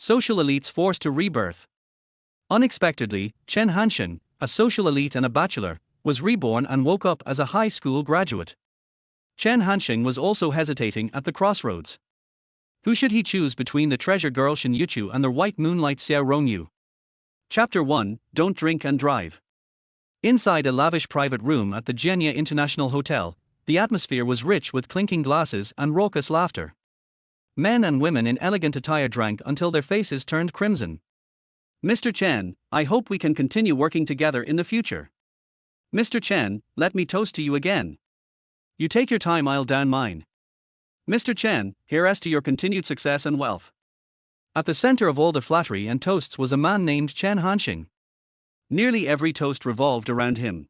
Social elites forced to rebirth. Unexpectedly, Chen Hansheng, a social elite and a bachelor, was reborn and woke up as a high school graduate. Chen Hansheng was also hesitating at the crossroads. Who should he choose between the treasure girl Shen Youchu and the white moonlight Xiao Rongyu? Chapter 1: Don't Drink and Drive. Inside a lavish private room at the Jianye International Hotel, the atmosphere was rich with clinking glasses and raucous laughter. Men and women in elegant attire drank until their faces turned crimson. "Mr. Chen, I hope we can continue working together in the future. Mr. Chen, let me toast to you again. You take your time, I'll down mine. Mr. Chen, here's to your continued success and wealth." At the center of all the flattery and toasts was a man named Chen Hansheng. Nearly every toast revolved around him.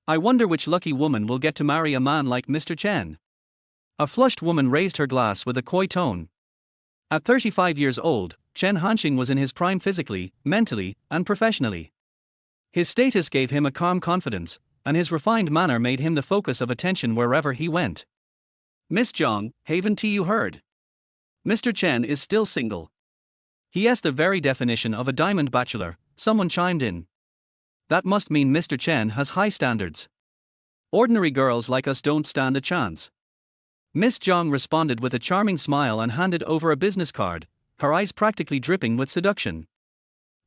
"I wonder which lucky woman will get to marry a man like Mr. Chen." A flushed woman raised her glass with a coy tone. At 35 years old, Chen Hansheng was in his prime physically, mentally, and professionally. His status gave him a calm confidence, and his refined manner made him the focus of attention wherever he went. "Miss Zhang, haven't you heard? Mr. Chen is still single." "He is the very definition of a diamond bachelor," someone chimed in. "That must mean Mr. Chen has high standards. Ordinary girls like us don't stand a chance." Miss Zhang responded with a charming smile and handed over a business card, her eyes practically dripping with seduction.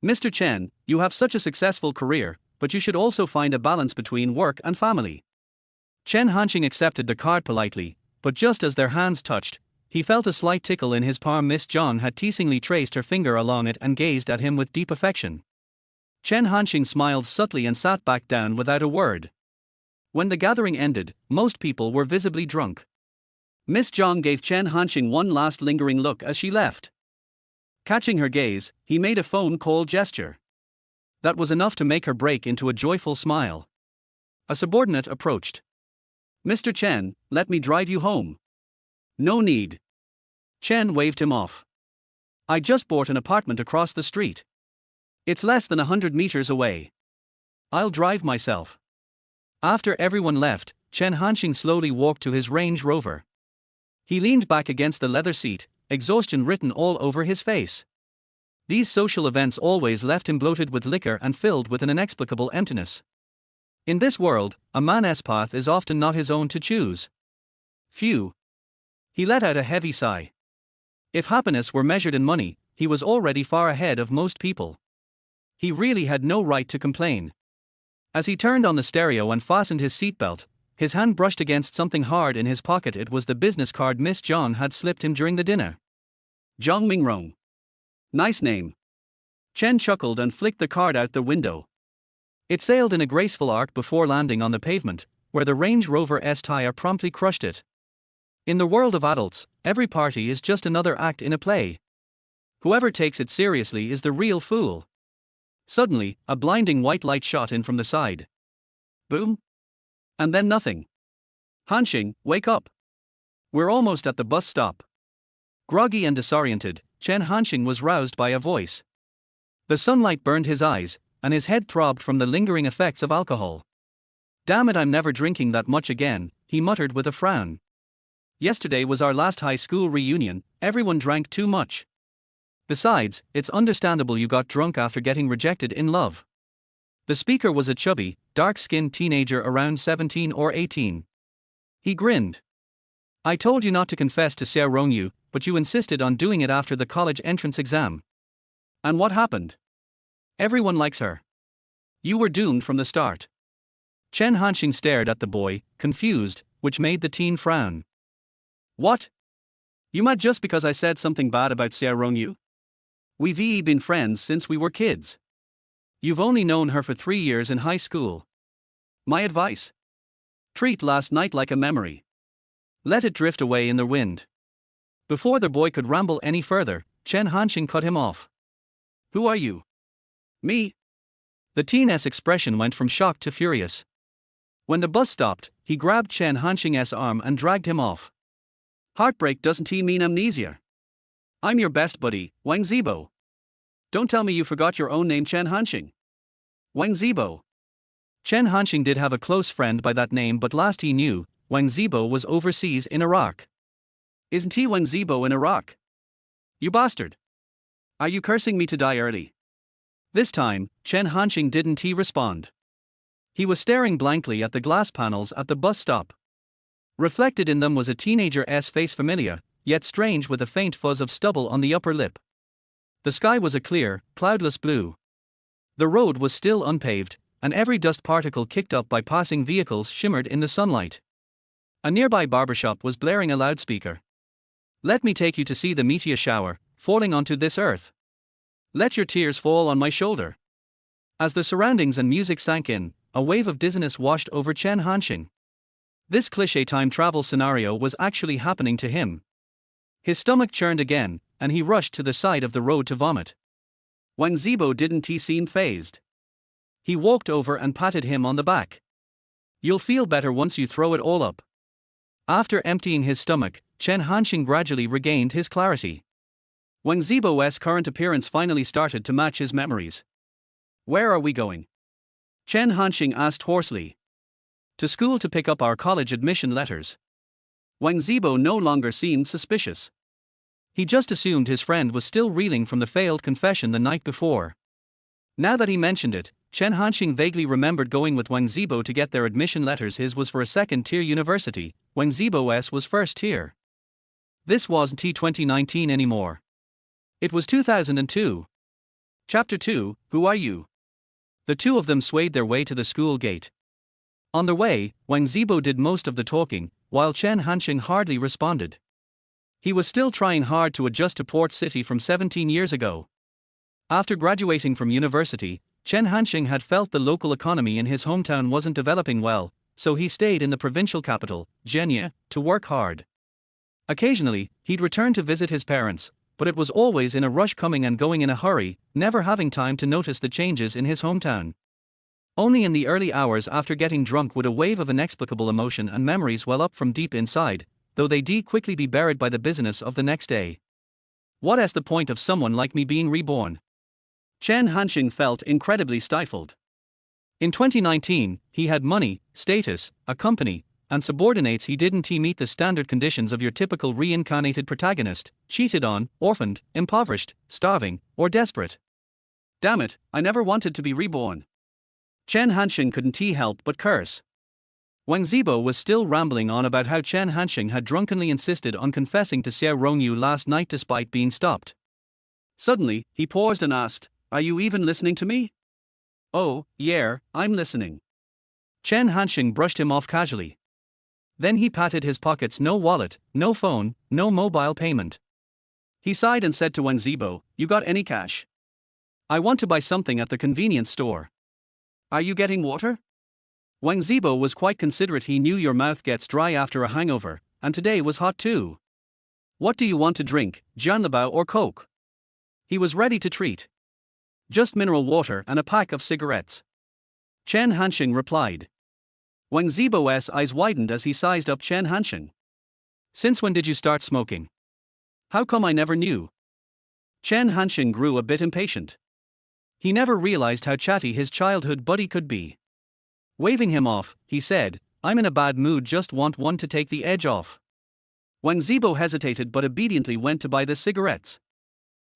"Mr. Chen, you have such a successful career, but you should also find a balance between work and family." Chen Hansheng accepted the card politely, but just as their hands touched, he felt a slight tickle in his palm. Miss Zhang had teasingly traced her finger along it and gazed at him with deep affection. Chen Hansheng smiled subtly and sat back down without a word. When the gathering ended, most people were visibly drunk. Miss Zhang gave Chen Hansheng one last lingering look as she left. Catching her gaze, he made a phone call gesture. That was enough to make her break into a joyful smile. A subordinate approached. "Mr. Chen, let me drive you home." "No need." Chen waved him off. "I just bought an apartment across the street. It's less than 100 meters away. I'll drive myself." After everyone left, Chen Hansheng slowly walked to his Range Rover. He leaned back against the leather seat, exhaustion written all over his face. These social events always left him bloated with liquor and filled with an inexplicable emptiness. In this world, a man's path is often not his own to choose. Phew. He let out a heavy sigh. If happiness were measured in money, he was already far ahead of most people. He really had no right to complain. As he turned on the stereo and fastened his seatbelt, his hand brushed against something hard in his pocket. It was the business card Miss Zhang had slipped him during the dinner. "Zhang Mingrong. Nice name." Chen chuckled and flicked the card out the window. It sailed in a graceful arc before landing on the pavement, where the Range Rover's tire promptly crushed it. In the world of adults, every party is just another act in a play. Whoever takes it seriously is the real fool. Suddenly, a blinding white light shot in from the side. Boom. And then nothing. "Hansheng, wake up. We're almost at the bus stop." Groggy and disoriented, Chen Hansheng was roused by a voice. The sunlight burned his eyes, and his head throbbed from the lingering effects of alcohol. "Damn it, I'm never drinking that much again," he muttered with a frown. "Yesterday was our last high school reunion, everyone drank too much. Besides, it's understandable you got drunk after getting rejected in love." The speaker was a chubby, dark-skinned teenager around 17 or 18. He grinned. "I told you not to confess to Xiao Rongyu, but you insisted on doing it after the college entrance exam. And what happened? Everyone likes her. You were doomed from the start." Chen Hansheng stared at the boy, confused, which made the teen frown. "What? You mad just because I said something bad about Xiao Rongyu? We've been friends since we were kids. You've only known her for 3 years in high school. My advice? Treat last night like a memory. Let it drift away in the wind." Before the boy could ramble any further, Chen Hansheng cut him off. "Who are you?" "Me?" The teen's expression went from shocked to furious. When the bus stopped, he grabbed Chen Hansheng's arm and dragged him off. "Heartbreak doesn't mean amnesia. I'm your best buddy, Wang Zibo. Don't tell me you forgot your own name, Chen Hansheng." Wang Zibo. Chen Hansheng did have a close friend by that name, but last he knew, Wang Zibo was overseas in Iraq. "Isn't he Wang Zibo in Iraq? You bastard." Are you cursing me to die early? This time, Chen Hansheng didn't respond. He was staring blankly at the glass panels at the bus stop. Reflected in them was a teenager's face, familiar, yet strange, with a faint fuzz of stubble on the upper lip. The sky was a clear, cloudless blue. The road was still unpaved, and every dust particle kicked up by passing vehicles shimmered in the sunlight. A nearby barbershop was blaring a loudspeaker. Let me take you to see the meteor shower, falling onto this earth. Let your tears fall on my shoulder. As the surroundings and music sank in, a wave of dizziness washed over Chen Hansheng. This cliché time travel scenario was actually happening to him. His stomach churned again, and he rushed to the side of the road to vomit. Wang Zibo didn't seem fazed. He walked over and patted him on the back. You'll feel better once you throw it all up. After emptying his stomach, Chen Hansheng gradually regained his clarity. Wang Zibo's current appearance finally started to match his memories. Where are we going? Chen Hansheng asked hoarsely. To school to pick up our college admission letters. Wang Zibo no longer seemed suspicious. He just assumed his friend was still reeling from the failed confession the night before. Now that he mentioned it, Chen Hansheng vaguely remembered going with Wang Zibo to get their admission letters. His was for a second-tier university, Wang Zibo's was first-tier. This wasn't 2019 anymore. It was 2002. Chapter 2, Who Are You? The two of them swayed their way to the school gate. On their way, Wang Zibo did most of the talking, while Chen Hansheng hardly responded. He was still trying hard to adjust to Port City from 17 years ago. After graduating from university, Chen Hansheng had felt the local economy in his hometown wasn't developing well, so he stayed in the provincial capital, Zhenya, to work hard. Occasionally, he'd return to visit his parents, but it was always in a rush, coming and going in a hurry, never having time to notice the changes in his hometown. Only in the early hours after getting drunk would a wave of inexplicable emotion and memories well up from deep inside, though they'd quickly be buried by the busyness of the next day. What's the point of someone like me being reborn? Chen Hansheng felt incredibly stifled. In 2019, he had money, status, a company, and subordinates. He didn't meet the standard conditions of your typical reincarnated protagonist: cheated on, orphaned, impoverished, starving, or desperate. Damn it, I never wanted to be reborn. Chen Hansheng couldn't help but curse. Wang Zibo was still rambling on about how Chen Hansheng had drunkenly insisted on confessing to Xiao Rongyu last night despite being stopped. Suddenly, he paused and asked, Are you even listening to me? Oh, yeah, I'm listening. Chen Hansheng brushed him off casually. Then he patted his pockets. No wallet, no phone, no mobile payment. He sighed and said to Wang Zibo, You got any cash? I want to buy something at the convenience store. Are you getting water? Wang Zibo was quite considerate. He knew your mouth gets dry after a hangover, and today was hot too. What do you want to drink, Jianlabao or Coke? He was ready to treat. Just mineral water and a pack of cigarettes. Chen Hansheng replied. Wang Zibo's eyes widened as he sized up Chen Hansheng. Since when did you start smoking? How come I never knew? Chen Hansheng grew a bit impatient. He never realized how chatty his childhood buddy could be. Waving him off, he said, I'm in a bad mood, just want one to take the edge off. Wang Zibo hesitated but obediently went to buy the cigarettes.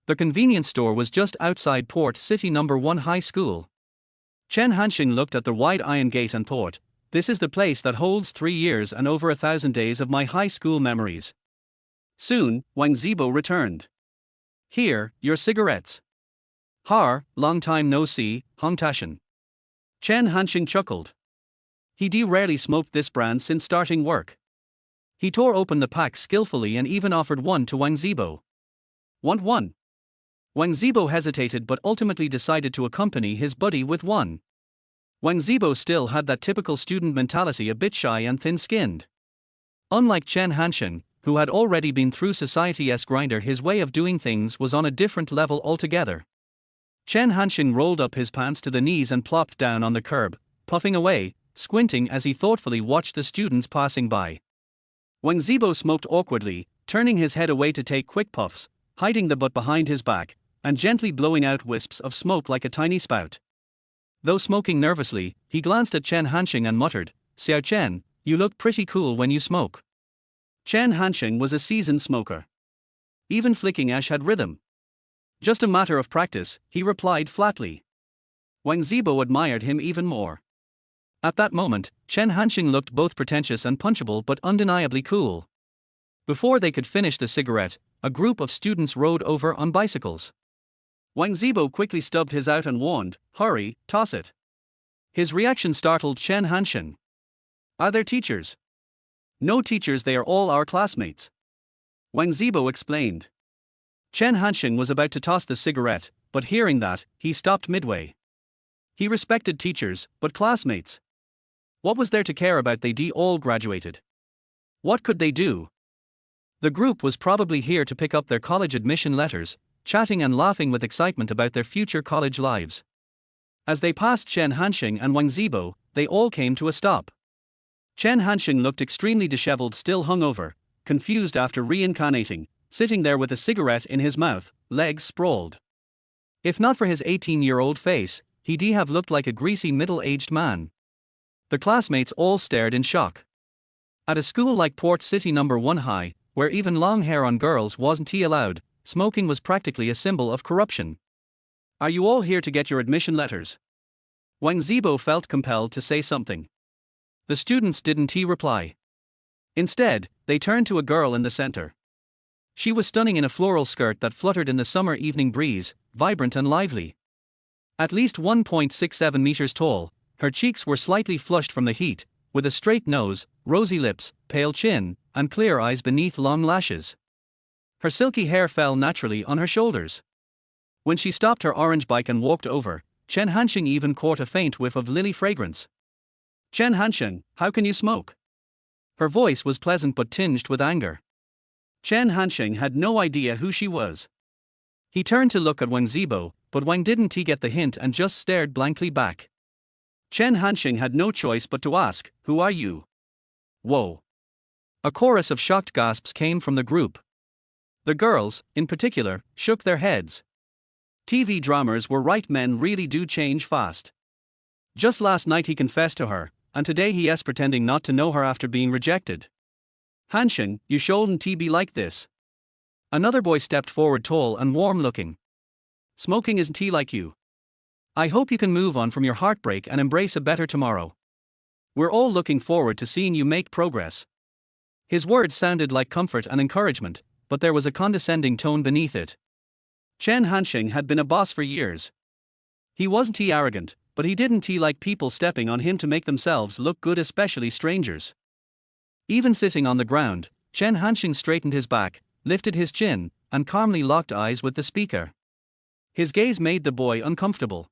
The convenience store was just outside Port City No. 1 High School. Chen Hansheng looked at the wide iron gate and thought, This is the place that holds 3 years and over 1,000 days of my high school memories. Soon, Wang Zibo returned. Here, your cigarettes. Har, long time no see, Hong Tashan. Chen Hansheng chuckled. He'd rarely smoked this brand since starting work. He tore open the pack skillfully and even offered one to Wang Zibo. Want one? Wang Zibo hesitated but ultimately decided to accompany his buddy with one. Wang Zibo still had that typical student mentality, a bit shy and thin-skinned. Unlike Chen Hansheng, who had already been through society's grinder, his way of doing things was on a different level altogether. Chen Hansheng rolled up his pants to the knees and plopped down on the curb, puffing away, squinting as he thoughtfully watched the students passing by. Wang Zibo smoked awkwardly, turning his head away to take quick puffs, hiding the butt behind his back, and gently blowing out wisps of smoke like a tiny spout. Though smoking nervously, he glanced at Chen Hansheng and muttered, Xiao Chen, you look pretty cool when you smoke. Chen Hansheng was a seasoned smoker. Even flicking ash had rhythm. Just a matter of practice, he replied flatly. Wang Zibo admired him even more. At that moment, Chen Hansheng looked both pretentious and punchable but undeniably cool. Before they could finish the cigarette, a group of students rode over on bicycles. Wang Zibo quickly stubbed his out and warned, "Hurry, toss it." His reaction startled Chen Hansheng. "Are there teachers?" "No teachers, they are all our classmates," Wang Zibo explained. Chen Hansheng was about to toss the cigarette, but hearing that, he stopped midway. He respected teachers, but classmates? What was there to care about? They all graduated. What could they do? The group was probably here to pick up their college admission letters, chatting and laughing with excitement about their future college lives. As they passed Chen Hansheng and Wang Zibo, they all came to a stop. Chen Hansheng looked extremely disheveled, still hungover, confused after reincarnating, sitting there with a cigarette in his mouth, legs sprawled. If not for his 18-year-old face, he'd have looked like a greasy middle-aged man. The classmates all stared in shock. At a school like Port City No. 1 High, where even long hair on girls wasn't allowed, smoking was practically a symbol of corruption. "Are you all here to get your admission letters?" Wang Zibo felt compelled to say something. The students didn't reply. Instead, they turned to a girl in the center. She was stunning in a floral skirt that fluttered in the summer evening breeze, vibrant and lively. At least 1.67 meters tall, her cheeks were slightly flushed from the heat, with a straight nose, rosy lips, pale chin, and clear eyes beneath long lashes. Her silky hair fell naturally on her shoulders. When she stopped her orange bike and walked over, Chen Hansheng even caught a faint whiff of lily fragrance. "Chen Hansheng, how can you smoke?" Her voice was pleasant but tinged with anger. Chen Hansheng had no idea who she was. He turned to look at Wang Zibo, but Wang didn't get the hint and just stared blankly back. Chen Hansheng had no choice but to ask, "Who are you?" "Whoa." A chorus of shocked gasps came from the group. The girls, in particular, shook their heads. TV dramas were right, men really do change fast. Just last night he confessed to her, and today he is pretending not to know her after being rejected. "Hansheng, you shouldn't be like this." Another boy stepped forward, tall and warm-looking. "Smoking isn't like you. I hope you can move on from your heartbreak and embrace a better tomorrow. We're all looking forward to seeing you make progress." His words sounded like comfort and encouragement, but there was a condescending tone beneath it. Chen Hansheng had been a boss for years. He wasn't arrogant, but he didn't like people stepping on him to make themselves look good, especially strangers. Even sitting on the ground, Chen Hansheng straightened his back, lifted his chin, and calmly locked eyes with the speaker. His gaze made the boy uncomfortable.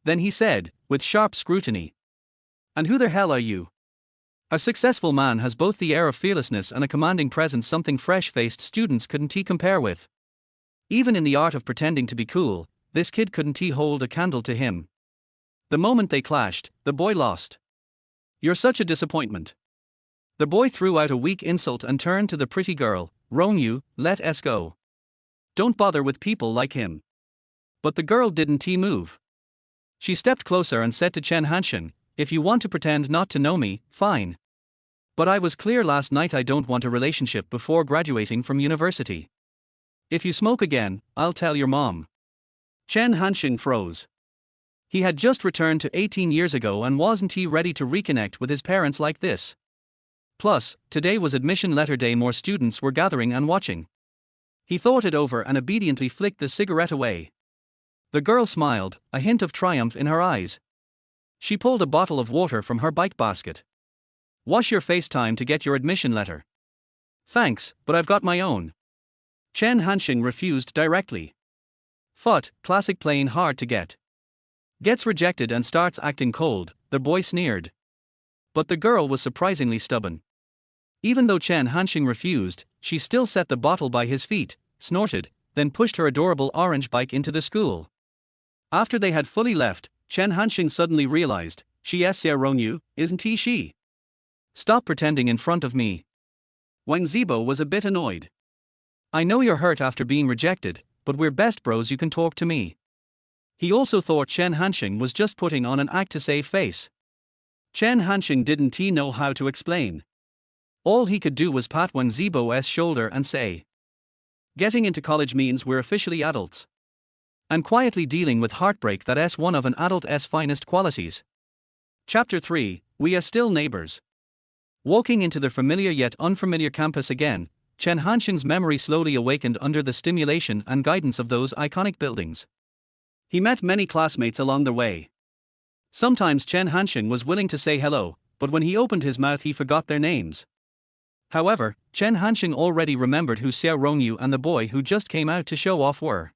Then he said, with sharp scrutiny, "And who the hell are you?" A successful man has both the air of fearlessness and a commanding presence, something fresh-faced students couldn't compare with. Even in the art of pretending to be cool, this kid couldn't hold a candle to him. The moment they clashed, the boy lost. "You're such a disappointment." The boy threw out a weak insult and turned to the pretty girl. "Rongyu, let us go. Don't bother with people like him." But the girl didn't move. She stepped closer and said to Chen Hansheng, "If you want to pretend not to know me, fine. But I was clear last night, I don't want a relationship before graduating from university. If you smoke again, I'll tell your mom." Chen Hansheng froze. He had just returned to 18 years ago and wasn't ready to reconnect with his parents like this. Plus, today was admission letter day, more students were gathering and watching. He thought it over and obediently flicked the cigarette away. The girl smiled, a hint of triumph in her eyes. She pulled a bottle of water from her bike basket. "Wash your face, time to get your admission letter." "Thanks, but I've got my own." Chen Hansheng refused directly. "Phut, classic, playing hard to get. Gets rejected and starts acting cold," the boy sneered. But the girl was surprisingly stubborn. Even though Chen Hansheng refused, she still set the bottle by his feet, snorted, then pushed her adorable orange bike into the school. After they had fully left, Chen Hansheng suddenly realized, "She's Xiao Rongyu, isn't she? Stop pretending in front of me." Wang Zibo was a bit annoyed. "I know you're hurt after being rejected, but we're best bros, you can talk to me." He also thought Chen Hansheng was just putting on an act to save face. Chen Hansheng didn't know how to explain. All he could do was pat Wang Zibo's shoulder and say, "Getting into college means we're officially adults." and quietly dealing with heartbreak that's one of an adult's finest qualities. Chapter 3, We Are Still Neighbors. Walking into the familiar yet unfamiliar campus again, Chen Hansheng's memory slowly awakened under the stimulation and guidance of those iconic buildings. He met many classmates along the way. Sometimes Chen Hansheng was willing to say hello, but when he opened his mouth he forgot their names. However, Chen Hansheng already remembered who Xiao Rongyu and the boy who just came out to show off were.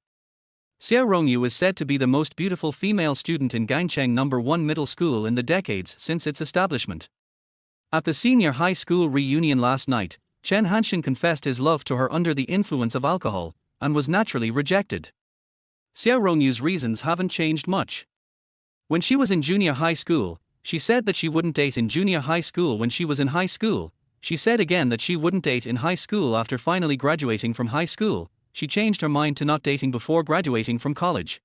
Xiao Rongyu is said to be the most beautiful female student in Gangcheng No. 1 middle school in the decades since its establishment. At the senior high school reunion last night, Chen Hansheng confessed his love to her under the influence of alcohol, and was naturally rejected. Xiao Rongyu's reasons haven't changed much. When she was in junior high school, she said that she wouldn't date in junior high school when she was in high school. She said again that she wouldn't date in high school after finally graduating from high school. She changed her mind to not dating before graduating from college.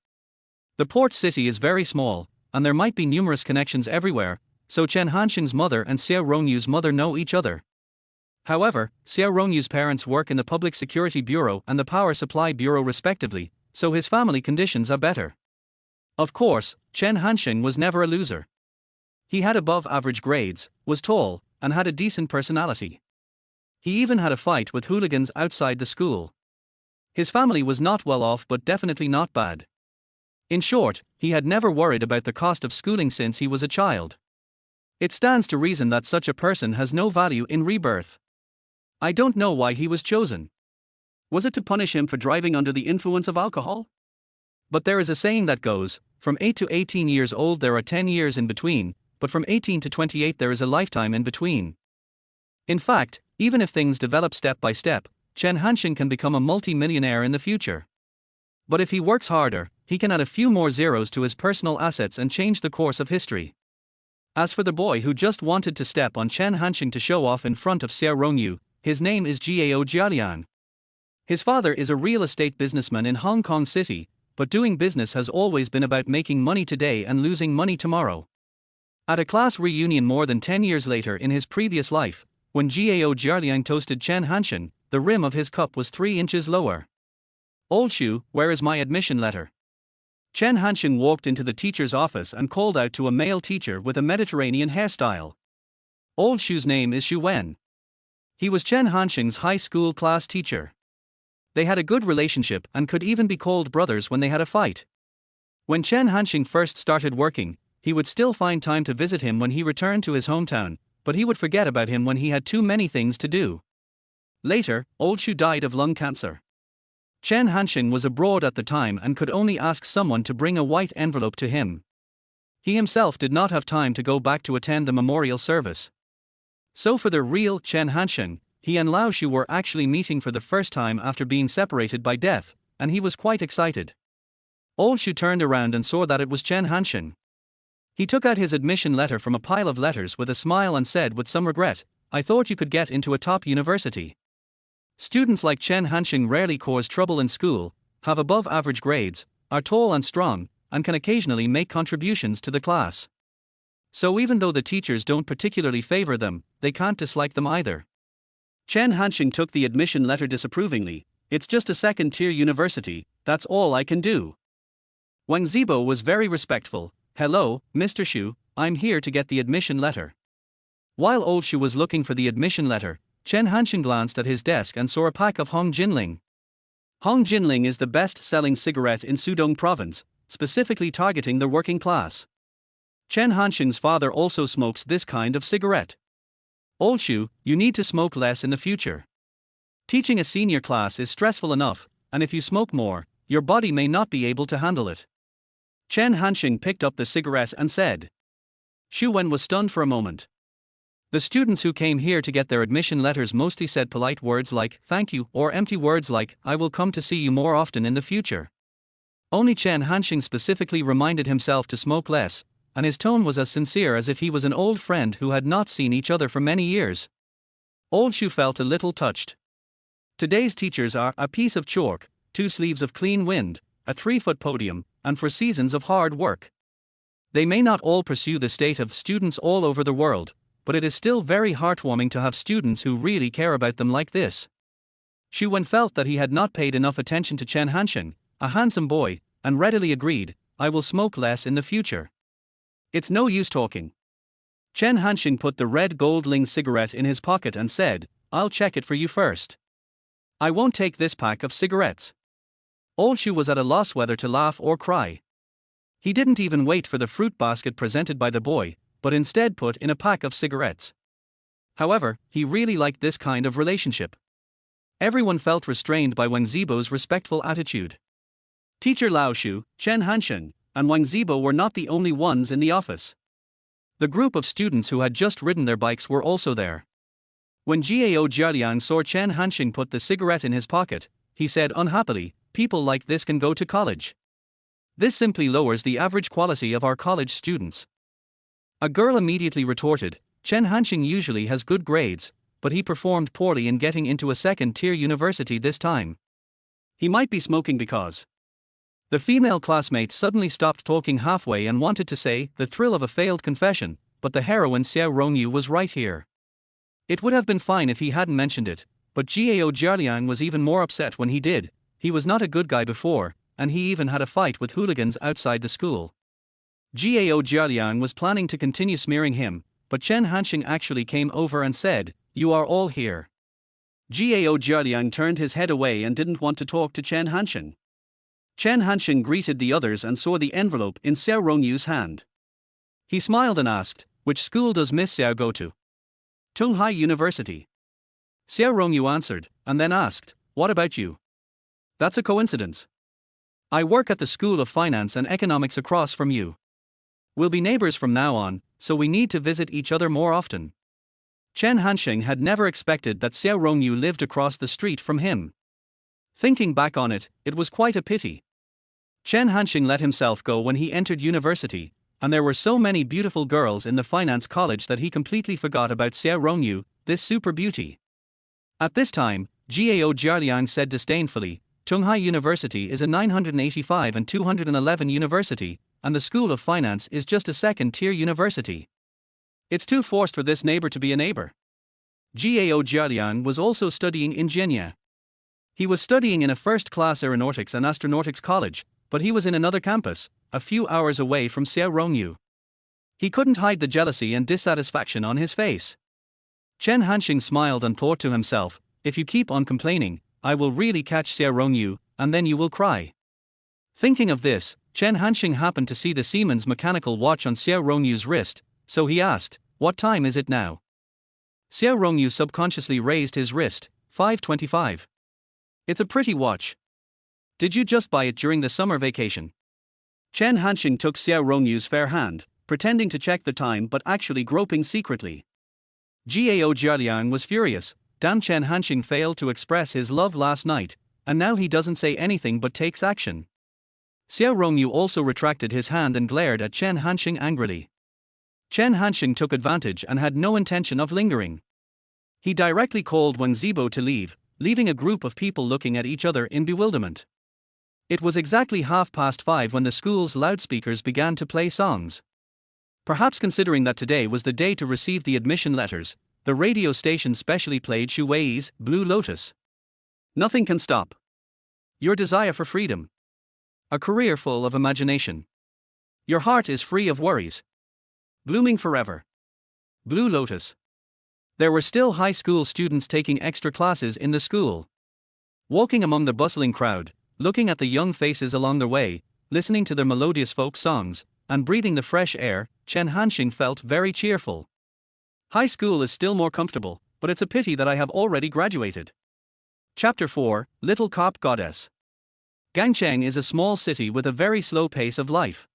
The port city is very small, and there might be numerous connections everywhere, so Chen Hansheng's mother and Xiao Rongyu's mother know each other. However, Xiao Rongyu's parents work in the Public Security Bureau and the Power Supply Bureau respectively, so his family conditions are better. Of course, Chen Hansheng was never a loser. He had above-average grades, was tall, and had a decent personality. He even had a fight with hooligans outside the school. His family was not well off but definitely not bad. In short, he had never worried about the cost of schooling since he was a child. It stands to reason that such a person has no value in rebirth. I don't know why he was chosen. Was it to punish him for driving under the influence of alcohol? But there is a saying that goes, from 8 to 18 years old there are 10 years in between, but from 18 to 28 there is a lifetime in between. In fact, even if things develop step by step, Chen Hansheng can become a multi-millionaire in the future. But if he works harder, he can add a few more zeros to his personal assets and change the course of history. As for the boy who just wanted to step on Chen Hansheng to show off in front of Xiao Rongyu, his name is Xiao Jialiang. His father is a real estate businessman in Hong Kong City, but doing business has always been about making money today and losing money tomorrow. At a class reunion more than 10 years later in his previous life, when Xiao Jialiang toasted Chen Hansheng, the rim of his cup was 3 inches lower. "Old Shu, where is my admission letter?" Chen Hansheng walked into the teacher's office and called out to a male teacher with a Mediterranean hairstyle. Old Shu's name is Xu Wen. He was Chen Hansheng's high school class teacher. They had a good relationship and could even be called brothers when they had a fight. When Chen Hansheng first started working, he would still find time to visit him when he returned to his hometown, but he would forget about him when he had too many things to do. Later, Old Shu died of lung cancer. Chen Hansheng was abroad at the time and could only ask someone to bring a white envelope to him. He himself did not have time to go back to attend the memorial service. So for the real Chen Hansheng, he and Lao Shu were actually meeting for the first time after being separated by death, and he was quite excited. Old Shu turned around and saw that it was Chen Hansheng. He took out his admission letter from a pile of letters with a smile and said with some regret, "I thought you could get into a top university." Students like Chen Hansheng rarely cause trouble in school, have above-average grades, are tall and strong, and can occasionally make contributions to the class. So even though the teachers don't particularly favor them, they can't dislike them either. Chen Hansheng took the admission letter disapprovingly. "It's just a second-tier university, that's all I can do." Wang Zibo was very respectful. "Hello, Mr. Shu, I'm here to get the admission letter." While Old Shu was looking for the admission letter, Chen Hansheng glanced at his desk and saw a pack of Hong Jinling. Hong Jinling is the best-selling cigarette in Sudong province, specifically targeting the working class. Chen Hansheng's father also smokes this kind of cigarette. "Old Shu, you need to smoke less in the future. Teaching a senior class is stressful enough, and if you smoke more, your body may not be able to handle it." Chen Hansheng picked up the cigarette and said. Xu Wen was stunned for a moment. The students who came here to get their admission letters mostly said polite words like "thank you" or empty words like "I will come to see you more often in the future." Only Chen Hansheng specifically reminded himself to smoke less, and his tone was as sincere as if he was an old friend who had not seen each other for many years. Old Shu felt a little touched. Today's teachers are a piece of chalk, 2 sleeves of clean wind, a 3-foot podium, and for seasons of hard work. They may not all pursue the state of students all over the world, but it is still very heartwarming to have students who really care about them like this. Xu Wen felt that he had not paid enough attention to Chen Hansheng, a handsome boy, and readily agreed, I will smoke less in the future. It's no use talking. Chen Hansheng put the red gold Ling cigarette in his pocket and said, I'll check it for you first. I won't take this pack of cigarettes. Old Shu was at a loss whether to laugh or cry. He didn't even wait for the fruit basket presented by the boy, but instead put in a pack of cigarettes. However, he really liked this kind of relationship. Everyone felt restrained by Wang Zibo's respectful attitude. Teacher Lao Shu, Chen Hansheng, and Wang Zibo were not the only ones in the office. The group of students who had just ridden their bikes were also there. When Gao Jialiang saw Chen Hansheng put the cigarette in his pocket, he said unhappily, people like this can go to college. This simply lowers the average quality of our college students. A girl immediately retorted, Chen Hansheng usually has good grades, but he performed poorly in getting into a second-tier university this time. He might be smoking because... The female classmate suddenly stopped talking halfway and wanted to say, the thrill of a failed confession, but the heroine Xiao Rongyu was right here. It would have been fine if he hadn't mentioned it, but Gao Jialiang was even more upset when he did. He was not a good guy before, and he even had a fight with hooligans outside the school. Gao Jialiang was planning to continue smearing him, but Chen Hansheng actually came over and said, You are all here. Gao Jialiang turned his head away and didn't want to talk to Chen Hansheng. Chen Hansheng greeted the others and saw the envelope in Xiao Rongyu's hand. He smiled and asked, Which school does Miss Xiao go to? Tunghai University. Xiao Rongyu answered, and then asked, What about you? That's a coincidence. I work at the School of Finance and Economics across from you. We'll be neighbors from now on, so we need to visit each other more often. Chen Hansheng had never expected that Xiao Rongyu lived across the street from him. Thinking back on it, it was quite a pity. Chen Hansheng let himself go when he entered university, and there were so many beautiful girls in the finance college that he completely forgot about Xiao Rongyu, this super beauty. At this time, Gao Jialiang said disdainfully, Tunghai University is a 985 and 211 university, and the School of Finance is just a second-tier university. It's too forced for this neighbor to be a neighbor. Gao Jialiang was also studying in Jianya. He was studying in a first-class aeronautics and astronautics college, but he was in another campus, a few hours away from Xiao Rongyu. He couldn't hide the jealousy and dissatisfaction on his face. Chen Hansheng smiled and thought to himself, if you keep on complaining, I will really catch Xiao Rongyu, and then you will cry. Thinking of this, Chen Hansheng happened to see the Siemens mechanical watch on Xiao Rongyu's wrist, so he asked, What time is it now? Xiao Rongyu subconsciously raised his wrist, 5:25. It's a pretty watch. Did you just buy it during the summer vacation? Chen Hansheng took Xiao Rongyu's fair hand, pretending to check the time but actually groping secretly. Gao Jialiang was furious. Damn, Chen Hansheng failed to express his love last night, and now he doesn't say anything but takes action. Xiao Rongyu also retracted his hand and glared at Chen Hansheng angrily. Chen Hansheng took advantage and had no intention of lingering. He directly called Wang Zibo to leave, leaving a group of people looking at each other in bewilderment. It was exactly 5:30 when the school's loudspeakers began to play songs. Perhaps considering that today was the day to receive the admission letters, the radio station specially played Xu Wei's Blue Lotus. Nothing can stop your desire for freedom. A career full of imagination. Your heart is free of worries. Blooming forever. Blue Lotus. There were still high school students taking extra classes in the school. Walking among the bustling crowd, looking at the young faces along their way, listening to their melodious folk songs, and breathing the fresh air, Chen Hansheng felt very cheerful. High school is still more comfortable, but it's a pity that I have already graduated. Chapter 4, Little Cop Goddess. Gangcheng is a small city with a very slow pace of life.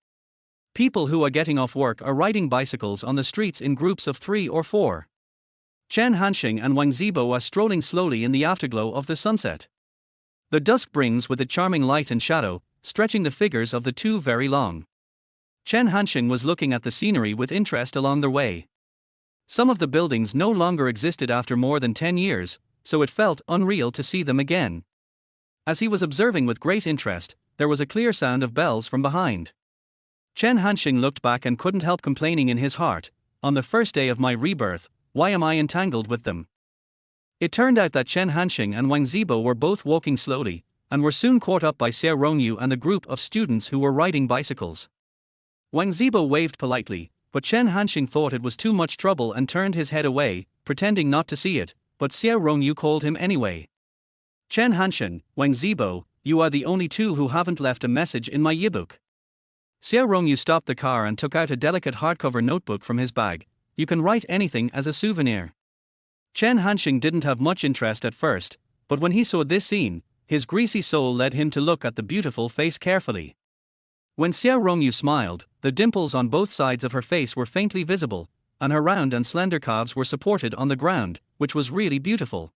People who are getting off work are riding bicycles on the streets in groups of 3 or 4. Chen Hansheng and Wang Zibo are strolling slowly in the afterglow of the sunset. The dusk brings with it charming light and shadow, stretching the figures of the two very long. Chen Hansheng was looking at the scenery with interest along their way. Some of the buildings no longer existed after more than 10 years, so it felt unreal to see them again. As he was observing with great interest, there was a clear sound of bells from behind. Chen Hansheng looked back and couldn't help complaining in his heart, on the first day of my rebirth, why am I entangled with them? It turned out that Chen Hansheng and Wang Zibo were both walking slowly, and were soon caught up by Xiao Rongyu and a group of students who were riding bicycles. Wang Zibo waved politely, but Chen Hansheng thought it was too much trouble and turned his head away, pretending not to see it, but Xiao Rongyu called him anyway. Chen Hansheng, Wang Zibo, you are the only two who haven't left a message in my yearbook. Xiao Rongyu stopped the car and took out a delicate hardcover notebook from his bag. You can write anything as a souvenir. Chen Hansheng didn't have much interest at first, but when he saw this scene, his greasy soul led him to look at the beautiful face carefully. When Xiao Rongyu smiled, the dimples on both sides of her face were faintly visible, and her round and slender calves were supported on the ground, which was really beautiful.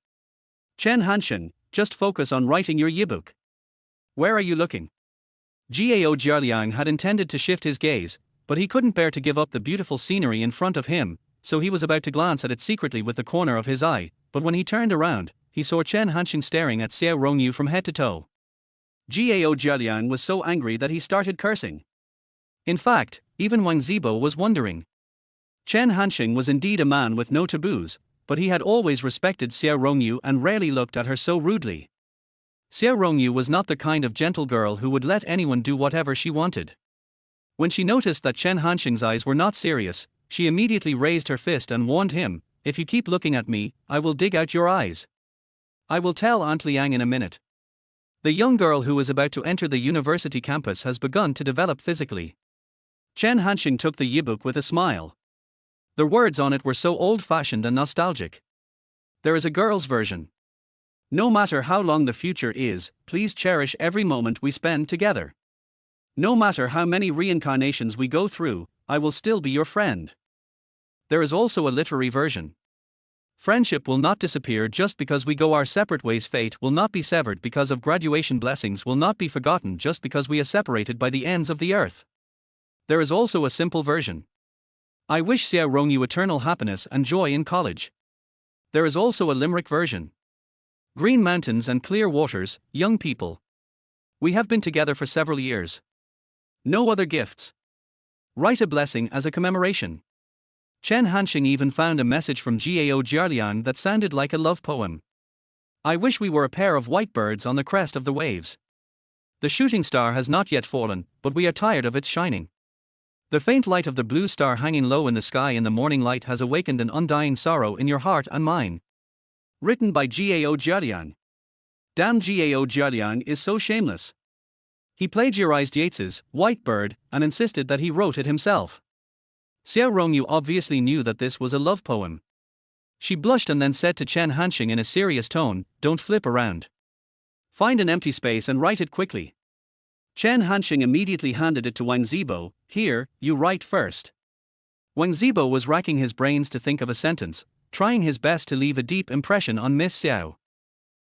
Chen Hansheng, just focus on writing your yearbook. Where are you looking? Gao Jialiang had intended to shift his gaze, but he couldn't bear to give up the beautiful scenery in front of him, so he was about to glance at it secretly with the corner of his eye, but when he turned around, he saw Chen Hansheng staring at Xiao Rongyu from head to toe. Gao Jialiang was so angry that he started cursing. In fact, even Wang Zibo was wondering. Chen Hansheng was indeed a man with no taboos, but he had always respected Xiao Rongyu and rarely looked at her so rudely. Xiao Rongyu was not the kind of gentle girl who would let anyone do whatever she wanted. When she noticed that Chen Hansheng's eyes were not serious, she immediately raised her fist and warned him, if you keep looking at me, I will dig out your eyes. I will tell Aunt Liang in a minute. The young girl who is about to enter the university campus has begun to develop physically. Chen Hansheng took the yearbook with a smile. The words on it were so old-fashioned and nostalgic. There is a girl's version. No matter how long the future is, please cherish every moment we spend together. No matter how many reincarnations we go through, I will still be your friend. There is also a literary version. Friendship will not disappear just because we go our separate ways. Fate will not be severed because of graduation. Blessings will not be forgotten just because we are separated by the ends of the earth. There is also a simple version. I wish Xiao Rongyu eternal happiness and joy in college. There is also a limerick version. Green mountains and clear waters, young people. We have been together for several years. No other gifts. Write a blessing as a commemoration. Chen Hansheng even found a message from Gao Jialiang that sounded like a love poem. I wish we were a pair of white birds on the crest of the waves. The shooting star has not yet fallen, but we are tired of its shining. The faint light of the blue star hanging low in the sky in the morning light has awakened an undying sorrow in your heart and mine. Written by Gao Jialiang. Damn, Gao Jialiang is so shameless. He plagiarized Yeats's White Bird and insisted that he wrote it himself. Xiao Rongyu obviously knew that this was a love poem. She blushed and then said to Chen Hansheng in a serious tone, don't flip around. Find an empty space and write it quickly. Chen Hansheng immediately handed it to Wang Zibo. Here, you write first. Wang Zibo was racking his brains to think of a sentence, trying his best to leave a deep impression on Miss Xiao.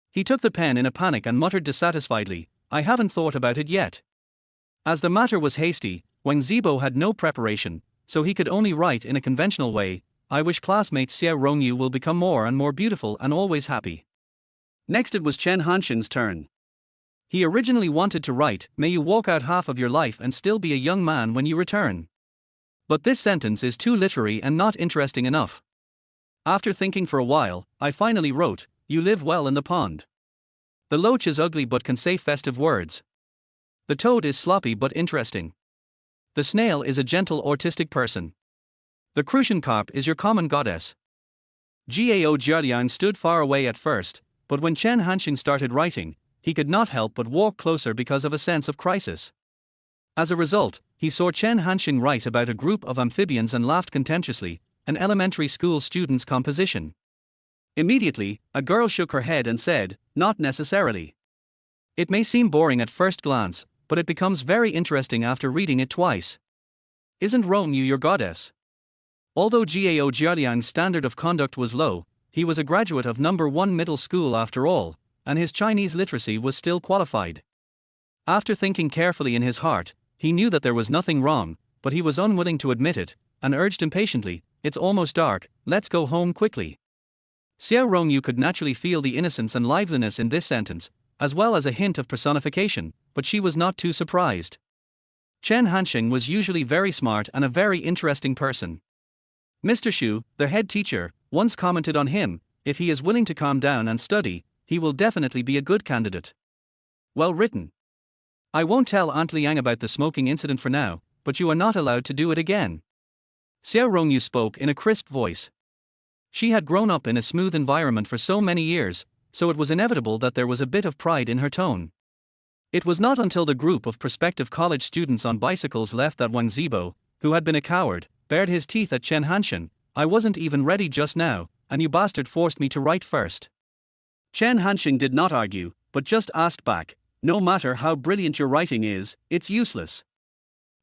He took the pen in a panic and muttered dissatisfiedly, I haven't thought about it yet. As the matter was hasty, Wang Zibo had no preparation, so he could only write in a conventional way, I wish classmate Xiao Rongyu will become more and more beautiful and always happy. Next it was Chen Hansheng's turn. He originally wanted to write, may you walk out half of your life and still be a young man when you return. But this sentence is too literary and not interesting enough. After thinking for a while, I finally wrote, you live well in the pond. The loach is ugly but can say festive words. The toad is sloppy but interesting. The snail is a gentle artistic person. The crucian carp is your common goddess. Gao Jialiang stood far away at first, but when Chen Hansheng started writing, he could not help but walk closer because of a sense of crisis. As a result, he saw Chen Hansheng write about a group of amphibians and laughed contemptuously, an elementary school student's composition. Immediately, a girl shook her head and said, not necessarily. It may seem boring at first glance, but it becomes very interesting after reading it twice. Isn't Rongyu your goddess? Although Gao Jialiang's standard of conduct was low, he was a graduate of number 1 middle school after all, and his Chinese literacy was still qualified. After thinking carefully in his heart, he knew that there was nothing wrong, but he was unwilling to admit it, and urged impatiently, it's almost dark, let's go home quickly. Xiao Rongyu could naturally feel the innocence and liveliness in this sentence, as well as a hint of personification, but she was not too surprised. Chen Hansheng was usually very smart and a very interesting person. Mr. Xu, the head teacher, once commented on him, if he is willing to calm down and study, he will definitely be a good candidate. Well written. I won't tell Aunt Liang about the smoking incident for now, but you are not allowed to do it again. Xiao Rongyu spoke in a crisp voice. She had grown up in a smooth environment for so many years, so it was inevitable that there was a bit of pride in her tone. It was not until the group of prospective college students on bicycles left that Wang Zibo, who had been a coward, bared his teeth at Chen Hansheng. I wasn't even ready just now, and you bastard forced me to write first. Chen Hansheng did not argue, but just asked back, no matter how brilliant your writing is, it's useless.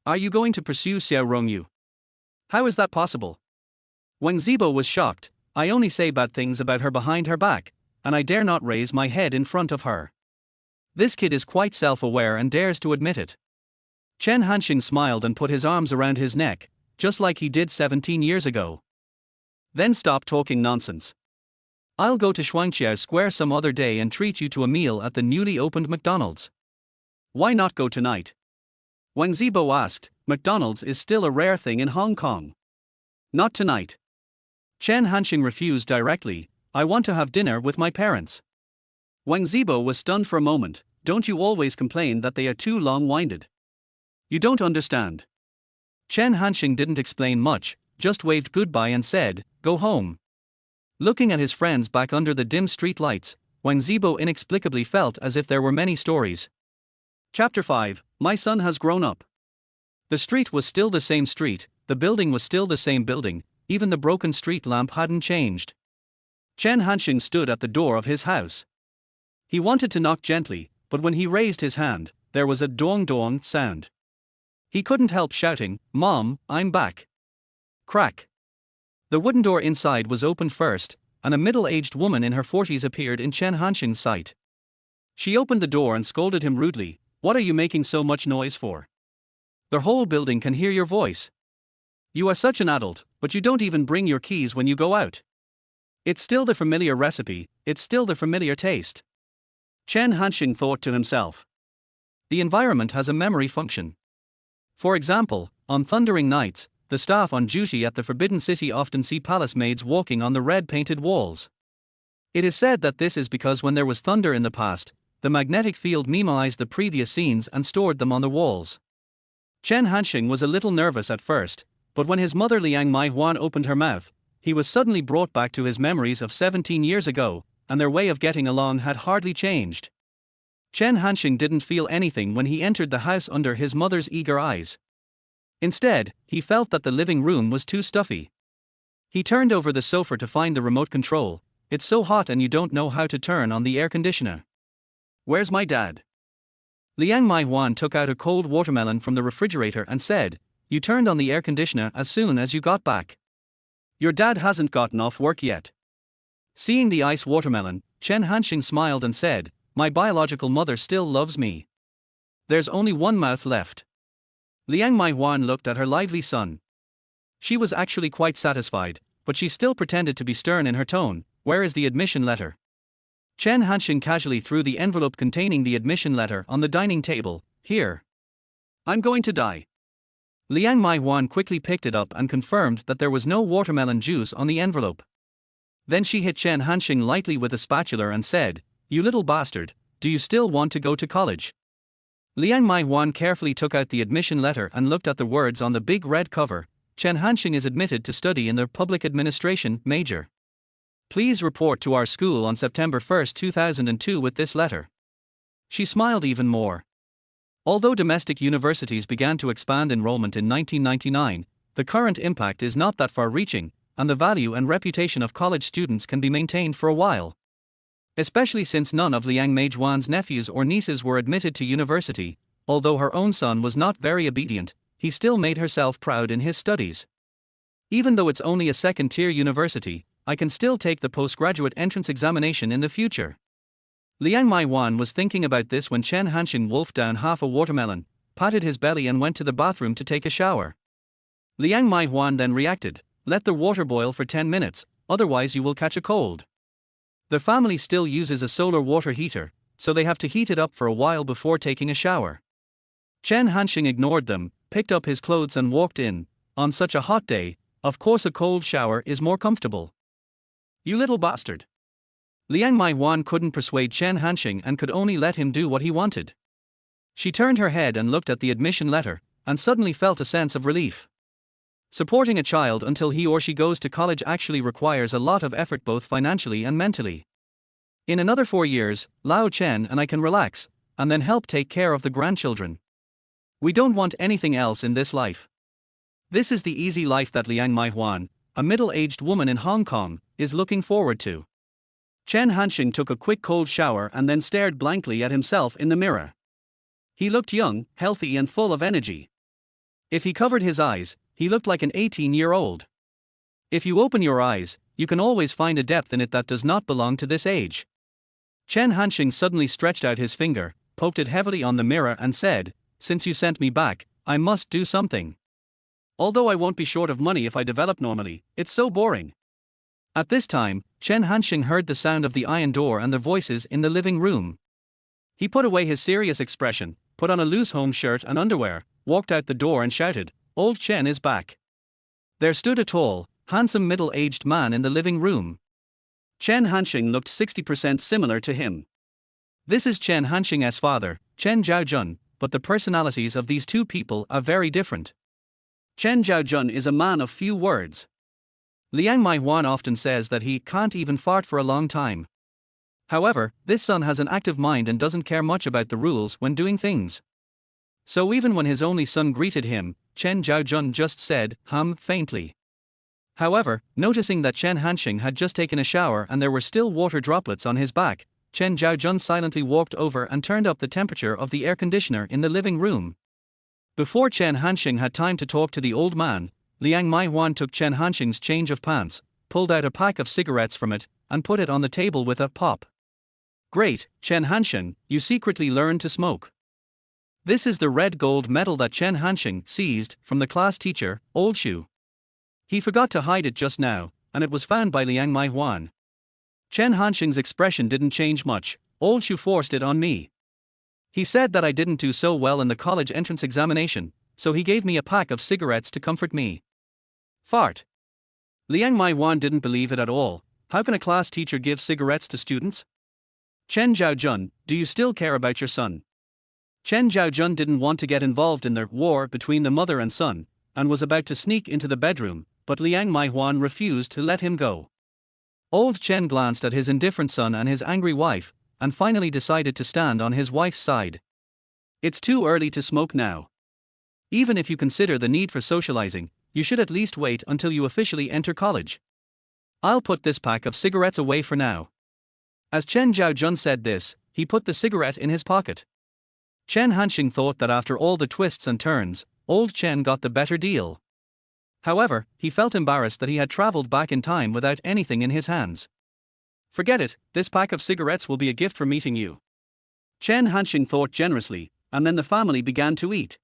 Are you going to pursue Xiao Rongyu? How is that possible? Wang Zibo was shocked. I only say bad things about her behind her back, and I dare not raise my head in front of her. This kid is quite self-aware and dares to admit it. Chen Hansheng smiled and put his arms around his neck, just like he did 17 years ago. Then stop talking nonsense. I'll go to Shuangqiao Square some other day and treat you to a meal at the newly opened McDonald's. Why not go tonight? Wang Zibo asked. McDonald's is still a rare thing in Hong Kong. Not tonight. Chen Hansheng refused directly. I want to have dinner with my parents. Wang Zibo was stunned for a moment. Don't you always complain that they are too long-winded? You don't understand. Chen Hansheng didn't explain much, just waved goodbye and said, go home. Looking at his friends back under the dim street lights, Wang Zibo inexplicably felt as if there were many stories. Chapter 5, My son has grown up. The street was still the same street, the building was still the same building, even the broken street lamp hadn't changed. Chen Hansheng stood at the door of his house. He wanted to knock gently, but when he raised his hand, there was a dong-dong sound. He couldn't help shouting, Mom, I'm back. Crack. The wooden door inside was opened first, and a middle-aged woman in her 40s appeared in Chen Hansheng's sight. She opened the door and scolded him rudely, what are you making so much noise for? The whole building can hear your voice. You are such an adult, but you don't even bring your keys when you go out. It's still the familiar recipe, it's still the familiar taste. Chen Hansheng thought to himself. The environment has a memory function. For example, on thundering nights, the staff on duty at the Forbidden City often see palace maids walking on the red-painted walls. It is said that this is because when there was thunder in the past, the magnetic field memoized the previous scenes and stored them on the walls. Chen Hansheng was a little nervous at first, but when his mother Liang Maihuan opened her mouth, he was suddenly brought back to his memories of 17 years ago, and their way of getting along had hardly changed. Chen Hansheng didn't feel anything when he entered the house under his mother's eager eyes. Instead, he felt that the living room was too stuffy. He turned over the sofa to find the remote control. It's so hot and you don't know how to turn on the air conditioner. Where's my dad? Liang Maihuan took out a cold watermelon from the refrigerator and said, you turned on the air conditioner as soon as you got back. Your dad hasn't gotten off work yet. Seeing the ice watermelon, Chen Hansheng smiled and said, my biological mother still loves me. There's only one mouth left. Liang Maihuan looked at her lively son. She was actually quite satisfied, but she still pretended to be stern in her tone. Where is the admission letter? Chen Hansheng casually threw the envelope containing the admission letter on the dining table. Here. I'm going to die. Liang Maihuan quickly picked it up and confirmed that there was no watermelon juice on the envelope. Then she hit Chen Hansheng lightly with a spatula and said, you little bastard, do you still want to go to college? Liang Maihuan carefully took out the admission letter and looked at the words on the big red cover. Chen Hansheng is admitted to study in the public administration major. Please report to our school on September 1, 2002 with this letter. She smiled even more. Although domestic universities began to expand enrollment in 1999, the current impact is not that far-reaching, and the value and reputation of college students can be maintained for a while. Especially since none of Liang Maihuan's nephews or nieces were admitted to university. Although her own son was not very obedient, he still made herself proud in his studies. Even though it's only a second-tier university, I can still take the postgraduate entrance examination in the future. Liang Maihuan was thinking about this when Chen Hansheng wolfed down half a watermelon, patted his belly and went to the bathroom to take a shower. Liang Maihuan then reacted, let the water boil for 10 minutes, otherwise you will catch a cold. The family still uses a solar water heater, so they have to heat it up for a while before taking a shower. Chen Hansheng ignored them, picked up his clothes and walked in. On such a hot day, of course a cold shower is more comfortable. You little bastard. Liang Maihuan couldn't persuade Chen Hansheng and could only let him do what he wanted. She turned her head and looked at the admission letter, and suddenly felt a sense of relief. Supporting a child until he or she goes to college actually requires a lot of effort both financially and mentally. In another 4 years, Lao Chen and I can relax, and then help take care of the grandchildren. We don't want anything else in this life. This is the easy life that Liang Maihuan, a middle-aged woman in Hong Kong, is looking forward to. Chen Hansheng took a quick cold shower and then stared blankly at himself in the mirror. He looked young, healthy and full of energy. If he covered his eyes, he looked like an 18-year-old. If you open your eyes, you can always find a depth in it that does not belong to this age. Chen Hansheng suddenly stretched out his finger, poked it heavily on the mirror and said, "Since you sent me back, I must do something. Although I won't be short of money if I develop normally, it's so boring." At this time, Chen Hansheng heard the sound of the iron door and the voices in the living room. He put away his serious expression, put on a loose home shirt and underwear, walked out the door and shouted, "Old Chen is back." There stood a tall, handsome middle-aged man in the living room. Chen Hansheng looked 60% similar to him. This is Chen Hansheng's father, Chen Zhaojun, but the personalities of these two people are very different. Chen Zhaojun is a man of few words. Liang Maihuan often says that he can't even fart for a long time. However, this son has an active mind and doesn't care much about the rules when doing things. So even when his only son greeted him, Chen Zhaojun just said, faintly. However, noticing that Chen Hansheng had just taken a shower and there were still water droplets on his back, Chen Zhaojun silently walked over and turned up the temperature of the air conditioner in the living room. Before Chen Hansheng had time to talk to the old man, Liang Maihuan took Chen Hansheng's change of pants, pulled out a pack of cigarettes from it, and put it on the table with a pop. "Great, Chen Hansheng, you secretly learned to smoke." This is the red gold medal that Chen Hansheng seized from the class teacher, Old Shu. He forgot to hide it just now, and it was found by Liang Maihuan. Chen Hansheng's expression didn't change much. "Old Shu forced it on me. He said that I didn't do so well in the college entrance examination, so he gave me a pack of cigarettes to comfort me." Fart. Liang Maihuan didn't believe it at all. How can a class teacher give cigarettes to students? "Chen Zhaojun, do you still care about your son?" Chen Zhaojun didn't want to get involved in the war between the mother and son, and was about to sneak into the bedroom, but Liang Maihuan refused to let him go. Old Chen glanced at his indifferent son and his angry wife, and finally decided to stand on his wife's side. "It's too early to smoke now. Even if you consider the need for socializing, you should at least wait until you officially enter college. I'll put this pack of cigarettes away for now." As Chen Zhaojun said this, he put the cigarette in his pocket. Chen Hansheng thought that after all the twists and turns, Old Chen got the better deal. However, he felt embarrassed that he had traveled back in time without anything in his hands. "Forget it, this pack of cigarettes will be a gift for meeting you." Chen Hansheng thought generously, and then the family began to eat.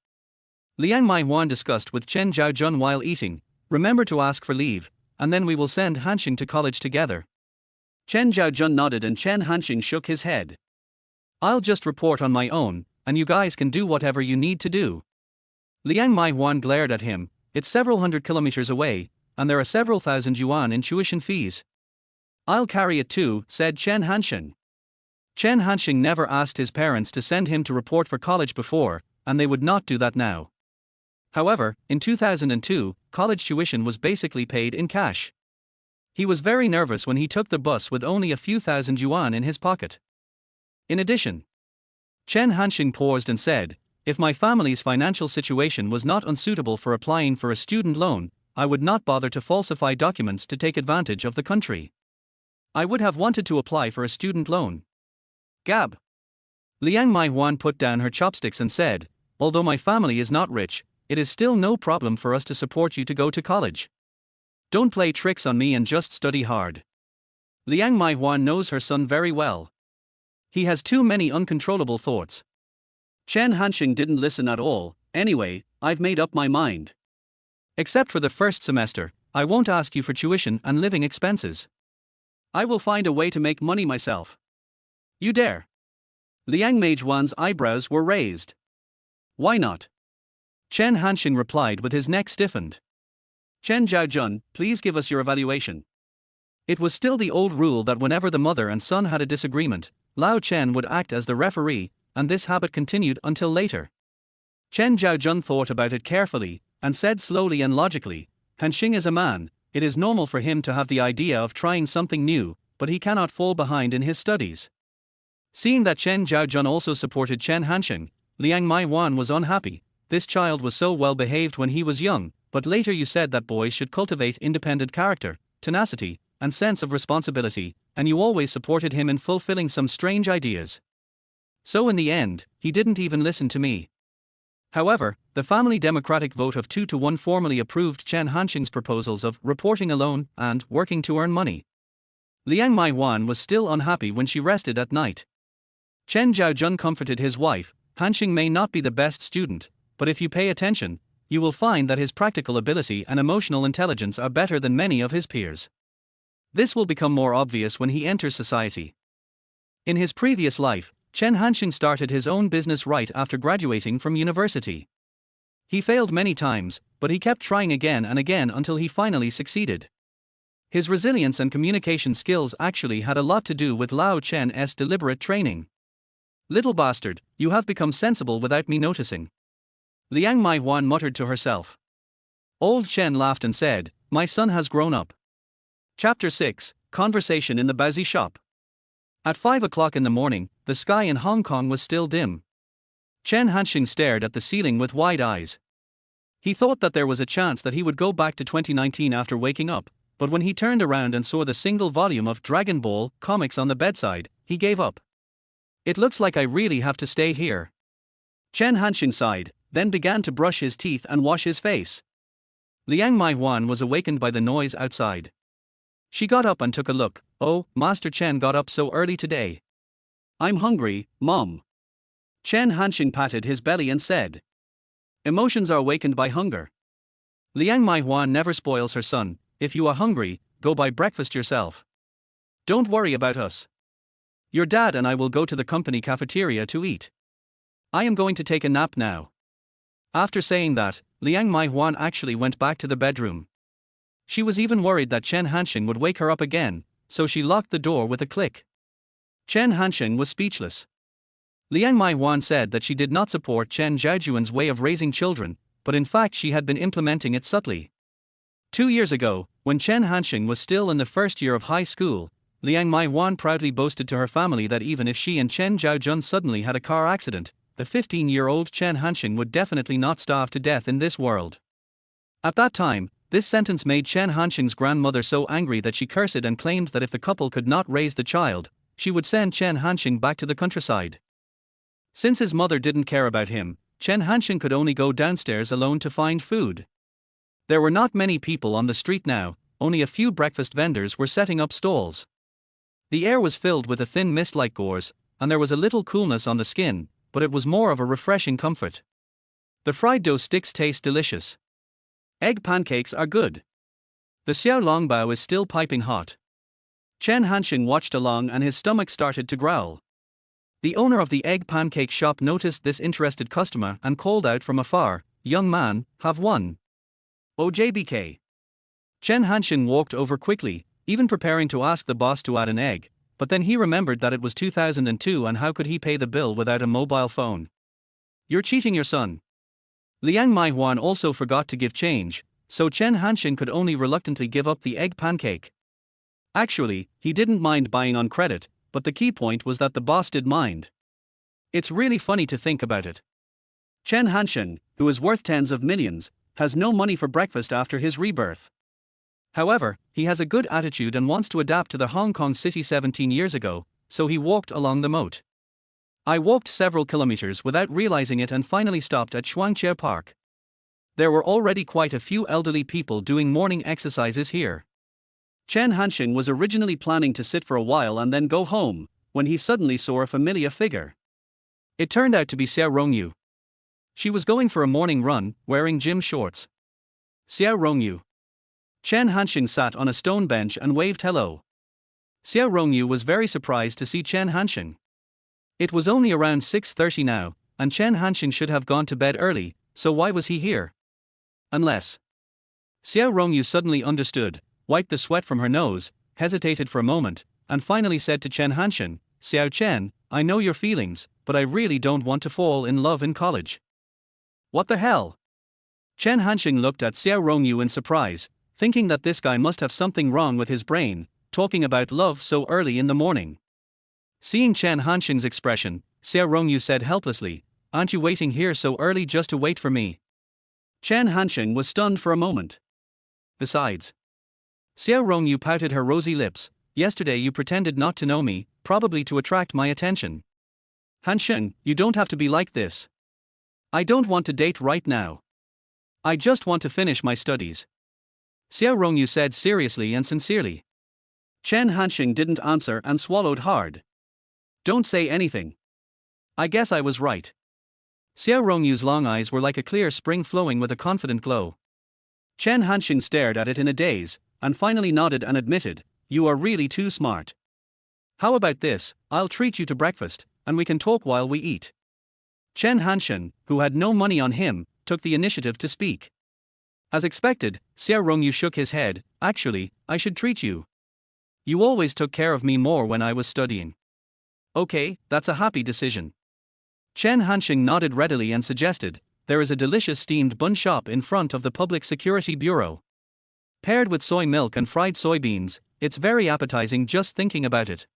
Liang Maihuan discussed with Chen Zhaojun while eating, "Remember to ask for leave, and then we will send Hansheng to college together." Chen Zhaojun nodded and Chen Hansheng shook his head. "I'll just report on my own, and you guys can do whatever you need to do." Liang Maihuan glared at him. "It's several hundred kilometers away, and there are several thousand yuan in tuition fees." "I'll carry it too," said Chen Hansheng. Chen Hansheng never asked his parents to send him to report for college before, and they would not do that now. However, in 2002, college tuition was basically paid in cash. He was very nervous when he took the bus with only a few thousand yuan in his pocket. In addition, Chen Hansheng paused and said, "If my family's financial situation was not unsuitable for applying for a student loan, I would not bother to falsify documents to take advantage of the country. I would have wanted to apply for a student loan." Gab. Liang Maihuan put down her chopsticks and said, "Although my family is not rich, it is still no problem for us to support you to go to college. Don't play tricks on me and just study hard." Liang Maihuan knows her son very well. He has too many uncontrollable thoughts. Chen Hansheng didn't listen at all. "Anyway, I've made up my mind. Except for the first semester, I won't ask you for tuition and living expenses. I will find a way to make money myself." "You dare?" Liang Maihuan's eyebrows were raised. "Why not?" Chen Hansheng replied with his neck stiffened. "Chen Zhaojun, please give us your evaluation." It was still the old rule that whenever the mother and son had a disagreement, Lao Chen would act as the referee, and this habit continued until later. Chen Jiaojun thought about it carefully, and said slowly and logically, Hansheng is a man, it is normal for him to have the idea of trying something new, but he cannot fall behind in his studies. Seeing that Chen Jiaojun also supported Chen Hansheng, Liang Maiwan was unhappy. This child was so well behaved when he was young, but later you said that boys should cultivate independent character, tenacity, and sense of responsibility, and you always supported him in fulfilling some strange ideas. So in the end, he didn't even listen to me. However, the family democratic vote of 2-1 formally approved Chen Hansheng's proposals of reporting alone and working to earn money. Liang Maiwan was still unhappy when she rested at night. Chen Jiaojun comforted his wife, Hansheng may not be the best student, but if you pay attention, you will find that his practical ability and emotional intelligence are better than many of his peers. This will become more obvious when he enters society. In his previous life, Chen Hansheng started his own business right after graduating from university. He failed many times, but he kept trying again and again until he finally succeeded. His resilience and communication skills actually had a lot to do with Lao Chen's deliberate training. Little bastard, you have become sensible without me noticing. Liang Maiwan muttered to herself. Old Chen laughed and said, my son has grown up. Chapter 6, Conversation in the Baozi Shop. At 5 o'clock in the morning, the sky in Hong Kong was still dim. Chen Hansheng stared at the ceiling with wide eyes. He thought that there was a chance that he would go back to 2019 after waking up, but when he turned around and saw the single volume of Dragon Ball comics on the bedside, he gave up. It looks like I really have to stay here. Chen Hansheng sighed, then began to brush his teeth and wash his face. Liang Maiwan was awakened by the noise outside. She got up and took a look. Oh, Master Chen got up so early today. I'm hungry, Mom. Chen Hansheng patted his belly and said. Emotions are awakened by hunger. Liang Maiwan never spoils her son. If you are hungry, go buy breakfast yourself. Don't worry about us. Your dad and I will go to the company cafeteria to eat. I am going to take a nap now. After saying that, Liang Maiwan actually went back to the bedroom. She was even worried that Chen Hansheng would wake her up again, so she locked the door with a click. Chen Hansheng was speechless. Liang Maiwan said that she did not support Chen Jiaojuan's way of raising children, but in fact she had been implementing it subtly. 2 years ago, when Chen Hansheng was still in the first year of high school, Liang Maiwan proudly boasted to her family that even if she and Chen Jiaojun suddenly had a car accident, the 15-year-old Chen Hansheng would definitely not starve to death in this world. At that time, this sentence made Chen Hansheng's grandmother so angry that she cursed and claimed that if the couple could not raise the child, she would send Chen Hansheng back to the countryside. Since his mother didn't care about him, Chen Hansheng could only go downstairs alone to find food. There were not many people on the street now, only a few breakfast vendors were setting up stalls. The air was filled with a thin mist-like gauze, and there was a little coolness on the skin, but it was more of a refreshing comfort. The fried dough sticks taste delicious. Egg pancakes are good. The Xiao Rongyu is still piping hot. Chen Hansheng watched along and his stomach started to growl. The owner of the egg pancake shop noticed this interested customer and called out from afar, young man, have one. OJBK. Chen Hansheng walked over quickly, even preparing to ask the boss to add an egg, but then he remembered that it was 2002 and how could he pay the bill without a mobile phone? You're cheating your son. Liang Maiwan also forgot to give change, so Chen Hansheng could only reluctantly give up the egg pancake. Actually, he didn't mind buying on credit, but the key point was that the boss did mind. It's really funny to think about it. Chen Hansheng, who is worth tens of millions, has no money for breakfast after his rebirth. However, he has a good attitude and wants to adapt to the Hong Kong city 17 years ago, so he walked along the moat. I walked several kilometers without realizing it and finally stopped at Shuangqie Park. There were already quite a few elderly people doing morning exercises here. Chen Hansheng was originally planning to sit for a while and then go home, when he suddenly saw a familiar figure. It turned out to be Xiao Rongyu. She was going for a morning run, wearing gym shorts. Xiao Rongyu. Chen Hansheng sat on a stone bench and waved hello. Xiao Rongyu was very surprised to see Chen Hansheng. It was only around 6:30 now, and Chen Hansheng should have gone to bed early, so why was he here? Unless. Xiao Rongyu suddenly understood, wiped the sweat from her nose, hesitated for a moment, and finally said to Chen Hansheng, "Xiao Chen, I know your feelings, but I really don't want to fall in love in college." "What the hell?" Chen Hansheng looked at Xiao Rongyu in surprise, thinking that this guy must have something wrong with his brain, talking about love so early in the morning. Seeing Chen Hansheng's expression, Xiao Rongyu said helplessly, "Aren't you waiting here so early just to wait for me?" Chen Hansheng was stunned for a moment. "Besides," Xiao Rongyu pouted her rosy lips, "yesterday you pretended not to know me, probably to attract my attention. Hansheng, you don't have to be like this. I don't want to date right now. I just want to finish my studies." Xiao Rongyu said seriously and sincerely. Chen Hansheng didn't answer and swallowed hard. "Don't say anything. I guess I was right." Xiao Rongyu's long eyes were like a clear spring flowing with a confident glow. Chen Hansheng stared at it in a daze, and finally nodded and admitted, "You are really too smart. How about this, I'll treat you to breakfast, and we can talk while we eat." Chen Hansheng, who had no money on him, took the initiative to speak. As expected, Xiao Rongyu shook his head, "Actually, I should treat you. You always took care of me more when I was studying." "Okay, that's a happy decision." Chen Hansheng nodded readily and suggested, "There is a delicious steamed bun shop in front of the Public Security Bureau. Paired with soy milk and fried soybeans, it's very appetizing just thinking about it.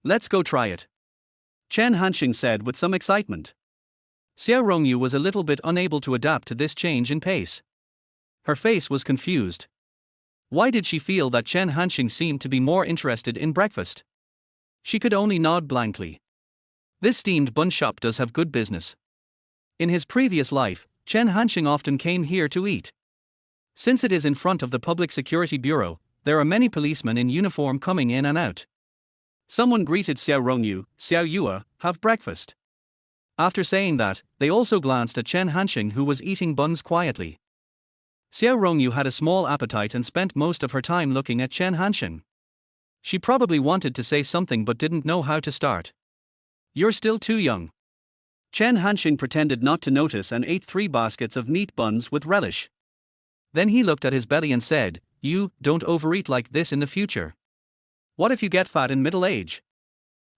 Let's go try it." Chen Hansheng said with some excitement. Xiao Rongyu was a little bit unable to adapt to this change in pace. Her face was confused. Why did she feel that Chen Hansheng seemed to be more interested in breakfast? She could only nod blankly. This steamed bun shop does have good business. In his previous life, Chen Hansheng often came here to eat. Since it is in front of the Public Security Bureau, there are many policemen in uniform coming in and out. Someone greeted Xiao Rongyu, "Xiao Yue, have breakfast." After saying that, they also glanced at Chen Hansheng, who was eating buns quietly. Xiao Rongyu had a small appetite and spent most of her time looking at Chen Hansheng. She probably wanted to say something but didn't know how to start. "You're still too young." Chen Hansheng pretended not to notice and ate 3 baskets of meat buns with relish. Then he looked at his belly and said, "You don't overeat like this in the future. What if you get fat in middle age?"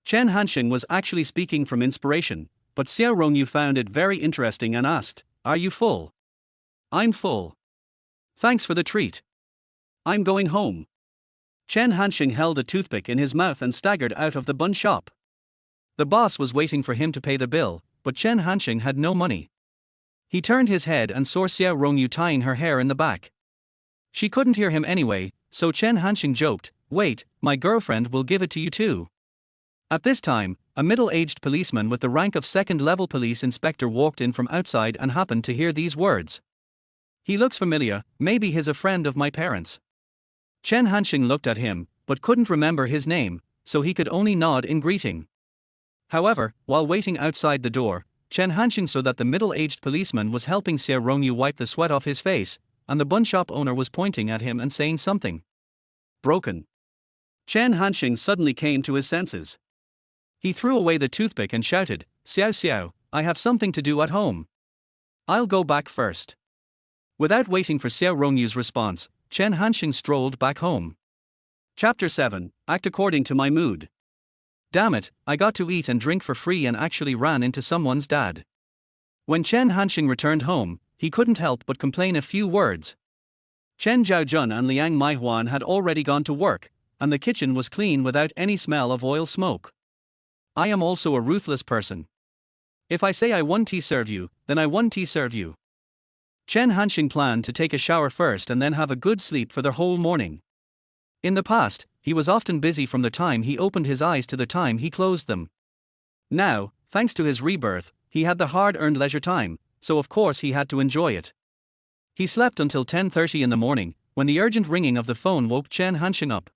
Chen Hansheng was actually speaking from inspiration, but Xiao Rongyu found it very interesting and asked, "Are you full?" "I'm full. Thanks for the treat. I'm going home." Chen Hansheng held a toothpick in his mouth and staggered out of the bun shop. The boss was waiting for him to pay the bill, but Chen Hansheng had no money. He turned his head and saw Xiao Rongyu tying her hair in the back. She couldn't hear him anyway, so Chen Hansheng joked, "Wait, my girlfriend will give it to you too." At this time, a middle-aged policeman with the rank of second-level police inspector walked in from outside and happened to hear these words. "He looks familiar, maybe he's a friend of my parents." Chen Hansheng looked at him, but couldn't remember his name, so he could only nod in greeting. However, while waiting outside the door, Chen Hansheng saw that the middle-aged policeman was helping Xiao Rongyu wipe the sweat off his face, and the bun shop owner was pointing at him and saying something. Broken. Chen Hansheng suddenly came to his senses. He threw away the toothpick and shouted, "Xiao Xiao, I have something to do at home. I'll go back first." Without waiting for Xiao Rongyu's response, Chen Hansheng strolled back home. Chapter 7, Act According to My Mood. Damn it, I got to eat and drink for free and actually ran into someone's dad. When Chen Hansheng returned home, he couldn't help but complain a few words. Chen Zhaojun and Liang Maihuan had already gone to work, and the kitchen was clean without any smell of oil smoke. I am also a ruthless person. If I say I want tea serve you, then I want tea serve you. Chen Hansheng planned to take a shower first and then have a good sleep for the whole morning. In the past, he was often busy from the time he opened his eyes to the time he closed them. Now, thanks to his rebirth, he had the hard-earned leisure time, so of course he had to enjoy it. He slept until 10:30 in the morning, when the urgent ringing of the phone woke Chen Hansheng up.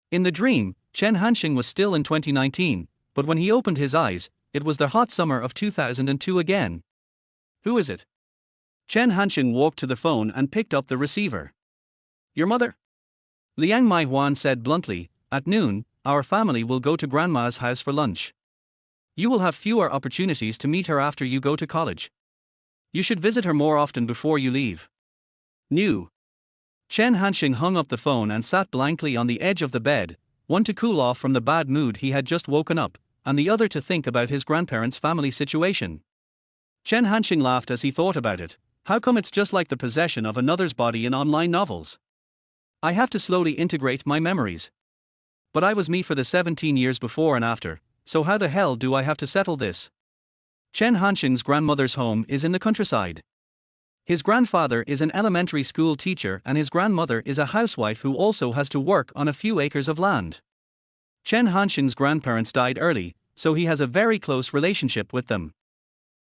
In the dream, Chen Hansheng was still in 2019, but when he opened his eyes, it was the hot summer of 2002 again. "Who is it?" Chen Hansheng walked to the phone and picked up the receiver. "Your mother?" Liang Maihuan said bluntly, "At noon, our family will go to grandma's house for lunch. You will have fewer opportunities to meet her after you go to college. You should visit her more often before you leave." "New." Chen Hansheng hung up the phone and sat blankly on the edge of the bed, one to cool off from the bad mood he had just woken up, and the other to think about his grandparents' family situation. Chen Hansheng laughed as he thought about it. How come it's just like the possession of another's body in online novels? I have to slowly integrate my memories. But I was me for the 17 years before and after, so how the hell do I have to settle this? Chen Hansheng's grandmother's home is in the countryside. His grandfather is an elementary school teacher and his grandmother is a housewife who also has to work on a few acres of land. Chen Hansheng's grandparents died early, so he has a very close relationship with them.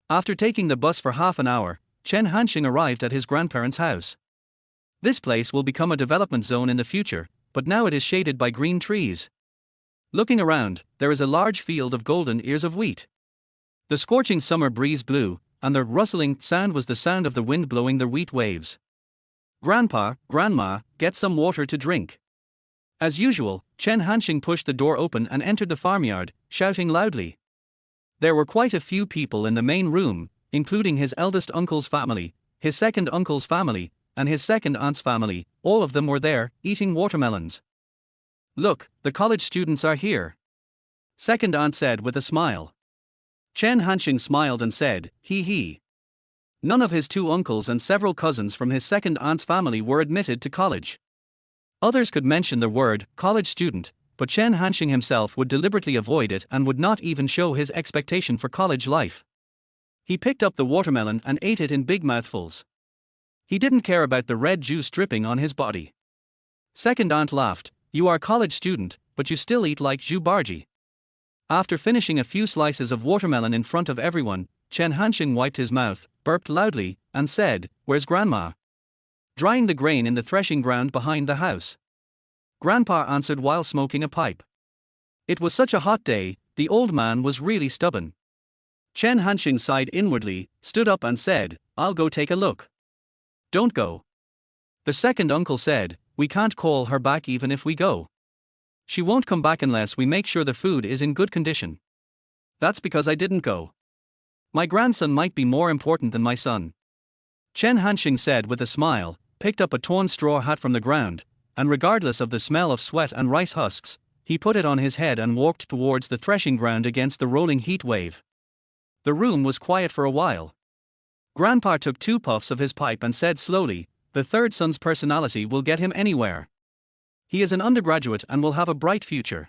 After taking the bus for half an hour, Chen Hansheng arrived at his grandparents' house. This place will become a development zone in the future, but now it is shaded by green trees. Looking around, there is a large field of golden ears of wheat. The scorching summer breeze blew, and the rustling sound was the sound of the wind blowing the wheat waves. Grandpa, Grandma, get some water to drink. As usual, Chen Hansheng pushed the door open and entered the farmyard, shouting loudly. There were quite a few people in the main room, including his eldest uncle's family, his second uncle's family, and his second aunt's family. All of them were there, eating watermelons. Look, the college students are here. Second aunt said with a smile. Chen Hansheng smiled and said, hee hee. None of his two uncles and several cousins from his second aunt's family were admitted to college. Others could mention the word college student, but Chen Hansheng himself would deliberately avoid it and would not even show his expectation for college life. He picked up the watermelon and ate it in big mouthfuls. He didn't care about the red juice dripping on his body. Second aunt laughed. You are a college student, but you still eat like Zhu Barji. After finishing a few slices of watermelon in front of everyone, Chen Hansheng wiped his mouth, burped loudly, and said, Where's Grandma? Drying the grain in the threshing ground behind the house. Grandpa answered while smoking a pipe. It was such a hot day, the old man was really stubborn. Chen Hansheng sighed inwardly, stood up and said, I'll go take a look. Don't go. The second uncle said, We can't call her back even if we go. She won't come back unless we make sure the food is in good condition. That's because I didn't go. My grandson might be more important than my son. Chen Hansheng said with a smile, picked up a torn straw hat from the ground, and regardless of the smell of sweat and rice husks, he put it on his head and walked towards the threshing ground against the rolling heat wave. The room was quiet for a while. Grandpa took 2 puffs of his pipe and said slowly, The third son's personality will get him anywhere. He is an undergraduate and will have a bright future.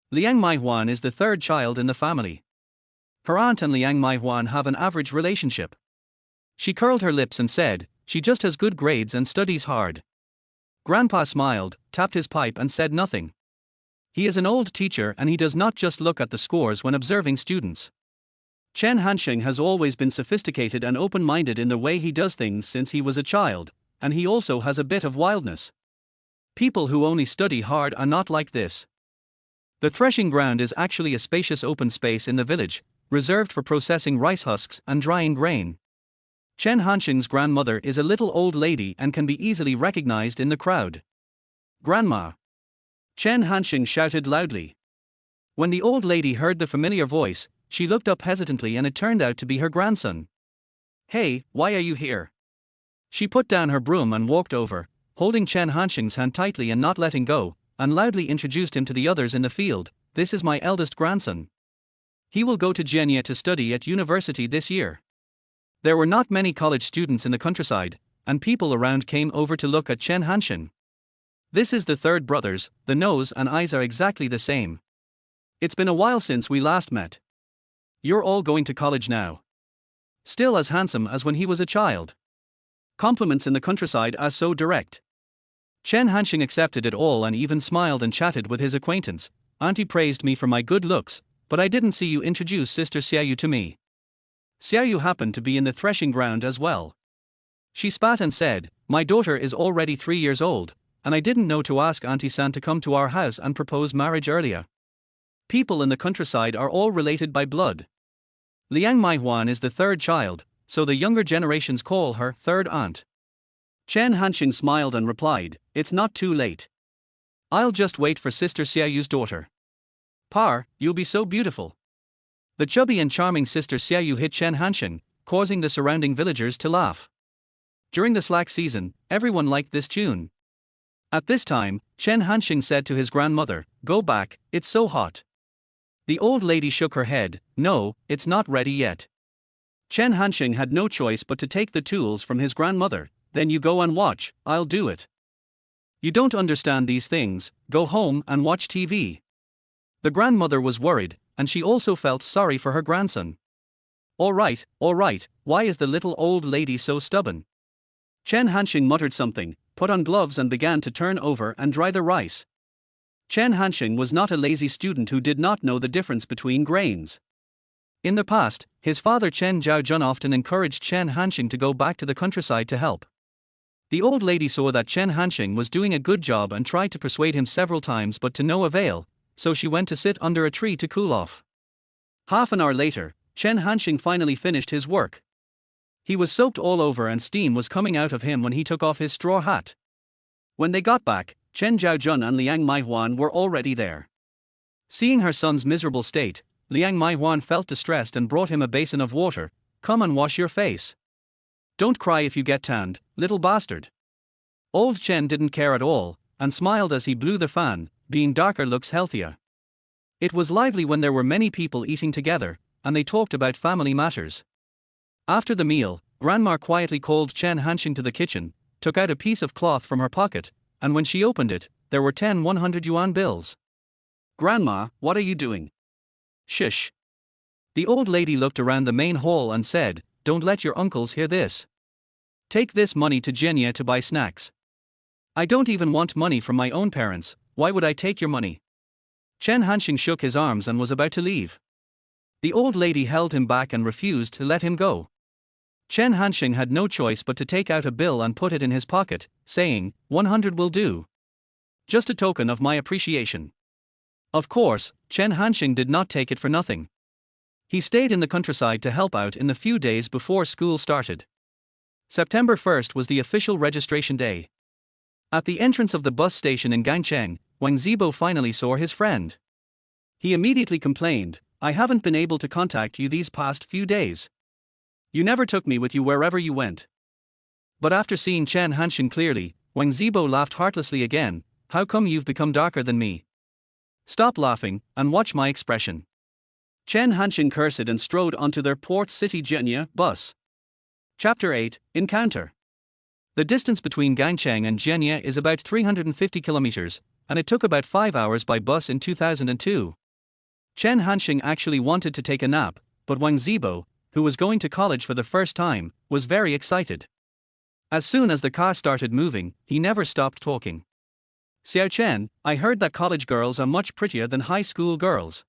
Liang Maihuan is the third child in the family. Her aunt and Liang Maihuan have an average relationship. She curled her lips and said, She just has good grades and studies hard. Grandpa smiled, tapped his pipe and said nothing. He is an old teacher and he does not just look at the scores when observing students. Chen Hansheng has always been sophisticated and open-minded in the way he does things since he was a child, and he also has a bit of wildness. People who only study hard are not like this. The threshing ground is actually a spacious open space in the village, reserved for processing rice husks and drying grain. Chen Hansheng's grandmother is a little old lady and can be easily recognized in the crowd. Grandma! Chen Hansheng shouted loudly. When the old lady heard the familiar voice, she looked up hesitantly and it turned out to be her grandson. Hey, why are you here? She put down her broom and walked over, holding Chen Hansheng's hand tightly and not letting go, and loudly introduced him to the others in the field. This is my eldest grandson. He will go to Jianye to study at university this year. There were not many college students in the countryside, and people around came over to look at Chen Hansheng. This is the third brothers, the nose and eyes are exactly the same. It's been a while since we last met. You're all going to college now. Still as handsome as when he was a child. Compliments in the countryside are so direct. Chen Hansheng accepted it all and even smiled and chatted with his acquaintance. Auntie praised me for my good looks, but I didn't see you introduce Sister Xiaoyu to me. Xiaoyu happened to be in the threshing ground as well. She spat and said, My daughter is already 3 years old, and I didn't know to ask Auntie San to come to our house and propose marriage earlier. People in the countryside are all related by blood. Liang Maihuan is the third child, so the younger generations call her third aunt. Chen Hansheng smiled and replied, It's not too late. I'll just wait for Sister Xiaoyu's daughter. Par, you'll be so beautiful. The chubby and charming Sister Xiaoyu hit Chen Hansheng, causing the surrounding villagers to laugh. During the slack season, everyone liked this tune. At this time, Chen Hansheng said to his grandmother, "Go back, it's so hot." The old lady shook her head, "No, it's not ready yet." Chen Hansheng had no choice but to take the tools from his grandmother. "Then you go and watch, I'll do it. You don't understand these things, go home and watch TV." The grandmother was worried, and she also felt sorry for her grandson. All right, why is the little old lady so stubborn?" Chen Hansheng muttered something, put on gloves and began to turn over and dry the rice. Chen Hansheng was not a lazy student who did not know the difference between grains. In the past, his father Chen Jiaojun often encouraged Chen Hansheng to go back to the countryside to help. The old lady saw that Chen Hansheng was doing a good job and tried to persuade him several times but to no avail, so she went to sit under a tree to cool off. Half an hour later, Chen Hansheng finally finished his work. He was soaked all over and steam was coming out of him when he took off his straw hat. When they got back, Chen Jiaojun and Liang Maihuan were already there. Seeing her son's miserable state, Liang Maihuan felt distressed and brought him a basin of water. "Come and wash your face. Don't cry if you get tanned, little bastard." Old Chen didn't care at all, and smiled as he blew the fan. Being darker looks healthier. It was lively when there were many people eating together, and they talked about family matters. After the meal, Grandma quietly called Chen Hansheng to the kitchen, took out a piece of cloth from her pocket, and when she opened it, there were 10 100-yuan bills. "Grandma, what are you doing?" "Shush." The old lady looked around the main hall and said, "Don't let your uncles hear this. Take this money to Jenya to buy snacks. I don't even want money from my own parents, why would I take your money?" Chen Hansheng shook his arms and was about to leave. The old lady held him back and refused to let him go. Chen Hansheng had no choice but to take out a bill and put it in his pocket, saying, 100 will do. Just a token of my appreciation. Of course, Chen Hansheng did not take it for nothing. He stayed in the countryside to help out in the few days before school started. September 1st was the official registration day. At the entrance of the bus station in Gangcheng, Wang Zibo finally saw his friend. He immediately complained, "I haven't been able to contact you these past few days. You never took me with you wherever you went." But after seeing Chen Hansheng clearly, Wang Zibo laughed heartlessly again. "How come you've become darker than me? Stop laughing, and watch my expression." Chen Hansheng cursed and strode onto their Port City Jenya bus. Chapter 8, Encounter. The distance between Gangcheng and Jenya is about 350 kilometers, and it took about 5 hours by bus in 2002. Chen Hansheng actually wanted to take a nap, but Wang Zibo, who was going to college for the first time, was very excited. As soon as the car started moving, he never stopped talking. "Xiao Chen, I heard that college girls are much prettier than high school girls.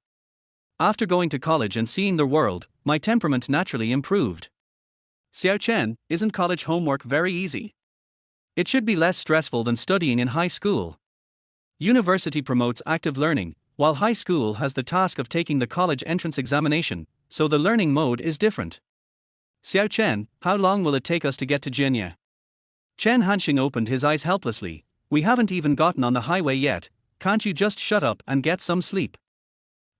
After going to college and seeing the world, my temperament naturally improved." "Xiao Chen, isn't college homework very easy? It should be less stressful than studying in high school. University promotes active learning, while high school has the task of taking the college entrance examination, so the learning mode is different. Xiao Chen, how long will it take us to get to Jenya?" Chen Hansheng opened his eyes helplessly. "We haven't even gotten on the highway yet, can't you just shut up and get some sleep?"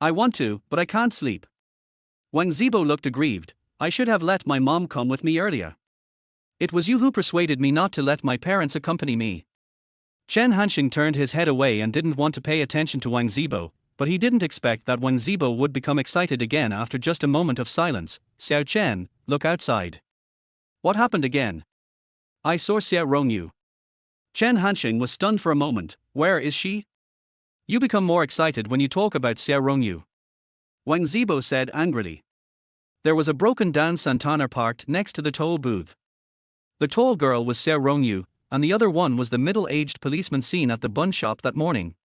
"I want to, but I can't sleep." Wang Zibo looked aggrieved. "I should have let my mom come with me earlier. It was you who persuaded me not to let my parents accompany me." Chen Hansheng turned his head away and didn't want to pay attention to Wang Zibo, but he didn't expect that Wang Zibo would become excited again after just a moment of silence. "Xiao Chen, look outside." "What happened again?" "I saw Xiao Rongyu." Chen Hansheng was stunned for a moment. "Where is she?" "You become more excited when you talk about Xiao Rongyu," Wang Zibo said angrily. There was a broken down Santana parked next to the toll booth. The tall girl was Xiao Rongyu, and the other one was the middle-aged policeman seen at the bun shop that morning.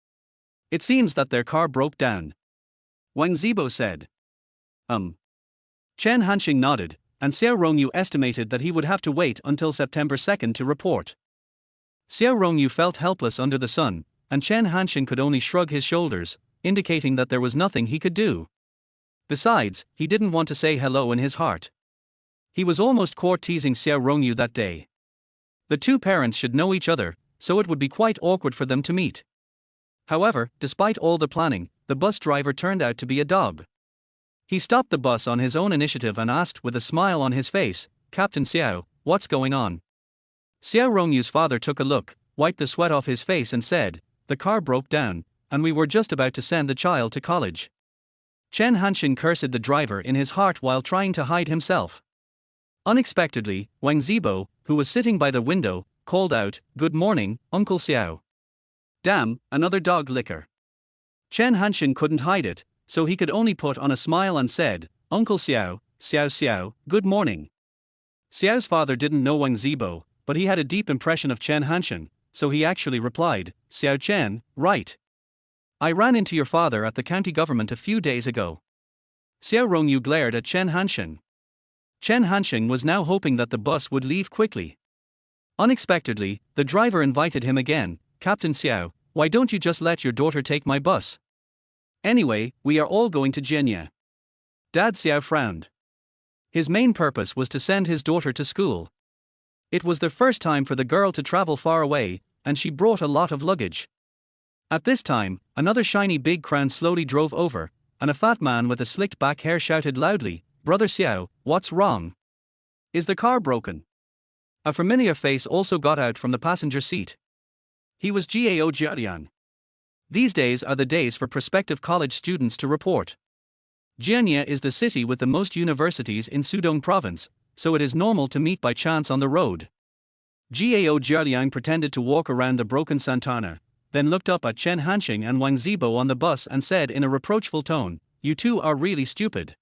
"It seems that their car broke down," Wang Zibo said. Chen Hansheng nodded, and Xiao Rongyu estimated that he would have to wait until September 2nd to report. Xiao Rongyu felt helpless under the sun, and Chen Hansheng could only shrug his shoulders, indicating that there was nothing he could do. Besides, he didn't want to say hello in his heart. He was almost caught teasing Xiao Rongyu that day. The two parents should know each other, so it would be quite awkward for them to meet. However, despite all the planning, the bus driver turned out to be a dog. He stopped the bus on his own initiative and asked with a smile on his face, "Captain Xiao, what's going on?" Xiao Rongyu's father took a look, wiped the sweat off his face and said, "The car broke down, and we were just about to send the child to college." Chen Hansheng cursed the driver in his heart while trying to hide himself. Unexpectedly, Wang Zibo, who was sitting by the window, called out, "Good morning, Uncle Xiao." "Damn, another dog licker." Chen Hansheng couldn't hide it, so he could only put on a smile and said, "Uncle Xiao, Xiao, good morning." Xiao's father didn't know Wang Zibo, but he had a deep impression of Chen Hansheng, so he actually replied, "Xiao Chen, right. I ran into your father at the county government a few days ago." Xiao Rongyu glared at Chen Hansheng. Chen Hansheng was now hoping that the bus would leave quickly. Unexpectedly, the driver invited him again, "Captain Xiao, why don't you just let your daughter take my bus? Anyway, we are all going to Jianye." Dad Xiao frowned. His main purpose was to send his daughter to school. It was the first time for the girl to travel far away, and she brought a lot of luggage. At this time, another shiny big crown slowly drove over, and a fat man with a slicked back hair shouted loudly, "Brother Xiao, what's wrong? Is the car broken?" A familiar face also got out from the passenger seat. He was Gao Jialiang. These days are the days for prospective college students to report. Jianye is the city with the most universities in Sudong province, so it is normal to meet by chance on the road. Gao Jialiang pretended to walk around the broken Santana, then looked up at Chen Hansheng and Wang Zibo on the bus and said in a reproachful tone, "You two are really stupid.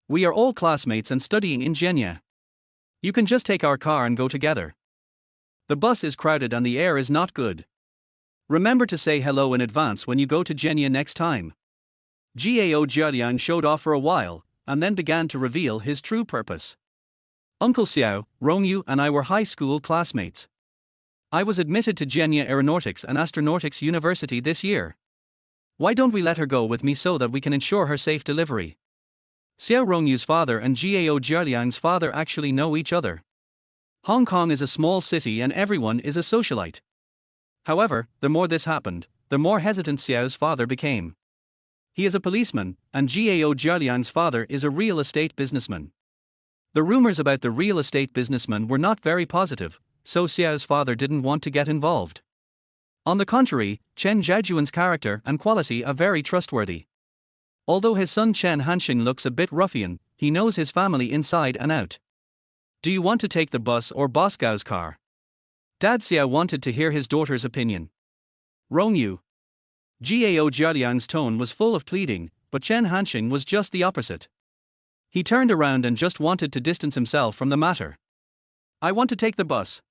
We are all classmates and studying in Jianye. You can just take our car and go together. The bus is crowded and the air is not good. Remember to say hello in advance when you go to Jianye next time." Gao Jialiang showed off for a while, and then began to reveal his true purpose. "Uncle Xiao, Rongyu and I were high school classmates. I was admitted to Jianye Aeronautics and Astronautics University this year. Why don't we let her go with me so that we can ensure her safe delivery?" Xiao Rongyu's father and Gao Jialiang's father actually know each other. Hong Kong is a small city and everyone is a socialite. However, the more this happened, the more hesitant Xiao's father became. He is a policeman, and Gao Jialiang's father is a real estate businessman. The rumors about the real estate businessman were not very positive, so Xiao's father didn't want to get involved. On the contrary, Chen Zhaojuan's character and quality are very trustworthy. Although his son Chen Hansheng looks a bit ruffian, he knows his family inside and out. "Do you want to take the bus or Boss Gao's car?" Dad Xiao wanted to hear his daughter's opinion. "Rongyu." Gao Jialiang's tone was full of pleading, but Chen Hansheng was just the opposite. He turned around and just wanted to distance himself from the matter. "I want to take the bus."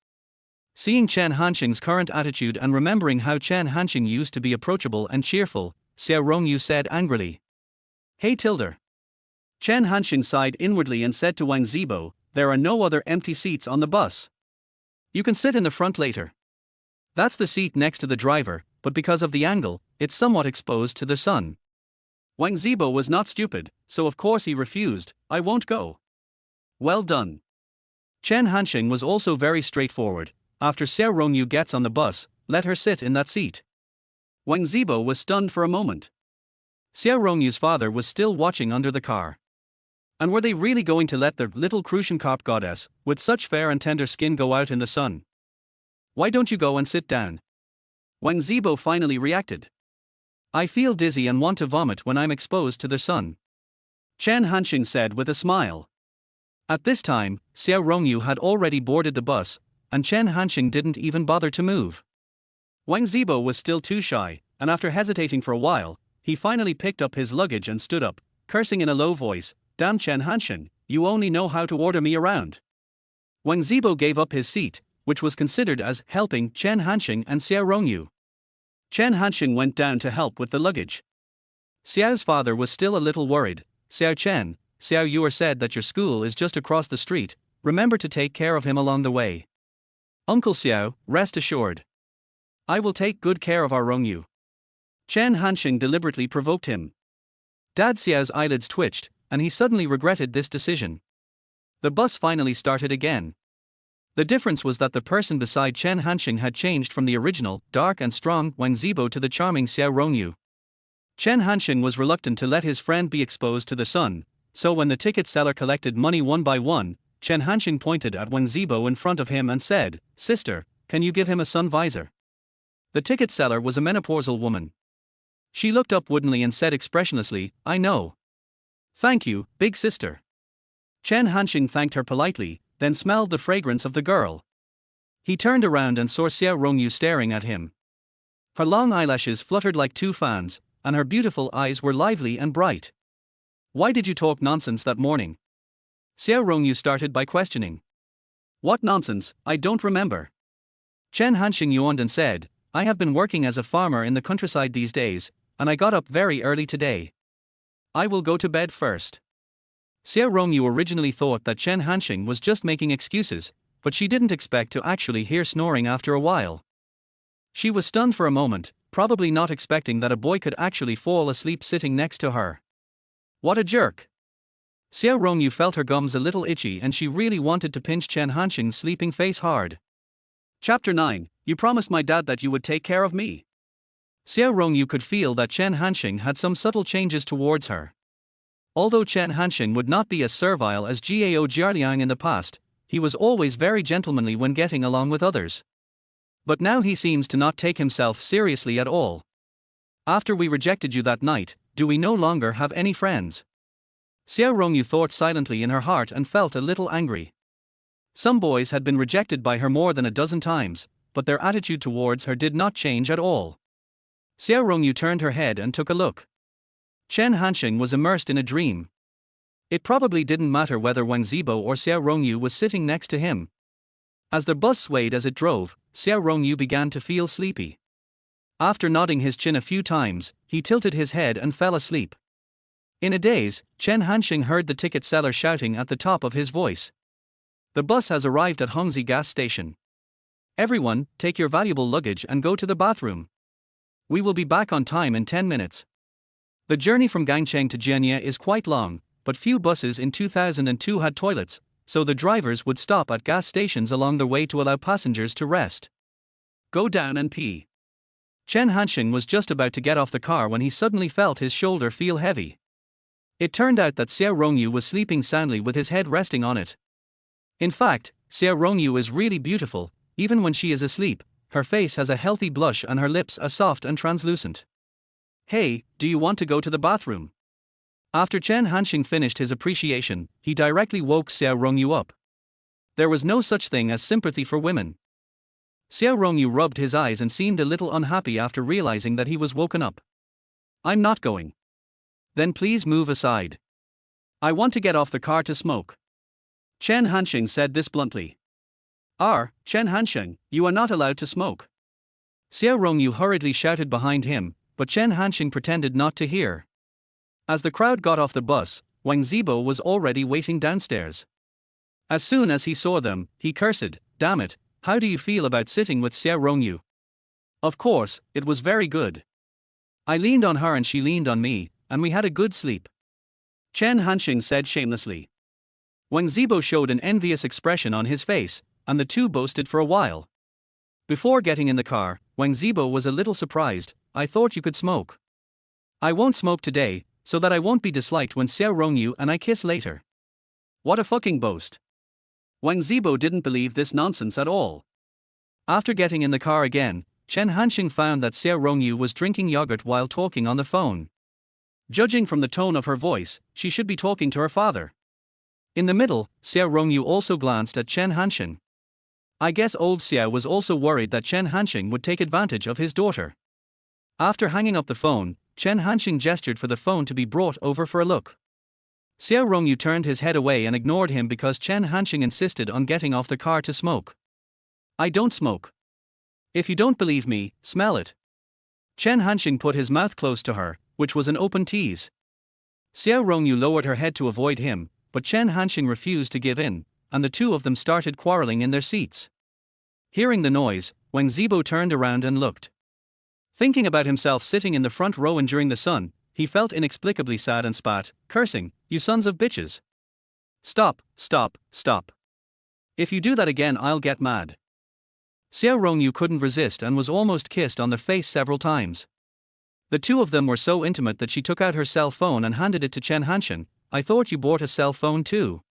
Seeing Chen Hansheng's current attitude and remembering how Chen Hansheng used to be approachable and cheerful, Xiao Rongyu said angrily, "Hey Tilder." Chen Hansheng sighed inwardly and said to Wang Zibo, "There are no other empty seats on the bus. You can sit in the front later. That's the seat next to the driver, but because of the angle, it's somewhat exposed to the sun." Wang Zibo was not stupid, so of course he refused, "I won't go." "Well done." Chen Hansheng was also very straightforward. After Xiao Rongyu gets on the bus, let her sit in that seat. Wang Zibo was stunned for a moment. Xiao Rongyu's father was still watching under the car. And were they really going to let their little Cruciankop goddess, with such fair and tender skin, go out in the sun? "Why don't you go and sit down?" Wang Zibo finally reacted. "I feel dizzy and want to vomit when I'm exposed to the sun," Chen Hansheng said with a smile. At this time, Xiao Rongyu had already boarded the bus, and Chen Hansheng didn't even bother to move. Wang Zibo was still too shy, and after hesitating for a while, he finally picked up his luggage and stood up, cursing in a low voice, "Damn Chen Hansheng, you only know how to order me around." Wang Zibo gave up his seat, which was considered as helping Chen Hansheng and Xiao Rongyu. Chen Hansheng went down to help with the luggage. Xiao's father was still a little worried. "Xiao Chen, Xiao Yuer said that your school is just across the street, remember to take care of him along the way." "Uncle Xiao, rest assured. I will take good care of our Rongyu." Chen Hansheng deliberately provoked him. Dad Xiao's eyelids twitched, and he suddenly regretted this decision. The bus finally started again. The difference was that the person beside Chen Hansheng had changed from the original, dark and strong Wang Zibo to the charming Xiao Rongyu. Chen Hansheng was reluctant to let his friend be exposed to the sun, so when the ticket seller collected money one by one, Chen Hansheng pointed at Wang Zibo in front of him and said, "Sister, can you give him a sun visor?" The ticket seller was a menopausal woman. She looked up woodenly and said expressionlessly, "I know. Thank you, big sister." Chen Hansheng thanked her politely, then smelled the fragrance of the girl. He turned around and saw Xiao Rongyu staring at him. Her long eyelashes fluttered like two fans, and her beautiful eyes were lively and bright. "Why did you talk nonsense that morning?" Xiao Rongyu started by questioning. "What nonsense? I don't remember." Chen Hansheng yawned and said, "I have been working as a farmer in the countryside these days, and I got up very early today. I will go to bed first." Xiao Rongyu originally thought that Chen Hansheng was just making excuses, but she didn't expect to actually hear snoring after a while. She was stunned for a moment, probably not expecting that a boy could actually fall asleep sitting next to her. What a jerk! Xiao Rongyu felt her gums a little itchy and she really wanted to pinch Chen Hansheng's sleeping face hard. Chapter 9, You promised my dad that you would take care of me. Xiao Rongyu could feel that Chen Hansheng had some subtle changes towards her. Although Chen Hansheng would not be as servile as Gao Jialiang in the past, he was always very gentlemanly when getting along with others. But now he seems to not take himself seriously at all. After we rejected you that night, do we no longer have any friends? Xiao Rongyu thought silently in her heart and felt a little angry. Some boys had been rejected by her more than a dozen times, but their attitude towards her did not change at all. Xiao Rongyu turned her head and took a look. Chen Hansheng was immersed in a dream. It probably didn't matter whether Wang Zibo or Xiao Rongyu was sitting next to him. As the bus swayed as it drove, Xiao Rongyu began to feel sleepy. After nodding his chin a few times, he tilted his head and fell asleep. In a daze, Chen Hansheng heard the ticket seller shouting at the top of his voice. "The bus has arrived at Hongzi gas station. Everyone, take your valuable luggage and go to the bathroom. We will be back on time in 10 minutes. The journey from Gangcheng to Jianye is quite long, but few buses in 2002 had toilets, so the drivers would stop at gas stations along the way to allow passengers to rest. Go down and pee." Chen Hansheng was just about to get off the car when he suddenly felt his shoulder feel heavy. It turned out that Xiao Rongyu was sleeping soundly with his head resting on it. In fact, Xiao Rongyu is really beautiful, even when she is asleep. Her face has a healthy blush and her lips are soft and translucent. "Hey, do you want to go to the bathroom?" After Chen Hansheng finished his appreciation, he directly woke Xiao Rongyu up. There was no such thing as sympathy for women. Xiao Rongyu rubbed his eyes and seemed a little unhappy after realizing that he was woken up. "I'm not going." "Then please move aside. I want to get off the car to smoke." Chen Hansheng said this bluntly. Chen Hansheng, you are not allowed to smoke." Xiao Rongyu hurriedly shouted behind him, but Chen Hansheng pretended not to hear. As the crowd got off the bus, Wang Zibo was already waiting downstairs. As soon as he saw them, he cursed, "Damn it, how do you feel about sitting with Xiao Rongyu?" "Of course, it was very good. I leaned on her and she leaned on me, and we had a good sleep," Chen Hansheng said shamelessly. Wang Zibo showed an envious expression on his face, and the two boasted for a while. Before getting in the car, Wang Zibo was a little surprised. "I thought you could smoke." "I won't smoke today, so that I won't be disliked when Xiao Rongyu and I kiss later." What a fucking boast. Wang Zibo didn't believe this nonsense at all. After getting in the car again, Chen Hansheng found that Xiao Rongyu was drinking yogurt while talking on the phone. Judging from the tone of her voice, she should be talking to her father. In the middle, Xiao Rongyu also glanced at Chen Hansheng. I guess old Xiao was also worried that Chen Hansheng would take advantage of his daughter. After hanging up the phone, Chen Hansheng gestured for the phone to be brought over for a look. Xiao Rongyu turned his head away and ignored him because Chen Hansheng insisted on getting off the car to smoke. "I don't smoke. If you don't believe me, smell it." Chen Hansheng put his mouth close to her, which was an open tease. Xiao Rongyu lowered her head to avoid him, but Chen Hansheng refused to give in, and the two of them started quarreling in their seats. Hearing the noise, Wang Zibo turned around and looked. Thinking about himself sitting in the front row enduring the sun, he felt inexplicably sad and spat, cursing, "You sons of bitches. Stop, stop, stop. If you do that again I'll get mad." Xiao Rongyu couldn't resist and was almost kissed on the face several times. The two of them were so intimate that she took out her cell phone and handed it to Chen Hansheng. "I thought you bought a cell phone too."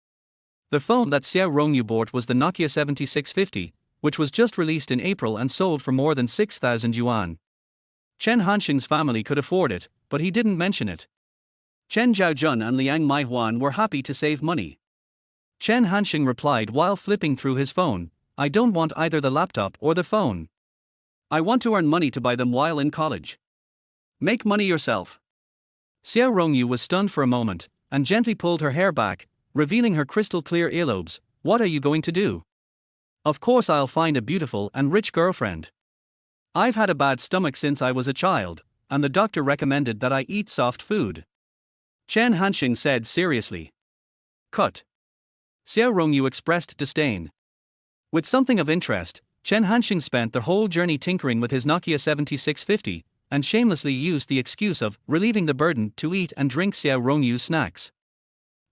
The phone that Xiao Rongyu bought was the Nokia 7650, which was just released in April and sold for more than 6,000 yuan. Chen Hansheng's family could afford it, but he didn't mention it. Chen Zhaojun and Liang Maihuan were happy to save money. Chen Hansheng replied while flipping through his phone, "I don't want either the laptop or the phone. I want to earn money to buy them while in college. Make money yourself." Xiao Rongyu was stunned for a moment, and gently pulled her hair back, revealing her crystal clear earlobes. "What are you going to do?" "Of course I'll find a beautiful and rich girlfriend. I've had a bad stomach since I was a child, and the doctor recommended that I eat soft food," Chen Hansheng said seriously. "Cut." Xiao Rongyu expressed disdain. With something of interest, Chen Hansheng spent the whole journey tinkering with his Nokia 7650, and shamelessly used the excuse of relieving the burden to eat and drink Xiao Rongyu's snacks.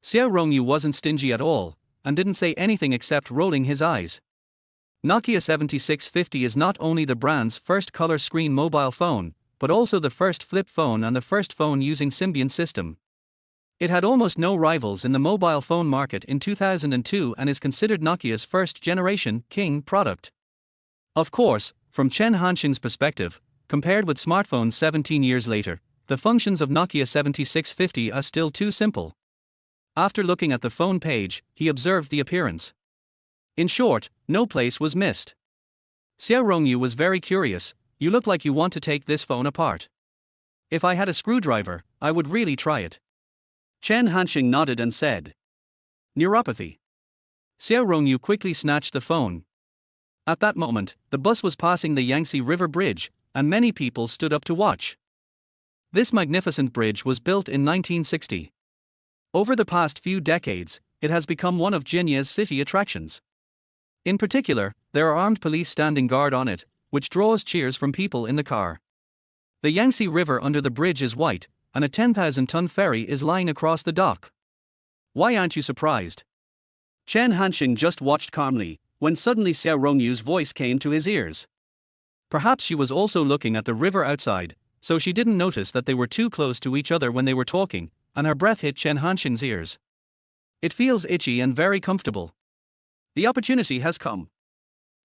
Xiao Rongyu wasn't stingy at all, and didn't say anything except rolling his eyes. Nokia 7650 is not only the brand's first color screen mobile phone, but also the first flip phone and the first phone using Symbian system. It had almost no rivals in the mobile phone market in 2002 and is considered Nokia's first-generation king product. Of course, from Chen Hansheng's perspective, compared with smartphones 17 years later, the functions of Nokia 7650 are still too simple. After looking at the phone page, he observed the appearance. In short, no place was missed. Xiao Rongyu was very curious. "You look like you want to take this phone apart. If I had a screwdriver, I would really try it." Chen Hansheng nodded and said, "Neuropathy." Xiao Rongyu quickly snatched the phone. At that moment, the bus was passing the Yangtze River Bridge, and many people stood up to watch. This magnificent bridge was built in 1960. Over the past few decades, it has become one of Jinya's city attractions. In particular, there are armed police standing guard on it, which draws cheers from people in the car. The Yangtze River under the bridge is white, and a 10,000-ton ferry is lying across the dock. Why aren't you surprised? Chen Hansheng just watched calmly, when suddenly Xiao Rongyu's voice came to his ears. Perhaps she was also looking at the river outside, so she didn't notice that they were too close to each other when they were talking, and her breath hit Chen Hansheng's ears. "It feels itchy and very comfortable. The opportunity has come."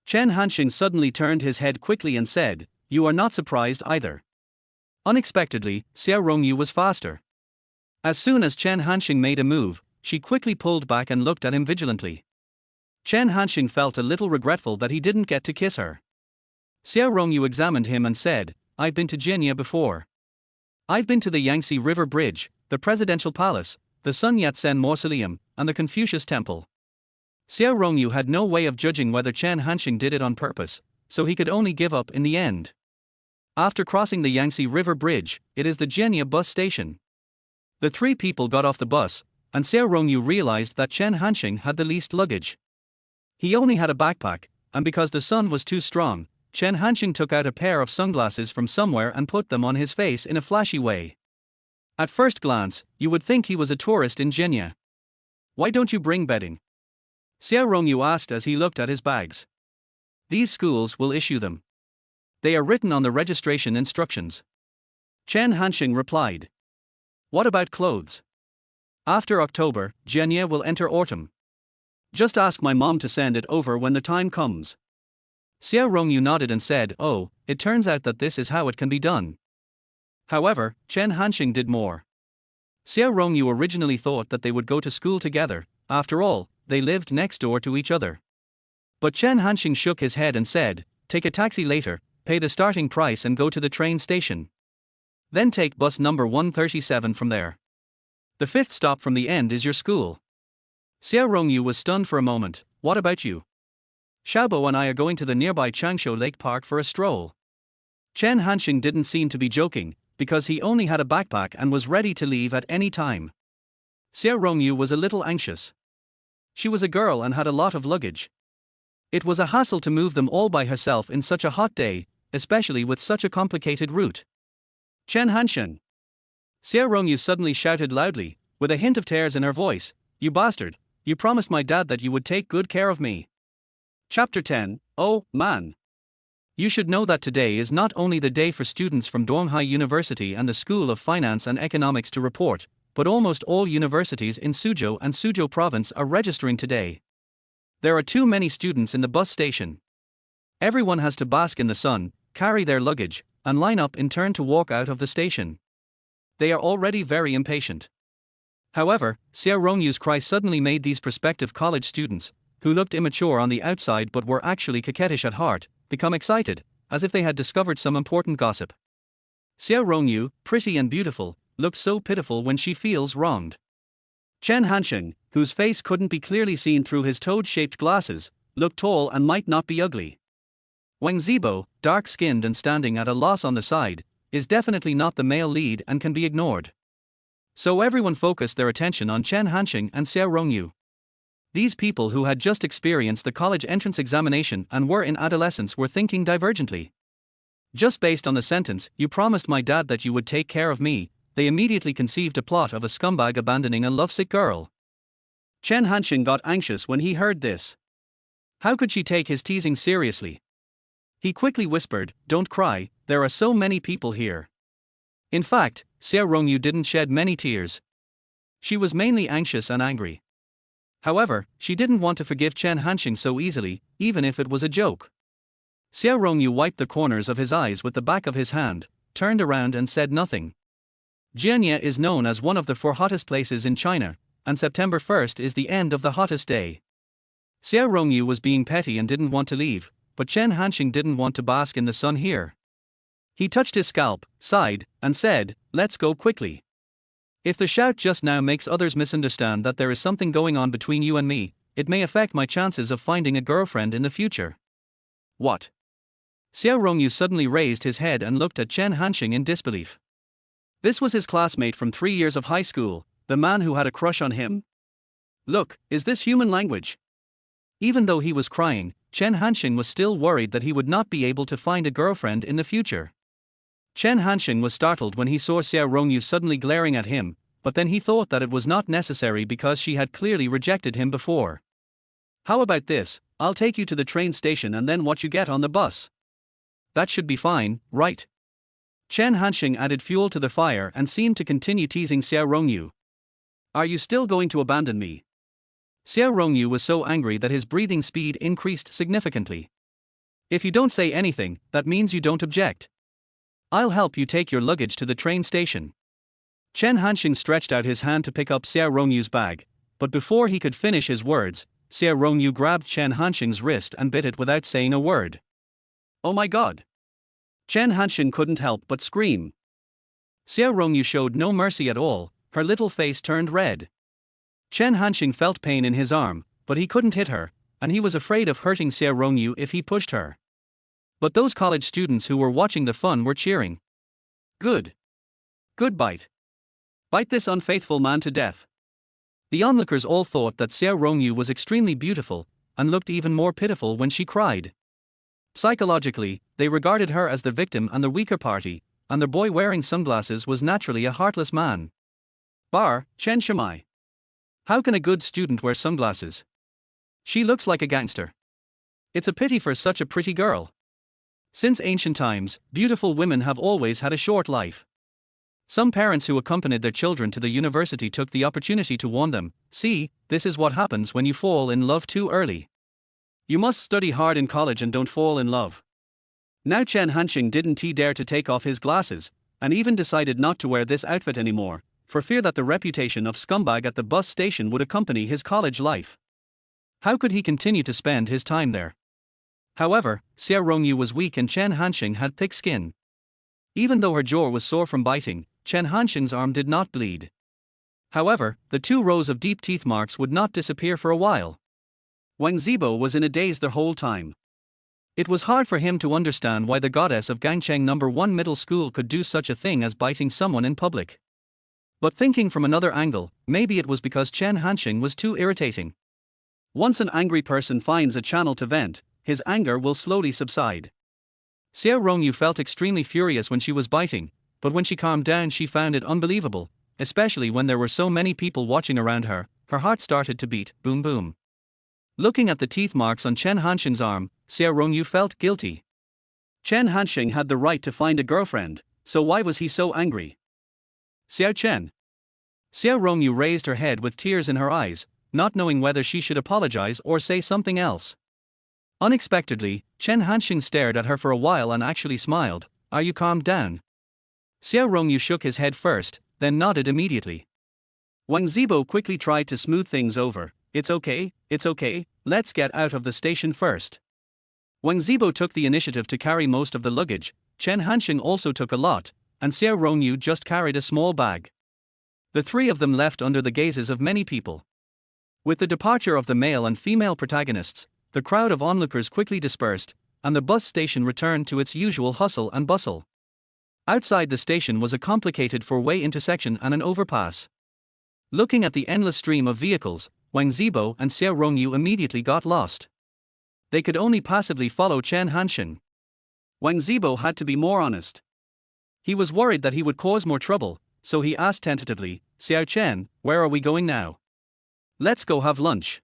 Chen Hansheng suddenly turned his head quickly and said, "You are not surprised either." Unexpectedly, Xiao Rongyu was faster. As soon as Chen Hansheng made a move, she quickly pulled back and looked at him vigilantly. Chen Hansheng felt a little regretful that he didn't get to kiss her. Xiao Rongyu examined him and said, "I've been to Jinya before. I've been to the Yangtze River Bridge, the Presidential Palace, the Sun Yat-sen Mausoleum, and the Confucius Temple." Xiao Rongyu had no way of judging whether Chen Hansheng did it on purpose, so he could only give up in the end. After crossing the Yangtze River Bridge, it is the Jinya bus station. The three people got off the bus, and Xiao Rongyu realized that Chen Hansheng had the least luggage. He only had a backpack, and because the sun was too strong, Chen Hansheng took out a pair of sunglasses from somewhere and put them on his face in a flashy way. At first glance, you would think he was a tourist in Jinya. "Why don't you bring bedding?" Xiao Rongyu asked as he looked at his bags. "These schools will issue them. They are written on the registration instructions." Chen Hansheng replied. "What about clothes? After October, Jinya will enter autumn. Just ask my mom to send it over when the time comes." Xiao Rongyu nodded and said, "Oh, it turns out that this is how it can be done." However, Chen Hansheng did more. Xiao Rongyu originally thought that they would go to school together. After all, they lived next door to each other. But Chen Hansheng shook his head and said, "Take a taxi later, pay the starting price and go to the train station. Then take bus number 137 from there. The fifth stop from the end is your school." Xiao Rongyu was stunned for a moment. "What about you?" "Xiaobo and I are going to the nearby Changshu Lake Park for a stroll." Chen Hansheng didn't seem to be joking, because he only had a backpack and was ready to leave at any time. Xiao Rongyu was a little anxious. She was a girl and had a lot of luggage. It was a hassle to move them all by herself in such a hot day, especially with such a complicated route. "Chen Hansheng!" Xiao Rongyu suddenly shouted loudly, with a hint of tears in her voice, "You bastard, you promised my dad that you would take good care of me." Chapter 10, Oh, man. You should know that today is not only the day for students from Donghai University and the School of Finance and Economics to report, but almost all universities in Suzhou and Suzhou province are registering today. There are too many students in the bus station. Everyone has to bask in the sun, carry their luggage, and line up in turn to walk out of the station. They are already very impatient. However, Xiao Rongyu's cry suddenly made these prospective college students, who looked immature on the outside but were actually coquettish at heart, become excited, as if they had discovered some important gossip. Xiao Rongyu, pretty and beautiful, looks so pitiful when she feels wronged. Chen Hansheng, whose face couldn't be clearly seen through his toad-shaped glasses, looked tall and might not be ugly. Wang Zibo, dark-skinned and standing at a loss on the side, is definitely not the male lead and can be ignored. So everyone focused their attention on Chen Hansheng and Xiao Rongyu. These people who had just experienced the college entrance examination and were in adolescence were thinking divergently. Just based on the sentence, "You promised my dad that you would take care of me," they immediately conceived a plot of a scumbag abandoning a lovesick girl. Chen Hansheng got anxious when he heard this. How could she take his teasing seriously? He quickly whispered, "Don't cry, there are so many people here." In fact, Xiao Rongyu didn't shed many tears. She was mainly anxious and angry. However, she didn't want to forgive Chen Hansheng so easily, even if it was a joke. Xiao Rongyu wiped the corners of his eyes with the back of his hand, turned around and said nothing. Jianye is known as one of the 4 hottest places in China, and September 1st is the end of the hottest day. Xiao Rongyu was being petty and didn't want to leave, but Chen Hansheng didn't want to bask in the sun here. He touched his scalp, sighed, and said, "Let's go quickly. If the shout just now makes others misunderstand that there is something going on between you and me, it may affect my chances of finding a girlfriend in the future." What? Xiao Rongyu suddenly raised his head and looked at Chen Hansheng in disbelief. This was his classmate from 3 years of high school, the man who had a crush on him? Look, is this human language? Even though he was crying, Chen Hansheng was still worried that he would not be able to find a girlfriend in the future. Chen Hansheng was startled when he saw Xiao Rongyu suddenly glaring at him, but then he thought that it was not necessary because she had clearly rejected him before. "How about this, I'll take you to the train station and then watch you get on the bus. That should be fine, right?" Chen Hansheng added fuel to the fire and seemed to continue teasing Xiao Rongyu. "Are you still going to abandon me?" Xiao Rongyu was so angry that his breathing speed increased significantly. "If you don't say anything, that means you don't object. I'll help you take your luggage to the train station." Chen Hansheng stretched out his hand to pick up Xiao Rongyu's bag, but before he could finish his words, Xiao Rongyu grabbed Chen Hansheng's wrist and bit it without saying a word. "Oh my god!" Chen Hansheng couldn't help but scream. Xiao Rongyu showed no mercy at all, her little face turned red. Chen Hansheng felt pain in his arm, but he couldn't hit her, and he was afraid of hurting Xiao Rongyu if he pushed her. But those college students who were watching the fun were cheering. Good. Good bite. Bite this unfaithful man to death." The onlookers all thought that Xiao Rongyu was extremely beautiful, and looked even more pitiful when she cried. Psychologically, they regarded her as the victim and the weaker party, and the boy wearing sunglasses was naturally a heartless man. Chen Shamai. How can a good student wear sunglasses? She looks like a gangster. It's a pity for such a pretty girl. Since ancient times, beautiful women have always had a short life. Some parents who accompanied their children to the university took the opportunity to warn them, "See, this is what happens when you fall in love too early. You must study hard in college and don't fall in love." Now Chen Hansheng didn't dare to take off his glasses, and even decided not to wear this outfit anymore, for fear that the reputation of scumbag at the bus station would accompany his college life. How could he continue to spend his time there? However, Xiao Rongyu was weak and Chen Hansheng had thick skin. Even though her jaw was sore from biting, Chen Hansheng's arm did not bleed. However, the 2 rows of deep teeth marks would not disappear for a while. Wang Zibo was in a daze the whole time. It was hard for him to understand why the goddess of Gangcheng No. 1 middle school could do such a thing as biting someone in public. But thinking from another angle, maybe it was because Chen Hansheng was too irritating. Once an angry person finds a channel to vent, his anger will slowly subside. Xiao Rongyu felt extremely furious when she was biting, but when she calmed down she found it unbelievable, especially when there were so many people watching around her. Her heart started to beat, boom boom. Looking at the teeth marks on Chen Hansheng's arm, Xiao Rongyu felt guilty. Chen Hansheng had the right to find a girlfriend, so why was he so angry? "Xiao Chen. Xiao Rongyu raised her head with tears in her eyes, not knowing whether she should apologize or say something else. Unexpectedly, Chen Hansheng stared at her for a while and actually smiled. Are you calmed down? Xiao Rongyu shook his head first, then nodded immediately. Wang Zibo quickly tried to smooth things over. It's okay, let's get out of the station first. Wang Zibo took the initiative to carry most of the luggage, Chen Hansheng also took a lot, and Xiao Rongyu just carried a small bag. The three of them left under the gazes of many people. With the departure of the male and female protagonists, the crowd of onlookers quickly dispersed, and the bus station returned to its usual hustle and bustle. Outside the station was a complicated four-way intersection and an overpass. Looking at the endless stream of vehicles, Wang Zibo and Xiao Rongyu immediately got lost. They could only passively follow Chen Hansheng. Wang Zibo had to be more honest. He was worried that he would cause more trouble, so he asked tentatively, Xiao Chen, where are we going now? Let's go have lunch.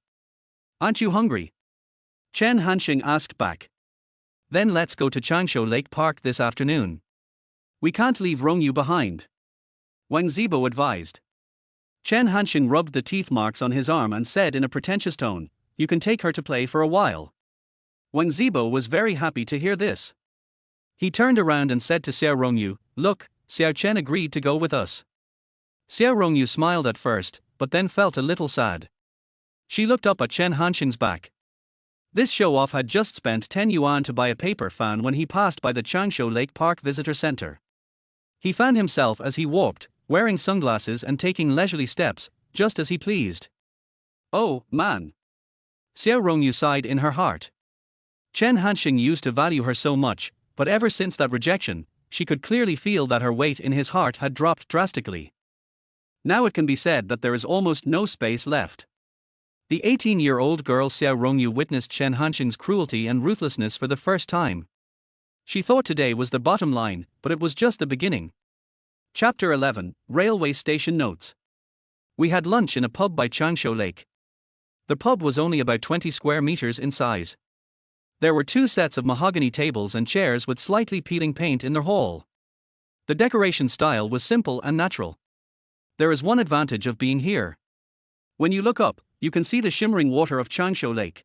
Aren't you hungry? Chen Hansheng asked back. Then let's go to Changshu Lake Park this afternoon. We can't leave Rongyu behind. Wang Zibo advised. Chen Hansheng rubbed the teeth marks on his arm and said in a pretentious tone, you can take her to play for a while. Wang Zibo was very happy to hear this. He turned around and said to Xiao Rongyu, look, Xiao Chen agreed to go with us. Xiao Rongyu smiled at first, but then felt a little sad. She looked up at Chen Hansheng's back. This show-off had just spent 10 yuan to buy a paper fan when he passed by the Changshu Lake Park Visitor Center. He found himself as he walked, wearing sunglasses and taking leisurely steps, just as he pleased. Oh, man. Xiao Rongyu sighed in her heart. Chen Hansheng used to value her so much, but ever since that rejection, she could clearly feel that her weight in his heart had dropped drastically. Now it can be said that there is almost no space left. The 18-year-old girl Xiao Rongyu witnessed Chen Hansheng's cruelty and ruthlessness for the first time. She thought today was the bottom line, but it was just the beginning. Chapter 11, Railway Station Notes. We had lunch in a pub by Changshu Lake. The pub was only about 20 square meters in size. There were 2 sets of mahogany tables and chairs with slightly peeling paint in their hall. The decoration style was simple and natural. There is one advantage of being here. When you look up, you can see the shimmering water of Changshu Lake.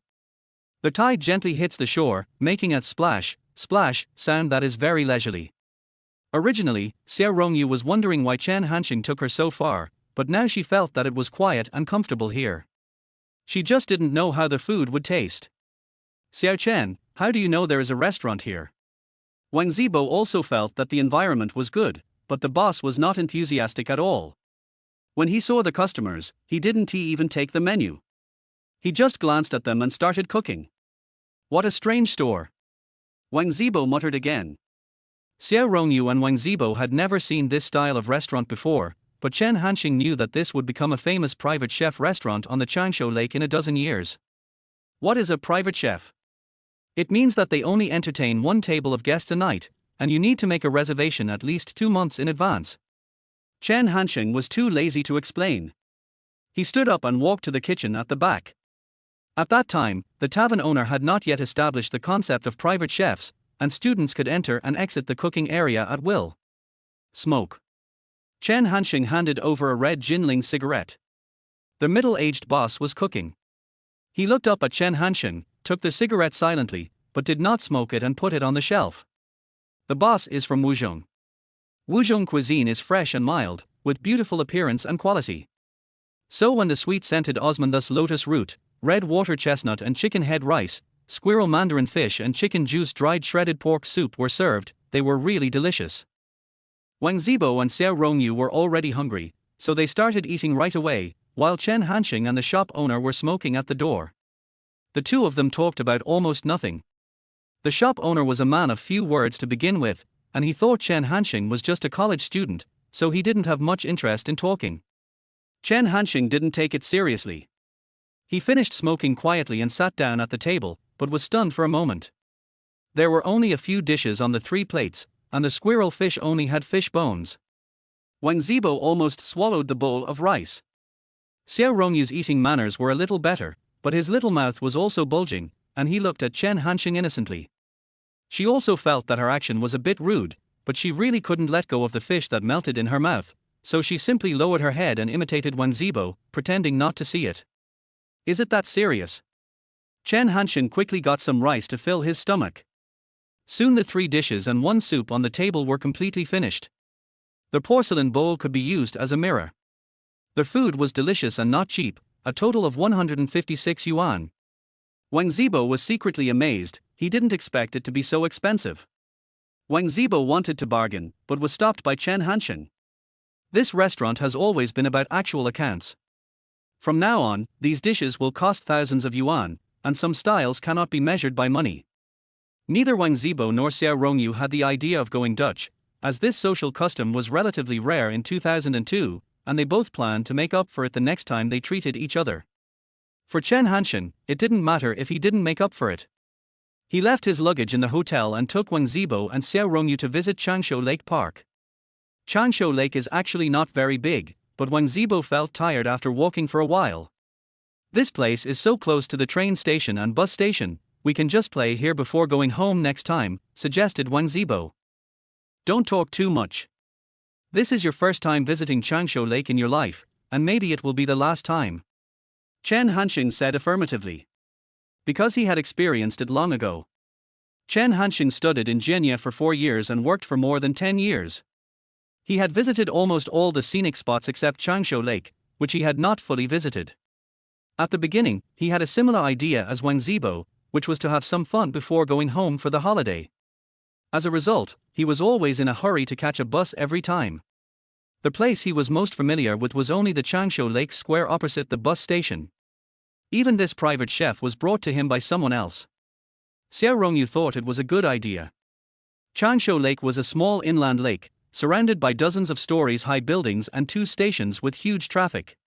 The tide gently hits the shore, making a splash, splash sound that is very leisurely. Originally, Xiao Rongyu was wondering why Chen Hansheng took her so far, but now she felt that it was quiet and comfortable here. She just didn't know how the food would taste. Xiao Chen, how do you know there is a restaurant here? Wang Zibo also felt that the environment was good, but the boss was not enthusiastic at all. When he saw the customers, he didn't even take the menu. He just glanced at them and started cooking. What a strange store. Wang Zibo muttered again. Xiao Rongyu and Wang Zibo had never seen this style of restaurant before, but Chen Hansheng knew that this would become a famous private chef restaurant on the Changshu Lake in a dozen years. What is a private chef? It means that they only entertain one table of guests a night, and you need to make a reservation at least 2 months in advance. Chen Hansheng was too lazy to explain. He stood up and walked to the kitchen at the back. At that time, the tavern owner had not yet established the concept of private chefs, and students could enter and exit the cooking area at will. Smoke. Chen Hansheng handed over a red Jinling cigarette. The middle-aged boss was cooking. He looked up at Chen Hansheng, took the cigarette silently, but did not smoke it and put it on the shelf. The boss is from Wuzhong. Wuzhong cuisine is fresh and mild, with beautiful appearance and quality. So when the sweet-scented osmanthus lotus root, red water chestnut and chicken head rice, squirrel mandarin fish and chicken juice dried shredded pork soup were served, they were really delicious. Wang Zibo and Xiao Rongyu were already hungry, so they started eating right away, while Chen Hansheng and the shop owner were smoking at the door. The two of them talked about almost nothing. The shop owner was a man of few words to begin with, and he thought Chen Hansheng was just a college student, so he didn't have much interest in talking. Chen Hansheng didn't take it seriously. He finished smoking quietly and sat down at the table, but was stunned for a moment. There were only a few dishes on the 3 plates, and the squirrel fish only had fish bones. Wang Zibo almost swallowed the bowl of rice. Xiao Rongyu's eating manners were a little better, but his little mouth was also bulging, and he looked at Chen Hansheng innocently. She also felt that her action was a bit rude, but she really couldn't let go of the fish that melted in her mouth, so she simply lowered her head and imitated Wang Zibo, pretending not to see it. Is it that serious? Chen Hansheng quickly got some rice to fill his stomach. Soon the 3 dishes and 1 soup on the table were completely finished. The porcelain bowl could be used as a mirror. The food was delicious and not cheap, a total of 156 yuan. Wang Zibo was secretly amazed, he didn't expect it to be so expensive. Wang Zibo wanted to bargain, but was stopped by Chen Hansheng. This restaurant has always been about actual accounts. From now on, these dishes will cost thousands of yuan, and some styles cannot be measured by money. Neither Wang Zibo nor Xiao Rongyu had the idea of going Dutch, as this social custom was relatively rare in 2002, and they both planned to make up for it the next time they treated each other. For Chen Hansheng, it didn't matter if he didn't make up for it. He left his luggage in the hotel and took Wang Zibo and Xiao Rongyu to visit Changsha Lake Park. Changsha Lake is actually not very big, but Wang Zibo felt tired after walking for a while. This place is so close to the train station and bus station, we can just play here before going home next time, suggested Wang Zibo. Don't talk too much. This is your first time visiting Changsha Lake in your life, and maybe it will be the last time. Chen Hansheng said affirmatively. Because he had experienced it long ago. Chen Hansheng studied in Jianye for 4 years and worked for more than 10 years. He had visited almost all the scenic spots except Changsha Lake, which he had not fully visited. At the beginning, he had a similar idea as Wang Zibo, which was to have some fun before going home for the holiday. As a result, he was always in a hurry to catch a bus every time. The place he was most familiar with was only the Changsha Lake Square opposite the bus station. Even this private chef was brought to him by someone else. Xiao Rongyu thought it was a good idea. Changsha Lake was a small inland lake, surrounded by dozens of stories high buildings and 2 stations with huge traffic.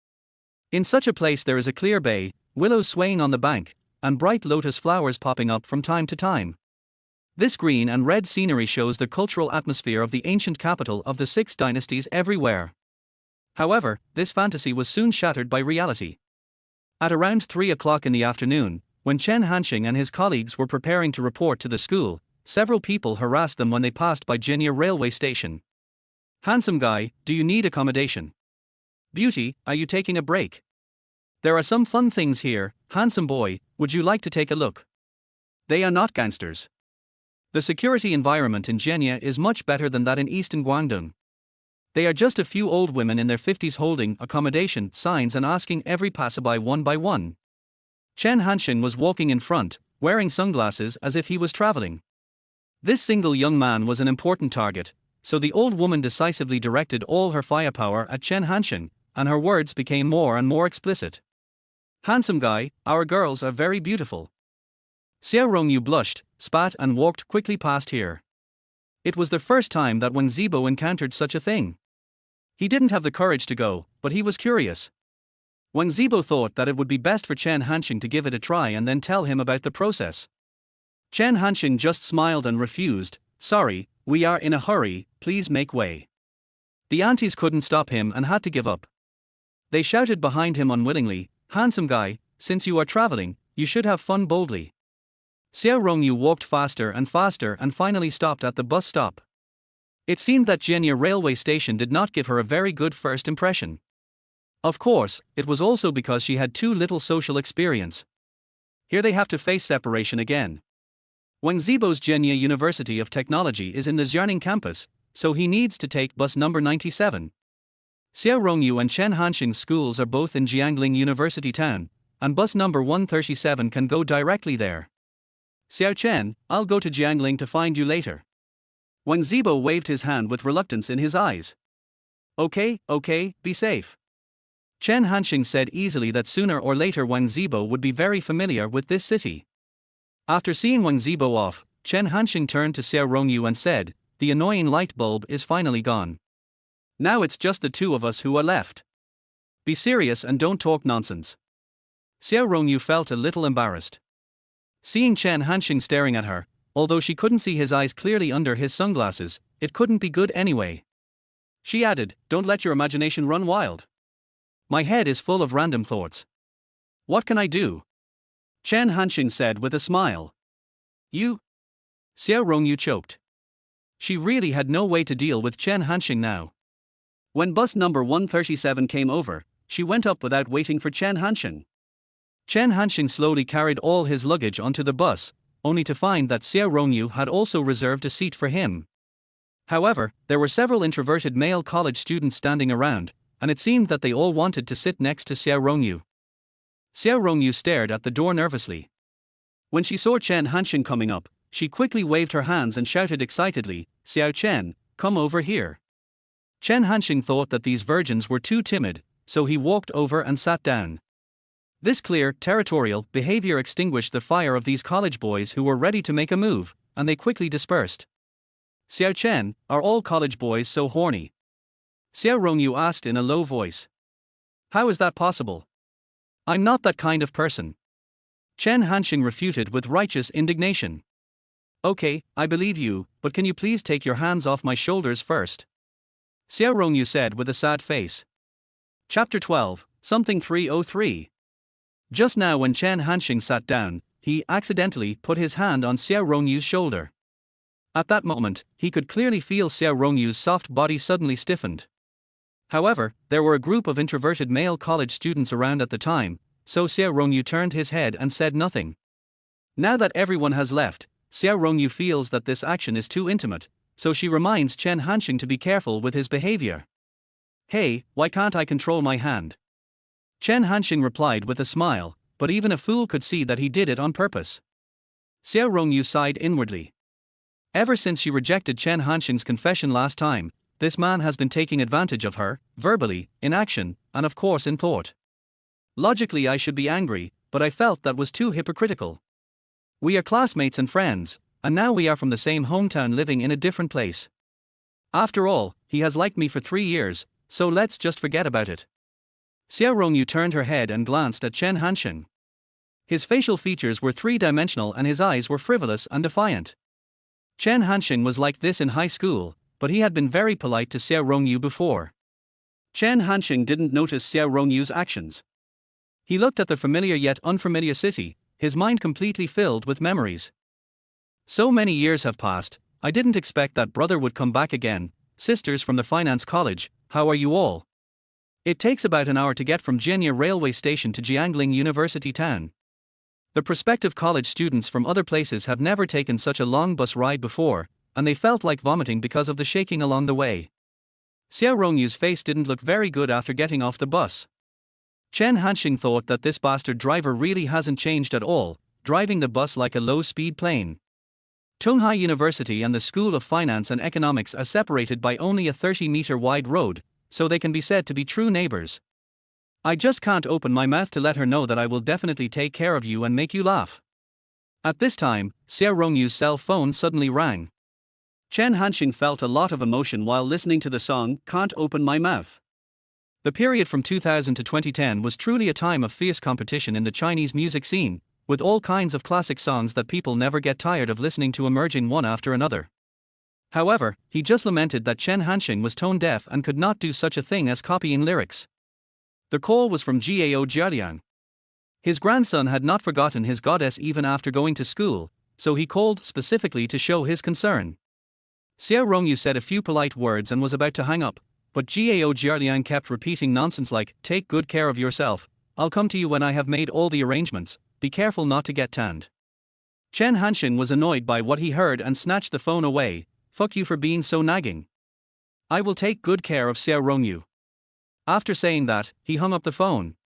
In such a place there is a clear bay, willows swaying on the bank, and bright lotus flowers popping up from time to time. This green and red scenery shows the cultural atmosphere of the ancient capital of the 6 dynasties everywhere. However, this fantasy was soon shattered by reality. At around 3 o'clock in the afternoon, when Chen Hansheng and his colleagues were preparing to report to the school, several people harassed them when they passed by Jianye railway station. Handsome guy, do you need accommodation? Beauty, are you taking a break? There are some fun things here, handsome boy, would you like to take a look? They are not gangsters. The security environment in Jianye is much better than that in eastern Guangdong. They are just a few old women in their 50s holding accommodation signs and asking every passerby one by one. Chen Hansheng was walking in front, wearing sunglasses as if he was traveling. This single young man was an important target, so the old woman decisively directed all her firepower at Chen Hansheng, and her words became more and more explicit. Handsome guy, our girls are very beautiful. Xiao Rongyu blushed, spat and walked quickly past here. It was the first time that Wang Zibo encountered such a thing. He didn't have the courage to go, but he was curious. Wang Zibo thought that it would be best for Chen Hansheng to give it a try and then tell him about the process. Chen Hansheng just smiled and refused, sorry, we are in a hurry, please make way. The aunties couldn't stop him and had to give up. They shouted behind him unwillingly, handsome guy, since you are traveling, you should have fun boldly. Xiao Rongyu walked faster and finally stopped at the bus stop. It seemed that Jianye railway station did not give her a very good first impression. Of course, it was also because she had too little social experience. Here they have to face separation again. Wang Zibo's Jianye University of Technology is in the Xianing campus, so he needs to take bus number 97. Xiao Rongyu and Chen Hansheng's schools are both in Jiangling University town, and bus number 137 can go directly there. Xiao Chen, I'll go to Jiangling to find you later. Wang Zibo waved his hand with reluctance in his eyes. Okay, be safe. Chen Hansheng said easily that sooner or later Wang Zibo would be very familiar with this city. After seeing Wang Zibo off, Chen Hansheng turned to Xiao Rongyu and said, the annoying light bulb is finally gone. Now it's just the 2 of us who are left. Be serious and don't talk nonsense. Xiao Rongyu felt a little embarrassed. Seeing Chen Hansheng staring at her, although she couldn't see his eyes clearly under his sunglasses, it couldn't be good anyway. She added, don't let your imagination run wild. My head is full of random thoughts. What can I do? Chen Hansheng said with a smile. You? Xiao Rongyu choked. She really had no way to deal with Chen Hansheng now. When bus number 137 came over, she went up without waiting for Chen Hansheng. Chen Hansheng slowly carried all his luggage onto the bus, only to find that Xiao Rongyu had also reserved a seat for him. However, there were several introverted male college students standing around, and it seemed that they all wanted to sit next to Xiao Rongyu. Xiao Rongyu stared at the door nervously. When she saw Chen Hansheng coming up, she quickly waved her hands and shouted excitedly, "Xiao Chen, come over here." Chen Hansheng thought that these virgins were too timid, so he walked over and sat down. This clear, territorial behavior extinguished the fire of these college boys who were ready to make a move, and they quickly dispersed. "Xiao Chen, are all college boys so horny?" Xiao Rongyu asked in a low voice. "How is that possible? I'm not that kind of person." Chen Hansheng refuted with righteous indignation. "Okay, I believe you, but can you please take your hands off my shoulders first?" Xiao Rongyu said with a sad face. Chapter 12, Something 303. Just now when Chen Hansheng sat down, he accidentally put his hand on Xiao Rongyu's shoulder. At that moment, he could clearly feel Xiao Rongyu's soft body suddenly stiffened. However, there were a group of introverted male college students around at the time, so Xiao Rongyu turned his head and said nothing. Now that everyone has left, Xiao Rongyu feels that this action is too intimate, so she reminds Chen Hansheng to be careful with his behavior. "Hey, why can't I control my hand?" Chen Hansheng replied with a smile, but even a fool could see that he did it on purpose. Xiao Rongyu sighed inwardly. Ever since she rejected Chen Hansheng's confession last time, this man has been taking advantage of her, verbally, in action, and of course in thought. Logically I should be angry, but I felt that was too hypocritical. We are classmates and friends, and now we are from the same hometown living in a different place. After all, he has liked me for 3 years, so let's just forget about it. Xiao Rongyu turned her head and glanced at Chen Hansheng. His facial features were three-dimensional and his eyes were frivolous and defiant. Chen Hansheng was like this in high school, but he had been very polite to Xiao Rongyu before. Chen Hansheng didn't notice Xiao Rongyu's actions. He looked at the familiar yet unfamiliar city, his mind completely filled with memories. So many years have passed, I didn't expect that brother would come back again. Sisters from the finance college, how are you all? It takes about an hour to get from Jianye railway station to Jiangling University town. The prospective college students from other places have never taken such a long bus ride before, and they felt like vomiting because of the shaking along the way. Xiao Rongyu's face didn't look very good after getting off the bus. Chen Hansheng thought that this bastard driver really hasn't changed at all, driving the bus like a low-speed plane. Tunghai University and the School of Finance and Economics are separated by only a 30-meter wide road, so they can be said to be true neighbors. I just can't open my mouth to let her know that I will definitely take care of you and make you laugh. At this time, Xiao Rongyu's cell phone suddenly rang. Chen Hansheng felt a lot of emotion while listening to the song Can't Open My Mouth. The period from 2000 to 2010 was truly a time of fierce competition in the Chinese music scene, with all kinds of classic songs that people never get tired of listening to emerging one after another. However, he just lamented that Chen Hansheng was tone deaf and could not do such a thing as copying lyrics. The call was from Xiao Jialiang. His grandson had not forgotten his goddess even after going to school, so he called specifically to show his concern. Xiao Rongyu said a few polite words and was about to hang up, but Xiao Jialiang kept repeating nonsense like, "Take good care of yourself, I'll come to you when I have made all the arrangements, be careful not to get tanned." Chen Hansheng was annoyed by what he heard and snatched the phone away. "Fuck you for being so nagging. I will take good care of Xiao Rongyu." After saying that, he hung up the phone.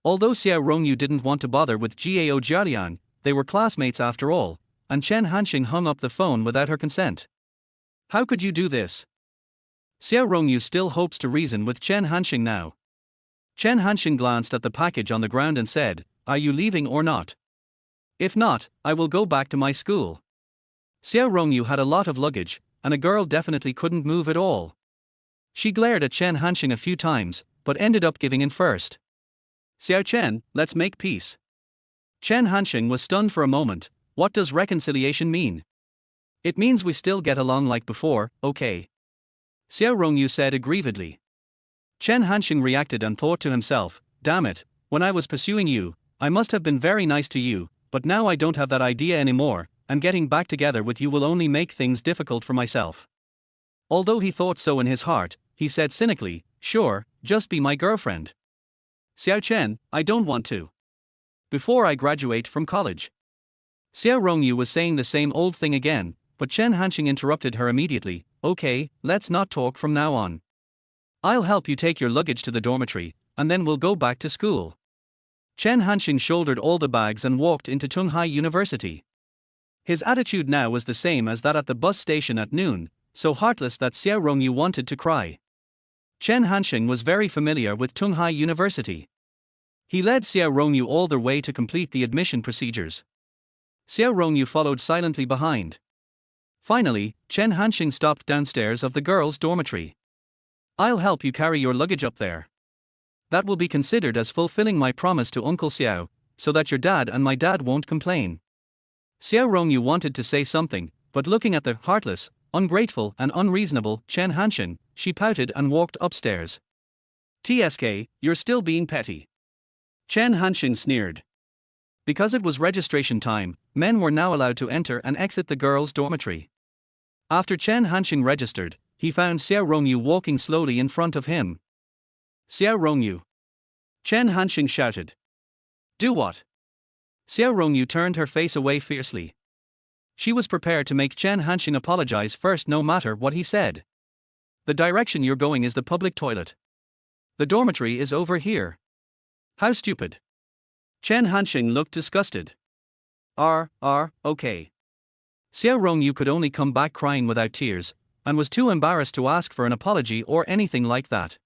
Although Xiao Rongyu didn't want to bother with Xiao Jialiang, they were classmates after all, and Chen Hansheng hung up the phone without her consent. "How could you do this?" Xiao Rongyu still hopes to reason with Chen Hansheng now. Chen Hansheng glanced at the package on the ground and said, "Are you leaving or not? If not, I will go back to my school." Xiao Rongyu had a lot of luggage, and a girl definitely couldn't move at all. She glared at Chen Hansheng a few times, but ended up giving in first. "Xiao Chen, let's make peace." Chen Hansheng was stunned for a moment. What does reconciliation mean? It means we still get along like before, okay? Xiao Rongyu said aggrievedly. Chen Hansheng reacted and thought to himself, damn it, when I was pursuing you, I must have been very nice to you, but now I don't have that idea anymore, and getting back together with you will only make things difficult for myself. Although he thought so in his heart, he said cynically, sure, just be my girlfriend. Xiao Chen, I don't want to. Before I graduate from college. Xiao Rongyu was saying the same old thing again, but Chen Hansheng interrupted her immediately, okay, let's not talk from now on. I'll help you take your luggage to the dormitory, and then we'll go back to school. Chen Hansheng shouldered all the bags and walked into Tunghai University. His attitude now was the same as that at the bus station at noon, so heartless that Xiao Rongyu wanted to cry. Chen Hansheng was very familiar with Tunghai University. He led Xiao Rongyu all the way to complete the admission procedures. Xiao Rongyu followed silently behind. Finally, Chen Hansheng stopped downstairs of the girls' dormitory. I'll help you carry your luggage up there. That will be considered as fulfilling my promise to Uncle Xiao, so that your dad and my dad won't complain. Xiao Rongyu wanted to say something, but looking at the heartless, ungrateful and unreasonable Chen Hansheng, she pouted and walked upstairs. TSK, you're still being petty. Chen Hansheng sneered. Because it was registration time, men were now allowed to enter and exit the girls' dormitory. After Chen Hansheng registered, he found Xiao Rongyu walking slowly in front of him. Xiao Rongyu. Chen Hansheng shouted. Do what? Xiao Rongyu turned her face away fiercely. She was prepared to make Chen Hansheng apologize first no matter what he said. The direction you're going is the public toilet. The dormitory is over here. How stupid. Chen Hansheng looked disgusted. Okay. Xiao Rongyu could only come back crying without tears, and was too embarrassed to ask for an apology or anything like that.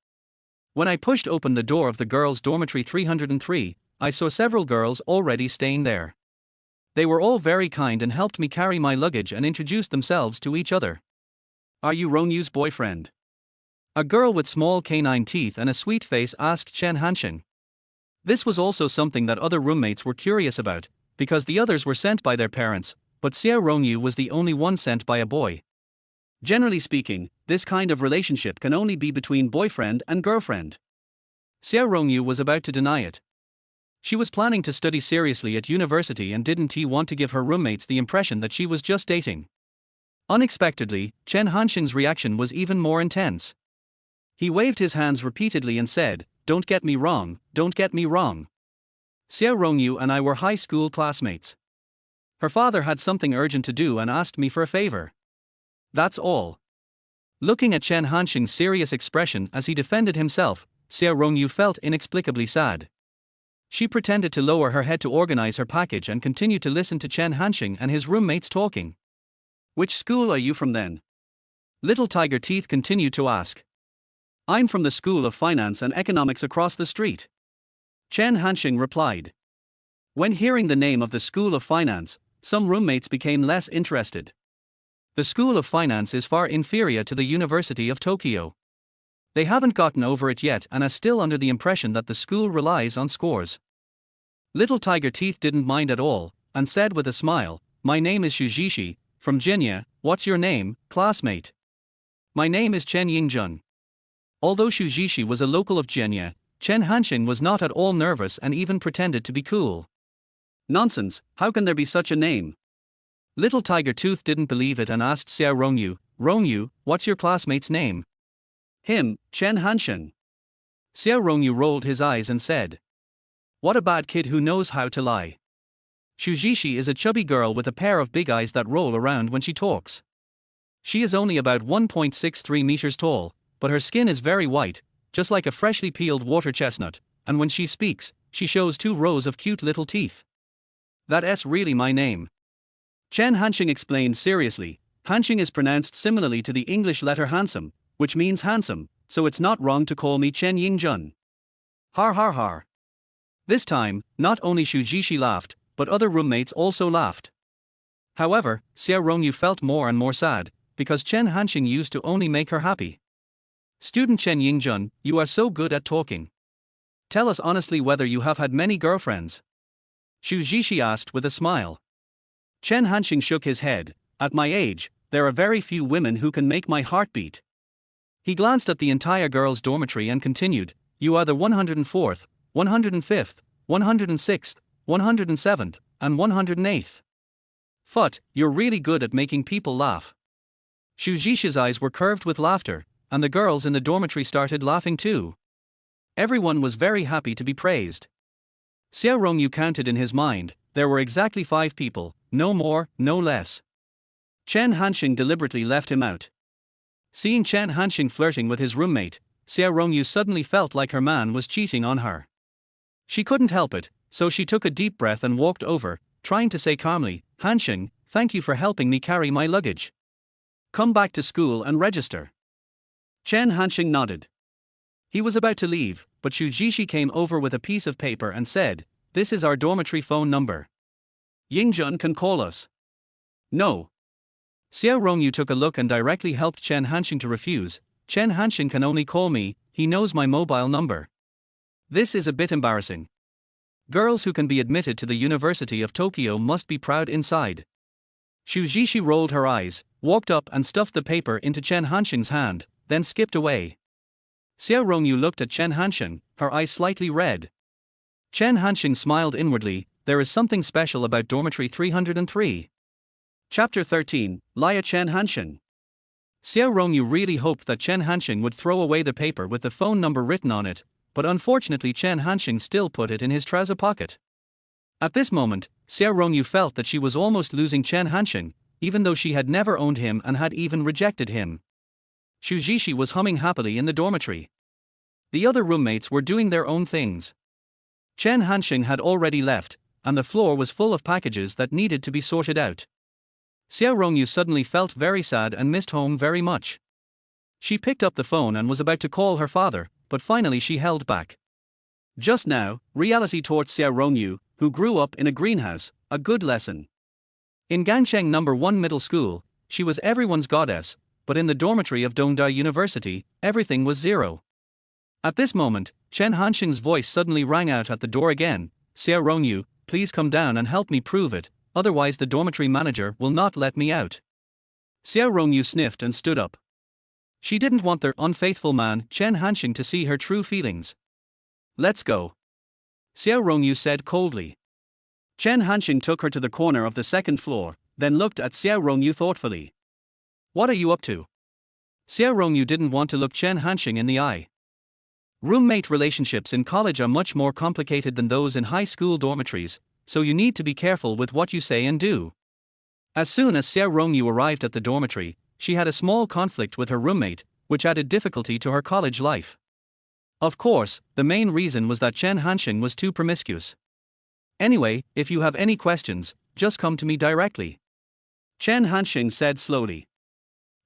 When I pushed open the door of the girls' dormitory 303, I saw several girls already staying there. They were all very kind and helped me carry my luggage and introduced themselves to each other. Are you Rongyu's boyfriend? A girl with small canine teeth and a sweet face asked Chen Hansheng. This was also something that other roommates were curious about, because the others were sent by their parents, but Xiao Rongyu was the only one sent by a boy. Generally speaking, this kind of relationship can only be between boyfriend and girlfriend. Xiao Rongyu was about to deny it. She was planning to study seriously at university and didn't he want to give her roommates the impression that she was just dating. Unexpectedly, Chen Hansheng's reaction was even more intense. He waved his hands repeatedly and said, don't get me wrong, don't get me wrong. Xiao Rongyu and I were high school classmates. Her father had something urgent to do and asked me for a favor. That's all. Looking at Chen Hansheng's serious expression as he defended himself, Xiao Rongyu felt inexplicably sad. She pretended to lower her head to organize her package and continued to listen to Chen Hansheng and his roommates talking. Which school are you from then? Little Tiger Teeth continued to ask. I'm from the School of Finance and Economics across the street. Chen Hansheng replied. When hearing the name of the School of Finance, some roommates became less interested. The School of Finance is far inferior to the University of Tokyo. They haven't gotten over it yet and are still under the impression that the school relies on scores. Little Tiger Teeth didn't mind at all, and said with a smile, my name is Shujishi, from Jinya. What's your name, classmate? My name is Chen Yingjun. Although Shujishi was a local of Jinya, Chen Hansheng was not at all nervous and even pretended to be cool. Nonsense, how can there be such a name? Little Tiger Tooth didn't believe it and asked Xiao Rongyu, Rongyu, what's your classmate's name? Him, Chen Hansheng. Xiao Rongyu rolled his eyes and said. What a bad kid who knows how to lie. Shujishi is a chubby girl with a pair of big eyes that roll around when she talks. She is only about 1.63 meters tall, but her skin is very white, just like a freshly peeled water chestnut, and when she speaks, she shows 2 rows of cute little teeth. That's really my name. Chen Hansheng explained seriously. Hansheng is pronounced similarly to the English letter handsome, which means handsome, so it's not wrong to call me Chen Yingjun. Har har har. This time, not only Shujishi laughed, but other roommates also laughed. However, Xiao Rongyu felt more and more sad, because Chen Hansheng used to only make her happy. Student Chen Yingjun, you are so good at talking. Tell us honestly whether you have had many girlfriends. Shujishi asked with a smile. Chen Hansheng shook his head. At my age, there are very few women who can make my heart beat. He glanced at the entire girls' dormitory and continued, you are the 104th, 105th, 106th, 107th, and 108th. Phut, you're really good at making people laugh. Shujishi's eyes were curved with laughter, and the girls in the dormitory started laughing too. Everyone was very happy to be praised. Xiao Rongyu counted in his mind, there were exactly 5 people, no more, no less. Chen Hansheng deliberately left him out. Seeing Chen Hansheng flirting with his roommate, Xiao Rongyu suddenly felt like her man was cheating on her. She couldn't help it, so she took a deep breath and walked over, trying to say calmly, "Hansheng, thank you for helping me carry my luggage. Come back to school and register." Chen Hansheng nodded. He was about to leave, but Xu Jishi came over with a piece of paper and said, "This is our dormitory phone number. Yingjun can call us." "No." Xiao Rongyu took a look and directly helped Chen Hansheng to refuse. "Chen Hansheng can only call me, he knows my mobile number. This is a bit embarrassing. Girls who can be admitted to the University of Tokyo must be proud inside." Xu Jishi rolled her eyes, walked up and stuffed the paper into Chen Hansheng's hand, then skipped away. Xiao Rongyu looked at Chen Hansheng, her eyes slightly red. Chen Hansheng smiled inwardly, there is something special about dormitory 303. Chapter 13, Liar Chen Hansheng. Xiao Rongyu really hoped that Chen Hansheng would throw away the paper with the phone number written on it, but unfortunately Chen Hansheng still put it in his trouser pocket. At this moment, Xiao Rongyu felt that she was almost losing Chen Hansheng, even though she had never owned him and had even rejected him. Xu Jishi was humming happily in the dormitory. The other roommates were doing their own things. Chen Hansheng had already left, and the floor was full of packages that needed to be sorted out. Xiao Rongyu suddenly felt very sad and missed home very much. She picked up the phone and was about to call her father, but finally she held back. Just now, reality taught Xiao Rongyu, who grew up in a greenhouse, a good lesson. In Gangsheng No. 1 Middle School, she was everyone's goddess, but in the dormitory of Dongda University, everything was zero. At this moment, Chen Hansheng's voice suddenly rang out at the door again. "Xiao Rongyu, please come down and help me prove it, otherwise the dormitory manager will not let me out." Xiao Rongyu sniffed and stood up. She didn't want their unfaithful man, Chen Hansheng, to see her true feelings. "Let's go," Xiao Rongyu said coldly. Chen Hansheng took her to the corner of the second floor, then looked at Xiao Rongyu thoughtfully. "What are you up to?" Xiao Rongyu didn't want to look Chen Hansheng in the eye. Roommate relationships in college are much more complicated than those in high school dormitories, so you need to be careful with what you say and do. As soon as Xiao Rongyu arrived at the dormitory, she had a small conflict with her roommate, which added difficulty to her college life. Of course, the main reason was that Chen Hansheng was too promiscuous. "Anyway, if you have any questions, just come to me directly," Chen Hansheng said slowly.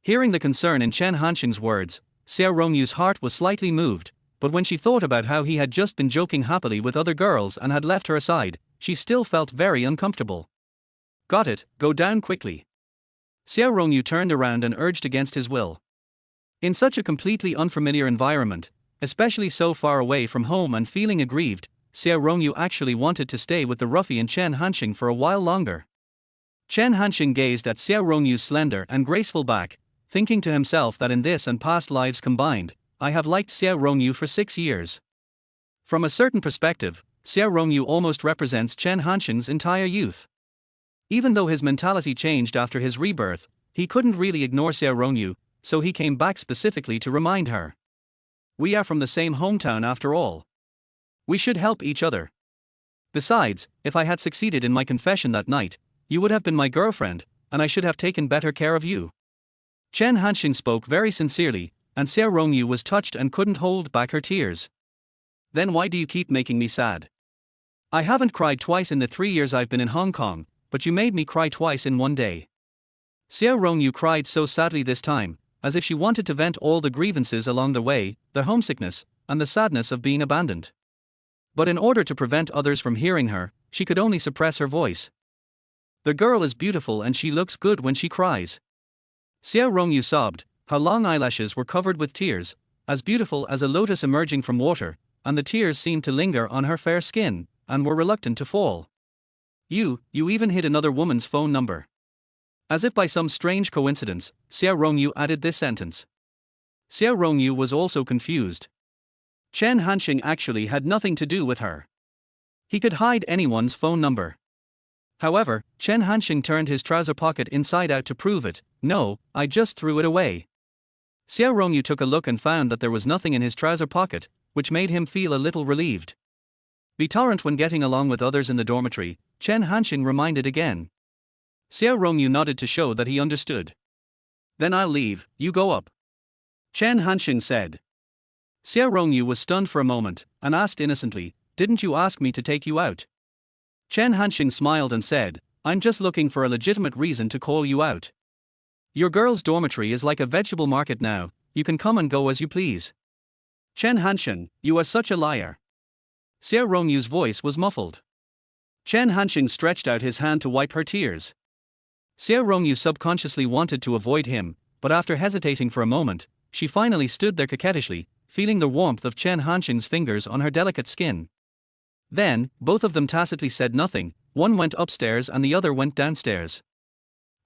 Hearing the concern in Chen Hansheng's words, Xiao Rongyu's heart was slightly moved, but when she thought about how he had just been joking happily with other girls and had left her aside, she still felt very uncomfortable. "Got it, go down quickly." Xiao Rongyu turned around and urged against his will. In such a completely unfamiliar environment, especially so far away from home and feeling aggrieved, Xiao Rongyu actually wanted to stay with the ruffian Chen Hansheng for a while longer. Chen Hansheng gazed at Xiao Rongyu's slender and graceful back, thinking to himself that in this and past lives combined, I have liked Xiao Rongyu for 6 years. From a certain perspective, Xiao Rongyu almost represents Chen Hansheng's entire youth. Even though his mentality changed after his rebirth, he couldn't really ignore Xiao Rongyu, so he came back specifically to remind her. "We are from the same hometown after all. We should help each other. Besides, if I had succeeded in my confession that night, you would have been my girlfriend, and I should have taken better care of you." Chen Hansheng spoke very sincerely, and Xiao Rongyu was touched and couldn't hold back her tears. "Then why do you keep making me sad? I haven't cried twice in the 3 years I've been in Hong Kong, but you made me cry twice in one day." Xiao Rongyu cried so sadly this time, as if she wanted to vent all the grievances along the way, the homesickness, and the sadness of being abandoned. But in order to prevent others from hearing her, she could only suppress her voice. "The girl is beautiful and she looks good when she cries." Xiao Rongyu sobbed, her long eyelashes were covered with tears, as beautiful as a lotus emerging from water, and the tears seemed to linger on her fair skin, and were reluctant to fall. You even hid another woman's phone number." As if by some strange coincidence, Xiao Rongyu added this sentence. Xiao Rongyu was also confused. Chen Hansheng actually had nothing to do with her. He could hide anyone's phone number. However, Chen Hansheng turned his trouser pocket inside out to prove it. "No, I just threw it away." Xiao Rongyu took a look and found that there was nothing in his trouser pocket, which made him feel a little relieved. Be tolerant when getting along with others in the dormitory, Chen Hansheng reminded again. Xiao Rongyu nodded to show that he understood. Then I'll leave, you go up. Chen Hansheng said. Xiao Rongyu was stunned for a moment, and asked innocently, didn't you ask me to take you out? Chen Hansheng smiled and said, I'm just looking for a legitimate reason to call you out. Your girls' dormitory is like a vegetable market now, you can come and go as you please. Chen Hansheng, you are such a liar. Xiao Rongyu's voice was muffled. Chen Hansheng stretched out his hand to wipe her tears. Xiao Rongyu subconsciously wanted to avoid him, but after hesitating for a moment, she finally stood there coquettishly, feeling the warmth of Chen Hansheng's fingers on her delicate skin. Then, both of them tacitly said nothing, one went upstairs and the other went downstairs.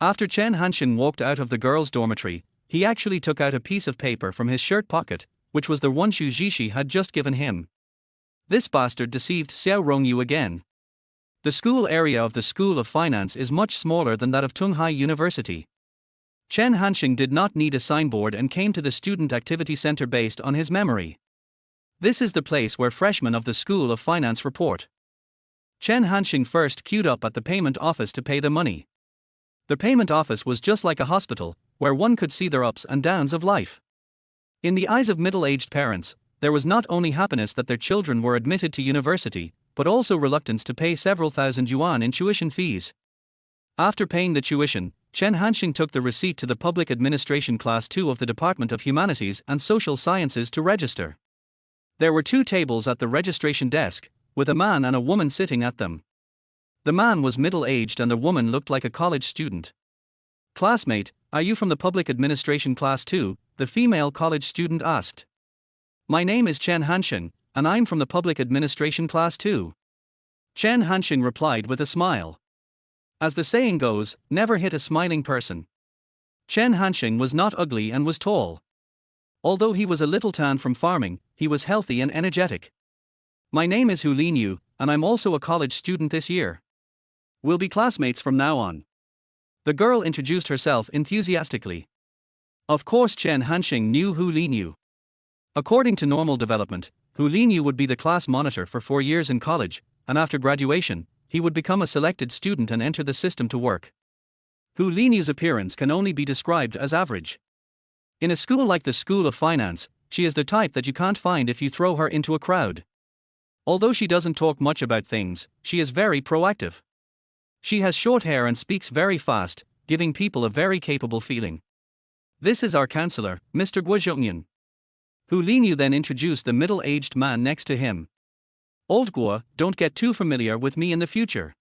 After Chen Hansheng walked out of the girls' dormitory, he actually took out a piece of paper from his shirt pocket, which was the one Xu Zhishi had just given him. This bastard deceived Xiao Rongyu again. The school area of the School of Finance is much smaller than that of Tunghai University. Chen Hansheng did not need a signboard and came to the Student Activity Center based on his memory. This is the place where freshmen of the School of Finance report. Chen Hansheng first queued up at the payment office to pay the money. The payment office was just like a hospital, where one could see the ups and downs of life. In the eyes of middle-aged parents, there was not only happiness that their children were admitted to university, but also reluctance to pay several thousand yuan in tuition fees. After paying the tuition, Chen Hansheng took the receipt to the Public Administration Class 2 of the Department of Humanities and Social Sciences to register. There were 2 tables at the registration desk, with a man and a woman sitting at them. The man was middle-aged and the woman looked like a college student. Classmate, are you from the Public Administration Class 2? The female college student asked. My name is Chen Hansheng, and I'm from the Public Administration Class 2. Chen Hansheng replied with a smile. As the saying goes, never hit a smiling person. Chen Hansheng was not ugly and was tall. Although he was a little tanned from farming, he was healthy and energetic. My name is Hu Linyu, and I'm also a college student this year. We'll be classmates from now on. The girl introduced herself enthusiastically. Of course Chen Hansheng knew Hu Linyu. According to normal development, Hu Linyu would be the class monitor for 4 years in college, and after graduation, he would become a selected student and enter the system to work. Hu Linyu's appearance can only be described as average. In a school like the School of Finance, she is the type that you can't find if you throw her into a crowd. Although she doesn't talk much about things, she is very proactive. She has short hair and speaks very fast, giving people a very capable feeling. This is our counselor, Mr. Guo. Hu Linyu then introduced the middle-aged man next to him. Old Guo, don't get too familiar with me in the future.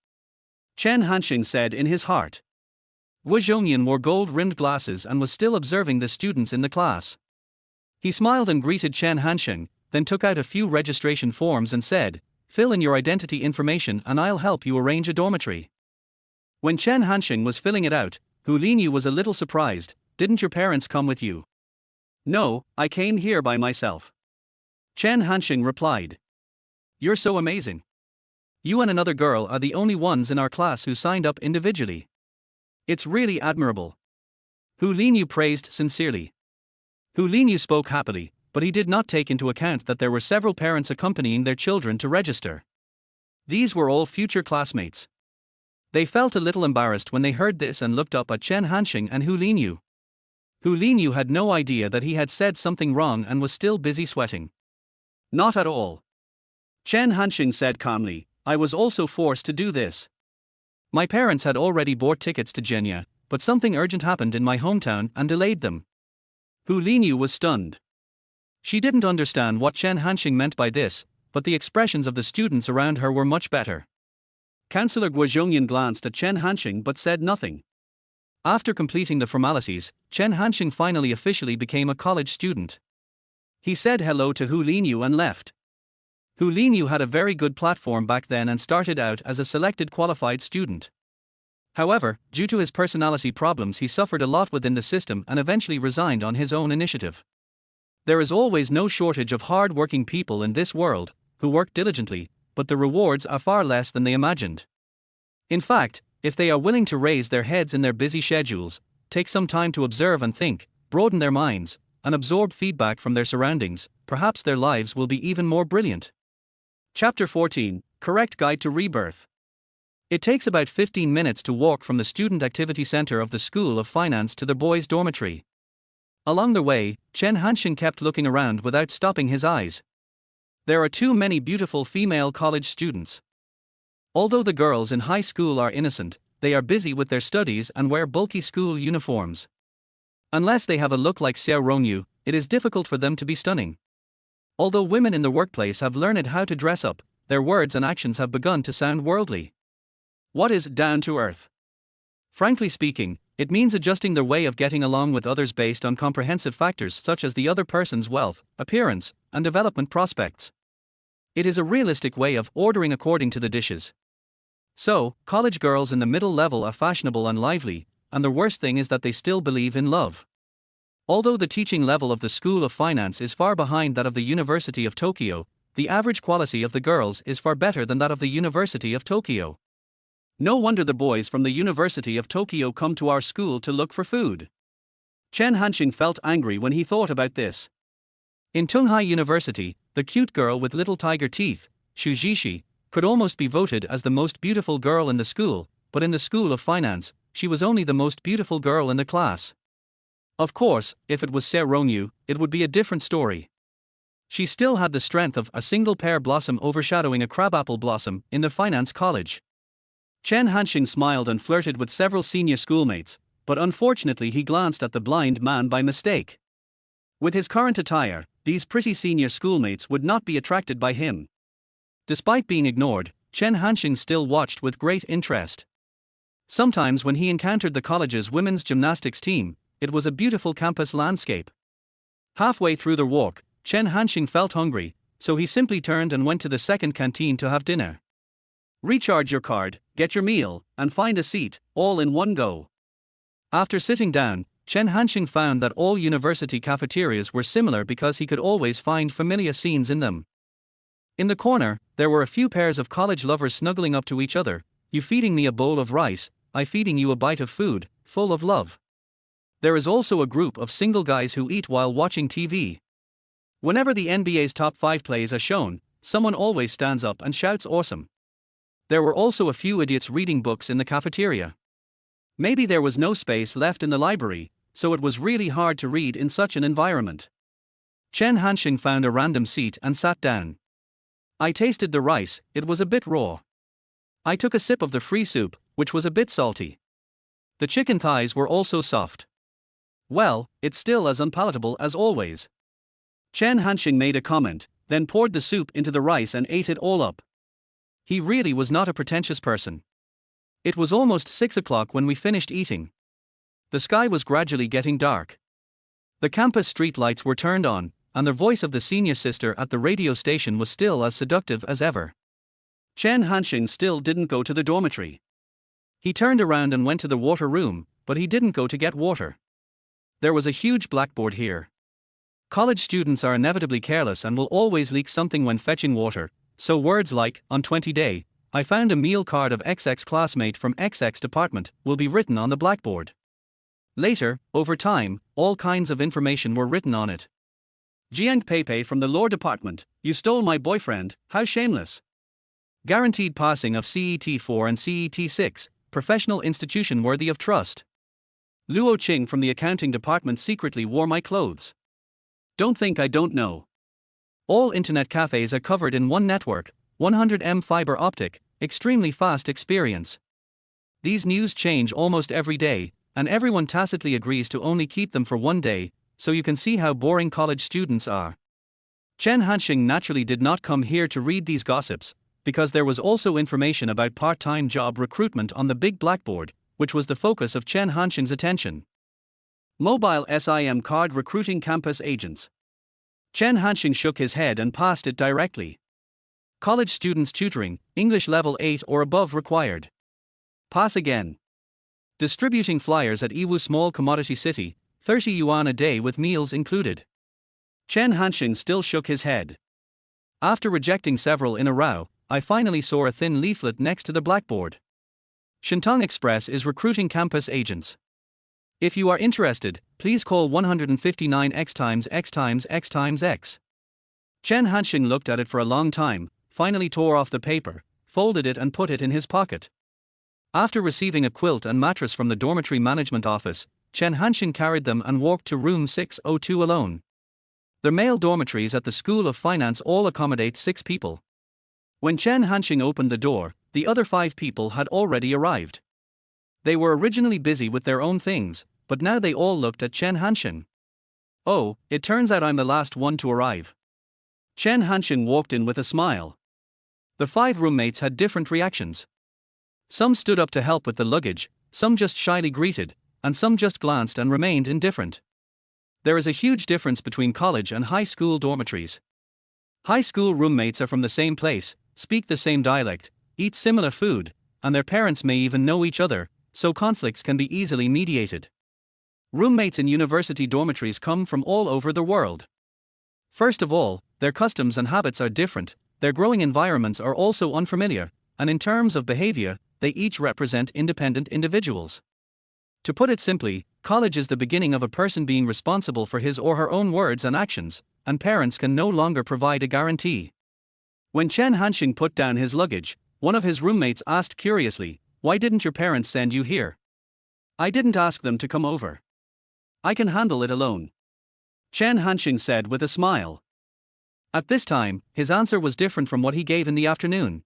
Chen Hansheng said in his heart. Guo Zhongyan wore gold-rimmed glasses and was still observing the students in the class. He smiled and greeted Chen Hansheng, then took out a few registration forms and said, fill in your identity information and I'll help you arrange a dormitory. When Chen Hansheng was filling it out, Hu Linyu was a little surprised. Didn't your parents come with you? No, I came here by myself. Chen Hansheng replied. You're so amazing. You and another girl are the only ones in our class who signed up individually. It's really admirable. Hu Linyu praised sincerely. Hu Linyu spoke happily, but he did not take into account that there were several parents accompanying their children to register. These were all future classmates. They felt a little embarrassed when they heard this and looked up at Chen Hansheng and Hu Linyu. Hu Linyu had no idea that he had said something wrong and was still busy sweating. Not at all. Chen Hansheng said calmly, I was also forced to do this. My parents had already bought tickets to Jenya, but something urgent happened in my hometown and delayed them. Hu Linyu was stunned. She didn't understand what Chen Hansheng meant by this, but the expressions of the students around her were much better. Counselor Guo Zhongyan glanced at Chen Hansheng but said nothing. After completing the formalities, Chen Hansheng finally officially became a college student. He said hello to Hu Linyu and left. Hu Linyu had a very good platform back then and started out as a selected qualified student. However, due to his personality problems he suffered a lot within the system and eventually resigned on his own initiative. There is always no shortage of hard-working people in this world, who work diligently, but the rewards are far less than they imagined. In fact, if they are willing to raise their heads in their busy schedules, take some time to observe and think, broaden their minds, and absorb feedback from their surroundings, perhaps their lives will be even more brilliant. Chapter 14: Correct Guide to Rebirth. It takes about 15 minutes to walk from the Student Activity Center of the School of Finance to the boys' dormitory. Along the way, Chen Hansheng kept looking around without stopping his eyes. There are too many beautiful female college students. Although the girls in high school are innocent, they are busy with their studies and wear bulky school uniforms. Unless they have a look like Xiao Rongyu, it is difficult for them to be stunning. Although women in the workplace have learned how to dress up, their words and actions have begun to sound worldly. What is down to earth? Frankly speaking, it means adjusting their way of getting along with others based on comprehensive factors such as the other person's wealth, appearance, and development prospects. It is a realistic way of ordering according to the dishes. So, college girls in the middle level are fashionable and lively, and the worst thing is that they still believe in love. Although the teaching level of the School of Finance is far behind that of the University of Tokyo, the average quality of the girls is far better than that of the University of Tokyo. No wonder the boys from the University of Tokyo come to our school to look for food. Chen Hansheng felt angry when he thought about this. In Tunghai University, the cute girl with little tiger teeth, Shu Jishi, could almost be voted as the most beautiful girl in the school, but in the School of Finance, she was only the most beautiful girl in the class. Of course, if it was Xiao Rongyu, it would be a different story. She still had the strength of a single pear blossom overshadowing a crabapple blossom in the finance college. Chen Hansheng smiled and flirted with several senior schoolmates, but unfortunately he glanced at the blind man by mistake. With his current attire, these pretty senior schoolmates would not be attracted by him. Despite being ignored, Chen Hansheng still watched with great interest. Sometimes when he encountered the college's women's gymnastics team, it was a beautiful campus landscape. Halfway through their walk, Chen Hansheng felt hungry, so he simply turned and went to the second canteen to have dinner. Recharge your card, get your meal, and find a seat, all in one go. After sitting down, Chen Hansheng found that all university cafeterias were similar because he could always find familiar scenes in them. In the corner, there were a few pairs of college lovers snuggling up to each other, you feeding me a bowl of rice, I feeding you a bite of food, full of love. There is also a group of single guys who eat while watching TV. Whenever the NBA's top 5 plays are shown, someone always stands up and shouts awesome. There were also a few idiots reading books in the cafeteria. Maybe there was no space left in the library, so it was really hard to read in such an environment. Chen Hansheng found a random seat and sat down. I tasted the rice, it was a bit raw. I took a sip of the free soup, which was a bit salty. The chicken thighs were also soft. Well, it's still as unpalatable as always. Chen Hansheng made a comment, then poured the soup into the rice and ate it all up. He really was not a pretentious person. It was almost 6 o'clock when we finished eating. The sky was gradually getting dark. The campus street lights were turned on, and the voice of the senior sister at the radio station was still as seductive as ever. Chen Hansheng still didn't go to the dormitory. He turned around and went to the water room, but he didn't go to get water. There was a huge blackboard here. College students are inevitably careless and will always leak something when fetching water, so words like, on 20-day, I found a meal card of XX classmate from XX department, will be written on the blackboard. Later, over time, all kinds of information were written on it. Jiang Peipei from the law department, you stole my boyfriend, how shameless. Guaranteed passing of CET 4 and CET 6, professional institution worthy of trust. Luo Qing from the accounting department secretly wore my clothes. Don't think I don't know. All internet cafes are covered in one network, 100M fiber optic, extremely fast experience. These news change almost every day, and everyone tacitly agrees to only keep them for one day, so you can see how boring college students are. Chen Hansheng naturally did not come here to read these gossips, because there was also information about part-time job recruitment on the big blackboard, which was the focus of Chen Hansheng's attention. Mobile SIM card recruiting campus agents. Chen Hansheng shook his head and passed it directly. College students tutoring, English level 8 or above required. Pass again. Distributing flyers at Iwu Small Commodity City, 30 yuan a day with meals included. Chen Hansheng still shook his head. After rejecting several in a row, I finally saw a thin leaflet next to the blackboard. Shentong Express is recruiting campus agents. If you are interested, please call 159 x times x times x times x. Chen Hansheng looked at it for a long time, finally tore off the paper, folded it and put it in his pocket. After receiving a quilt and mattress from the dormitory management office, Chen Hansheng carried them and walked to room 602 alone. The male dormitories at the School of Finance all accommodate 6 people. When Chen Hansheng opened the door, the other 5 people had already arrived. They were originally busy with their own things, but now they all looked at Chen Hansheng. Oh, it turns out I'm the last one to arrive. Chen Hansheng walked in with a smile. The 5 roommates had different reactions. Some stood up to help with the luggage, some just shyly greeted, and some just glanced and remained indifferent. There is a huge difference between college and high school dormitories. High school roommates are from the same place, speak the same dialect, eat similar food, and their parents may even know each other, so conflicts can be easily mediated. Roommates in university dormitories come from all over the world. First of all, their customs and habits are different, their growing environments are also unfamiliar, and in terms of behavior, they each represent independent individuals. To put it simply, college is the beginning of a person being responsible for his or her own words and actions, and parents can no longer provide a guarantee. When Chen Hansheng put down his luggage, one of his roommates asked curiously, "Why didn't your parents send you here?" "I didn't ask them to come over. I can handle it alone," Chen Hansheng said with a smile. At this time, his answer was different from what he gave in the afternoon.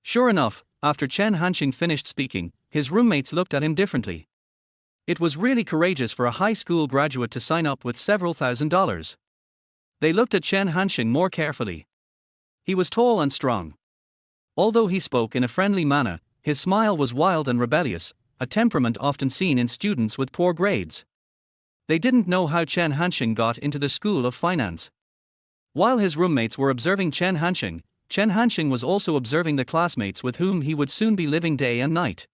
Sure enough, after Chen Hansheng finished speaking, his roommates looked at him differently. It was really courageous for a high school graduate to sign up with several $1,000s. They looked at Chen Hansheng more carefully. He was tall and strong. Although he spoke in a friendly manner, his smile was wild and rebellious, a temperament often seen in students with poor grades. They didn't know how Chen Hansheng got into the School of Finance. While his roommates were observing Chen Hansheng was also observing the classmates with whom he would soon be living day and night.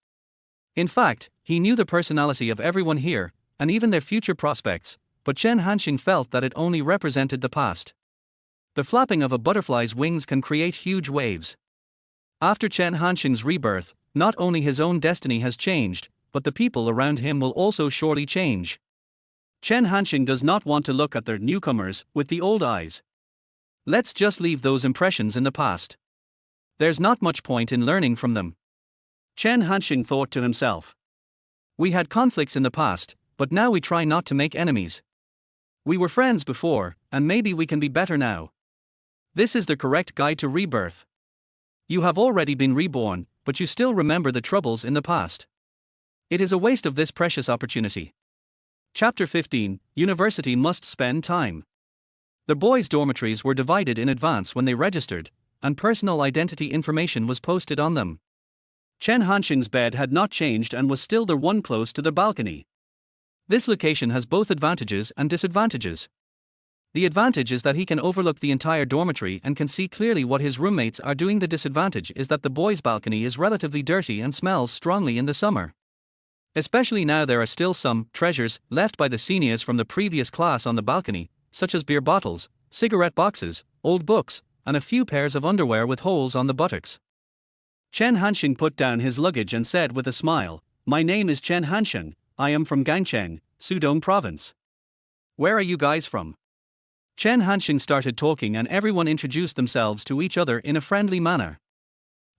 In fact, he knew the personality of everyone here, and even their future prospects, but Chen Hansheng felt that it only represented the past. The flapping of a butterfly's wings can create huge waves. After Chen Hansheng's rebirth, not only his own destiny has changed, but the people around him will also surely change. Chen Hansheng does not want to look at the newcomers with the old eyes. Let's just leave those impressions in the past. There's not much point in learning from them. Chen Hansheng thought to himself. We had conflicts in the past, but now we try not to make enemies. We were friends before, and maybe we can be better now. This is the correct guide to rebirth. You have already been reborn, but you still remember the troubles in the past. It is a waste of this precious opportunity. Chapter 15, University Must Spend Time. The boys' dormitories were divided in advance when they registered, and personal identity information was posted on them. Chen Hansheng's bed had not changed and was still the one close to the balcony. This location has both advantages and disadvantages. The advantage is that he can overlook the entire dormitory and can see clearly what his roommates are doing. The disadvantage is that the boys' balcony is relatively dirty and smells strongly in the summer. Especially now there are still some treasures left by the seniors from the previous class on the balcony, such as beer bottles, cigarette boxes, old books, and a few pairs of underwear with holes on the buttocks. Chen Hansheng put down his luggage and said with a smile, "My name is Chen Hansheng, I am from Gangcheng, Sudong Province. Where are you guys from?" Chen Hansheng started talking and everyone introduced themselves to each other in a friendly manner.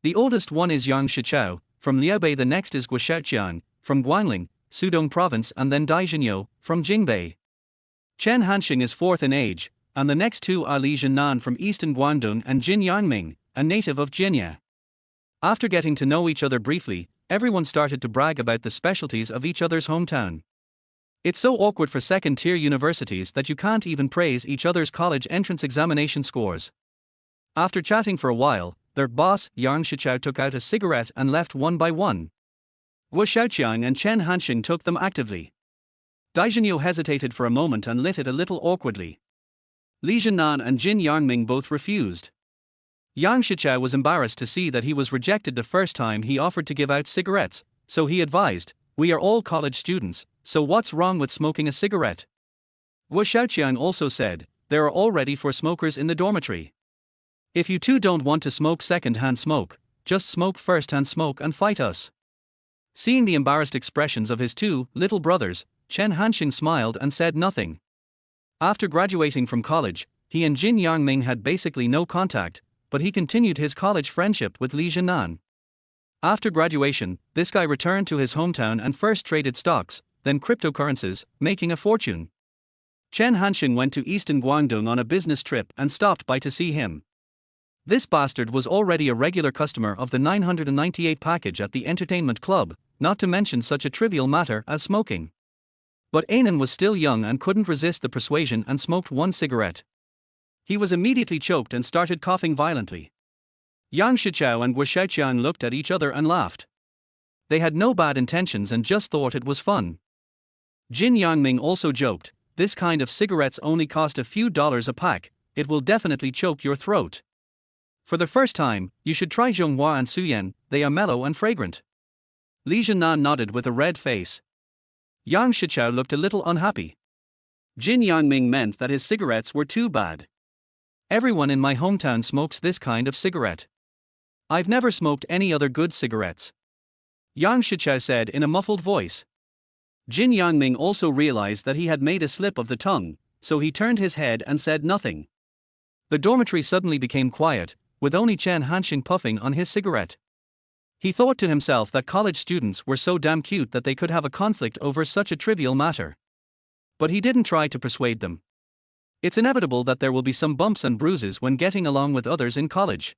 The oldest one is Yang Shichao, from Liaobei. The next is Guo Xiaoqiang, from Guangling, Sudong Province, and then Dai Zhenyo, from Jingbei. Chen Hansheng is 4th in age, and the next 2 are Li Zhennan from Eastern Guangdong and Jin Yanming, a native of Jinya. After getting to know each other briefly, everyone started to brag about the specialties of each other's hometown. It's so awkward for second-tier universities that you can't even praise each other's college entrance examination scores. After chatting for a while, their boss, Yang Shichao, took out a cigarette and left one by one. Guo Xiaoqiang and Chen Hansheng took them actively. Dai Zhenyo hesitated for a moment and lit it a little awkwardly. Li Zhennan and Jin Yanming both refused. Yang Shichao was embarrassed to see that he was rejected the first time he offered to give out cigarettes, so he advised, "We are all college students, so what's wrong with smoking a cigarette?" Guo Xiaoqiang also said, "There are already 4 smokers in the dormitory. If you two don't want to smoke second-hand smoke, just smoke first-hand smoke and fight us." Seeing the embarrassed expressions of his 2 little brothers, Chen Hansheng smiled and said nothing. After graduating from college, he and Jin Yangming had basically no contact, but he continued his college friendship with Li Zhenan. After graduation, this guy returned to his hometown and first traded stocks, then cryptocurrencies, making a fortune. Chen Hansheng went to eastern Guangdong on a business trip and stopped by to see him. This bastard was already a regular customer of the 998 package at the entertainment club, not to mention such a trivial matter as smoking. But Anan was still young and couldn't resist the persuasion and smoked one cigarette. He was immediately choked and started coughing violently. Yang Shichao and Guo Xiaoqiang looked at each other and laughed. They had no bad intentions and just thought it was fun. Jin Yangming also joked, "This kind of cigarettes only cost a few dollars a pack, it will definitely choke your throat. For the first time, you should try Zhonghua and Suyan, they are mellow and fragrant." Li Zhenan nodded with a red face. Yang Shichao looked a little unhappy. Jin Yangming meant that his cigarettes were too bad. "Everyone in my hometown smokes this kind of cigarette. I've never smoked any other good cigarettes," Yang Shichao said in a muffled voice. Jin Yangming also realized that he had made a slip of the tongue, so he turned his head and said nothing. The dormitory suddenly became quiet, with only Chen Hansheng puffing on his cigarette. He thought to himself that college students were so damn cute that they could have a conflict over such a trivial matter. But he didn't try to persuade them. It's inevitable that there will be some bumps and bruises when getting along with others in college.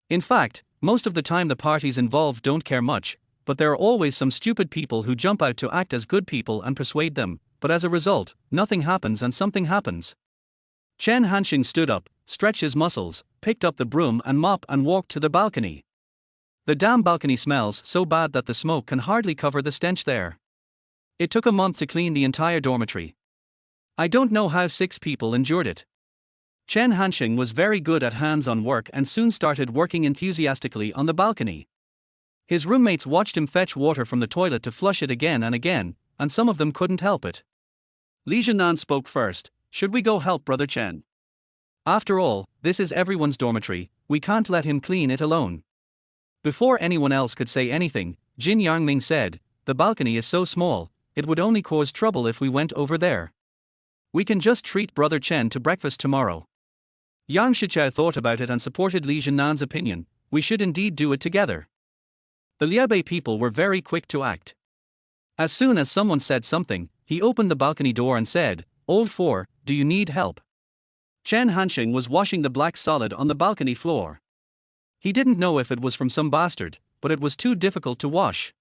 In fact, most of the time the parties involved don't care much, but there are always some stupid people who jump out to act as good people and persuade them, but as a result, nothing happens and something happens. Chen Hansheng stood up, stretched his muscles, picked up the broom and mop and walked to the balcony. The damn balcony smells so bad that the smoke can hardly cover the stench there. It took a month to clean the entire dormitory. I don't know how 6 people endured it. Chen Hansheng was very good at hands-on work and soon started working enthusiastically on the balcony. His roommates watched him fetch water from the toilet to flush it again, and some of them couldn't help it. Li Zhenan spoke first. "Should we go help Brother Chen? After all, this is everyone's dormitory, we can't let him clean it alone." Before anyone else could say anything, Jin Yangming said, "The balcony is so small, it would only cause trouble if we went over there. We can just treat Brother Chen to breakfast tomorrow." Yang Shichao thought about it and supported Li Zhenan's opinion, "We should indeed do it together." The Liaobei people were very quick to act. As soon as someone said something, he opened the balcony door and said, "Old Four, do you need help?" Chen Hansheng was washing the black solid on the balcony floor. He didn't know if it was from some bastard, but it was too difficult to wash.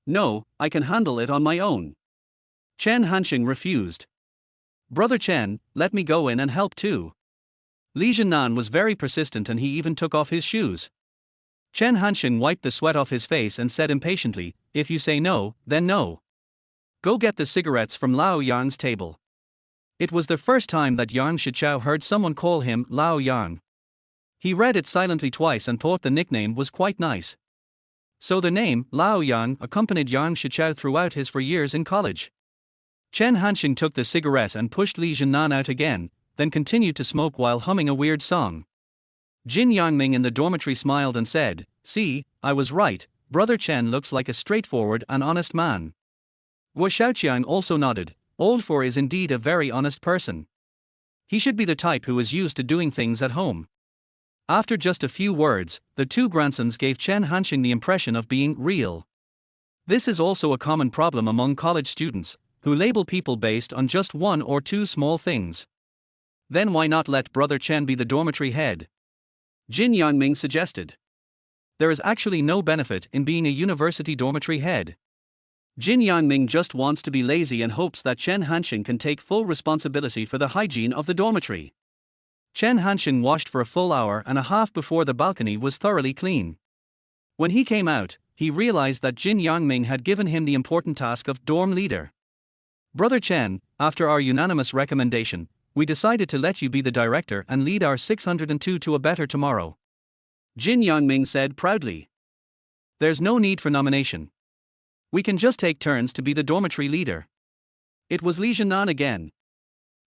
"No, I can handle it on my own." Chen Hansheng refused. "Brother Chen, let me go in and help too." Li Zhenan was very persistent and he even took off his shoes. Chen Hansheng wiped the sweat off his face and said impatiently, "If you say no, then no. Go get the cigarettes from Lao Yang's table." It was the first time that Yang Shichao heard someone call him Lao Yang. He read it silently twice and thought the nickname was quite nice. So the name, Lao Yang, accompanied Yang Shichao throughout his 4 years in college. Chen Hansheng took the cigarette and pushed Li Zhenan out again, then continued to smoke while humming a weird song. Jin Yangming in the dormitory smiled and said, "See, I was right, Brother Chen looks like a straightforward and honest man." Guo Xiaoqiang also nodded, "Old Four is indeed a very honest person. He should be the type who is used to doing things at home." After just a few words, the 2 grandsons gave Chen Hansheng the impression of being real. This is also a common problem among college students, who label people based on just 1 or 2 small things. Then why not let Brother Chen be the dormitory head? Jin Yangming suggested. There is actually no benefit in being a university dormitory head. Jin Yangming just wants to be lazy and hopes that Chen Hansheng can take full responsibility for the hygiene of the dormitory. Chen Hansheng washed for a full hour and a half before the balcony was thoroughly clean. When he came out, he realized that Jin Yangming had given him the important task of dorm leader. "Brother Chen, after our unanimous recommendation, we decided to let you be the director and lead our 602 to a better tomorrow," Jin Yangming said proudly. "There's no need for nomination. We can just take turns to be the dormitory leader." It was Li Zhenan again.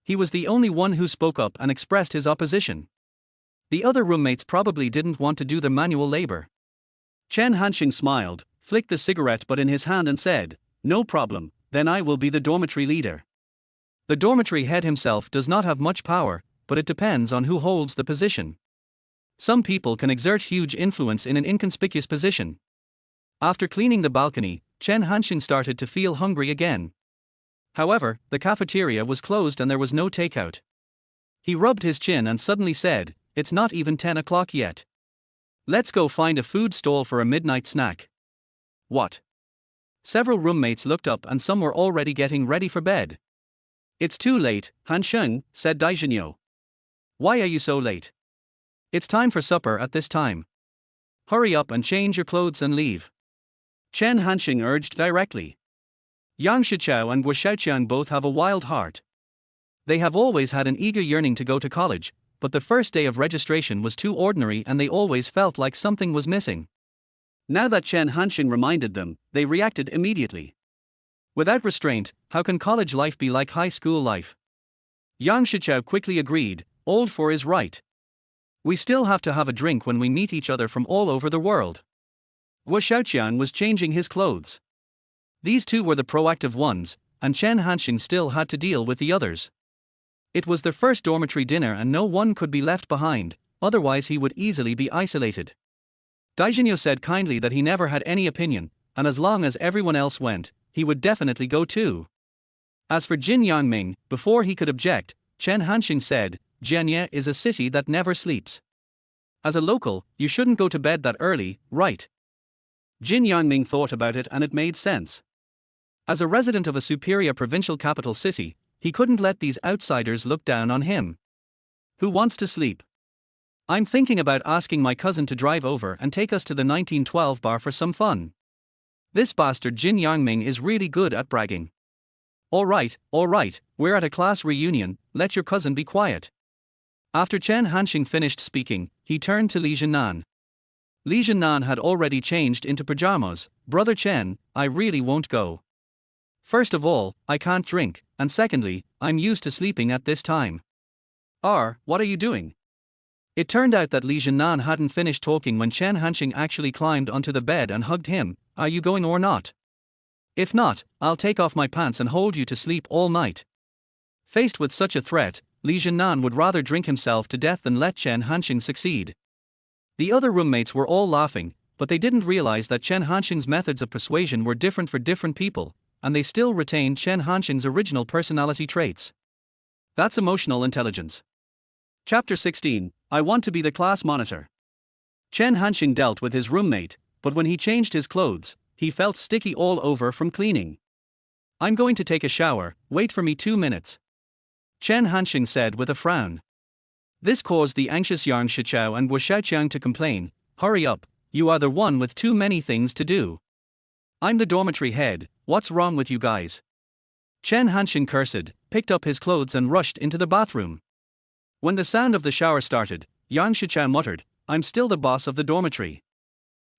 He was the only one who spoke up and expressed his opposition. The other roommates probably didn't want to do the manual labor. Chen Hansheng smiled, flicked the cigarette butt in his hand and said, "No problem, then I will be the dormitory leader. The dormitory head himself does not have much power, but it depends on who holds the position. Some people can exert huge influence in an inconspicuous position. After cleaning the balcony, Chen Hansheng started to feel hungry again. However, the cafeteria was closed and there was no takeout. He rubbed his chin and suddenly said, "It's not even 10 o'clock yet. Let's go find a food stall for a midnight snack." What? Several roommates looked up and some were already getting ready for bed. "It's too late, Hansheng," said Daijinyo. "Why are you so late? It's time for supper at this time. Hurry up and change your clothes and leave." Chen Hansheng urged directly. Yang Shichao and Guo Xiaoqiang both have a wild heart. They have always had an eager yearning to go to college, but the first day of registration was too ordinary and they always felt like something was missing. Now that Chen Hansheng reminded them, they reacted immediately. Without restraint, how can college life be like high school life? Yang Shichao quickly agreed, "Old for is right. We still have to have a drink when we meet each other from all over the world." Guo Xiaoqiang was changing his clothes. These two were the proactive ones, and Chen Hansheng still had to deal with the others. It was their first dormitory dinner and no one could be left behind, otherwise he would easily be isolated. Daijinyo said kindly that he never had any opinion, and as long as everyone else went, he would definitely go too. As for Jin Yangming, before he could object, Chen Hansheng said, "Jianye is a city that never sleeps. As a local, you shouldn't go to bed that early, right?" Jin Yangming thought about it and it made sense. As a resident of a superior provincial capital city, he couldn't let these outsiders look down on him. "Who wants to sleep? I'm thinking about asking my cousin to drive over and take us to the 1912 bar for some fun." This bastard Jin Yangming is really good at bragging. All right, we're at a class reunion, let your cousin be quiet." After Chen Hansheng finished speaking, he turned to Li Zhennan. Li Zhennan had already changed into pajamas. "Brother Chen, I really won't go. First of all, I can't drink, and secondly, I'm used to sleeping at this time." What are you doing?" It turned out that Li Zhennan hadn't finished talking when Chen Hansheng actually climbed onto the bed and hugged him. "Are you going or not? If not, I'll take off my pants and hold you to sleep all night." Faced with such a threat, Li Zhennan would rather drink himself to death than let Chen Hansheng succeed. The other roommates were all laughing, but they didn't realize that Chen Hansheng's methods of persuasion were different for different people, and they still retained Chen Hansheng's original personality traits. That's emotional intelligence. Chapter 16, I want to be the class monitor. Chen Hansheng dealt with his roommate, but when he changed his clothes, he felt sticky all over from cleaning. "I'm going to take a shower, wait for me 2 minutes," Chen Hansheng said with a frown. This caused the anxious Yang Shichao and Guo Xiaoqiang to complain, "Hurry up, you are the one with too many things to do. I'm the dormitory head, what's wrong with you guys?" Chen Hansheng cursed, picked up his clothes and rushed into the bathroom. When the sound of the shower started, Yang Shichao muttered, "I'm still the boss of the dormitory."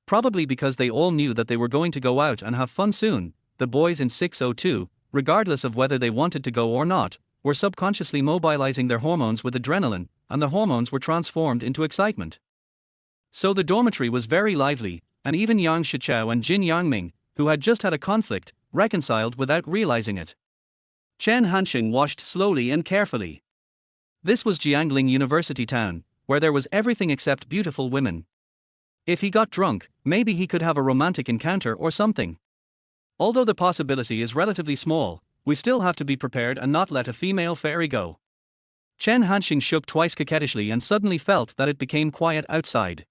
Probably because they all knew that they were going to go out and have fun soon, the boys in 602, regardless of whether they wanted to go or not, were subconsciously mobilizing their hormones with adrenaline, and the hormones were transformed into excitement. So the dormitory was very lively, and even Yang Shichao and Jin Yangming, who had just had a conflict, reconciled without realizing it. Chen Hansheng washed slowly and carefully. This was Jiangling University town, where there was everything except beautiful women. If he got drunk, maybe he could have a romantic encounter or something. Although the possibility is relatively small, we still have to be prepared and not let a female fairy go. Chen Hansheng shook twice coquettishly and suddenly felt that it became quiet outside.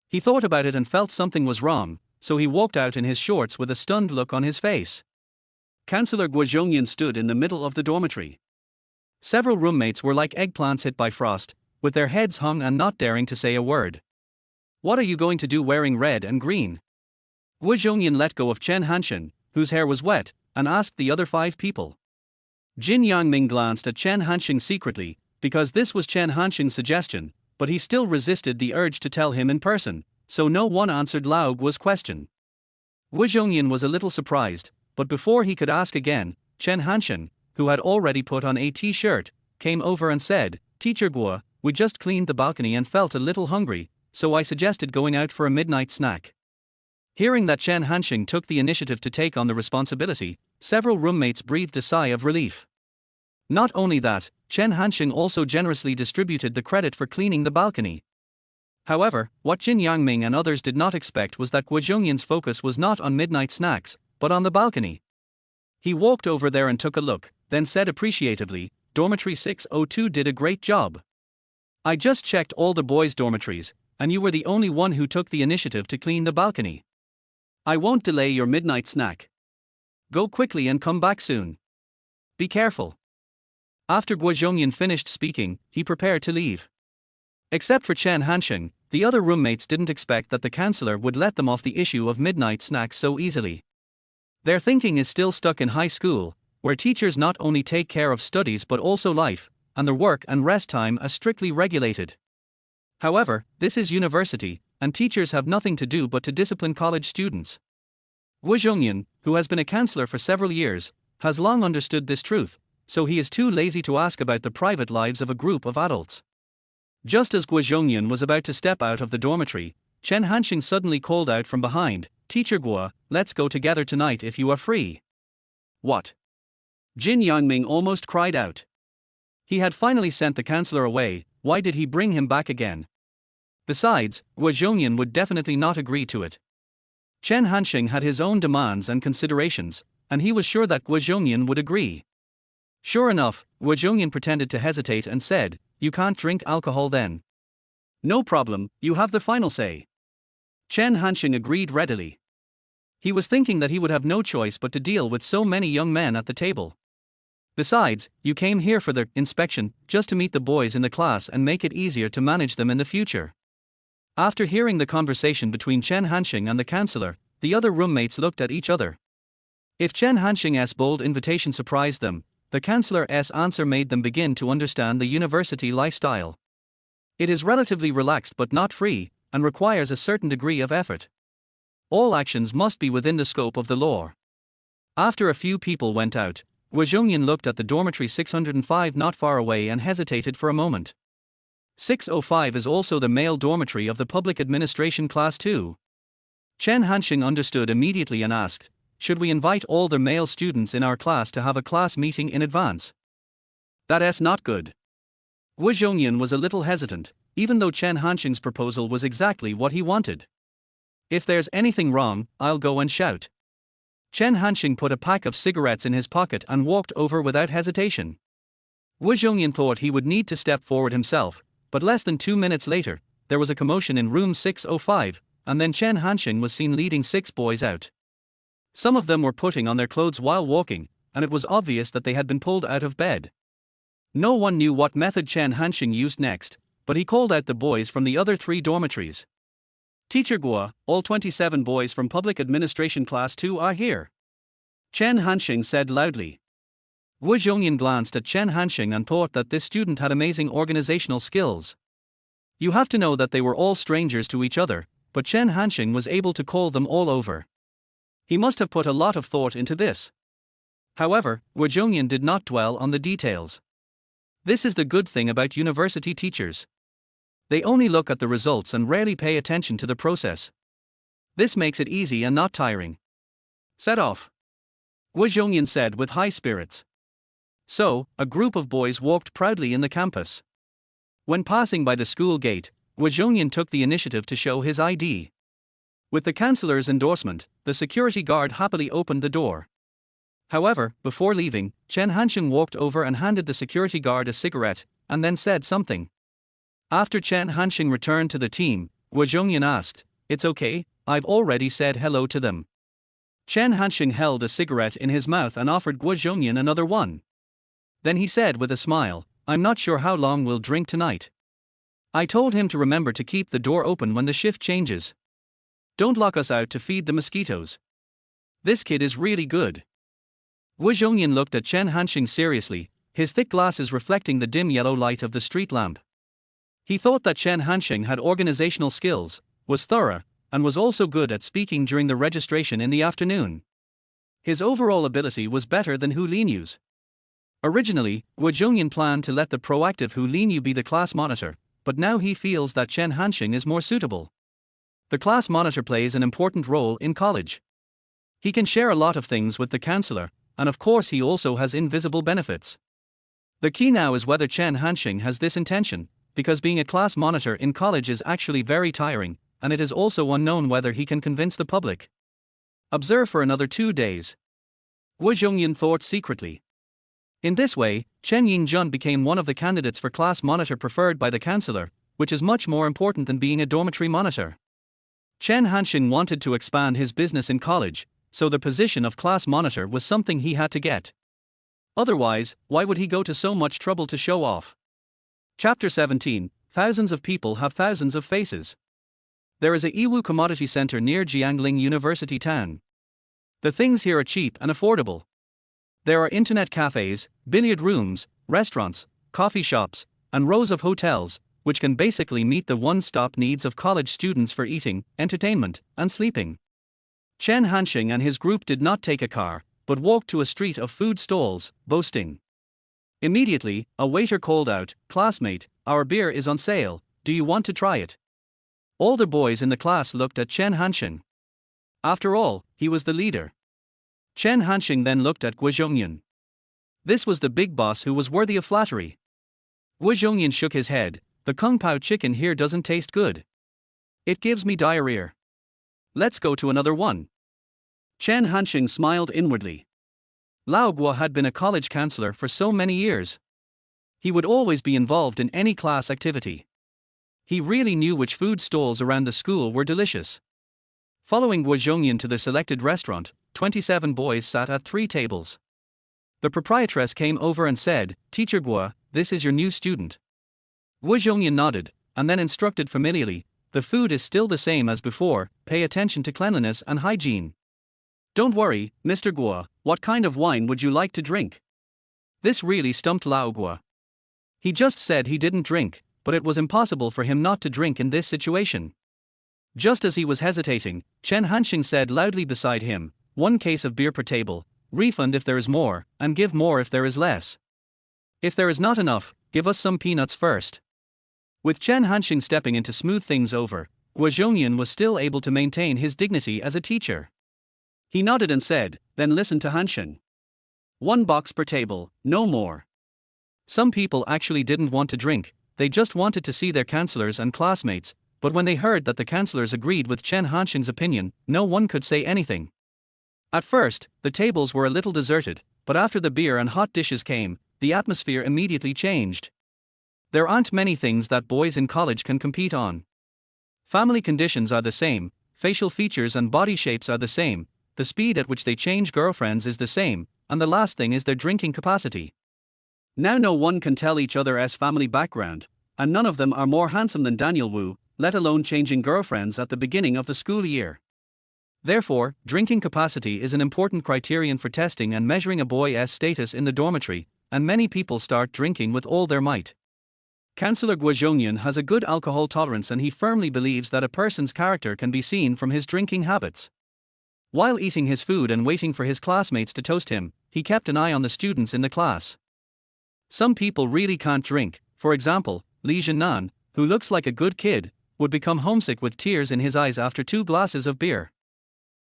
He thought about it and felt something was wrong, so he walked out in his shorts with a stunned look on his face. Counselor Guo Zhongyan stood in the middle of the dormitory. Several roommates were like eggplants hit by frost, with their heads hung and not daring to say a word. "What are you going to do wearing red and green?" Guo Zhongyan let go of Chen Hansheng, whose hair was wet, and asked the other 5 people. Jin Yangming glanced at Chen Hansheng secretly, because this was Chen Hansheng's suggestion, but he still resisted the urge to tell him in person, so no one answered Lao Guo's question. Guo Zhongyan was a little surprised, but before he could ask again, Chen Hansheng, who had already put on a t-shirt, came over and said, "Teacher Guo, we just cleaned the balcony and felt a little hungry, so I suggested going out for a midnight snack." Hearing that Chen Hansheng took the initiative to take on the responsibility, several roommates breathed a sigh of relief. Not only that, Chen Hansheng also generously distributed the credit for cleaning the balcony. However, what Jin Yangming and others did not expect was that Guo Zhongyan's focus was not on midnight snacks, but on the balcony. He walked over there and took a look, then said appreciatively, "Dormitory 602 did a great job. I just checked all the boys' dormitories, and you were the only one who took the initiative to clean the balcony. I won't delay your midnight snack. Go quickly and come back soon. Be careful." After Guo Zhongyan finished speaking, he prepared to leave. Except for Chen Hansheng, the other roommates didn't expect that the counselor would let them off the issue of midnight snacks so easily. Their thinking is still stuck in high school, where teachers not only take care of studies but also life, and their work and rest time are strictly regulated. However, this is university, and teachers have nothing to do but to discipline college students. Guo Zhongyan, who has been a counselor for several years, has long understood this truth, so he is too lazy to ask about the private lives of a group of adults. Just as Guo Zhongyan was about to step out of the dormitory, Chen Hansheng suddenly called out from behind, "Teacher Guo, let's go together tonight if you are free." "What?" Jin Yangming almost cried out. He had finally sent the counselor away, why did he bring him back again? Besides, Guo Zhongyan would definitely not agree to it. Chen Hansheng had his own demands and considerations, and he was sure that Guo Zhongyan would agree. Sure enough, Guo Zhongyan pretended to hesitate and said, "You can't drink alcohol then." "No problem, you have the final say." Chen Hansheng agreed readily. He was thinking that he would have no choice but to deal with so many young men at the table. Besides, you came here for the inspection, just to meet the boys in the class and make it easier to manage them in the future. After hearing the conversation between Chen Hansheng and the counselor, the other roommates looked at each other. If Chen Hansheng's bold invitation surprised them, the counselor's answer made them begin to understand the university lifestyle. It is relatively relaxed but not free, and requires a certain degree of effort. All actions must be within the scope of the law. After a few people went out, Guo Zhongyan looked at the dormitory 605 not far away and hesitated for a moment. 605 is also the male dormitory of the public administration class 2. Chen Hansheng understood immediately and asked, "Should we invite all the male students in our class to have a class meeting in advance?" "That's not good." Guo Zhongyan was a little hesitant, even though Chen Hansheng's proposal was exactly what he wanted. "If there's anything wrong, I'll go and shout." Chen Hansheng put a pack of cigarettes in his pocket and walked over without hesitation. Guo Zhongyan thought he would need to step forward himself, but less than 2 minutes later, there was a commotion in room 605, and then Chen Hansheng was seen leading 6 boys out. Some of them were putting on their clothes while walking, and it was obvious that they had been pulled out of bed. No one knew what method Chen Hansheng used next, but he called out the boys from the other 3 dormitories. "Teacher Guo, all 27 boys from public administration class 2 are here," Chen Hansheng said loudly. Guo Zhongyan glanced at Chen Hansheng and thought that this student had amazing organizational skills. You have to know that they were all strangers to each other, but Chen Hansheng was able to call them all over. He must have put a lot of thought into this. However, Guo Zhongyan did not dwell on the details. This is the good thing about university teachers. They only look at the results and rarely pay attention to the process. This makes it easy and not tiring. "Set off," Guo Zhongyan said with high spirits. So, a group of boys walked proudly in the campus. When passing by the school gate, Guo Zhongyan took the initiative to show his ID. With the counselor's endorsement, the security guard happily opened the door. However, before leaving, Chen Hansheng walked over and handed the security guard a cigarette, and then said something. After Chen Hansheng returned to the team, Guo Zhongyan asked, "It's okay, I've already said hello to them." Chen Hansheng held a cigarette in his mouth and offered Guo Zhongyan another one. Then he said with a smile, "I'm not sure how long we'll drink tonight. I told him to remember to keep the door open when the shift changes. Don't lock us out to feed the mosquitoes. This kid is really good." Guo Zhongyan looked at Chen Hansheng seriously, his thick glasses reflecting the dim yellow light of the street lamp. He thought that Chen Hansheng had organizational skills, was thorough, and was also good at speaking during the registration in the afternoon. His overall ability was better than Hu Linyu's. Originally, Guo Zhongyan planned to let the proactive Hu Linyu be the class monitor, but now he feels that Chen Hansheng is more suitable. The class monitor plays an important role in college. He can share a lot of things with the counselor, and of course he also has invisible benefits. The key now is whether Chen Hansheng has this intention, because being a class monitor in college is actually very tiring, and it is also unknown whether he can convince the public. Observe for another 2 days. Wu Zhongyan thought secretly. In this way, Chen Yingjun became one of the candidates for class monitor preferred by the counselor, which is much more important than being a dormitory monitor. Chen Hansheng wanted to expand his business in college, so the position of class monitor was something he had to get. Otherwise, why would he go to so much trouble to show off? Chapter 17, Thousands of people have thousands of faces. There is a Yiwu commodity center near Jiangling University town. The things here are cheap and affordable. There are internet cafes, billiard rooms, restaurants, coffee shops, and rows of hotels, which can basically meet the one-stop needs of college students for eating, entertainment, and sleeping. Chen Hansheng and his group did not take a car, but walked to a street of food stalls, boasting. Immediately, a waiter called out, "Classmate, our beer is on sale, do you want to try it?" All the boys in the class looked at Chen Hansheng. After all, he was the leader. Chen Hansheng then looked at Wu Zhongyan. This was the big boss who was worthy of flattery. Wu Zhongyan shook his head. "The Kung Pao chicken here doesn't taste good. It gives me diarrhea. Let's go to another one." Chen Hansheng smiled inwardly. Lao Guo had been a college counselor for so many years. He would always be involved in any class activity. He really knew which food stalls around the school were delicious. Following Wu Zhongyan to the selected restaurant, 27 boys sat at 3 tables. The proprietress came over and said, "Teacher Guo, this is your new student." Wu Zhongyan nodded, and then instructed familiarly, "The food is still the same as before, pay attention to cleanliness and hygiene. Don't worry, Mr. Guo, what kind of wine would you like to drink?" This really stumped Lao Guo. He just said he didn't drink, but it was impossible for him not to drink in this situation. Just as he was hesitating, Chen Hansheng said loudly beside him, "1 case of beer per table, refund if there is more, and give more if there is less. If there is not enough, give us some peanuts first." With Chen Hansheng stepping in to smooth things over, Wu Zhongyan was still able to maintain his dignity as a teacher. He nodded and said, "Then listen to Hansheng. 1 box per table, no more." Some people actually didn't want to drink, they just wanted to see their counselors and classmates, but when they heard that the counselors agreed with Chen Hansheng's opinion, no one could say anything. At first, the tables were a little deserted, but after the beer and hot dishes came, the atmosphere immediately changed. There aren't many things that boys in college can compete on. Family conditions are the same, facial features and body shapes are the same, the speed at which they change girlfriends is the same, and the last thing is their drinking capacity. Now no one can tell each other's family background, and none of them are more handsome than Daniel Wu, let alone changing girlfriends at the beginning of the school year. Therefore, drinking capacity is an important criterion for testing and measuring a boy's status in the dormitory, and many people start drinking with all their might. Counselor Wu Zhongyan has a good alcohol tolerance and he firmly believes that a person's character can be seen from his drinking habits. While eating his food and waiting for his classmates to toast him, he kept an eye on the students in the class. Some people really can't drink, for example, Li Zhenan, who looks like a good kid, would become homesick with tears in his eyes after 2 glasses of beer.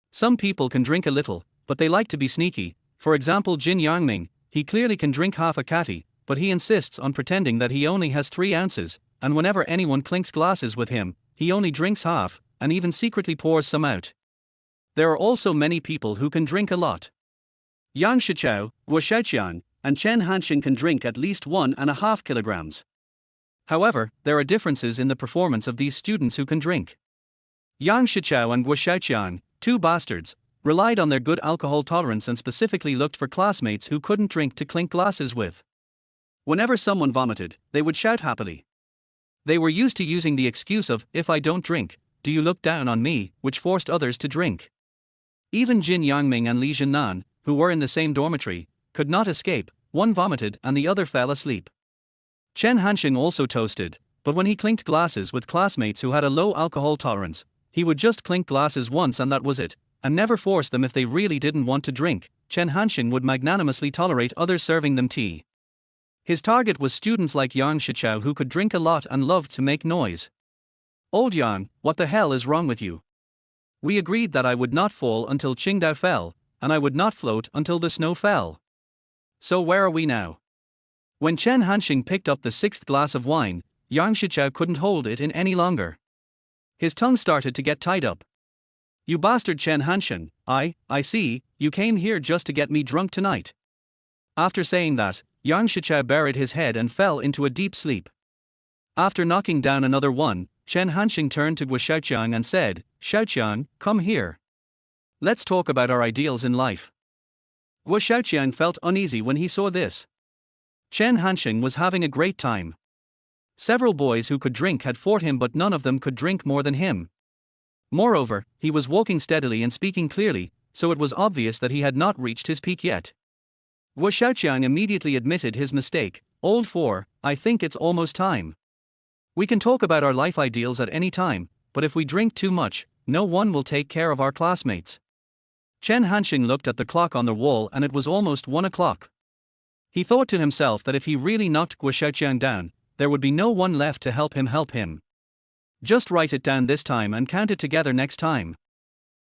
Some people can drink a little, but they like to be sneaky, for example Jin Yangming, he clearly can drink half a catty, but he insists on pretending that he only has 3 ounces, and whenever anyone clinks glasses with him, he only drinks half, and even secretly pours some out. There are also many people who can drink a lot. Yang Shichao, Wu Xiaoqian, and Chen Hansheng can drink at least 1.5 kilograms. However, there are differences in the performance of these students who can drink. Yang Shichao and Wu Xiaoqian, 2 bastards, relied on their good alcohol tolerance and specifically looked for classmates who couldn't drink to clink glasses with. Whenever someone vomited, they would shout happily. They were used to using the excuse of, "If I don't drink, do you look down on me," which forced others to drink. Even Jin Yangming and Li Zhenan, who were in the same dormitory, could not escape, one vomited and the other fell asleep. Chen Hansheng also toasted, but when he clinked glasses with classmates who had a low alcohol tolerance, he would just clink glasses once and that was it, and never force them if they really didn't want to drink. Chen Hansheng would magnanimously tolerate others serving them tea. His target was students like Yang Shichao who could drink a lot and loved to make noise. "Old Yang, what the hell is wrong with you? We agreed that I would not fall until Qingdao fell, and I would not float until the snow fell. So where are we now? When Chen Hansheng picked up the sixth glass of wine, Yang Shichao couldn't hold it in any longer. His tongue started to get tied up. You bastard Chen Hansheng, I see, you came here just to get me drunk tonight. After saying that, Yang Shichao buried his head and fell into a deep sleep. After knocking down another one, Chen Hansheng turned to Guo Xiaoqiang and said, Xiaoqiang, come here. Let's talk about our ideals in life. Guo Xiaoqiang felt uneasy when he saw this. Chen Hansheng was having a great time. Several boys who could drink had fought him, but none of them could drink more than him. Moreover, he was walking steadily and speaking clearly, so it was obvious that he had not reached his peak yet. Guo Xiaoqiang immediately admitted his mistake. Old 4, I think it's almost time. We can talk about our life ideals at any time, but if we drink too much, no one will take care of our classmates. Chen Hansheng looked at the clock on the wall and it was almost 1 o'clock. He thought to himself that if he really knocked Guo Xiaoqiang down, there would be no one left to help him. Just write it down this time and count it together next time.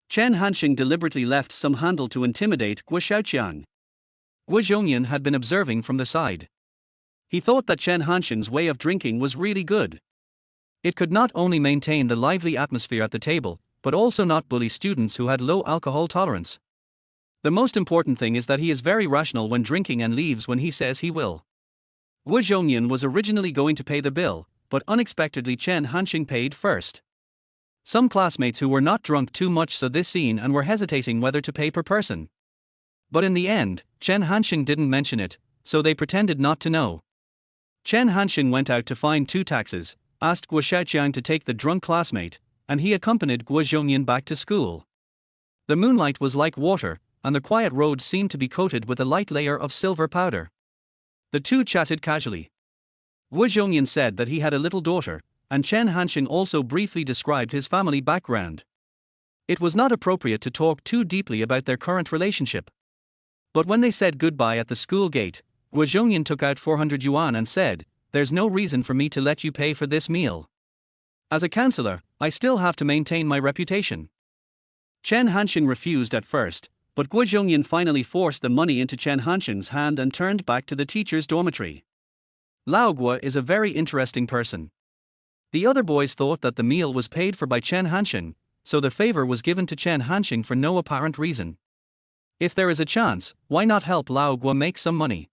Chen Hansheng deliberately left some handle to intimidate Guo Xiaoqiang. Guo Zhongyan had been observing from the side. He thought that Chen Hansheng's way of drinking was really good. It could not only maintain the lively atmosphere at the table, but also not bully students who had low alcohol tolerance. The most important thing is that he is very rational when drinking and leaves when he says he will. Guo Zhongyan was originally going to pay the bill, but unexpectedly Chen Hansheng paid first. Some classmates who were not drunk too much saw this scene and were hesitating whether to pay per person. But in the end, Chen Hansheng didn't mention it, so they pretended not to know. Chen Hansheng went out to find 2 taxis, asked Guo Xiaoqiang to take the drunk classmate, and he accompanied Guo Zhongyan back to school. The moonlight was like water, and the quiet road seemed to be coated with a light layer of silver powder. The two chatted casually. Guo Zhongyan said that he had a little daughter, and Chen Hansheng also briefly described his family background. It was not appropriate to talk too deeply about their current relationship. But when they said goodbye at the school gate, Guo Zhongyan took out 400 yuan and said, "There's no reason for me to let you pay for this meal. As a counselor, I still have to maintain my reputation." Chen Hansheng refused at first, but Guo Zhongyan finally forced the money into Chen Hansheng's hand and turned back to the teacher's dormitory. Lao Guo is a very interesting person. The other boys thought that the meal was paid for by Chen Hansheng, so the favor was given to Chen Hansheng for no apparent reason. If there is a chance, why not help Lao Guo make some money?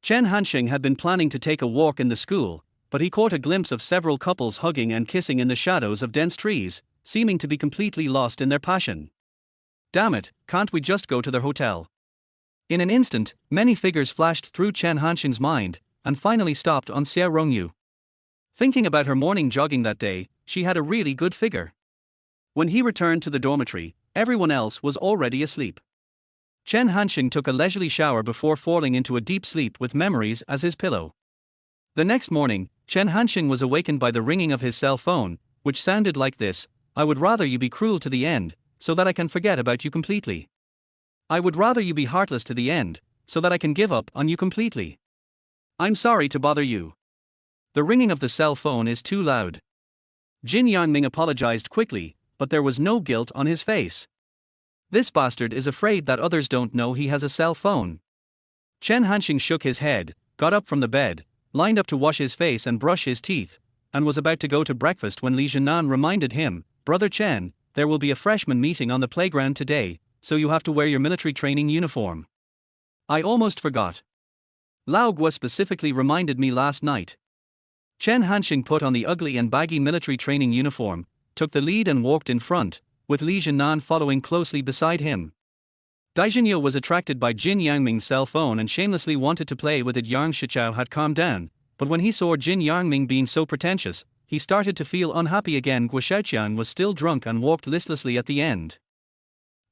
Chen Hansheng had been planning to take a walk in the school, but he caught a glimpse of several couples hugging and kissing in the shadows of dense trees, seeming to be completely lost in their passion. Damn it, can't we just go to the hotel? In an instant, many figures flashed through Chen Hansheng's mind, and finally stopped on Xiao Rongyu. Thinking about her morning jogging that day, she had a really good figure. When he returned to the dormitory, everyone else was already asleep. Chen Hansheng took a leisurely shower before falling into a deep sleep with memories as his pillow. The next morning, Chen Hansheng was awakened by the ringing of his cell phone, which sounded like this: "I would rather you be cruel to the end, so that I can forget about you completely. I would rather you be heartless to the end, so that I can give up on you completely. I'm sorry to bother you." The ringing of the cell phone is too loud. Jin Yangming apologized quickly, but there was no guilt on his face. This bastard is afraid that others don't know he has a cell phone. Chen Hansheng shook his head, got up from the bed, lined up to wash his face and brush his teeth, and was about to go to breakfast when Li Zhenan reminded him, "Brother Chen, there will be a freshman meeting on the playground today, so you have to wear your military training uniform." "I almost forgot. Lao Guo specifically reminded me last night." Chen Hansheng put on the ugly and baggy military training uniform, took the lead and walked in front, with Li Zhenan following closely beside him. Daijinyo was attracted by Jin Yangming's cell phone and shamelessly wanted to play with it. Yang Shichao had calmed down, but when he saw Jin Yangming being so pretentious, he started to feel unhappy again. Guo Xiaoqiang was still drunk and walked listlessly at the end.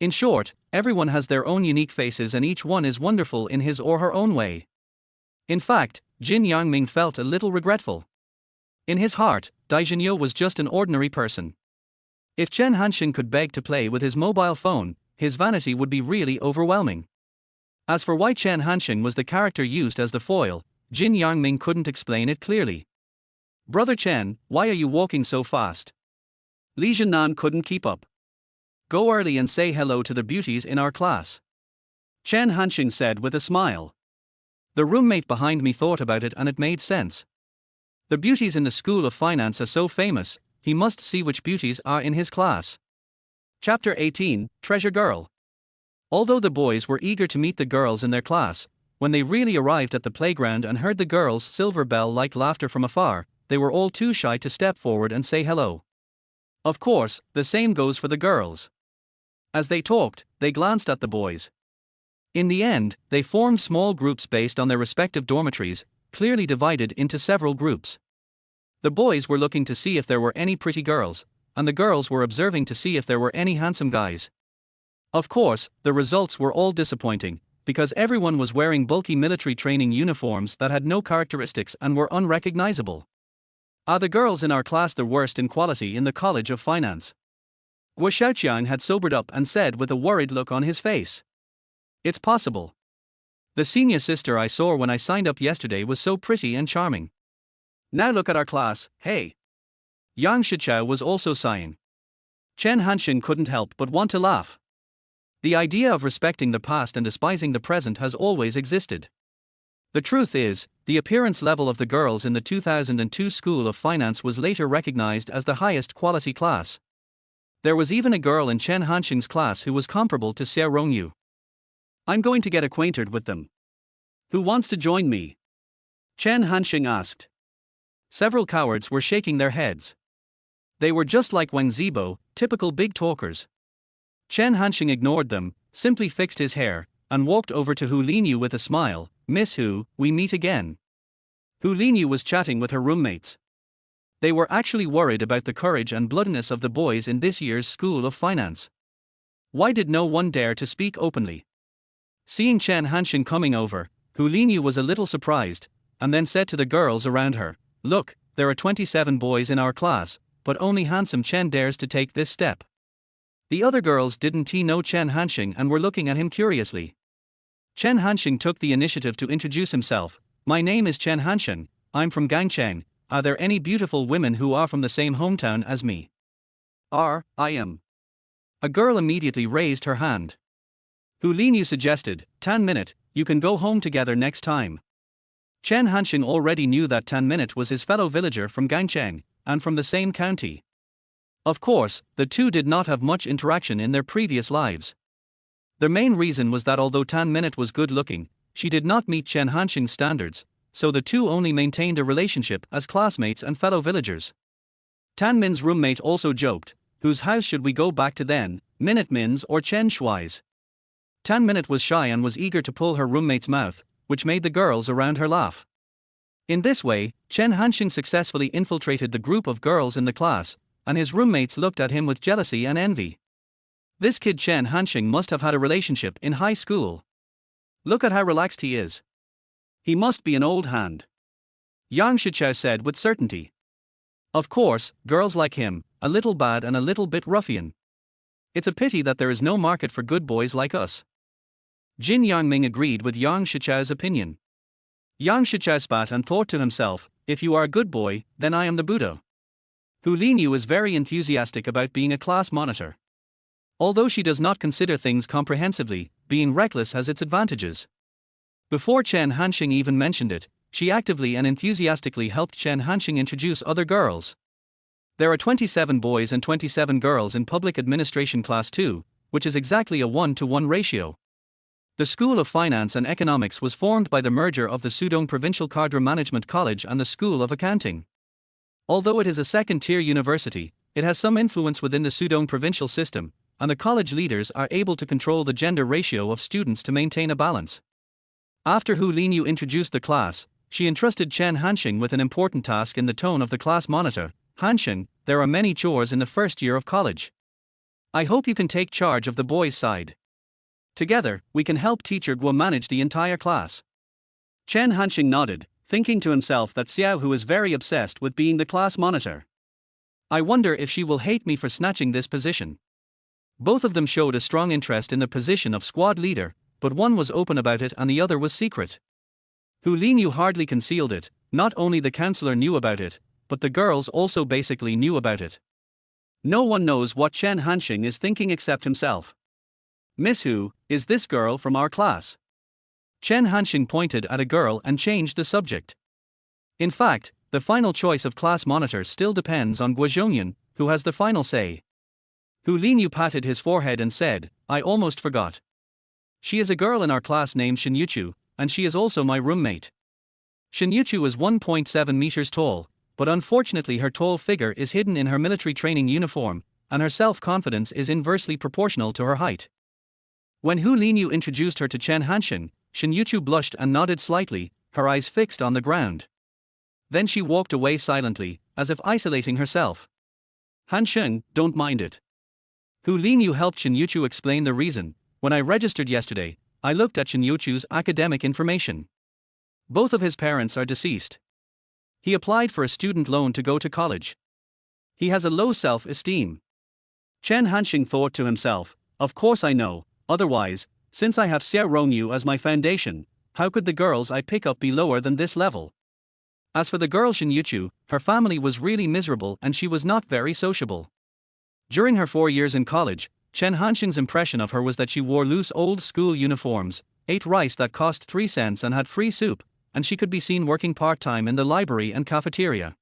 In short, everyone has their own unique faces and each one is wonderful in his or her own way. In fact, Jin Yangming felt a little regretful. In his heart, Daijinyo was just an ordinary person. If Chen Hansheng could beg to play with his mobile phone, his vanity would be really overwhelming. As for why Chen Hansheng was the character used as the foil, Jin Yangming couldn't explain it clearly. "Brother Chen, why are you walking so fast?" Li Zhenan couldn't keep up. Go early and say hello to the beauties in our class, Chen Hansheng said with a smile. The roommate behind me thought about it and it made sense. The beauties in the School of Finance are so famous, he must see which beauties are in his class. Chapter 18, Treasure Girl. Although the boys were eager to meet the girls in their class, when they really arrived at the playground and heard the girls' silver bell-like laughter from afar, they were all too shy to step forward and say hello. Of course, the same goes for the girls. As they talked, they glanced at the boys. In the end, they formed small groups based on their respective dormitories, clearly divided into several groups. The boys were looking to see if there were any pretty girls, and the girls were observing to see if there were any handsome guys. Of course, the results were all disappointing, because everyone was wearing bulky military training uniforms that had no characteristics and were unrecognizable. Are the girls in our class the worst in quality in the College of Finance? Guo Xiaoqiang had sobered up and said with a worried look on his face. It's possible. The senior sister I saw when I signed up yesterday was so pretty and charming. Now look at our class, hey. Yang Shichao was also sighing. Chen Hansheng couldn't help but want to laugh. The idea of respecting the past and despising the present has always existed. The truth is, the appearance level of the girls in the 2002 School of Finance was later recognized as the highest quality class. There was even a girl in Chen Hansheng's class who was comparable to Xiao Rongyu. I'm going to get acquainted with them. Who wants to join me? Chen Hansheng asked. Several cowards were shaking their heads. They were just like Wang Zibo, typical big talkers. Chen Hansheng ignored them, simply fixed his hair, and walked over to Hu Linyu with a smile. Miss Hu, we meet again. Hu Linyu was chatting with her roommates. They were actually worried about the courage and bloodiness of the boys in this year's School of Finance. Why did no one dare to speak openly? Seeing Chen Hansheng coming over, Hu Linyu was a little surprised, and then said to the girls around her, Look, there are 27 boys in our class, but only handsome Chen dares to take this step. The other girls didn't know Chen Hansheng and were looking at him curiously. Chen Hansheng took the initiative to introduce himself. My name is Chen Hansheng, I'm from Gangcheng. Are there any beautiful women who are from the same hometown as me? I am. A girl immediately raised her hand. Hu Linyu suggested, Tan Minute, you can go home together next time. Chen Hansheng already knew that Tan Minute was his fellow villager from Gangcheng, and from the same county. Of course, the two did not have much interaction in their previous lives. The main reason was that although Tan Minute was good looking, she did not meet Chen Hansheng's standards, so the two only maintained a relationship as classmates and fellow villagers. Tan Min's roommate also joked, whose house should we go back to then, Minute Min's or Chen Shuai's? Tan Minute was shy and was eager to pull her roommate's mouth, which made the girls around her laugh. In this way, Chen Hansheng successfully infiltrated the group of girls in the class, and his roommates looked at him with jealousy and envy. This kid Chen Hansheng must have had a relationship in high school. Look at how relaxed he is. He must be an old hand. Yang Shichao said with certainty. Of course, girls like him, a little bad and a little bit ruffian. It's a pity that there is no market for good boys like us. Jin Yangming agreed with Yang Shichao's opinion. Yang Shichao spat and thought to himself, if you are a good boy, then I am the Buddha. Hu Linyu is very enthusiastic about being a class monitor. Although she does not consider things comprehensively, being reckless has its advantages. Before Chen Hansheng even mentioned it, she actively and enthusiastically helped Chen Hansheng introduce other girls. There are 27 boys and 27 girls in Public Administration Class 2, which is exactly a 1-to-1 ratio. The School of Finance and Economics was formed by the merger of the Sudong Provincial Cadre Management College and the School of Accounting. Although it is a second-tier university, it has some influence within the Sudong provincial system, and the college leaders are able to control the gender ratio of students to maintain a balance. After Hu Linyu introduced the class, she entrusted Chen Hansheng with an important task in the tone of the class monitor. Hansheng, there are many chores in the first year of college. I hope you can take charge of the boys' side. Together, we can help Teacher Guo manage the entire class. Chen Hansheng nodded, thinking to himself that Xiao Hu is very obsessed with being the class monitor. I wonder if she will hate me for snatching this position. Both of them showed a strong interest in the position of squad leader, but one was open about it and the other was secret. Hu Linyu hardly concealed it. Not only the counselor knew about it, but the girls also basically knew about it. No one knows what Chen Hansheng is thinking except himself. Miss Hu, is this girl from our class? Chen Hansheng pointed at a girl and changed the subject. In fact, the final choice of class monitor still depends on Guozhongyan, who has the final say. Hu Linyu patted his forehead and said, I almost forgot. She is a girl in our class named Shen Youchu, and she is also my roommate. Shen Youchu is 1.7 meters tall, but unfortunately her tall figure is hidden in her military training uniform, and her self-confidence is inversely proportional to her height. When Hu Linyu introduced her to Chen Hansheng, Shen Youchu blushed and nodded slightly, her eyes fixed on the ground. Then she walked away silently, as if isolating herself. Hansheng, don't mind it. Hu Linyu helped Shen Youchu explain the reason. When I registered yesterday, I looked at Shen Youchu's academic information. Both of his parents are deceased. He applied for a student loan to go to college. He has a low self-esteem. Chen Hansheng thought to himself, of course I know, otherwise, since I have Xiao Rongyu as my foundation, how could the girls I pick up be lower than this level? As for the girl Shen Youchu, her family was really miserable and she was not very sociable. During her 4 years in college, Chen Hansheng's impression of her was that she wore loose old school uniforms, ate rice that cost 3 cents and had free soup, and she could be seen working part-time in the library and cafeteria.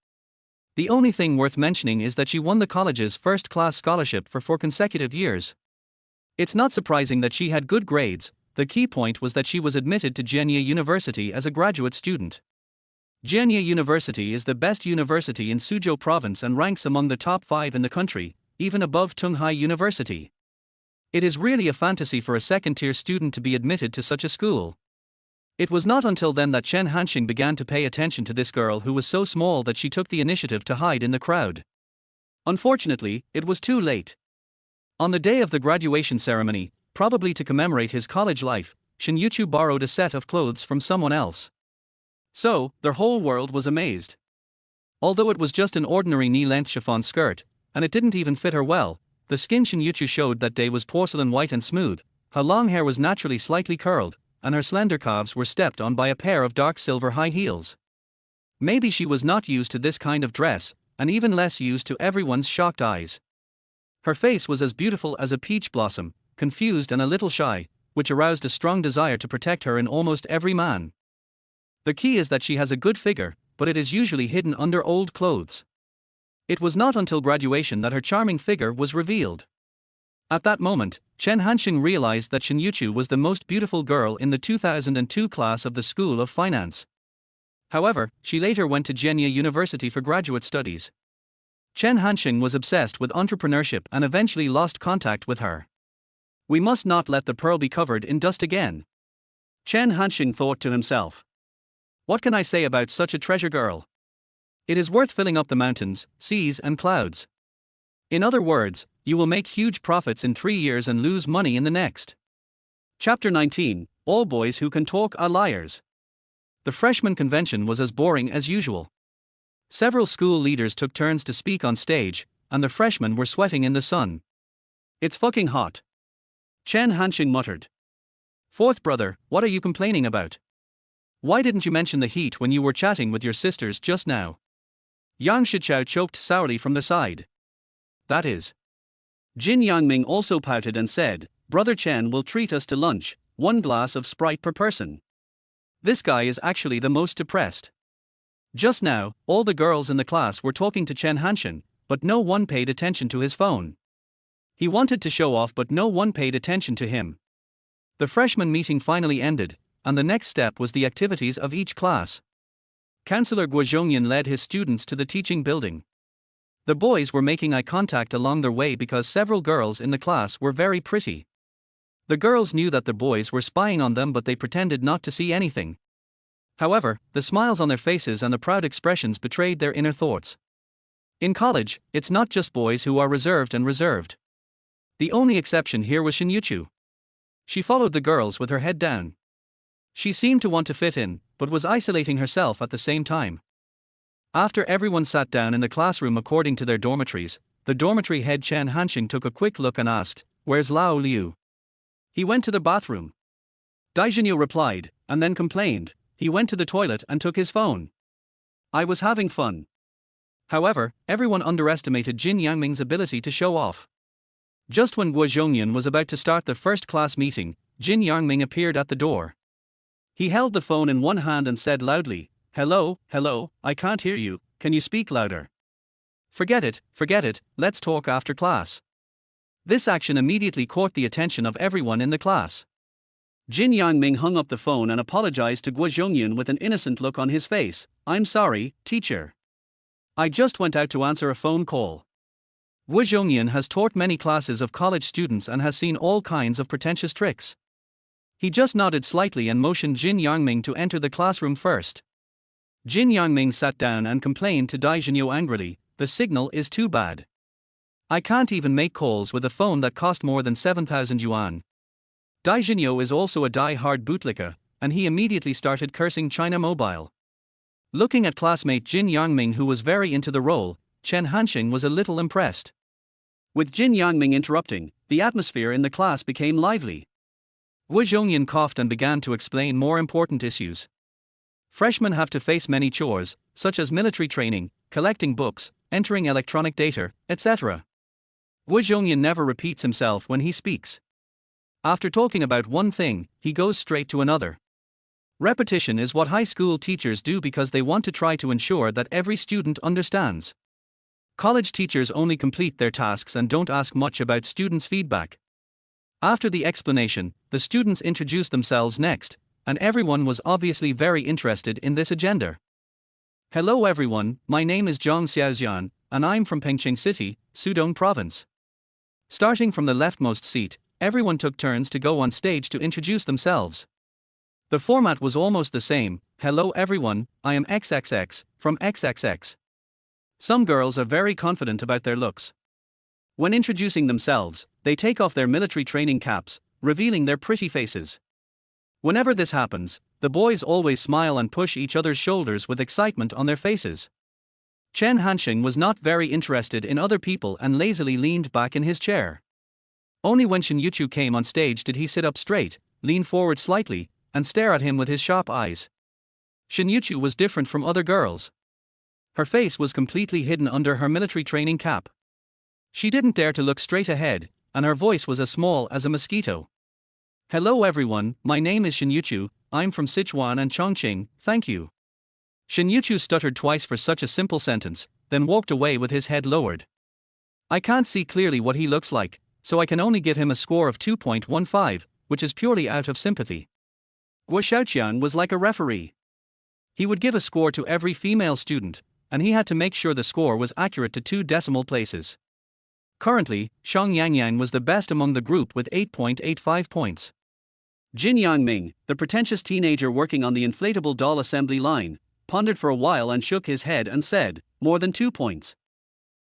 The only thing worth mentioning is that she won the college's first-class scholarship for 4 consecutive years. It's not surprising that she had good grades. The key point was that she was admitted to Jianye University as a graduate student. Jianye University is the best university in Suzhou province and ranks among the top 5 in the country, even above Tunghai University. It is really a fantasy for a second-tier student to be admitted to such a school. It was not until then that Chen Hansheng began to pay attention to this girl who was so small that she took the initiative to hide in the crowd. Unfortunately, it was too late. On the day of the graduation ceremony, probably to commemorate his college life, Shen Youchu borrowed a set of clothes from someone else. So, their whole world was amazed. Although it was just an ordinary knee-length chiffon skirt, and it didn't even fit her well, the skin Shen Youchu showed that day was porcelain white and smooth, her long hair was naturally slightly curled, and her slender calves were stepped on by a pair of dark silver high heels. Maybe she was not used to this kind of dress, and even less used to everyone's shocked eyes. Her face was as beautiful as a peach blossom, confused and a little shy, which aroused a strong desire to protect her in almost every man. The key is that she has a good figure, but it is usually hidden under old clothes. It was not until graduation that her charming figure was revealed. At that moment, Chen Hansheng realized that Shen Youchu was the most beautiful girl in the 2002 class of the School of Finance. However, she later went to Jianye University for graduate studies. Chen Hansheng was obsessed with entrepreneurship and eventually lost contact with her. We must not let the pearl be covered in dust again. Chen Hansheng thought to himself. What can I say about such a treasure girl? It is worth filling up the mountains, seas and clouds. In other words, you will make huge profits in 3 years and lose money in the next. Chapter 19, All Boys Who Can Talk Are Liars. The freshman convention was as boring as usual. Several school leaders took turns to speak on stage, and the freshmen were sweating in the sun. It's fucking hot. Chen Hansheng muttered. Fourth brother, what are you complaining about? Why didn't you mention the heat when you were chatting with your sisters just now? Yang Shichao choked sourly from the side. That is. Jin Yangming also pouted and said, Brother Chen will treat us to lunch, 1 glass of Sprite per person. This guy is actually the most depressed. Just now, all the girls in the class were talking to Chen Hansheng, but no one paid attention to his phone. He wanted to show off but no one paid attention to him. The freshman meeting finally ended, and the next step was the activities of each class. Counselor Guozhongyan led his students to the teaching building. The boys were making eye contact along their way because several girls in the class were very pretty. The girls knew that the boys were spying on them but they pretended not to see anything. However, the smiles on their faces and the proud expressions betrayed their inner thoughts. In college, it's not just boys who are reserved and reserved. The only exception here was Shen Youchu. She followed the girls with her head down. She seemed to want to fit in, but was isolating herself at the same time. After everyone sat down in the classroom according to their dormitories, the dormitory head Chen Hansheng took a quick look and asked, Where's Lao Liu? He went to the bathroom. Daijinyo replied, and then complained, he went to the toilet and took his phone. I was having fun. However, everyone underestimated Jin Yangming's ability to show off. Just when Guo Zhongyan was about to start the first class meeting, Jin Yangming appeared at the door. He held the phone in one hand and said loudly, "Hello, I can't hear you, can you speak louder?" Forget it, let's talk after class." This action immediately caught the attention of everyone in the class. Jin Yangming hung up the phone and apologized to Guo Zhongyan with an innocent look on his face. "I'm sorry, teacher. I just went out to answer a phone call." Guo Zhongyan has taught many classes of college students and has seen all kinds of pretentious tricks. He just nodded slightly and motioned Jin Yangming to enter the classroom first. Jin Yangming sat down and complained to Dai Zhenyo angrily, "The signal is too bad. I can't even make calls with a phone that cost more than 7,000 yuan. Dai Zhenyo is also a die-hard bootlicker, and he immediately started cursing China Mobile. Looking at classmate Jin Yangming, who was very into the role, Chen Hansheng was a little impressed. With Jin Yangming interrupting, the atmosphere in the class became lively. Guo Zhongyan coughed and began to explain more important issues. Freshmen have to face many chores, such as military training, collecting books, entering electronic data, etc. Guo Zhongyan never repeats himself when he speaks. After talking about one thing, he goes straight to another. Repetition is what high school teachers do because they want to try to ensure that every student understands. College teachers only complete their tasks and don't ask much about students' feedback. After the explanation, the students introduced themselves next, and everyone was obviously very interested in this agenda. "Hello everyone, my name is Zhang Xiaoxian, and I'm from Pengcheng City, Sudong Province." Starting from the leftmost seat, everyone took turns to go on stage to introduce themselves. The format was almost the same. "Hello everyone, I am XXX, from XXX." Some girls are very confident about their looks. When introducing themselves, they take off their military training caps, revealing their pretty faces. Whenever this happens, the boys always smile and push each other's shoulders with excitement on their faces. Chen Hansheng was not very interested in other people and lazily leaned back in his chair. Only when Shen Youchu came on stage did he sit up straight, lean forward slightly, and stare at him with his sharp eyes. Shen Youchu was different from other girls. Her face was completely hidden under her military training cap. She didn't dare to look straight ahead, and her voice was as small as a mosquito. "Hello everyone, my name is Shen Youchu, I'm from Sichuan and Chongqing, thank you." Shen Youchu stuttered twice for such a simple sentence, then walked away with his head lowered. "I can't see clearly what he looks like, so I can only give him a score of 2.15, which is purely out of sympathy." Guo Xiaoqian was like a referee. He would give a score to every female student, and he had to make sure the score was accurate to 2 decimal places. Currently, Shang Yangyang was the best among the group with 8.85 points. Jin Yangming, the pretentious teenager working on the inflatable doll assembly line, pondered for a while and shook his head and said, "More than 2 points.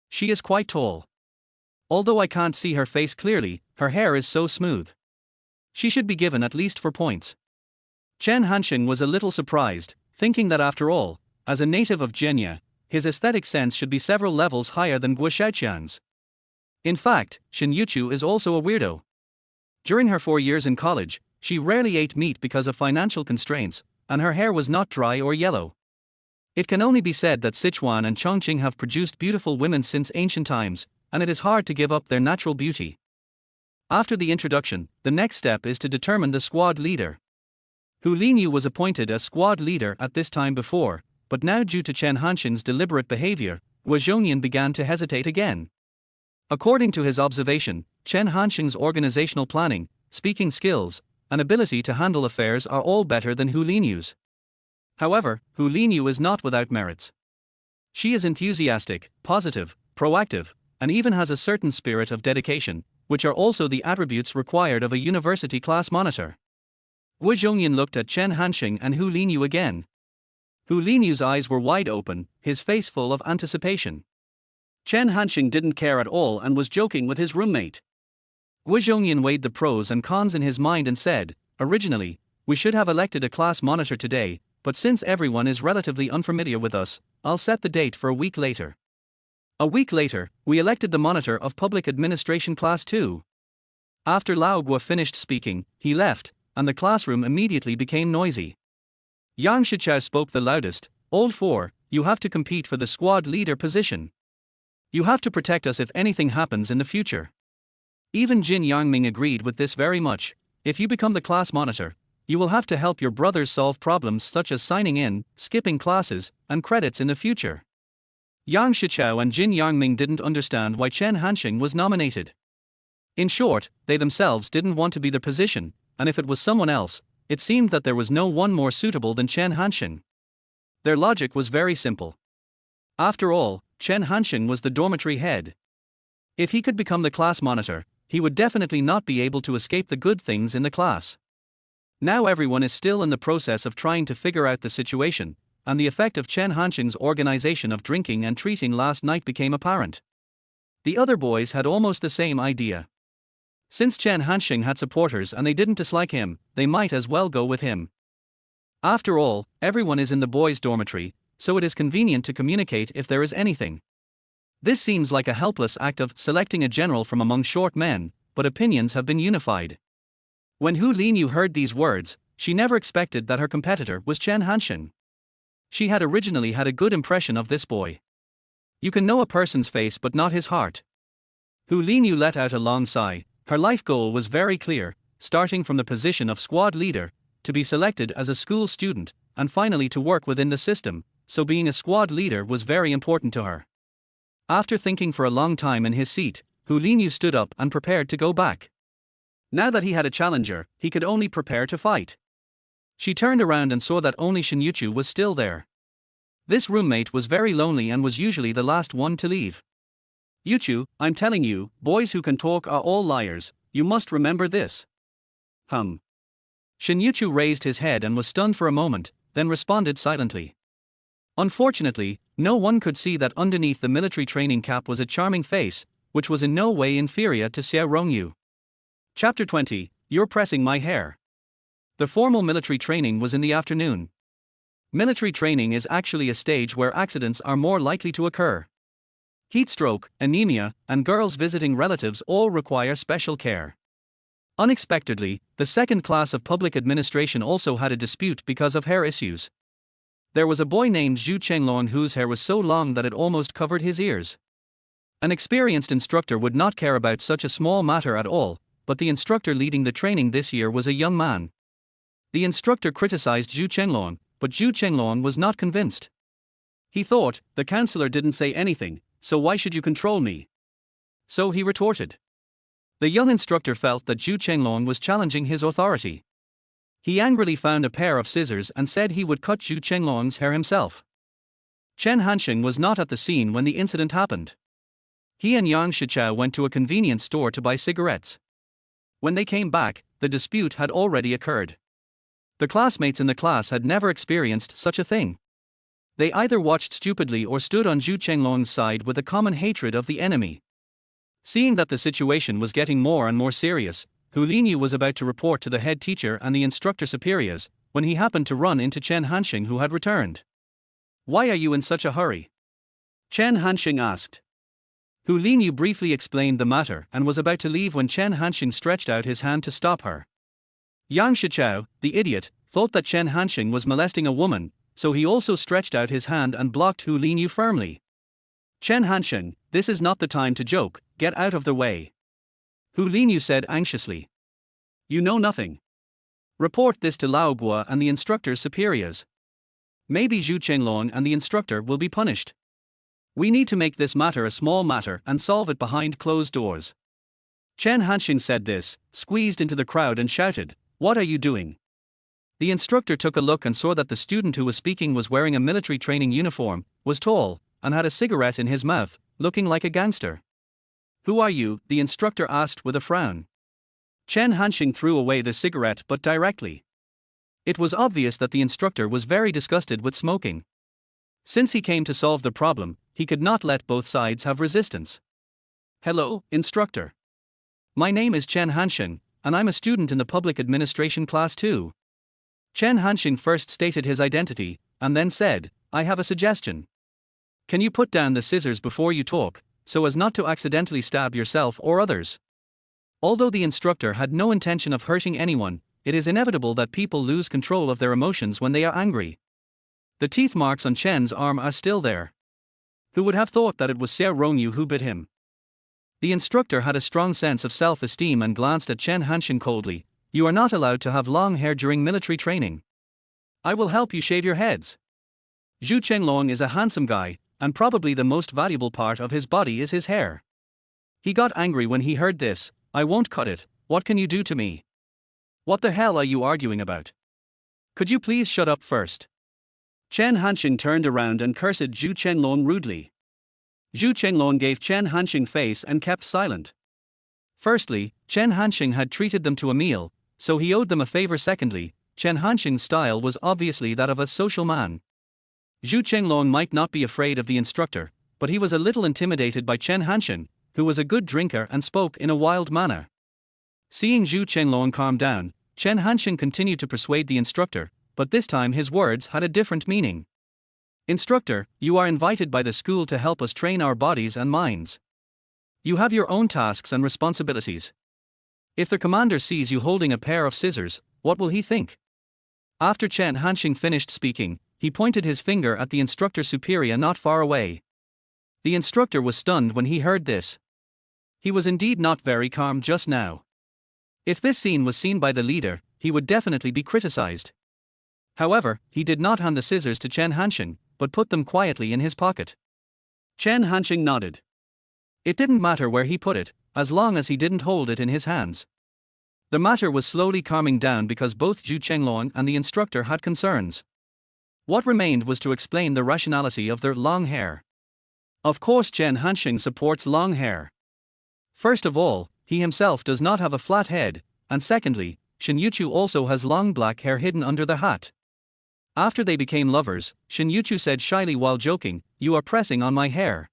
She is quite tall. Although I can't see her face clearly, her hair is so smooth. She should be given at least 4 points." Chen Hansheng was a little surprised, thinking that after all, as a native of Zhenya, his aesthetic sense should be several levels higher than Guo Xiaoqian's. In fact, Shen Youchu is also a weirdo. During her 4 years in college, she rarely ate meat because of financial constraints, and her hair was not dry or yellow. It can only be said that Sichuan and Chongqing have produced beautiful women since ancient times, and it is hard to give up their natural beauty. After the introduction, the next step is to determine the squad leader. Hu Linyu was appointed as squad leader at this time before, but now due to Chen Hansheng's deliberate behavior, Guo Zhongyan began to hesitate again. According to his observation, Chen Hansheng's organizational planning, speaking skills, and ability to handle affairs are all better than Hu Linyu's. However, Hu Linyu is not without merits. She is enthusiastic, positive, proactive, and even has a certain spirit of dedication, which are also the attributes required of a university class monitor. Guo Zhongyan looked at Chen Hansheng and Hu Linyu again. Hu Linyu's eyes were wide open, his face full of anticipation. Chen Hansheng didn't care at all and was joking with his roommate. Guo Zhongyan weighed the pros and cons in his mind and said, "Originally, we should have elected a class monitor today, but since everyone is relatively unfamiliar with us, I'll set the date for a week later." A week later, we elected the monitor of Public Administration Class 2. After Lao Guo finished speaking, he left, and the classroom immediately became noisy. Yang Shichao spoke the loudest. "Old 4, you have to compete for the squad leader position. You have to protect us if anything happens in the future. Even Jin Yangming agreed with this very much. If you become the class monitor, you will have to help your brothers solve problems such as signing in, skipping classes, and credits in the future. Yang Shichao and Jin Yangming didn't understand why Chen Hansheng was nominated. In short, they themselves didn't want to be the position, and if it was someone else, it seemed that there was no one more suitable than Chen Hansheng. Their logic was very simple. After all, Chen Hansheng was the dormitory head. If he could become the class monitor, he would definitely not be able to escape the good things in the class. Now everyone is still in the process of trying to figure out the situation, and the effect of Chen Hansheng's organization of drinking and treating last night became apparent. The other boys had almost the same idea. Since Chen Hansheng had supporters and they didn't dislike him, they might as well go with him. After all, everyone is in the boys' dormitory, so it is convenient to communicate if there is anything. This seems like a helpless act of selecting a general from among short men, but opinions have been unified. When Hu Linyu heard these words, she never expected that her competitor was Chen Hansheng. She had originally had a good impression of this boy. You can know a person's face but not his heart. Hu Linyu let out a long sigh. Her life goal was very clear, starting from the position of squad leader, to be selected as a school student, and finally to work within the system, so being a squad leader was very important to her. After thinking for a long time in his seat, Hu Linyu stood up and prepared to go back. Now that he had a challenger, he could only prepare to fight. She turned around and saw that only Shen Youchu was still there. This roommate was very lonely and was usually the last one to leave. Youchu, I'm telling you, boys who can talk are all liars, you must remember this. Shen Youchu raised his head and was stunned for a moment, then responded silently. Unfortunately, no one could see that underneath the military training cap was a charming face, which was in no way inferior to Xiao Rongyu. Chapter 20, You're Pressing My Hair. The formal military training was in the afternoon. Military training is actually a stage where accidents are more likely to occur. Heat stroke, anemia, and girls visiting relatives all require special care. Unexpectedly, the second class of public administration also had a dispute because of hair issues. There was a boy named Zhu Chenglong whose hair was so long that it almost covered his ears. An experienced instructor would not care about such a small matter at all, but the instructor leading the training this year was a young man. The instructor criticized Zhu Chenglong, but Zhu Chenglong was not convinced. He thought, the counselor didn't say anything, so why should you control me? So he retorted. The young instructor felt that Zhu Chenglong was challenging his authority. He angrily found a pair of scissors and said he would cut Zhu Chenglong's hair himself. Chen Hansheng was not at the scene when the incident happened. He and Yang Shichao went to a convenience store to buy cigarettes. When they came back, the dispute had already occurred. The classmates in the class had never experienced such a thing. They either watched stupidly or stood on Zhu Chenglong's side with a common hatred of the enemy. Seeing that the situation was getting more and more serious, Hu Linyu was about to report to the head teacher and the instructor superiors, when he happened to run into Chen Hansheng who had returned. Why are you in such a hurry? Chen Hansheng asked. Hu Linyu briefly explained the matter and was about to leave when Chen Hansheng stretched out his hand to stop her. Yang Shichao, the idiot, thought that Chen Hansheng was molesting a woman, so he also stretched out his hand and blocked Hu Linyu firmly. Chen Hansheng, this is not the time to joke, get out of the way. Hu Linyu said anxiously. You know nothing. Report this to Lao Guo and the instructor's superiors. Maybe Zhu Chenglong and the instructor will be punished. We need to make this matter a small matter and solve it behind closed doors. Chen Hansheng said this, squeezed into the crowd and shouted, What are you doing? The instructor took a look and saw that the student who was speaking was wearing a military training uniform, was tall, and had a cigarette in his mouth, looking like a gangster. Who are you? The instructor asked with a frown. Chen Hansheng threw away the cigarette but directly. It was obvious that the instructor was very disgusted with smoking. Since he came to solve the problem, he could not let both sides have resistance. Hello, instructor. My name is Chen Hansheng, and I'm a student in the public administration class 2. Chen Hansheng first stated his identity, and then said, I have a suggestion. Can you put down the scissors before you talk, so as not to accidentally stab yourself or others? Although the instructor had no intention of hurting anyone, it is inevitable that people lose control of their emotions when they are angry. The teeth marks on Chen's arm are still there. Who would have thought that it was Xiao Rongyu who bit him? The instructor had a strong sense of self-esteem and glanced at Chen Hansheng coldly. You are not allowed to have long hair during military training. I will help you shave your heads. Zhu Chenglong is a handsome guy, and probably the most valuable part of his body is his hair. He got angry when he heard this. I won't cut it, what can you do to me? What the hell are you arguing about? Could you please shut up first? Chen Hansheng turned around and cursed Zhu Chenglong rudely. Zhu Chenglong gave Chen Hansheng face and kept silent. Firstly, Chen Hansheng had treated them to a meal, so he owed them a favor. Secondly, Chen Hansheng's style was obviously that of a social man. Zhu Chenglong might not be afraid of the instructor, but he was a little intimidated by Chen Hansheng, who was a good drinker and spoke in a wild manner. Seeing Zhu Chenglong calm down, Chen Hansheng continued to persuade the instructor, but this time his words had a different meaning. Instructor, you are invited by the school to help us train our bodies and minds. You have your own tasks and responsibilities. If the commander sees you holding a pair of scissors, what will he think? After Chen Hansheng finished speaking, he pointed his finger at the instructor superior not far away. The instructor was stunned when he heard this. He was indeed not very calm just now. If this scene was seen by the leader, he would definitely be criticized. However, he did not hand the scissors to Chen Hansheng, but put them quietly in his pocket. Chen Hansheng nodded. It didn't matter where he put it, as long as he didn't hold it in his hands. The matter was slowly calming down because both Zhu Chenglong and the instructor had concerns. What remained was to explain the rationality of their long hair. Of course, Chen Hansheng supports long hair. First of all, he himself does not have a flat head, and secondly, Shen Youchu also has long black hair hidden under the hat. After they became lovers, Shen Youchu said shyly while joking, "You are pressing on my hair."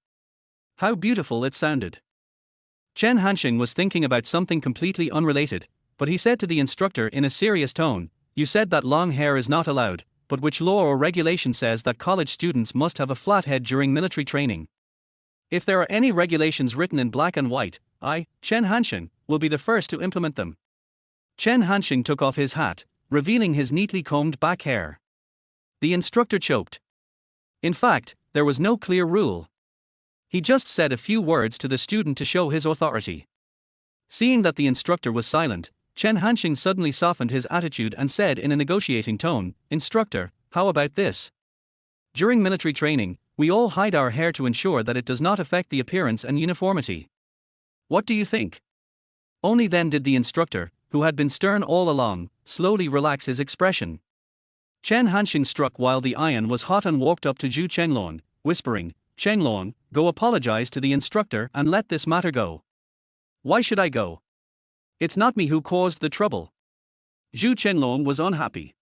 How beautiful it sounded. Chen Hansheng was thinking about something completely unrelated, but he said to the instructor in a serious tone, "You said that long hair is not allowed, but which law or regulation says that college students must have a flat head during military training? If there are any regulations written in black and white, I, Chen Hansheng, will be the first to implement them." Chen Hansheng took off his hat, revealing his neatly combed back hair. The instructor choked. In fact, there was no clear rule. He just said a few words to the student to show his authority. Seeing that the instructor was silent, Chen Hansheng suddenly softened his attitude and said in a negotiating tone, "Instructor, how about this? During military training, we all hide our hair to ensure that it does not affect the appearance and uniformity. What do you think?" Only then did the instructor, who had been stern all along, slowly relax his expression. Chen Hansheng struck while the iron was hot and walked up to Zhu Chenglong, whispering, "Chenglong, go apologize to the instructor and let this matter go." "Why should I go? It's not me who caused the trouble." Zhu Chenglong was unhappy.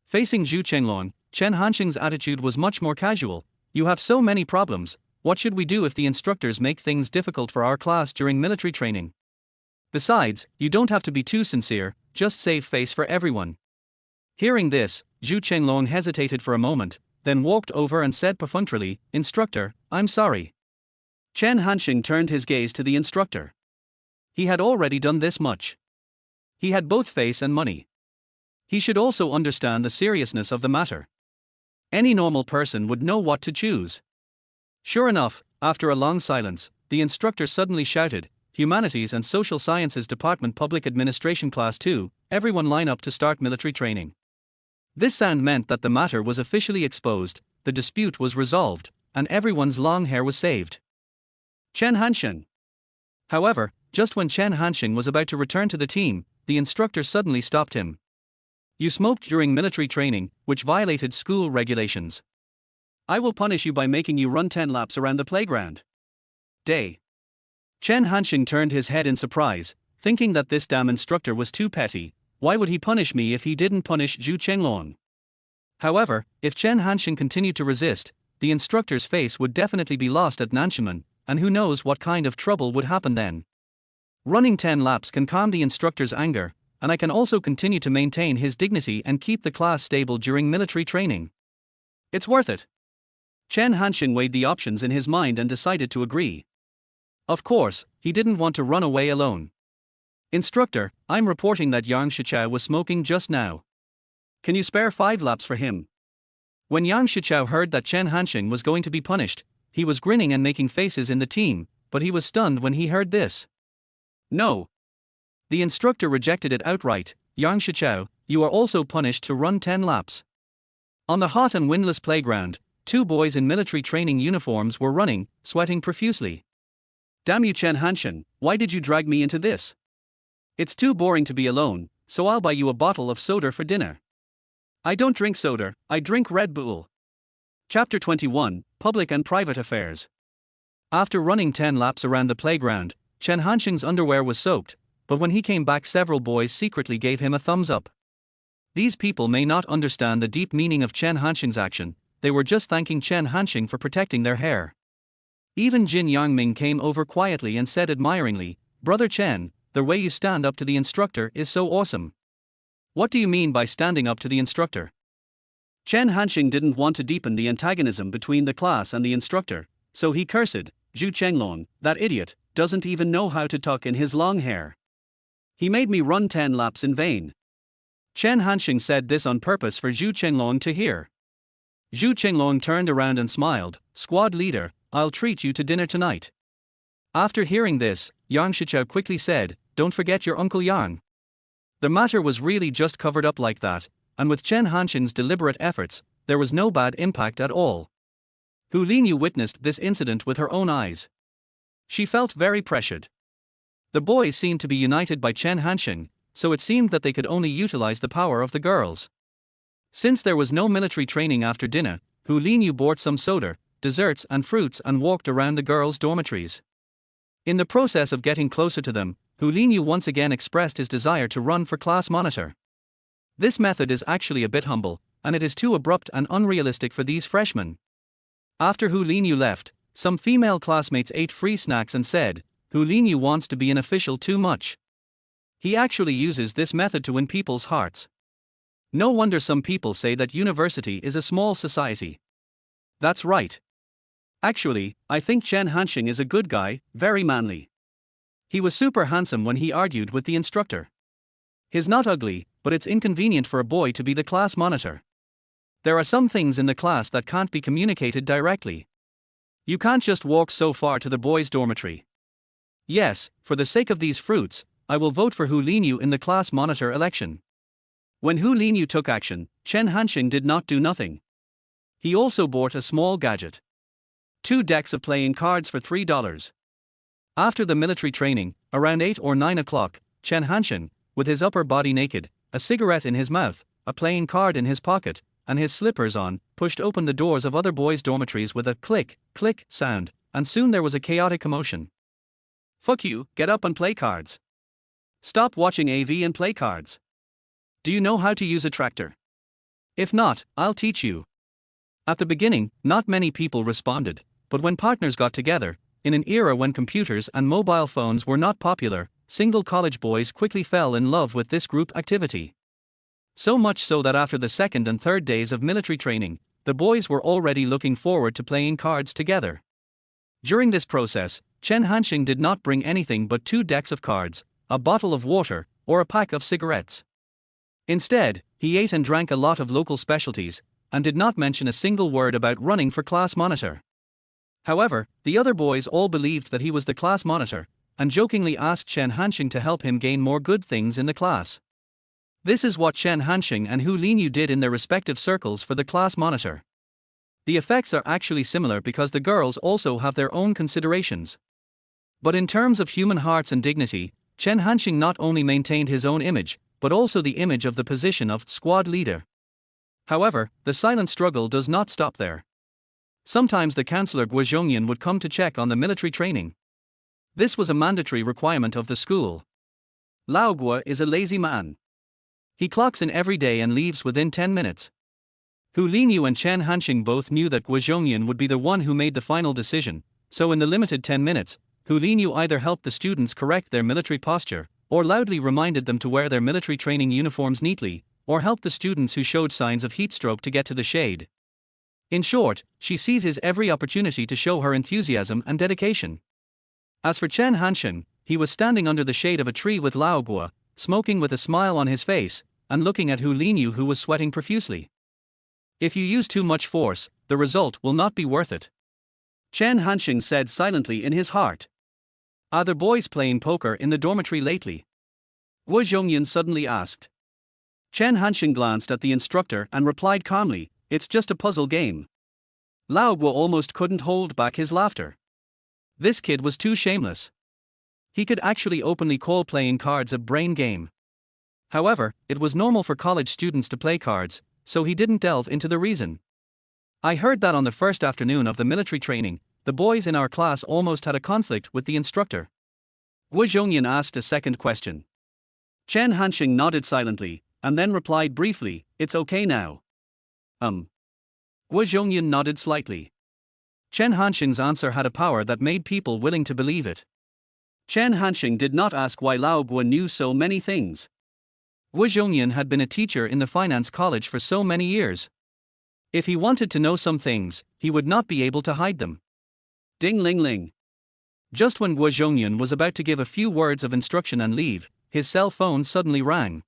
Facing Zhu Chenglong, Chen Hansheng's attitude was much more casual. "You have so many problems, what should we do if the instructors make things difficult for our class during military training? Besides, you don't have to be too sincere, just save face for everyone." Hearing this, Zhu Chenglong hesitated for a moment, then walked over and said perfunctorily, "Instructor, I'm sorry." Chen Hansheng turned his gaze to the instructor. He had already done this much. He had both face and money. He should also understand the seriousness of the matter. Any normal person would know what to choose. Sure enough, after a long silence, the instructor suddenly shouted, "Humanities and Social Sciences Department Public Administration Class 2, everyone line up to start military training." This sound meant that the matter was officially exposed, the dispute was resolved, and everyone's long hair was saved. Chen Hansheng. However, just when Chen Hansheng was about to return to the team, the instructor suddenly stopped him. "You smoked during military training, which violated school regulations. I will punish you by making you run 10 laps around the playground." Day. Chen Hansheng turned his head in surprise, thinking that this damn instructor was too petty. Why would he punish me if he didn't punish Zhu Chenglong? However, if Chen Hansheng continued to resist, the instructor's face would definitely be lost at Nanshimen, and who knows what kind of trouble would happen then. Running 10 laps can calm the instructor's anger, and I can also continue to maintain his dignity and keep the class stable during military training. It's worth it. Chen Hansheng weighed the options in his mind and decided to agree. Of course, he didn't want to run away alone. "Instructor, I'm reporting that Yang Shichao was smoking just now. Can you spare 5 laps for him?" When Yang Shichao heard that Chen Hansheng was going to be punished, he was grinning and making faces in the team, but he was stunned when he heard this. No. The instructor rejected it outright. Yang Shichao, you are also punished to run 10 laps. On the hot and windless playground, 2 boys in military training uniforms were running, sweating profusely. Damn you, Chen Hansheng, why did you drag me into this? It's too boring to be alone, so I'll buy you a bottle of soda for dinner. I don't drink soda, I drink Red Bull. Chapter 21, Public and Private Affairs. After running 10 laps around the playground, Chen Hansheng's underwear was soaked, but when he came back several boys secretly gave him a thumbs up. These people may not understand the deep meaning of Chen Hansheng's action, they were just thanking Chen Hansheng for protecting their hair. Even Jin Yangming came over quietly and said admiringly, Brother Chen, the way you stand up to the instructor is so awesome. What do you mean by standing up to the instructor? Chen Hansheng didn't want to deepen the antagonism between the class and the instructor, so he cursed, Zhu Chenglong, that idiot, doesn't even know how to tuck in his long hair. He made me run 10 laps in vain. Chen Hansheng said this on purpose for Zhu Chenglong to hear. Zhu Chenglong turned around and smiled, Squad leader, I'll treat you to dinner tonight. After hearing this, Yang Shichao quickly said, don't forget your Uncle Yang. The matter was really just covered up like that, and with Chen Hansheng's deliberate efforts, there was no bad impact at all. Hu Linyu witnessed this incident with her own eyes. She felt very pressured. The boys seemed to be united by Chen Hansheng, so it seemed that they could only utilize the power of the girls. Since there was no military training after dinner, Hu Linyu bought some soda, desserts and fruits and walked around the girls' dormitories. In the process of getting closer to them, Hu Linyu once again expressed his desire to run for class monitor. This method is actually a bit humble, and it is too abrupt and unrealistic for these freshmen. After Hu Linyu left, some female classmates ate free snacks and said, Hu Linyu wants to be an official too much. He actually uses this method to win people's hearts. No wonder some people say that university is a small society. That's right. Actually, I think Chen Hansheng is a good guy, very manly. He was super handsome when he argued with the instructor. He's not ugly, but it's inconvenient for a boy to be the class monitor. There are some things in the class that can't be communicated directly. You can't just walk so far to the boys' dormitory. Yes, for the sake of these fruits, I will vote for Hu Linyu in the class monitor election. When Hu Linyu took action, Chen Hansheng did not do nothing. He also bought a small gadget. 2 decks of playing cards for $3. After the military training, around 8 or 9 o'clock, Chen Hansheng, with his upper body naked, a cigarette in his mouth, a playing card in his pocket, and his slippers on, pushed open the doors of other boys' dormitories with a click, click sound, and soon there was a chaotic commotion. Fuck you, get up and play cards. Stop watching AV and play cards. Do you know how to use a tractor? If not, I'll teach you. At the beginning, not many people responded, but when partners got together, in an era when computers and mobile phones were not popular, single college boys quickly fell in love with this group activity. So much so that after the second and third days of military training, the boys were already looking forward to playing cards together. During this process, Chen Hansheng did not bring anything but 2 decks of cards, a bottle of water, or a pack of cigarettes. Instead, he ate and drank a lot of local specialties, and did not mention a single word about running for class monitor. However, the other boys all believed that he was the class monitor, and jokingly asked Chen Hansheng to help him gain more good things in the class. This is what Chen Hansheng and Hu Linyu did in their respective circles for the class monitor. The effects are actually similar because the girls also have their own considerations. But in terms of human hearts and dignity, Chen Hansheng not only maintained his own image, but also the image of the position of squad leader. However, the silent struggle does not stop there. Sometimes the counselor Guozhongyan would come to check on the military training. This was a mandatory requirement of the school. Lao Guo is a lazy man. He clocks in every day and leaves within 10 minutes. Hu Linyu and Chen Hansheng both knew that Guozhongyan would be the one who made the final decision, so in the limited 10 minutes, Hu Linyu either helped the students correct their military posture, or loudly reminded them to wear their military training uniforms neatly, or helped the students who showed signs of heat stroke to get to the shade. In short, she seizes every opportunity to show her enthusiasm and dedication. As for Chen Hansheng, he was standing under the shade of a tree with Lao Guo, smoking with a smile on his face, and looking at Hu Linyu who was sweating profusely. If you use too much force, the result will not be worth it. Chen Hansheng said silently in his heart. Are the boys playing poker in the dormitory lately? Wu Zhongyan suddenly asked. Chen Hansheng glanced at the instructor and replied calmly, it's just a puzzle game. Lao Guo almost couldn't hold back his laughter. This kid was too shameless. He could actually openly call playing cards a brain game. However, it was normal for college students to play cards, so he didn't delve into the reason. I heard that on the first afternoon of the military training, the boys in our class almost had a conflict with the instructor. Wu Zhongyan asked a second question. Chen Hansheng nodded silently, and then replied briefly, it's okay now. Wu Zhongyan nodded slightly. Chen Hansheng's answer had a power that made people willing to believe it. Chen Hansheng did not ask why Lao Guo knew so many things. Wu Zhongyan had been a teacher in the finance college for so many years. If he wanted to know some things, he would not be able to hide them. Ding ling ling. Just when Wu Zhongyan was about to give a few words of instruction and leave, his cell phone suddenly rang.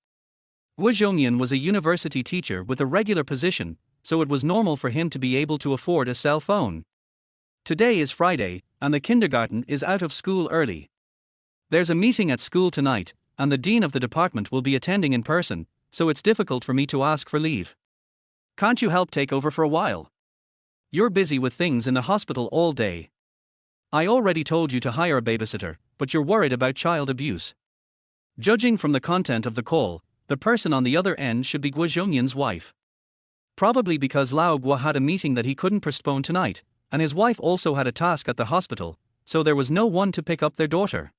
Wu Zhongyan was a university teacher with a regular position, so it was normal for him to be able to afford a cell phone. Today is Friday, and the kindergarten is out of school early. There's a meeting at school tonight, and the dean of the department will be attending in person, so it's difficult for me to ask for leave. Can't you help take over for a while? You're busy with things in the hospital all day. I already told you to hire a babysitter, but you're worried about child abuse. Judging from the content of the call, the person on the other end should be Wu Zhongyan's wife. Probably because Lao Guo had a meeting that he couldn't postpone tonight, and his wife also had a task at the hospital, so there was no one to pick up their daughter.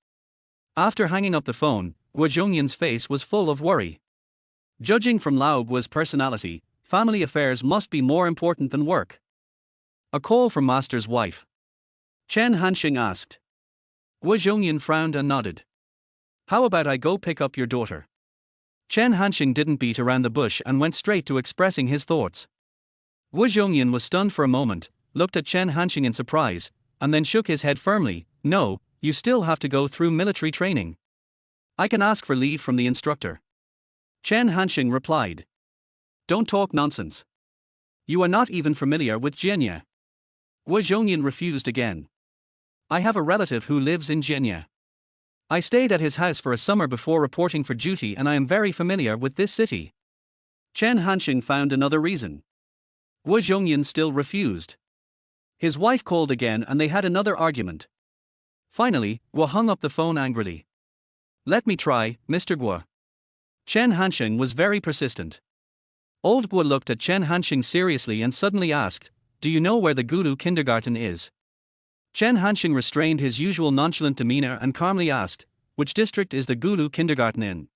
After hanging up the phone, Wu Zhongyan's face was full of worry. Judging from Lao Guo's personality, family affairs must be more important than work. A call from master's wife. Chen Hansheng asked. Wu Zhongyan frowned and nodded. How about I go pick up your daughter? Chen Hansheng didn't beat around the bush and went straight to expressing his thoughts. Wu Zhongyan was stunned for a moment, looked at Chen Hansheng in surprise, and then shook his head firmly. No, you still have to go through military training. I can ask for leave from the instructor. Chen Hansheng replied. Don't talk nonsense. You are not even familiar with Jianye. Wu Zhongyan refused again. I have a relative who lives in Jianye. I stayed at his house for a summer before reporting for duty and I am very familiar with this city. Chen Hansheng found another reason. Wu Zhongyan still refused. His wife called again and they had another argument. Finally, Wu hung up the phone angrily. Let me try, Mr. Guo. Chen Hansheng was very persistent. Old Guo looked at Chen Hansheng seriously and suddenly asked, do you know where the Gulu kindergarten is? Chen Hansheng restrained his usual nonchalant demeanor and calmly asked, which district is the Gulu kindergarten in?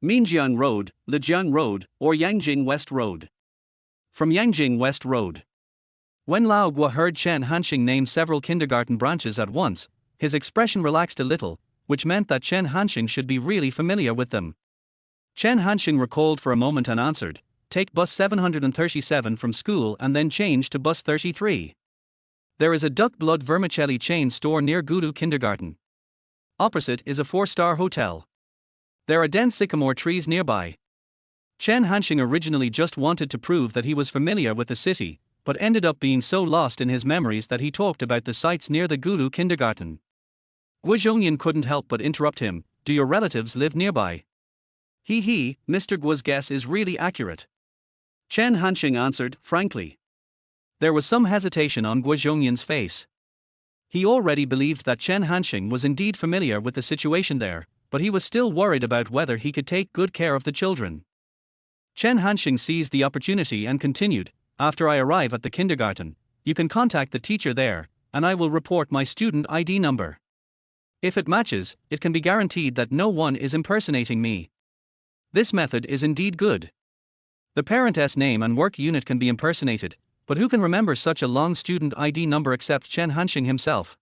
Minjiang Road, Lijiang Road, or Yangjing West Road? From Yangjing West Road. When Lao Guo heard Chen Hansheng name several kindergarten branches at once, his expression relaxed a little, which meant that Chen Hansheng should be really familiar with them. Chen Hansheng recalled for a moment and answered, take bus 737 from school and then change to bus 33. There is a duck blood vermicelli chain store near Gulu Kindergarten. Opposite is a 4-star hotel. There are dense sycamore trees nearby. Chen Hansheng originally just wanted to prove that he was familiar with the city, but ended up being so lost in his memories that he talked about the sites near the Gulu Kindergarten. Wu Zhongyan couldn't help but interrupt him, do your relatives live nearby? Mr. Guo's guess is really accurate. Chen Hansheng answered, frankly. There was some hesitation on Wu Zhongyan's face. He already believed that Chen Hansheng was indeed familiar with the situation there, but he was still worried about whether he could take good care of the children. Chen Hansheng seized the opportunity and continued, after I arrive at the kindergarten, you can contact the teacher there, and I will report my student ID number. If it matches, it can be guaranteed that no one is impersonating me. This method is indeed good. The parent's name and work unit can be impersonated, but who can remember such a long student ID number except Chen Hansheng himself?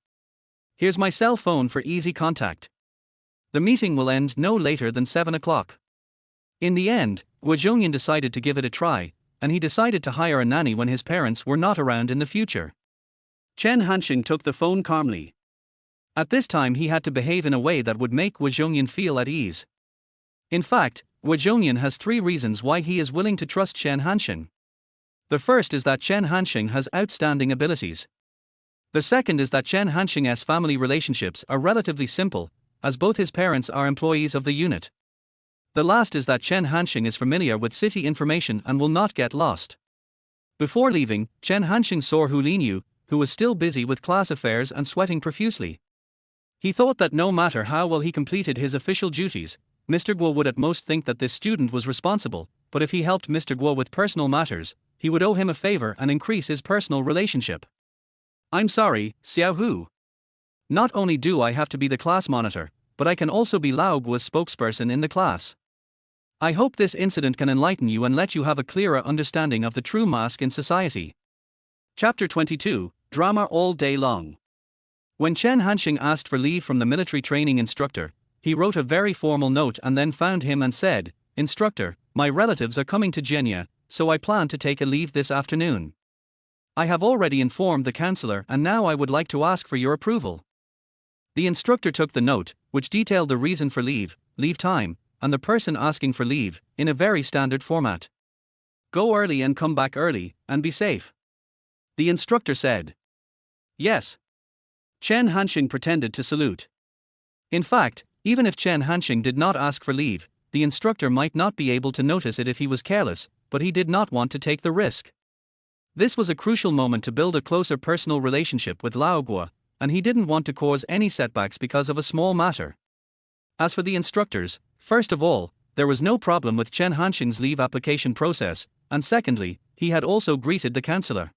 Here's my cell phone for easy contact. The meeting will end no later than 7 o'clock. In the end, Wu Zhongyan decided to give it a try, and he decided to hire a nanny when his parents were not around in the future. Chen Hansheng took the phone calmly. At this time he had to behave in a way that would make Wu Zhongyan feel at ease. In fact, Wu Zhongyan has 3 reasons why he is willing to trust Chen Hansheng. The first is that Chen Hansheng has outstanding abilities. The second is that Chen Hansheng's family relationships are relatively simple, as both his parents are employees of the unit. The last is that Chen Hansheng is familiar with city information and will not get lost. Before leaving, Chen Hansheng saw Hu Linyu, who was still busy with class affairs and sweating profusely. He thought that no matter how well he completed his official duties, Mr. Guo would at most think that this student was responsible, but if he helped Mr. Guo with personal matters, he would owe him a favor and increase his personal relationship. I'm sorry, Xiao Hu. Not only do I have to be the class monitor, but I can also be Lao Guo's spokesperson in the class. I hope this incident can enlighten you and let you have a clearer understanding of the true mask in society. Chapter 22, Drama All Day Long. When Chen Hansheng asked for leave from the military training instructor, he wrote a very formal note and then found him and said, "Instructor, my relatives are coming to Jenya, so I plan to take a leave this afternoon. I have already informed the counselor and now I would like to ask for your approval." The instructor took the note, which detailed the reason for leave time, and the person asking for leave, in a very standard format. "Go early and come back early, and be safe," the instructor said. "Yes." Chen Hansheng pretended to salute. In fact, even if Chen Hansheng did not ask for leave, the instructor might not be able to notice it if he was careless, but he did not want to take the risk. This was a crucial moment to build a closer personal relationship with Lao Guo, and he didn't want to cause any setbacks because of a small matter. As for the instructors, first of all, there was no problem with Chen Hansheng's leave application process, and secondly, he had also greeted the counselor.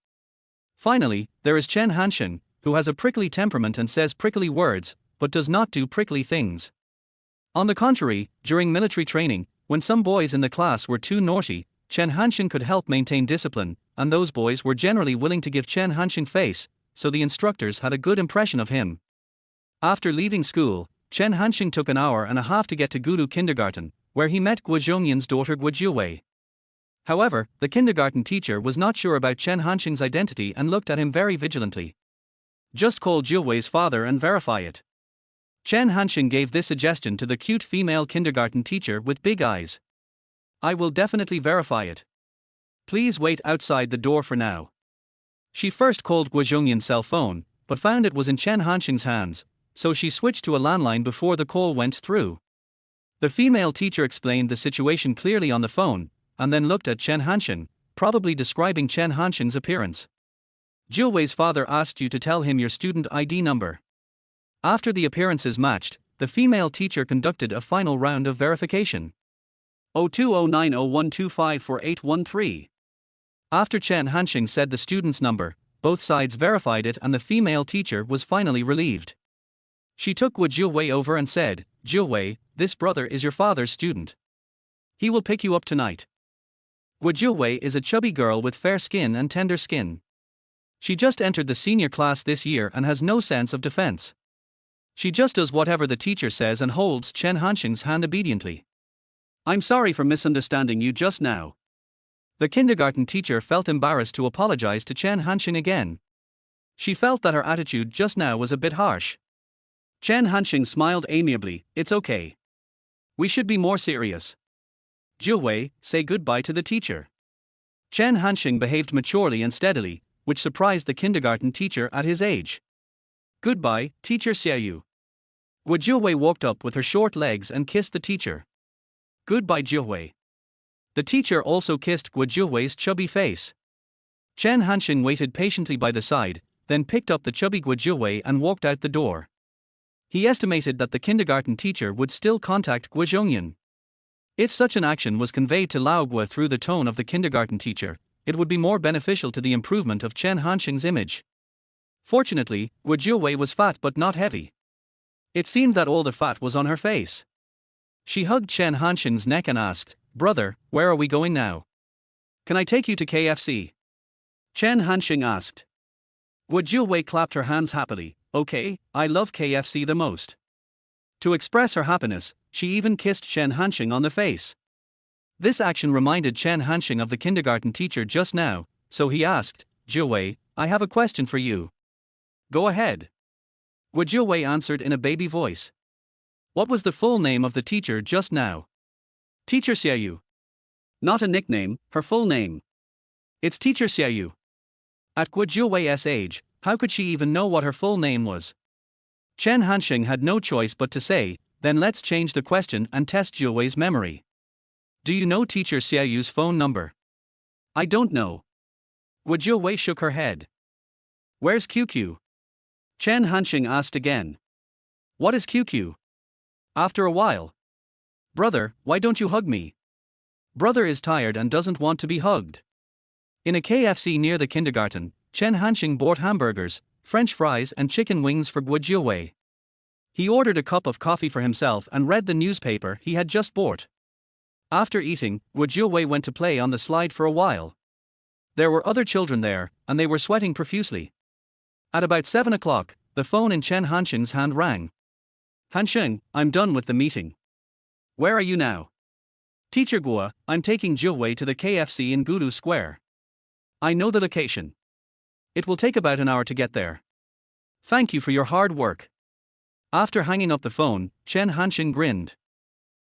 Finally, there is Chen Hansheng, who has a prickly temperament and says prickly words, but does not do prickly things. On the contrary, during military training, when some boys in the class were too naughty, Chen Hansheng could help maintain discipline, and those boys were generally willing to give Chen Hansheng face, so the instructors had a good impression of him. After leaving school, Chen Hansheng took an hour and a half to get to Gulu Kindergarten, where he met Guo Zhongyan's daughter Guo Jiwei. However, the kindergarten teacher was not sure about Chen Hansheng's identity and looked at him very vigilantly. "Just call Jiwei's father and verify it." Chen Hansheng gave this suggestion to the cute female kindergarten teacher with big eyes. "I will definitely verify it. Please wait outside the door for now." She first called Guo Zhongyan's cell phone, but found it was in Chen Hansheng's hands, so she switched to a landline before the call went through. The female teacher explained the situation clearly on the phone, and then looked at Chen Hansheng, probably describing Chen Hansheng's appearance. "Jiwei's father asked you to tell him your student ID number." After the appearances matched, the female teacher conducted a final round of verification. 020901254813. After Chen Hansheng said the student's number, both sides verified it and the female teacher was finally relieved. She took Guo Jiwei over and said, "Jiwei, this brother is your father's student. He will pick you up tonight." Guo Jiwei is a chubby girl with fair skin and tender skin. She just entered the senior class this year and has no sense of defense. She just does whatever the teacher says and holds Chen Hansheng's hand obediently. "I'm sorry for misunderstanding you just now." The kindergarten teacher felt embarrassed to apologize to Chen Hansheng again. She felt that her attitude just now was a bit harsh. Chen Hansheng smiled amiably. "It's okay. We should be more serious. Jiwei, say goodbye to the teacher." Chen Hansheng behaved maturely and steadily, which surprised the kindergarten teacher at his age. "Goodbye, Teacher Xiaoyu." Guo Jiwei walked up with her short legs and kissed the teacher. "Goodbye, Jiwei." The teacher also kissed Guo Jiwei's chubby face. Chen Hansheng waited patiently by the side, then picked up the chubby Guo Jiwei and walked out the door. He estimated that the kindergarten teacher would still contact Guo Zhongyan. If such an action was conveyed to Lao Guo through the tone of the kindergarten teacher, it would be more beneficial to the improvement of Chen Hansheng's image. Fortunately, Guo Jiwei was fat but not heavy. It seemed that all the fat was on her face. She hugged Chen Hansheng's neck and asked, "Brother, where are we going now? Can I take you to KFC?" Chen Hansheng asked. Guo Jiwei clapped her hands happily. "Okay, I love KFC the most." To express her happiness, she even kissed Chen Hansheng on the face. This action reminded Chen Hansheng of the kindergarten teacher just now, so he asked, "Jiwei, I have a question for you." "Go ahead." Guo Jiwei answered in a baby voice. "What was the full name of the teacher just now?" "Teacher Xiaoyu." "Not a nickname, her full name." It's teacher Xiao. At Guojiuwei's age, how could she even know what her full name was? Chen Hansheng had no choice but to say, then let's change the question and test Jiuwei's memory. Do you know teacher Xiao's phone number? I don't know. Guojiuwei shook her head. Where's QQ? Chen Hansheng asked again. What is QQ? After a while. Brother, why don't you hug me? Brother is tired and doesn't want to be hugged. In a KFC near the kindergarten, Chen Hansheng bought hamburgers, French fries and chicken wings for Guojiuwei. He ordered a cup of coffee for himself and read the newspaper he had just bought. After eating, Guojiuwei went to play on the slide for a while. There were other children there, and they were sweating profusely. At about 7 o'clock, the phone in Chen Hansheng's hand rang. Hansheng, I'm done with the meeting. Where are you now? Teacher Guo, I'm taking Jiuwei to the KFC in Gulu Square. I know the location. It will take about an hour to get there. Thank you for your hard work. After hanging up the phone, Chen Hansheng grinned.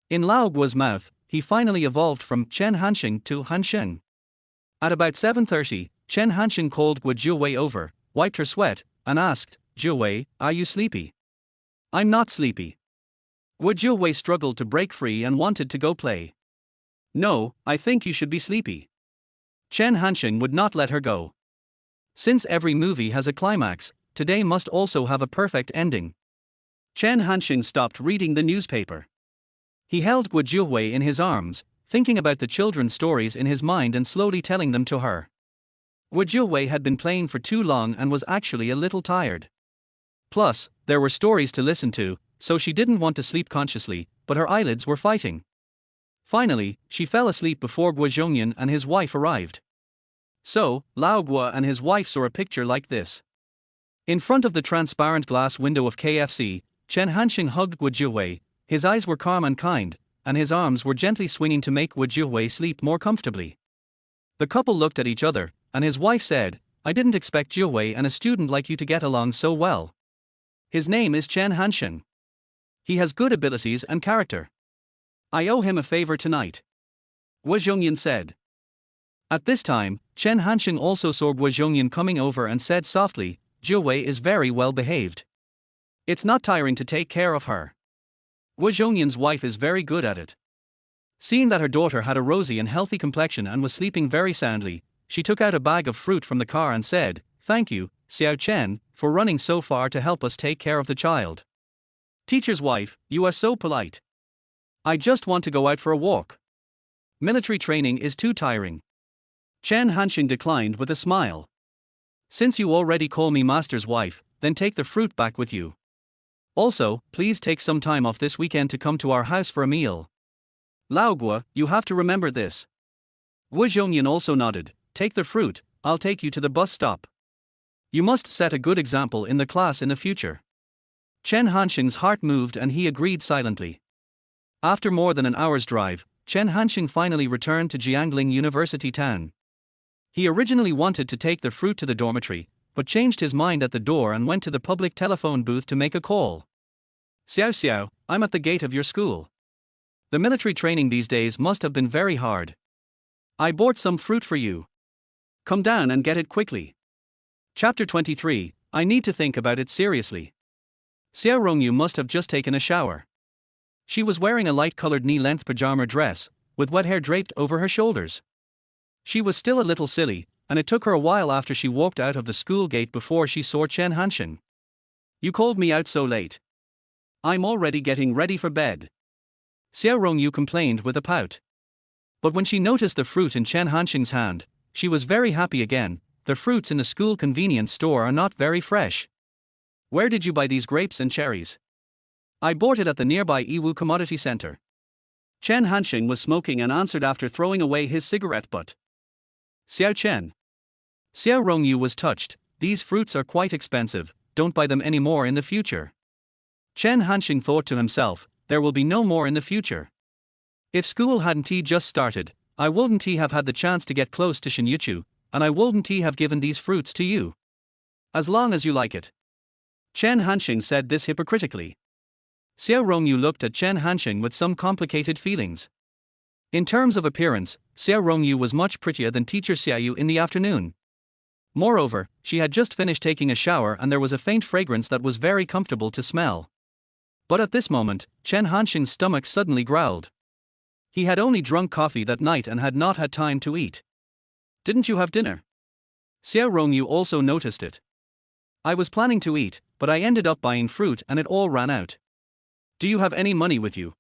In Lao Guo's mouth, he finally evolved from Chen Hansheng to Hansheng. At about 7:30, Chen Hansheng called Guojiuwei over, wiped her sweat, and asked, Jiuwei, are you sleepy? I'm not sleepy. Guojiuwei struggled to break free and wanted to go play. No, I think you should be sleepy. Chen Hansheng would not let her go. Since every movie has a climax, today must also have a perfect ending. Chen Hansheng stopped reading the newspaper. He held Guojiuwei in his arms, thinking about the children's stories in his mind and slowly telling them to her. Guojiuwei had been playing for too long and was actually a little tired. Plus, there were stories to listen to, so she didn't want to sleep consciously, but her eyelids were fighting. Finally, she fell asleep before Guozhongyan and his wife arrived. So, Lao Guo and his wife saw a picture like this. In front of the transparent glass window of KFC, Chen Hansheng hugged Guojiuwei, his eyes were calm and kind, and his arms were gently swinging to make Guojiuwei sleep more comfortably. The couple looked at each other, and his wife said, I didn't expect Jiuwei and a student like you to get along so well. His name is Chen Hansheng. He has good abilities and character. I owe him a favor tonight. Guozhongyan said. At this time, Chen Hansheng also saw Guozhongyan coming over and said softly, Jiuwei is very well behaved. It's not tiring to take care of her. Guozhongyan's wife is very good at it. Seeing that her daughter had a rosy and healthy complexion and was sleeping very soundly, she took out a bag of fruit from the car and said, Thank you, Xiao Chen, for running so far to help us take care of the child. Teacher's wife, you are so polite. I just want to go out for a walk. Military training is too tiring. Chen Hansheng declined with a smile. Since you already call me master's wife, then take the fruit back with you. Also, please take some time off this weekend to come to our house for a meal. Lao Guo, you have to remember this. Guozhongyan also nodded, take the fruit, I'll take you to the bus stop. You must set a good example in the class in the future. Chen Hansheng's heart moved and he agreed silently. After more than an hour's drive, Chen Hansheng finally returned to Jiangling University town. He originally wanted to take the fruit to the dormitory, but changed his mind at the door and went to the public telephone booth to make a call. Xiao Xiao, I'm at the gate of your school. The military training these days must have been very hard. I bought some fruit for you. Come down and get it quickly. Chapter 23, I need to think about it seriously. Xiao Rongyu must have just taken a shower. She was wearing a light-colored knee-length pajama dress, with wet hair draped over her shoulders. She was still a little silly, and it took her a while after she walked out of the school gate before she saw Chen Hansheng. You called me out so late. I'm already getting ready for bed. Xiao Rongyu complained with a pout. But when she noticed the fruit in Chen Hansheng's hand, she was very happy again. The fruits in the school convenience store are not very fresh. Where did you buy these grapes and cherries? I bought it at the nearby Yiwu Commodity Center. Chen Hansheng was smoking and answered after throwing away his cigarette butt. Xiao Chen. Xiao Rongyu was touched, these fruits are quite expensive, don't buy them anymore in the future. Chen Hansheng thought to himself, there will be no more in the future. If school hadn't just started, I wouldn't have had the chance to get close to Shen Youchu, and I wouldn't have given these fruits to you. As long as you like it. Chen Hansheng said this hypocritically. Xiao Rongyu looked at Chen Hansheng with some complicated feelings. In terms of appearance, Xiao Rongyu was much prettier than teacher Xiaoyu in the afternoon. Moreover, she had just finished taking a shower and there was a faint fragrance that was very comfortable to smell. But at this moment, Chen Hansheng's stomach suddenly growled. He had only drunk coffee that night and had not had time to eat. Didn't you have dinner? Xiao Rongyu also noticed it. I was planning to eat, but I ended up buying fruit and it all ran out. Do you have any money with you?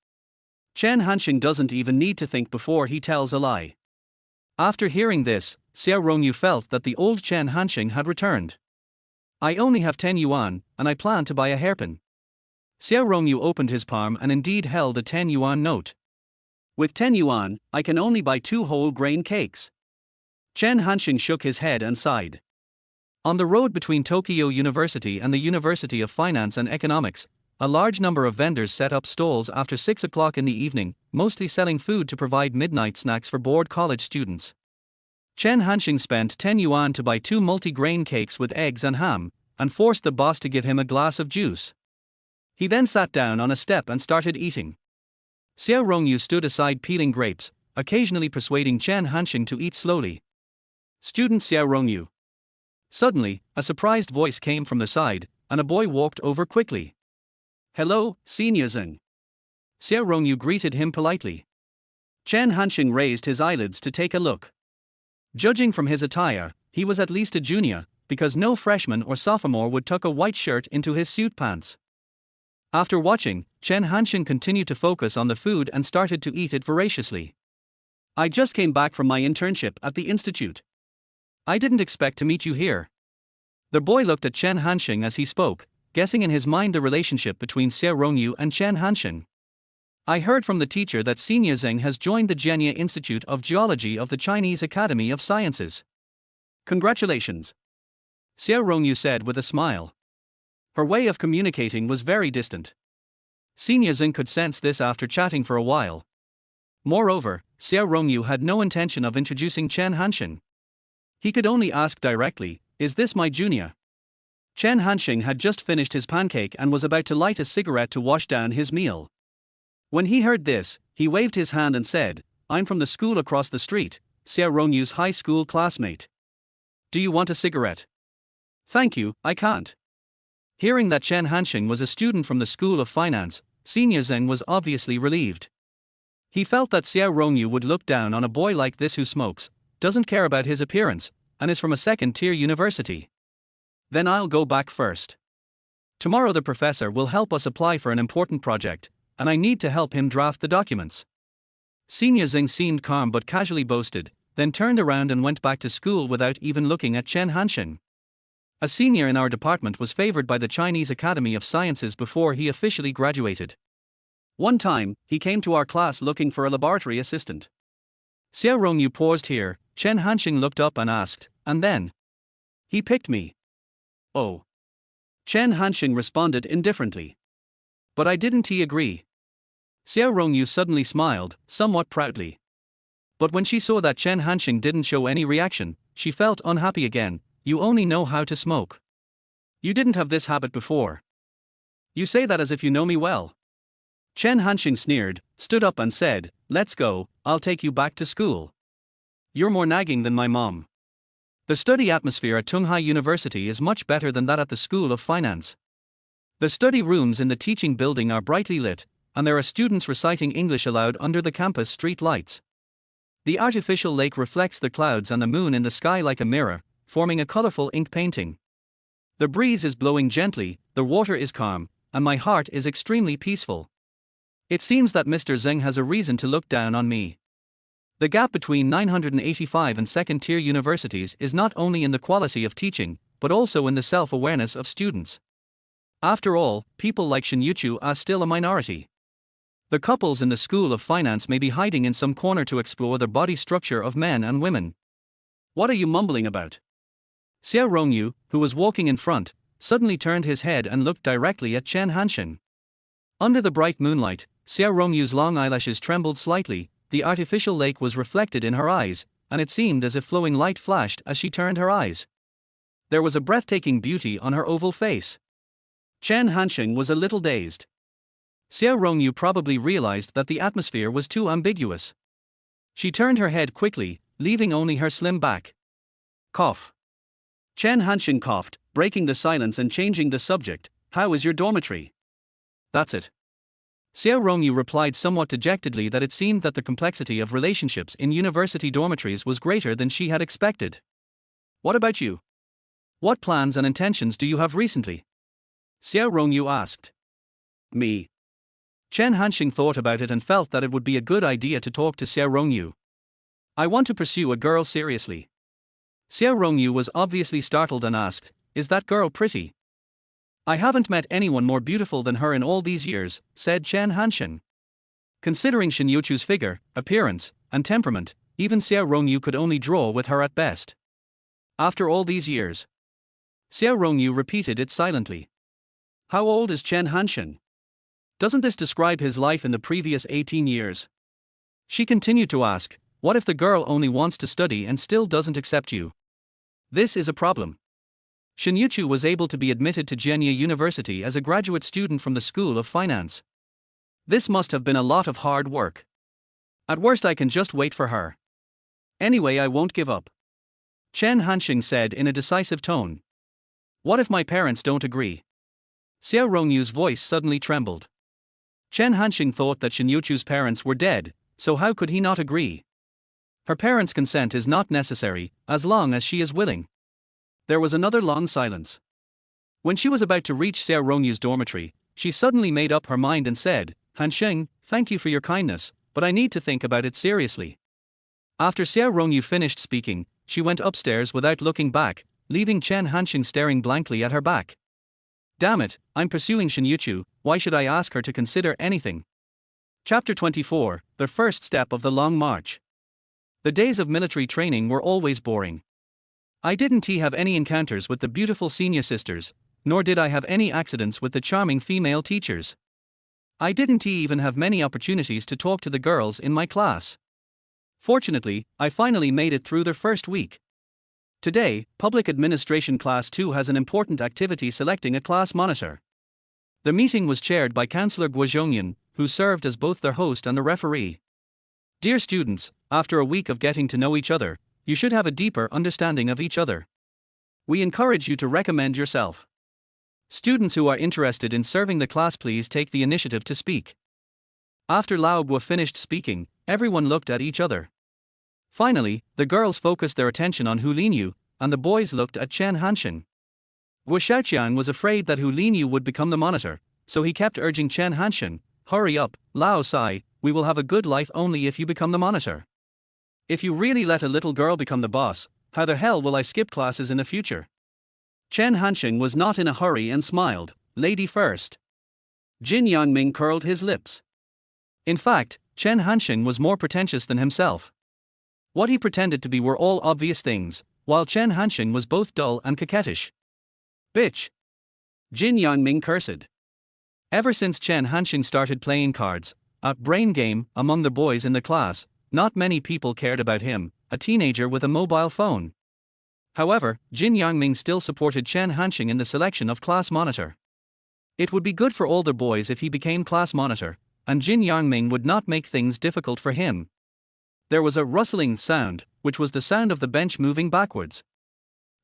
Chen Hansheng doesn't even need to think before he tells a lie. After hearing this, Xiao Rongyu felt that the old Chen Hansheng had returned. I only have 10 yuan, and I plan to buy a hairpin. Xiao Rongyu opened his palm and indeed held a 10 yuan note. With 10 yuan, I can only buy 2 whole grain cakes. Chen Hansheng shook his head and sighed. On the road between Tokyo University and the University of Finance and Economics, a large number of vendors set up stalls after 6 o'clock in the evening, mostly selling food to provide midnight snacks for bored college students. Chen Hansheng spent 10 yuan to buy 2 multi-grain cakes with eggs and ham, and forced the boss to give him a glass of juice. He then sat down on a step and started eating. Xiao Rongyu stood aside peeling grapes, occasionally persuading Chen Hansheng to eat slowly. Student Xiao Rongyu. Suddenly, a surprised voice came from the side, and a boy walked over quickly. Hello, Senior Zeng. Xiao Rongyu greeted him politely. Chen Hansheng raised his eyelids to take a look. Judging from his attire, he was at least a junior, because no freshman or sophomore would tuck a white shirt into his suit pants. After watching, Chen Hansheng continued to focus on the food and started to eat it voraciously. I just came back from my internship at the institute. I didn't expect to meet you here. The boy looked at Chen Hansheng as he spoke, guessing in his mind the relationship between Xiao Rongyu and Chen Hansheng. I heard from the teacher that Senior Zeng has joined the Jianye Institute of Geology of the Chinese Academy of Sciences. Congratulations. Xiao Rongyu said with a smile. Her way of communicating was very distant. Senior Zeng could sense this after chatting for a while. Moreover, Xiao Rongyu had no intention of introducing Chen Hansheng. He could only ask directly, "Is this my junior?" Chen Hansheng had just finished his pancake and was about to light a cigarette to wash down his meal. When he heard this, he waved his hand and said, "I'm from the school across the street, Xiao Rongyu's high school classmate. Do you want a cigarette?" "Thank you, I can't." Hearing that Chen Hansheng was a student from the School of Finance, Senior Zeng was obviously relieved. He felt that Xiao Rongyu would look down on a boy like this who smokes, doesn't care about his appearance, and is from a second-tier university. Then I'll go back first. Tomorrow the professor will help us apply for an important project, and I need to help him draft the documents. Senior Zeng seemed calm but casually boasted, then turned around and went back to school without even looking at Chen Hansheng. A senior in our department was favored by the Chinese Academy of Sciences before he officially graduated. One time, he came to our class looking for a laboratory assistant. Xiao Rongyu paused here. Chen Hansheng looked up and asked, "And then?" "He picked me." "Oh." Chen Hansheng responded indifferently. "But I didn't he agree?" Xiao Rongyu suddenly smiled, somewhat proudly. But when she saw that Chen Hansheng didn't show any reaction, she felt unhappy again. "You only know how to smoke. You didn't have this habit before. You say that as if you know me well." Chen Hansheng sneered, stood up and said, "Let's go, I'll take you back to school. You're more nagging than my mom." The study atmosphere at Tunghai University is much better than that at the School of Finance. The study rooms in the teaching building are brightly lit, and there are students reciting English aloud under the campus street lights. The artificial lake reflects the clouds and the moon in the sky like a mirror, forming a colorful ink painting. The breeze is blowing gently, the water is calm, and my heart is extremely peaceful. It seems that Mr. Zeng has a reason to look down on me. The gap between 985 and second-tier universities is not only in the quality of teaching, but also in the self-awareness of students. After all, people like Shen Youchu are still a minority. The couples in the School of Finance may be hiding in some corner to explore the body structure of men and women. "What are you mumbling about?" Xiao Rongyu, who was walking in front, suddenly turned his head and looked directly at Chen Hansheng. Under the bright moonlight, Xiao Rongyu's long eyelashes trembled slightly. The artificial lake was reflected in her eyes, and it seemed as if flowing light flashed as she turned her eyes. There was a breathtaking beauty on her oval face. Chen Hansheng was a little dazed. Xiao Rongyu probably realized that the atmosphere was too ambiguous. She turned her head quickly, leaving only her slim back. Cough. Chen Hansheng coughed, breaking the silence and changing the subject. How is your dormitory? That's it. Xiao Rongyu replied somewhat dejectedly that it seemed that the complexity of relationships in university dormitories was greater than she had expected. What about you? What plans and intentions do you have recently? Xiao Rongyu asked. Me. Chen Hansheng thought about it and felt that it would be a good idea to talk to Xiao Rongyu. I want to pursue a girl seriously. Xiao Rongyu was obviously startled and asked, Is that girl pretty? I haven't met anyone more beautiful than her in all these years, said Chen Hansheng. Considering Shen Youchu's figure, appearance, and temperament, even Xiao Rongyu could only draw with her at best. After all these years. Xiao Rongyu repeated it silently. How old is Chen Hansheng? Doesn't this describe his life in the previous 18 years? She continued to ask, what if the girl only wants to study and still doesn't accept you? This is a problem. Shen Youchu was able to be admitted to Jianye University as a graduate student from the School of Finance. This must have been a lot of hard work. At worst I can just wait for her. Anyway, I won't give up. Chen Hansheng said in a decisive tone. What if my parents don't agree? Xiao Rongyu's voice suddenly trembled. Chen Hansheng thought that Shen Youchu's parents were dead, so how could he not agree? Her parents' consent is not necessary, as long as she is willing. There was another long silence. When she was about to reach Xiao Rongyu's dormitory, she suddenly made up her mind and said, Hansheng, thank you for your kindness, but I need to think about it seriously. After Xiao Rongyu finished speaking, she went upstairs without looking back, leaving Chen Hansheng staring blankly at her back. Damn it, I'm pursuing Shen Youchu, why should I ask her to consider anything? Chapter 24, The First Step of the Long March. The days of military training were always boring. I didn't have any encounters with the beautiful senior sisters, nor did I have any accidents with the charming female teachers. I didn't even have many opportunities to talk to the girls in my class. Fortunately, I finally made it through the first week. Today, Public Administration Class 2 has an important activity selecting a class monitor. The meeting was chaired by Counselor Guozhongyan, who served as both the host and the referee. Dear students, after a week of getting to know each other, you should have a deeper understanding of each other. We encourage you to recommend yourself. Students who are interested in serving the class, please take the initiative to speak. After Lao Guo finished speaking, everyone looked at each other. Finally, the girls focused their attention on Hu Linyu, and the boys looked at Chen Hansheng. Guo Xiaoqian was afraid that Hu Linyu would become the monitor, so he kept urging Chen Hansheng, hurry up, Lao Sai, we will have a good life only if you become the monitor. If you really let a little girl become the boss, how the hell will I skip classes in the future? Chen Hansheng was not in a hurry and smiled, lady first. Jin Yangming curled his lips. In fact, Chen Hansheng was more pretentious than himself. What he pretended to be were all obvious things, while Chen Hansheng was both dull and coquettish. Bitch! Jin Yangming cursed. Ever since Chen Hansheng started playing cards, a brain game, among the boys in the class, not many people cared about him, a teenager with a mobile phone. However, Jin Yangming still supported Chen Hansheng in the selection of class monitor. It would be good for all the boys if he became class monitor, and Jin Yangming would not make things difficult for him. There was a rustling sound, which was the sound of the bench moving backwards.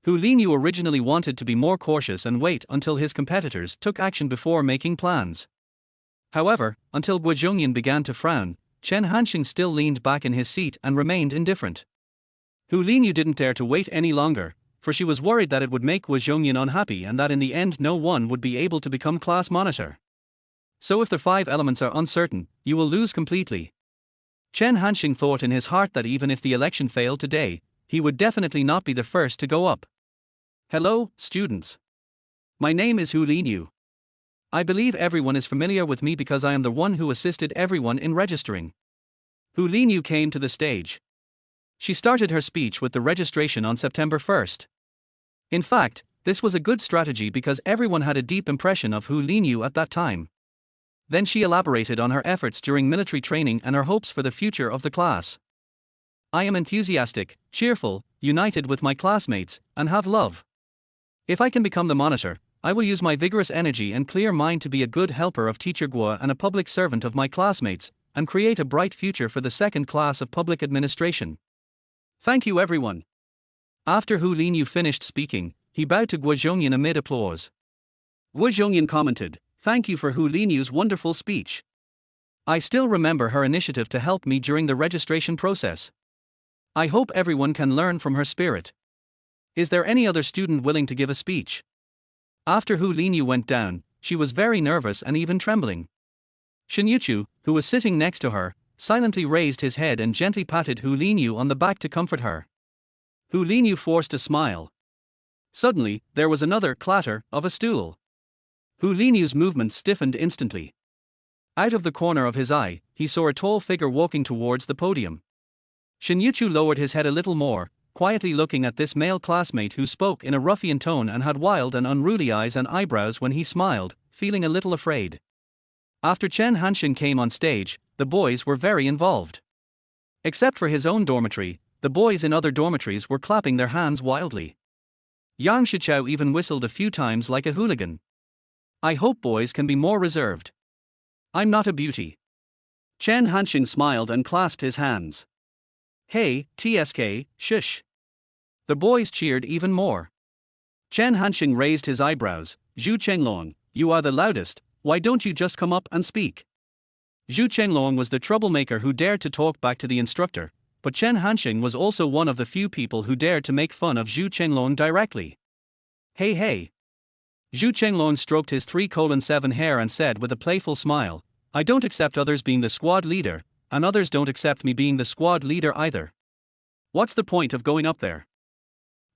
Hu Linyu originally wanted to be more cautious and wait until his competitors took action before making plans. However, until Guozhongyan began to frown, Chen Hansheng still leaned back in his seat and remained indifferent. Hu Linyu didn't dare to wait any longer, for she was worried that it would make Guozhongyan unhappy and that in the end no one would be able to become class monitor. So if the 5 elements are uncertain, you will lose completely. Chen Hansheng thought in his heart that even if the election failed today, he would definitely not be the first to go up. Hello, students. My name is Hu Linyu. I believe everyone is familiar with me because I am the one who assisted everyone in registering. Hu Linyu came to the stage. She started her speech with the registration on September 1st. In fact, this was a good strategy because everyone had a deep impression of Hu Linyu at that time. Then she elaborated on her efforts during military training and her hopes for the future of the class. I am enthusiastic, cheerful, united with my classmates, and have love. If I can become the monitor, I will use my vigorous energy and clear mind to be a good helper of Teacher Guo and a public servant of my classmates, and create a bright future for the second class of public administration. Thank you everyone. After Hu Linyu finished speaking, he bowed to Guo Zhongyan amid applause. Guo Zhongyan commented, "Thank you for Hu Linyu's wonderful speech. I still remember her initiative to help me during the registration process. I hope everyone can learn from her spirit. Is there any other student willing to give a speech?" After Hu Linyu went down, she was very nervous and even trembling. Shen Youchu, who was sitting next to her, silently raised his head and gently patted Hu Linyu on the back to comfort her. Hu Linyu forced a smile. Suddenly, there was another clatter of a stool. Hu Linyu's movements stiffened instantly. Out of the corner of his eye, he saw a tall figure walking towards the podium. Shen Youchu lowered his head a little more, quietly looking at this male classmate who spoke in a ruffian tone and had wild and unruly eyes and eyebrows when he smiled, feeling a little afraid. After Chen Hansheng came on stage, the boys were very involved. Except for his own dormitory, the boys in other dormitories were clapping their hands wildly. Yang Shichao even whistled a few times like a hooligan. I hope boys can be more reserved. I'm not a beauty. Chen Hansheng smiled and clasped his hands. Hey, TSK, shush. The boys cheered even more. Chen Hansheng raised his eyebrows. Zhu Chenglong, you are the loudest, why don't you just come up and speak? Zhu Chenglong was the troublemaker who dared to talk back to the instructor, but Chen Hansheng was also one of the few people who dared to make fun of Zhu Chenglong directly. Hey hey. Zhu Chenglong stroked his 3:7 hair and said with a playful smile, I don't accept others being the squad leader, and others don't accept me being the squad leader either. What's the point of going up there?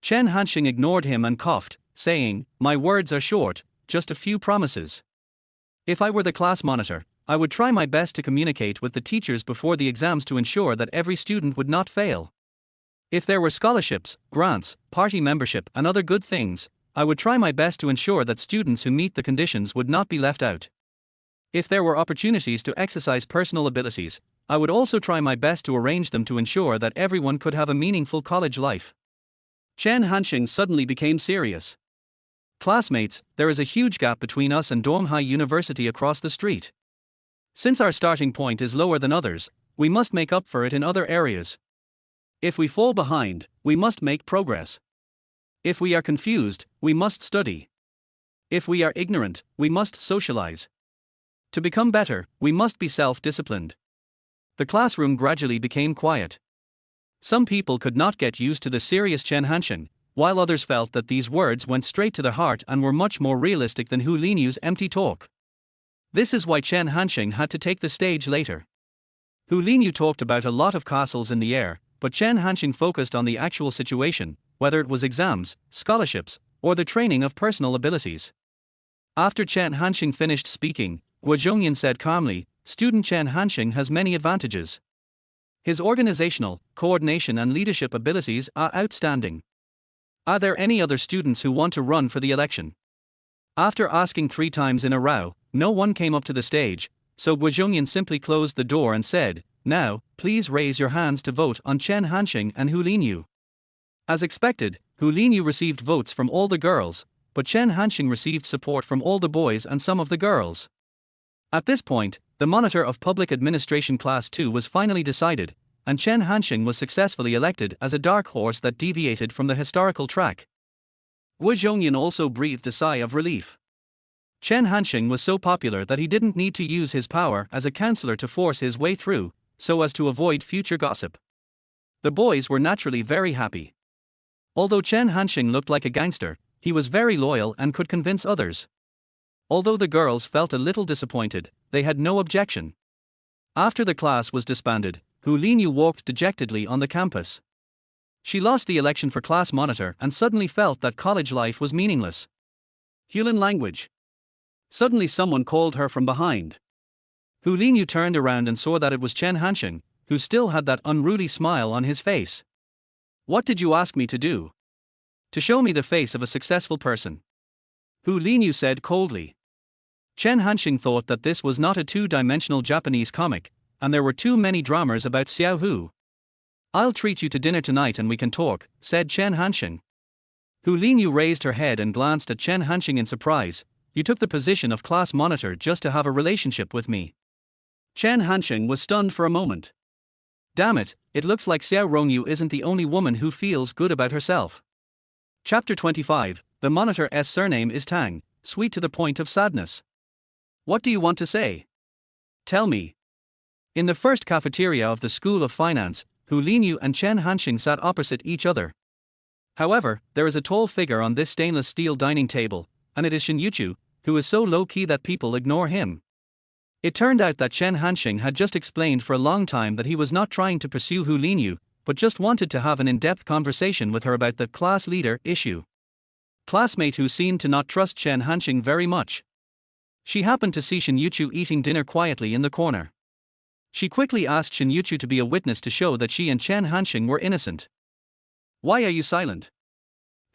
Chen Hansheng ignored him and coughed, saying, my words are short, just a few promises. If I were the class monitor, I would try my best to communicate with the teachers before the exams to ensure that every student would not fail. If there were scholarships, grants, party membership and other good things, I would try my best to ensure that students who meet the conditions would not be left out. If there were opportunities to exercise personal abilities, I would also try my best to arrange them to ensure that everyone could have a meaningful college life. Chen Hansheng suddenly became serious. Classmates, there is a huge gap between us and Donghai University across the street. Since our starting point is lower than others, we must make up for it in other areas. If we fall behind, we must make progress. If we are confused, we must study. If we are ignorant, we must socialize. To become better, we must be self-disciplined. The classroom gradually became quiet. Some people could not get used to the serious Chen Hansheng, while others felt that these words went straight to the heart and were much more realistic than Hu Linyu's empty talk. This is why Chen Hansheng had to take the stage later. Hu Linyu talked about a lot of castles in the air, but Chen Hansheng focused on the actual situation, whether it was exams, scholarships, or the training of personal abilities. After Chen Hansheng finished speaking, Guo Zhongyan said calmly, student Chen Hansheng has many advantages. His organizational, coordination and leadership abilities are outstanding. Are there any other students who want to run for the election? After asking 3 times in a row, no one came up to the stage, so Guo Zhongyan simply closed the door and said, now, please raise your hands to vote on Chen Hansheng and Hu Linyu. As expected, Hu Linyu received votes from all the girls, but Chen Hansheng received support from all the boys and some of the girls. At this point, the monitor of Public Administration Class 2 was finally decided, and Chen Hansheng was successfully elected as a dark horse that deviated from the historical track. Guo Zhongyan also breathed a sigh of relief. Chen Hansheng was so popular that he didn't need to use his power as a counselor to force his way through, so as to avoid future gossip. The boys were naturally very happy. Although Chen Hansheng looked like a gangster, he was very loyal and could convince others. Although the girls felt a little disappointed, they had no objection. After the class was disbanded, Hu Linyu walked dejectedly on the campus. She lost the election for class monitor and suddenly felt that college life was meaningless. Hulan language. Suddenly someone called her from behind. Hu Linyu turned around and saw that it was Chen Hansheng, who still had that unruly smile on his face. What did you ask me to do? To show me the face of a successful person. Hu Linyu said coldly. Chen Hansheng thought that this was not a 2-dimensional Japanese comic, and there were too many dramas about Xiao Hu. I'll treat you to dinner tonight and we can talk, said Chen Hansheng. Hu Linyu raised her head and glanced at Chen Hansheng in surprise. You took the position of class monitor just to have a relationship with me. Chen Hansheng was stunned for a moment. Damn it, it looks like Xiao Rongyu isn't the only woman who feels good about herself. Chapter 25, the monitor's surname is Tang, sweet to the point of sadness. What do you want to say? Tell me. In the first cafeteria of the School of Finance, Hu Linyu and Chen Hansheng sat opposite each other. However, there is a tall figure on this stainless steel dining table, and it is Shen Youchu, who is so low-key that people ignore him. It turned out that Chen Hansheng had just explained for a long time that he was not trying to pursue Hu Linyu, but just wanted to have an in-depth conversation with her about the class leader issue. Classmate who seemed to not trust Chen Hansheng very much. She happened to see Shen Youchu eating dinner quietly in the corner. She quickly asked Shen Youchu to be a witness to show that she and Chen Hansheng were innocent. Why are you silent?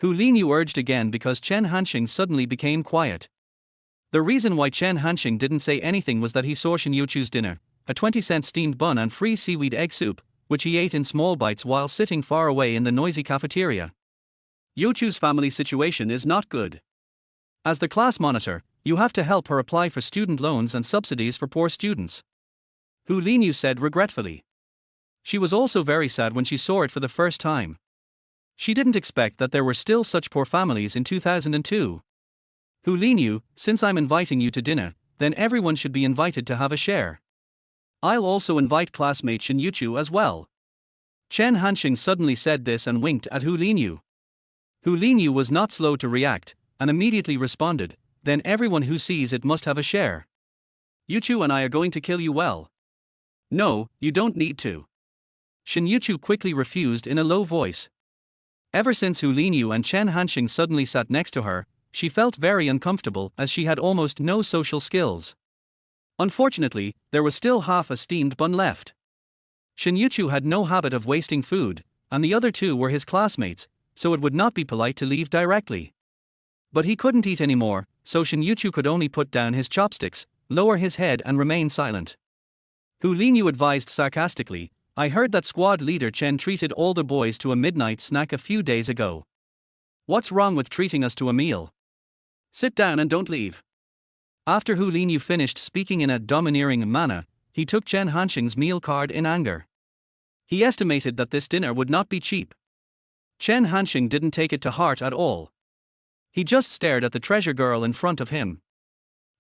Hu Linyu urged again because Chen Hansheng suddenly became quiet. The reason why Chen Hansheng didn't say anything was that he saw Shen Youchu's dinner, a 20-cent steamed bun and free seaweed egg soup, which he ate in small bites while sitting far away in the noisy cafeteria. Youchu's family situation is not good. As the class monitor, you have to help her apply for student loans and subsidies for poor students. Hu Linyu said regretfully. She was also very sad when she saw it for the first time. She didn't expect that there were still such poor families in 2002. Hu Linyu, since I'm inviting you to dinner, then everyone should be invited to have a share. I'll also invite classmate Shen Youchu as well. Chen Hansheng suddenly said this and winked at Hu Linyu. Hu Linyu was not slow to react, and immediately responded, then everyone who sees it must have a share. Youchu and I are going to kill you well. No, you don't need to. Shen Youchu quickly refused in a low voice. Ever since Hu Linyu and Chen Hansheng suddenly sat next to her, she felt very uncomfortable as she had almost no social skills. Unfortunately, there was still half a steamed bun left. Shen Youchu had no habit of wasting food, and the other two were his classmates, so it would not be polite to leave directly. But he couldn't eat anymore, so Shen Youchu could only put down his chopsticks, lower his head and remain silent. Hu Linyu advised sarcastically, I heard that squad leader Chen treated all the boys to a midnight snack a few days ago. What's wrong with treating us to a meal? Sit down and don't leave. After Hu Linyu finished speaking in a domineering manner, he took Chen Hansheng's meal card in anger. He estimated that this dinner would not be cheap. Chen Hansheng didn't take it to heart at all. He just stared at the treasure girl in front of him.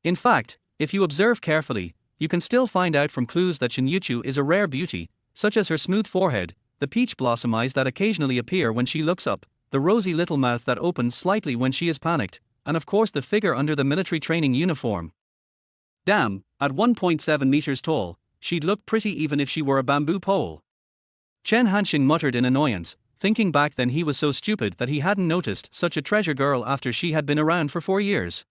In fact, if you observe carefully, you can still find out from clues that Shen Youchu is a rare beauty, such as her smooth forehead, the peach blossom eyes that occasionally appear when she looks up, the rosy little mouth that opens slightly when she is panicked, and of course the figure under the military training uniform. Damn, at 1.7 meters tall, she'd look pretty even if she were a bamboo pole. Chen Hansheng muttered in annoyance, thinking back then he was so stupid that he hadn't noticed such a treasure girl after she had been around for 4 years.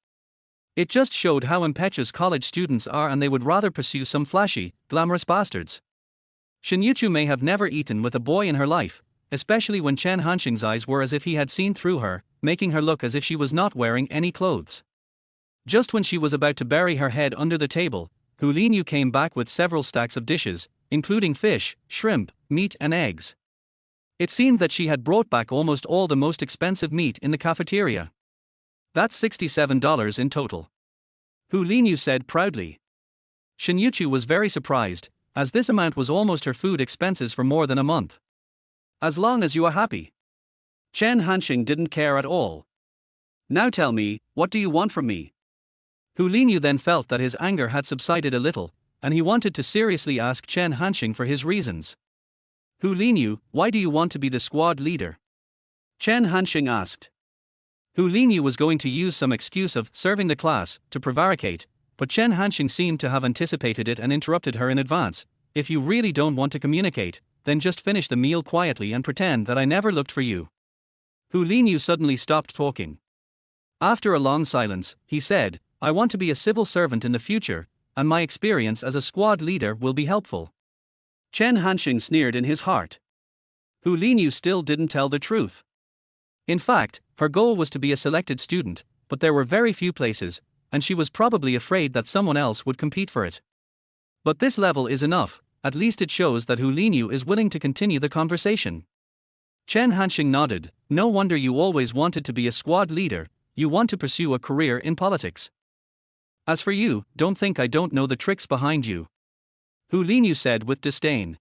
It just showed how impetuous college students are, and they would rather pursue some flashy, glamorous bastards. Shen Youchu may have never eaten with a boy in her life, especially when Chen Hansheng's eyes were as if he had seen through her, making her look as if she was not wearing any clothes. Just when she was about to bury her head under the table, Hu Linyu came back with several stacks of dishes, including fish, shrimp, meat and eggs. It seemed that she had brought back almost all the most expensive meat in the cafeteria. That's $67 in total. Hu Linyu said proudly. Shen Youchu was very surprised, as this amount was almost her food expenses for more than a month. As long as you are happy. Chen Hansheng didn't care at all. Now tell me, what do you want from me? Hu Linyu then felt that his anger had subsided a little, and he wanted to seriously ask Chen Hansheng for his reasons. Hu Linyu, why do you want to be the squad leader? Chen Hansheng asked. Hu Linyu was going to use some excuse of serving the class to prevaricate, but Chen Hansheng seemed to have anticipated it and interrupted her in advance. If you really don't want to communicate, then just finish the meal quietly and pretend that I never looked for you. Hu Linyu suddenly stopped talking. After a long silence, he said, I want to be a civil servant in the future, and my experience as a squad leader will be helpful. Chen Hansheng sneered in his heart. Hu Linyu still didn't tell the truth. In fact, her goal was to be a selected student, but there were very few places, and she was probably afraid that someone else would compete for it. But this level is enough, at least it shows that Hu Linyu is willing to continue the conversation. Chen Hansheng nodded, no wonder you always wanted to be a squad leader, you want to pursue a career in politics. As for you, don't think I don't know the tricks behind you. Hu Linyu said with disdain.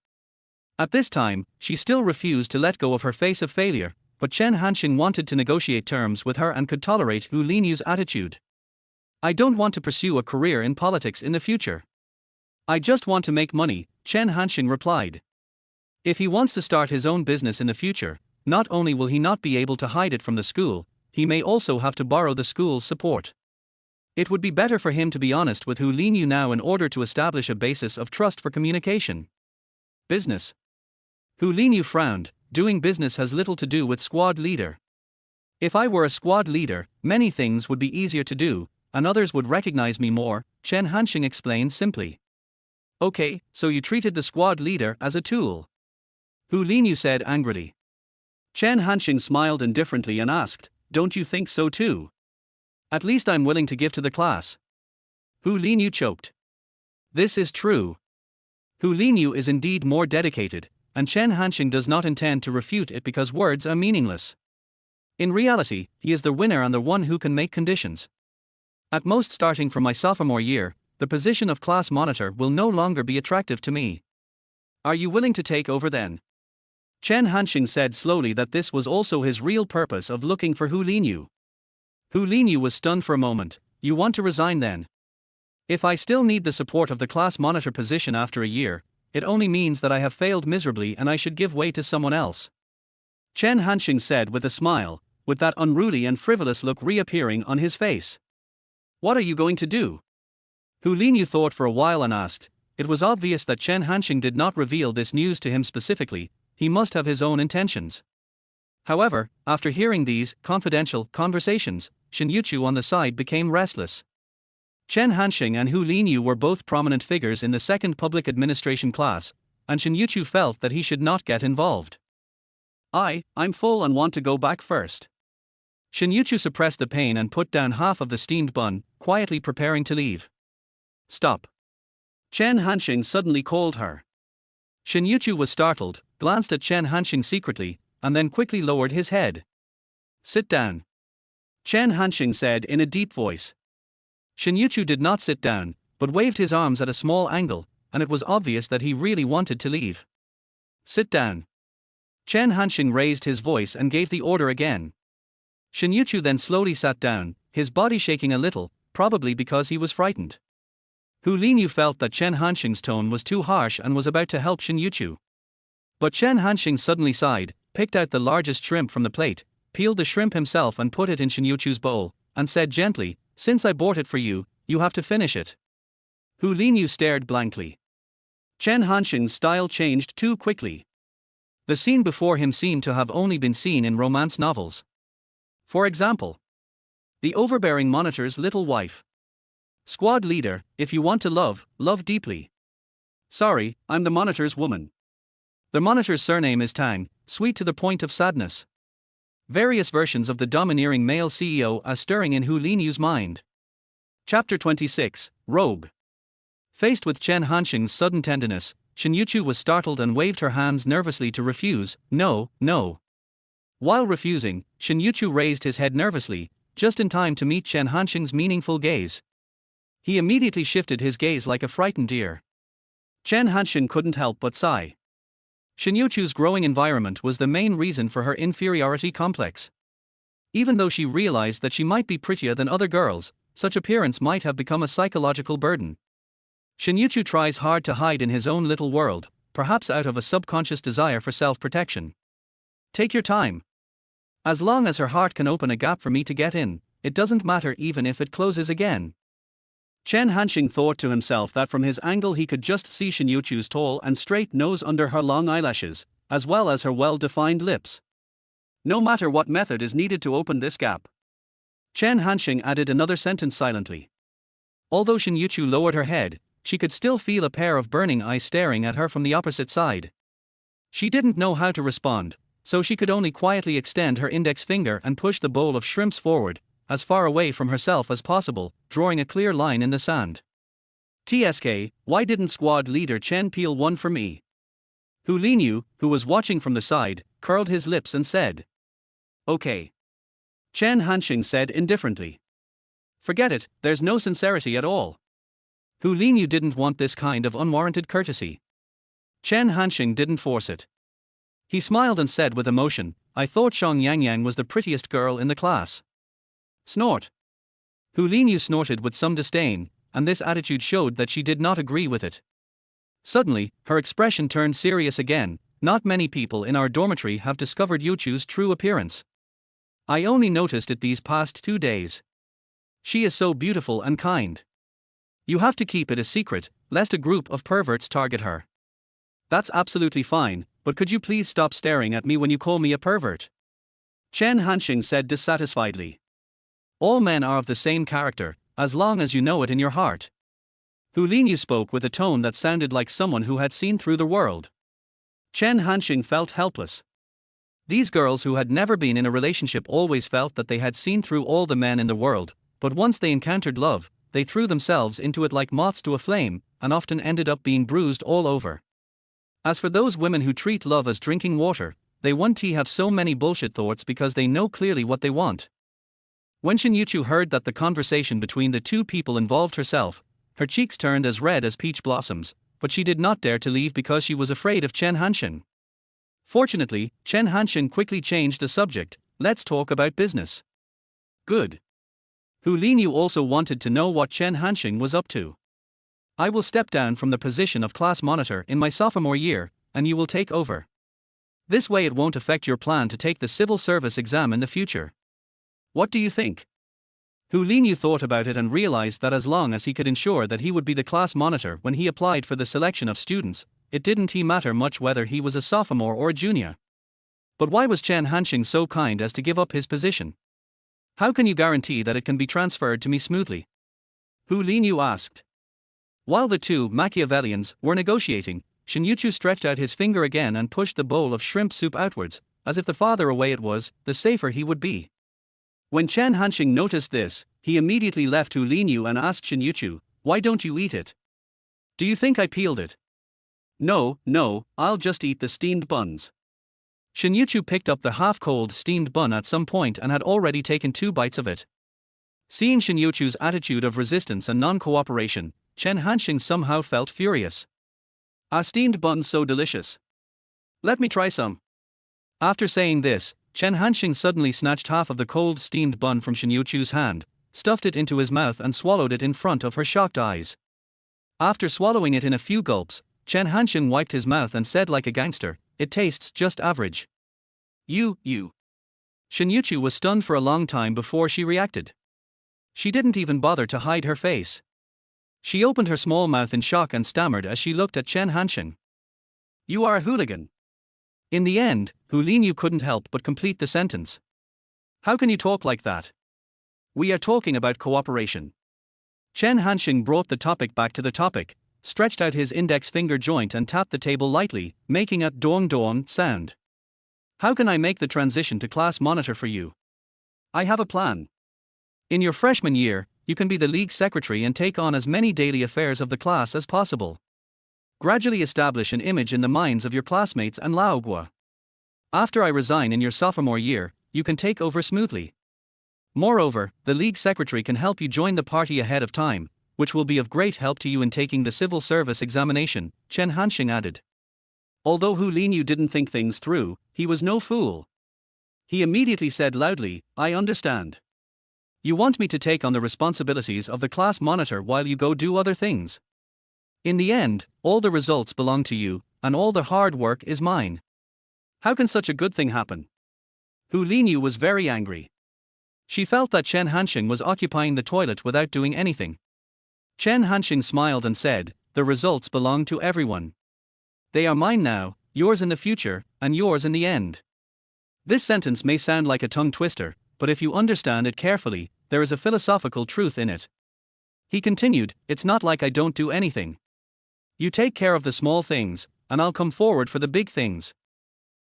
At this time, she still refused to let go of her face of failure, but Chen Hansheng wanted to negotiate terms with her and could tolerate Hu Linyu's attitude. I don't want to pursue a career in politics in the future. I just want to make money, Chen Hansheng replied. If he wants to start his own business in the future, not only will he not be able to hide it from the school, he may also have to borrow the school's support. It would be better for him to be honest with Hu Linyu now in order to establish a basis of trust for communication. Business. Hu Linyu frowned. Doing business has little to do with squad leader. If I were a squad leader, many things would be easier to do, and others would recognize me more, Chen Hansheng explained simply. Okay, so you treated the squad leader as a tool? Hu Linyu said angrily. Chen Hansheng smiled indifferently and asked, don't you think so too? At least I'm willing to give to the class. Hu Linyu choked. This is true. Hu Linyu is indeed more dedicated, and Chen Hansheng does not intend to refute it because words are meaningless. In reality, he is the winner and the one who can make conditions. At most, starting from my sophomore year, the position of class monitor will no longer be attractive to me. Are you willing to take over then? Chen Hansheng said slowly that this was also his real purpose of looking for Hu Linyu. Hu Linyu was stunned for a moment. You want to resign then? If I still need the support of the class monitor position after a year, it only means that I have failed miserably and I should give way to someone else. Chen Hansheng said with a smile, with that unruly and frivolous look reappearing on his face. What are you going to do? Hu Linyu thought for a while and asked. It was obvious that Chen Hansheng did not reveal this news to him specifically. He must have his own intentions. However, after hearing these confidential conversations, Shen Youchu on the side became restless. Chen Hansheng and Hu Linyu were both prominent figures in the second public administration class, and Shen Youchu felt that he should not get involved. I'm full and want to go back first. Shen Youchu suppressed the pain and put down half of the steamed bun, quietly preparing to leave. Stop. Chen Hansheng suddenly called her. Shen Youchu was startled, glanced at Chen Hansheng secretly, and then quickly lowered his head. Sit down. Chen Hansheng said in a deep voice. Shen Youchu did not sit down, but waved his arms at a small angle, and it was obvious that he really wanted to leave. Sit down. Chen Hansheng raised his voice and gave the order again. Shen Youchu then slowly sat down, his body shaking a little, probably because he was frightened. Hu Linyu felt that Chen Hansheng's tone was too harsh and was about to help Shen Youchu. But Chen Hansheng suddenly sighed, picked out the largest shrimp from the plate, peeled the shrimp himself and put it in Shen Youchu's bowl, and said gently, since I bought it for you, you have to finish it. Hu Linyu stared blankly. Chen Hansheng's style changed too quickly. The scene before him seemed to have only been seen in romance novels. For example, the overbearing monitor's little wife. Squad leader, if you want to love, love deeply. Sorry, I'm the monitor's woman. The monitor's surname is Tang, sweet to the point of sadness. Various versions of the domineering male CEO are stirring in Hu Linyu's mind. Chapter 26, Rogue. Faced with Chen Hansheng's sudden tenderness, Shen Youchu was startled and waved her hands nervously to refuse. No, no. While refusing, Shen Youchu raised his head nervously, just in time to meet Chen Hansheng's meaningful gaze. He immediately shifted his gaze like a frightened deer. Chen Hansheng couldn't help but sigh. Shen Youchu's growing environment was the main reason for her inferiority complex. Even though she realized that she might be prettier than other girls, such appearance might have become a psychological burden. Shen Youchu tries hard to hide in his own little world, perhaps out of a subconscious desire for self-protection. Take your time. As long as her heart can open a gap for me to get in, it doesn't matter even if it closes again. Chen Hansheng thought to himself that from his angle he could just see Shen Youchu's tall and straight nose under her long eyelashes, as well as her well-defined lips. No matter what method is needed to open this gap. Chen Hansheng added another sentence silently. Although Shen Youchu lowered her head, she could still feel a pair of burning eyes staring at her from the opposite side. She didn't know how to respond, so she could only quietly extend her index finger and push the bowl of shrimps forward, as far away from herself as possible, drawing a clear line in the sand. TSK, why didn't squad leader Chen peel one for me? Hu Linyu, who was watching from the side, curled his lips and said. Okay. Chen Hansheng said indifferently. Forget it, there's no sincerity at all. Hu Linyu didn't want this kind of unwarranted courtesy. Chen Hansheng didn't force it. He smiled and said with emotion, I thought Xiang Yangyang was the prettiest girl in the class. Snort. Hu Linyu snorted with some disdain, and this attitude showed that she did not agree with it. Suddenly, her expression turned serious again. Not many people in our dormitory have discovered Youchu's true appearance. I only noticed it these past 2 days. She is so beautiful and kind. You have to keep it a secret, lest a group of perverts target her. That's absolutely fine, but could you please stop staring at me when you call me a pervert? Chen Hansheng said dissatisfiedly. All men are of the same character, as long as you know it in your heart. Hu Linyu spoke with a tone that sounded like someone who had seen through the world. Chen Hansheng felt helpless. These girls who had never been in a relationship always felt that they had seen through all the men in the world, but once they encountered love, they threw themselves into it like moths to a flame, and often ended up being bruised all over. As for those women who treat love as drinking water, they won't have so many bullshit thoughts because they know clearly what they want. When Shen Youchu heard that the conversation between the two people involved herself, her cheeks turned as red as peach blossoms, but she did not dare to leave because she was afraid of Chen Hansheng. Fortunately, Chen Hansheng quickly changed the subject. Let's talk about business. Good. Hu Linyu also wanted to know what Chen Hansheng was up to. I will step down from the position of class monitor in my sophomore year, and you will take over. This way it won't affect your plan to take the civil service exam in the future. What do you think? Hu Linyu thought about it and realized that as long as he could ensure that he would be the class monitor when he applied for the selection of students, it didn't matter much whether he was a sophomore or a junior. But why was Chen Hansheng so kind as to give up his position? How can you guarantee that it can be transferred to me smoothly? Hu Linyu asked. While the two Machiavellians were negotiating, Shen Youchu stretched out his finger again and pushed the bowl of shrimp soup outwards, as if the farther away it was, the safer he would be. When Chen Hansheng noticed this, he immediately left Hu Linyu and asked Shen Youchu, why don't you eat it? Do you think I peeled it? No, I'll just eat the steamed buns. Shen Youchu picked up the half-cold steamed bun at some point and had already taken 2 bites of it. Seeing Shen Youchu's attitude of resistance and non-cooperation, Chen Hansheng somehow felt furious. Are steamed buns so delicious? Let me try some. After saying this, Chen Hansheng suddenly snatched half of the cold steamed bun from Shen Youchu's hand, stuffed it into his mouth and swallowed it in front of her shocked eyes. After swallowing it in a few gulps, Chen Hansheng wiped his mouth and said like a gangster, it tastes just average. You. Shen Youchu was stunned for a long time before she reacted. She didn't even bother to hide her face. She opened her small mouth in shock and stammered as she looked at Chen Hansheng. You are a hooligan. In the end, Hu Linyu couldn't help but complete the sentence. How can you talk like that? We are talking about cooperation. Chen Hansheng brought the topic back to the topic, stretched out his index finger joint and tapped the table lightly, making a dong sound. How can I make the transition to class monitor for you? I have a plan. In your freshman year, you can be the league secretary and take on as many daily affairs of the class as possible. Gradually establish an image in the minds of your classmates and Laogua. After I resign in your sophomore year, you can take over smoothly. Moreover, the league secretary can help you join the party ahead of time, which will be of great help to you in taking the civil service examination, Chen Hansheng added. Although Hu Linyu didn't think things through, he was no fool. He immediately said loudly, I understand. You want me to take on the responsibilities of the class monitor while you go do other things. In the end, all the results belong to you, and all the hard work is mine. How can such a good thing happen? Hu Linyu was very angry. She felt that Chen Hansheng was occupying the toilet without doing anything. Chen Hansheng smiled and said, the results belong to everyone. They are mine now, yours in the future, and yours in the end. This sentence may sound like a tongue twister, but if you understand it carefully, there is a philosophical truth in it. He continued, it's not like I don't do anything. You take care of the small things, and I'll come forward for the big things.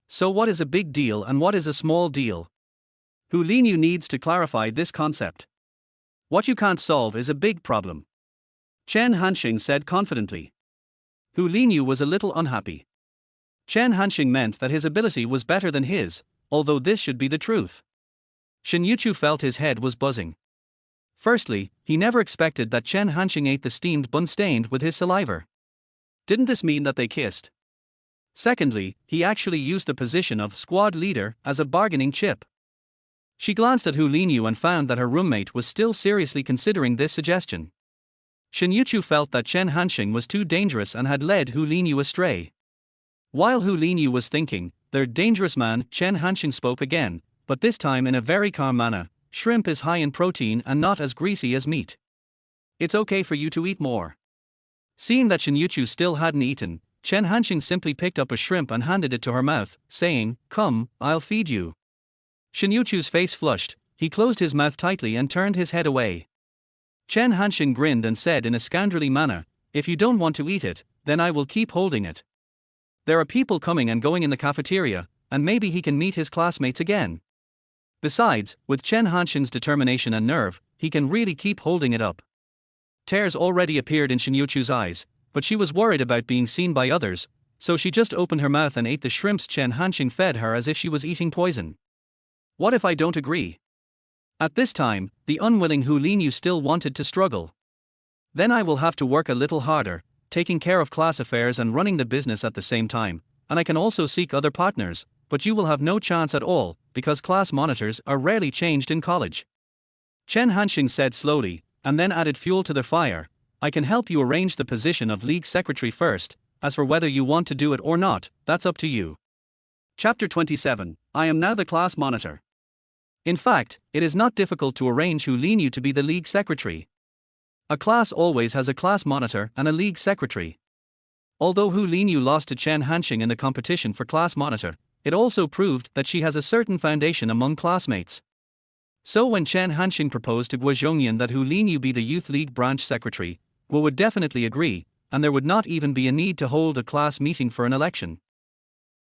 So what is a big deal and what is a small deal? Hu Linyu needs to clarify this concept. What you can't solve is a big problem. Chen Hansheng said confidently. Hu Linyu was a little unhappy. Chen Hansheng meant that his ability was better than his, although this should be the truth. Shen Youchu felt his head was buzzing. Firstly, he never expected that Chen Hansheng ate the steamed bun stained with his saliva. Didn't this mean that they kissed? Secondly, he actually used the position of squad leader as a bargaining chip. She glanced at Hu Linyu and found that her roommate was still seriously considering this suggestion. Shen Youchu felt that Chen Hansheng was too dangerous and had led Hu Linyu astray. While Hu Linyu was thinking, the dangerous man, Chen Hansheng spoke again, but this time in a very calm manner. Shrimp is high in protein and not as greasy as meat. It's okay for you to eat more. Seeing that Shen Youchu still hadn't eaten, Chen Hansheng simply picked up a shrimp and handed it to her mouth, saying, "Come, I'll feed you." Shen Youchu's face flushed, he closed his mouth tightly and turned his head away. Chen Hansheng grinned and said in a scoundrelly manner, "If you don't want to eat it, then I will keep holding it. There are people coming and going in the cafeteria, and maybe he can meet his classmates again. Besides, with Chen Hansheng's determination and nerve, he can really keep holding it up." Tears already appeared in Shen Youchu's eyes, but she was worried about being seen by others, so she just opened her mouth and ate the shrimps Chen Hansheng fed her as if she was eating poison. "What if I don't agree?" At this time, the unwilling Hu Linyu still wanted to struggle. "Then I will have to work a little harder, taking care of class affairs and running the business at the same time, and I can also seek other partners, but you will have no chance at all, because class monitors are rarely changed in college." Chen Hansheng said slowly, and then added fuel to the fire, "I can help you arrange the position of league secretary first, as for whether you want to do it or not, that's up to you." Chapter 27, I am now the class monitor. In fact, it is not difficult to arrange Hu Linyu to be the league secretary. A class always has a class monitor and a league secretary. Although Hu Linyu lost to Chen Hansheng in the competition for class monitor, it also proved that she has a certain foundation among classmates. So when Chen Hansheng proposed to Guo Zhongyan that Hu Linyu be the youth league branch secretary, Guo would definitely agree, and there would not even be a need to hold a class meeting for an election.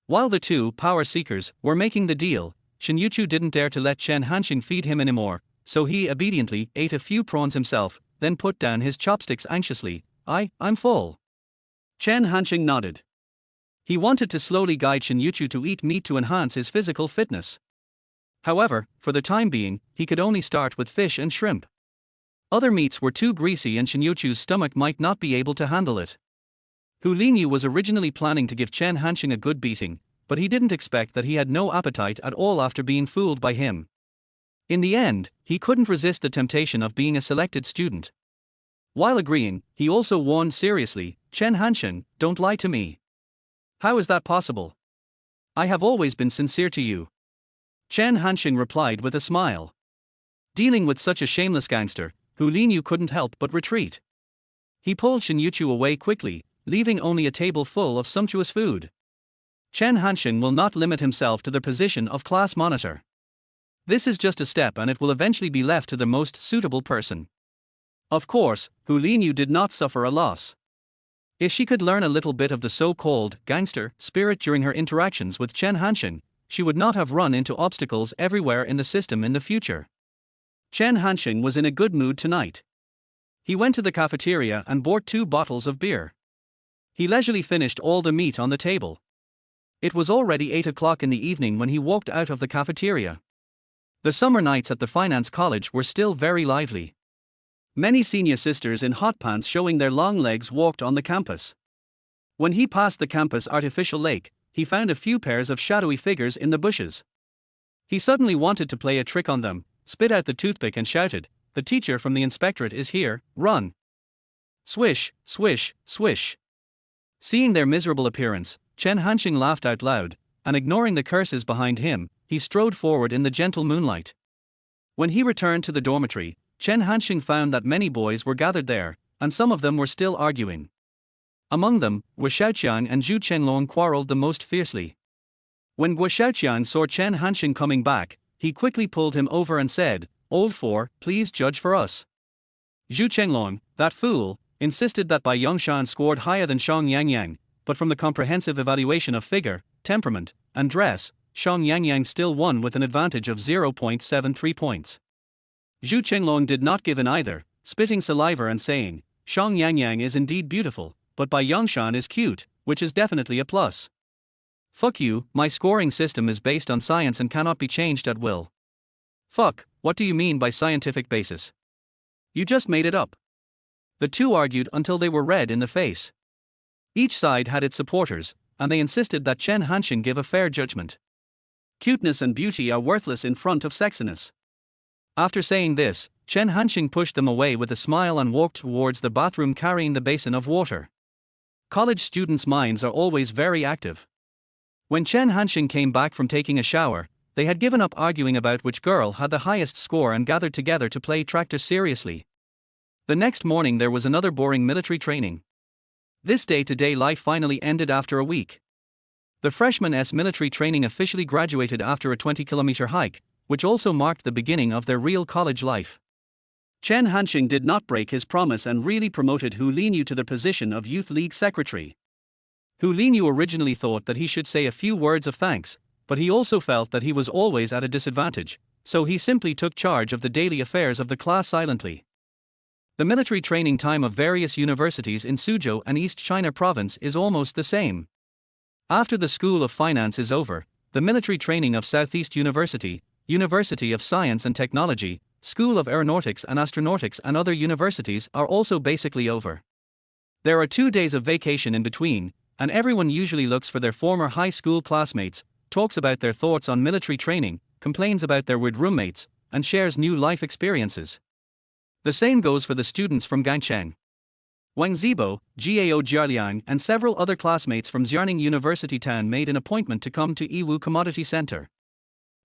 While the two power seekers were making the deal, Shen Youchu didn't dare to let Chen Hansheng feed him anymore, so he obediently ate a few prawns himself, then put down his chopsticks anxiously. I'm full." Chen Hansheng nodded. He wanted to slowly guide Shen Youchu to eat meat to enhance his physical fitness. However, for the time being, he could only start with fish and shrimp. Other meats were too greasy and Shen Youchu's stomach might not be able to handle it. Hu Linyu was originally planning to give Chen Hansheng a good beating, but he didn't expect that he had no appetite at all after being fooled by him. In the end, he couldn't resist the temptation of being a selected student. While agreeing, he also warned seriously, "Chen Hansheng, don't lie to me. How is that possible? I have always been sincere to you." Chen Hansheng replied with a smile. Dealing with such a shameless gangster, Hu Linyu couldn't help but retreat. He pulled Shen Youchu away quickly, leaving only a table full of sumptuous food. Chen Hansheng will not limit himself to the position of class monitor. This is just a step and it will eventually be left to the most suitable person. Of course, Hu Linyu did not suffer a loss. If she could learn a little bit of the so-called gangster spirit during her interactions with Chen Hansheng, she would not have run into obstacles everywhere in the system in the future. Chen Hansheng was in a good mood tonight. He went to the cafeteria and bought 2 bottles of beer. He leisurely finished all the meat on the table. It was already 8 o'clock in the evening when he walked out of the cafeteria. The summer nights at the finance college were still very lively. Many senior sisters in hot pants showing their long legs walked on the campus. When he passed the campus artificial lake, he found a few pairs of shadowy figures in the bushes. He suddenly wanted to play a trick on them, spit out the toothpick and shouted, "The teacher from the inspectorate is here, run!" Swish, swish, swish. Seeing their miserable appearance, Chen Hansheng laughed out loud, and ignoring the curses behind him, he strode forward in the gentle moonlight. When he returned to the dormitory, Chen Hansheng found that many boys were gathered there, and some of them were still arguing. Among them, Guo Xiaoqiang and Zhu Chenglong quarreled the most fiercely. When Guo Xiaoqiang saw Chen Hansheng coming back, he quickly pulled him over and said, "Old four, please judge for us." Zhu Chenglong, that fool, insisted that Bai Yongshan scored higher than Shang Yangyang, but from the comprehensive evaluation of figure, temperament, and dress, Shang Yangyang still won with an advantage of 0.73 points. Zhu Chenglong did not give in either, spitting saliva and saying, "Shang Yangyang is indeed beautiful, but Bai Yongshan is cute, which is definitely a plus. Fuck you, my scoring system is based on science and cannot be changed at will." "Fuck, what do you mean by scientific basis?" You just made it up. The two argued until they were red in the face. Each side had its supporters, and they insisted that Chen Hansheng give a fair judgment. Cuteness and beauty are worthless in front of sexiness. After saying this, Chen Hansheng pushed them away with a smile and walked towards the bathroom carrying the basin of water. College students' minds are always very active. When Chen Hansheng came back from taking a shower, they had given up arguing about which girl had the highest score and gathered together to play tractor seriously. The next morning there was another boring military training. This day-to-day life finally ended after a week. The freshmen's military training officially graduated after a 20-kilometer hike, which also marked the beginning of their real college life. Chen Hansheng did not break his promise and really promoted Hu Linyu to the position of Youth League Secretary. Hu Linyu originally thought that he should say a few words of thanks, but he also felt that he was always at a disadvantage, so he simply took charge of the daily affairs of the class silently. The military training time of various universities in Suzhou and East China Province is almost the same. After the School of Finance is over, the military training of Southeast University, University of Science and Technology, School of Aeronautics and Astronautics and other universities are also basically over. There are 2 days of vacation in between, and everyone usually looks for their former high school classmates, talks about their thoughts on military training, complains about their weird roommates, and shares new life experiences. The same goes for the students from Gangcheng. Wang Zibo, Gao Jialiang and several other classmates from Xiaoning University Town made an appointment to come to Yiwu Commodity Center.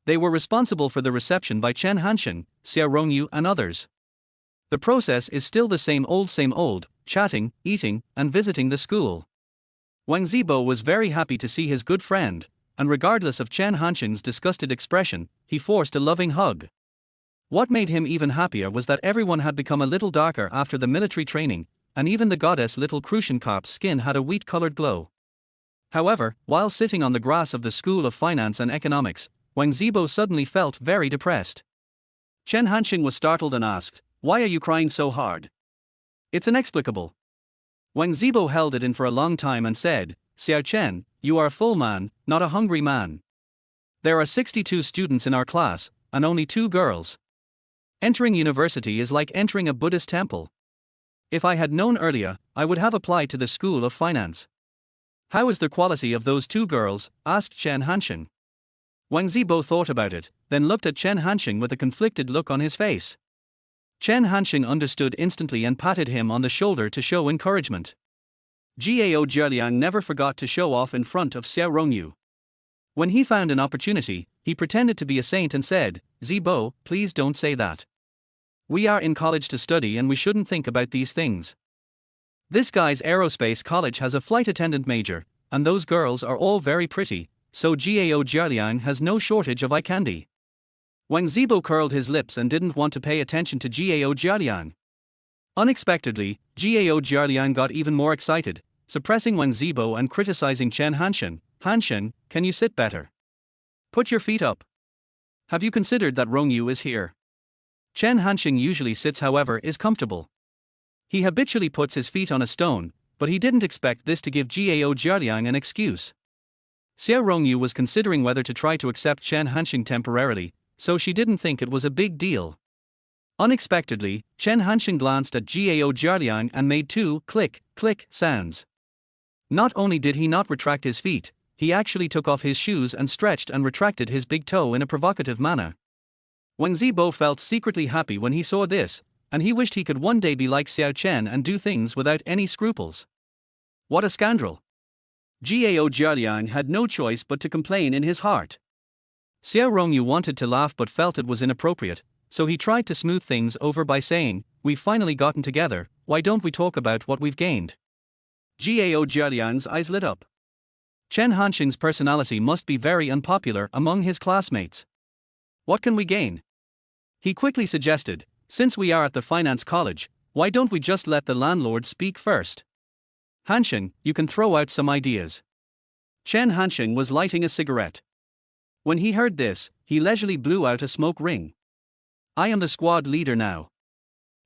They were responsible for the reception by Chen Hansheng, Xiao Rongyu and others. The process is still the same old, chatting, eating, and visiting the school. Wang Zibo was very happy to see his good friend, and regardless of Chen Hansheng's disgusted expression, he forced a loving hug. What made him even happier was that everyone had become a little darker after the military training, and even the goddess little Cruciankarp's skin had a wheat-colored glow. However, while sitting on the grass of the School of Finance and Economics, Wang Zibo suddenly felt very depressed. Chen Hansheng was startled and asked, "Why are you crying so hard?" "It's inexplicable." Wang Zibo held it in for a long time and said, "Xiao Chen, you are a full man, not a hungry man. There are 62 students in our class, and only 2 girls. Entering university is like entering a Buddhist temple. If I had known earlier, I would have applied to the School of Finance." "How is the quality of those 2 girls?" asked Chen Hansheng. Wang Zibo thought about it, then looked at Chen Hansheng with a conflicted look on his face. Chen Hansheng understood instantly and patted him on the shoulder to show encouragement. Gao Jialiang never forgot to show off in front of Xiao Rongyu. When he found an opportunity, he pretended to be a saint and said, "Zibo, please don't say that. We are in college to study and we shouldn't think about these things. This guy's aerospace college has a flight attendant major, and those girls are all very pretty, so Gao Jialiang has no shortage of eye candy." Wang Zibo curled his lips and didn't want to pay attention to Gao Jialiang. Unexpectedly, Gao Jialiang got even more excited, suppressing Wang Zibo and criticizing Chen Hansheng. "Hansheng, can you sit better? Put your feet up. Have you considered that Rongyu is here?" Chen Hansheng usually sits, however, is comfortable. He habitually puts his feet on a stone, but he didn't expect this to give Gao Jialiang an excuse. Xiao Rongyu was considering whether to try to accept Chen Hansheng temporarily, so she didn't think it was a big deal. Unexpectedly, Chen Hansheng glanced at Gao Jialiang and made 2 click, click sounds. Not only did he not retract his feet, he actually took off his shoes and stretched and retracted his big toe in a provocative manner. Wang Zibo felt secretly happy when he saw this, and he wished he could one day be like Xiao Chen and do things without any scruples. What a scoundrel! Gao Jialiang had no choice but to complain in his heart. Xiao Rongyu wanted to laugh but felt it was inappropriate, so he tried to smooth things over by saying, "We've finally gotten together, why don't we talk about what we've gained?" Gao Jialiang's eyes lit up. Chen Hansheng's personality must be very unpopular among his classmates. "What can we gain?" He quickly suggested, "Since we are at the finance college, why don't we just let the landlord speak first? Hansheng, you can throw out some ideas." Chen Hansheng was lighting a cigarette. When he heard this, he leisurely blew out a smoke ring. "I am the squad leader now."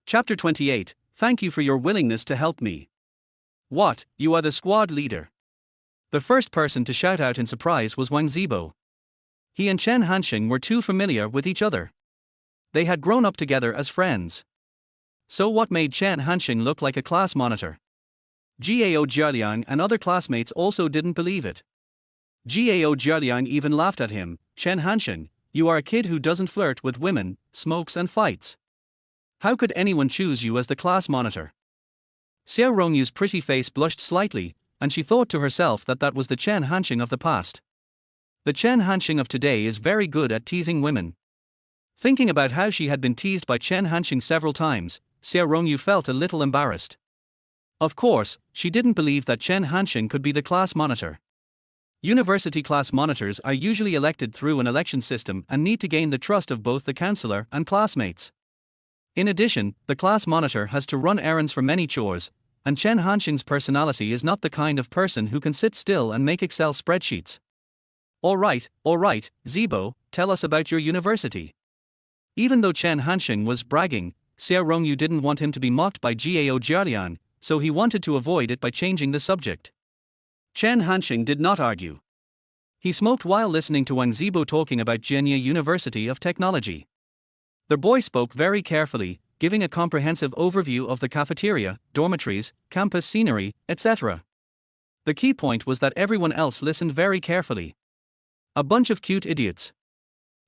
Chapter 28, Thank you for your willingness to help me. "What, you are the squad leader?" The first person to shout out in surprise was Wang Zibo. He and Chen Hansheng were too familiar with each other. They had grown up together as friends. So what made Chen Hansheng look like a class monitor? Gao Jialiang and other classmates also didn't believe it. Gao Jialiang even laughed at him. Chen Hansheng, you are a kid who doesn't flirt with women, smokes and fights. How could anyone choose you as the class monitor? Xiao Rongyu's pretty face blushed slightly, and she thought to herself that was the Chen Hansheng of the past. The Chen Hansheng of today is very good at teasing women. Thinking about how she had been teased by Chen Hansheng several times, Xiao Rongyu felt a little embarrassed. Of course, she didn't believe that Chen Hansheng could be the class monitor. University class monitors are usually elected through an election system and need to gain the trust of both the counselor and classmates. In addition, the class monitor has to run errands for many chores, and Chen Hansheng's personality is not the kind of person who can sit still and make Excel spreadsheets. All right, Zibo, tell us about your university. Even though Chen Hansheng was bragging, Xiao Rongyu didn't want him to be mocked by Gao Jialian, so he wanted to avoid it by changing the subject. Chen Hansheng did not argue. He smoked while listening to Wang Zibo talking about Jianye University of Technology. The boy spoke very carefully, giving a comprehensive overview of the cafeteria, dormitories, campus scenery, etc. The key point was that everyone else listened very carefully. A bunch of cute idiots.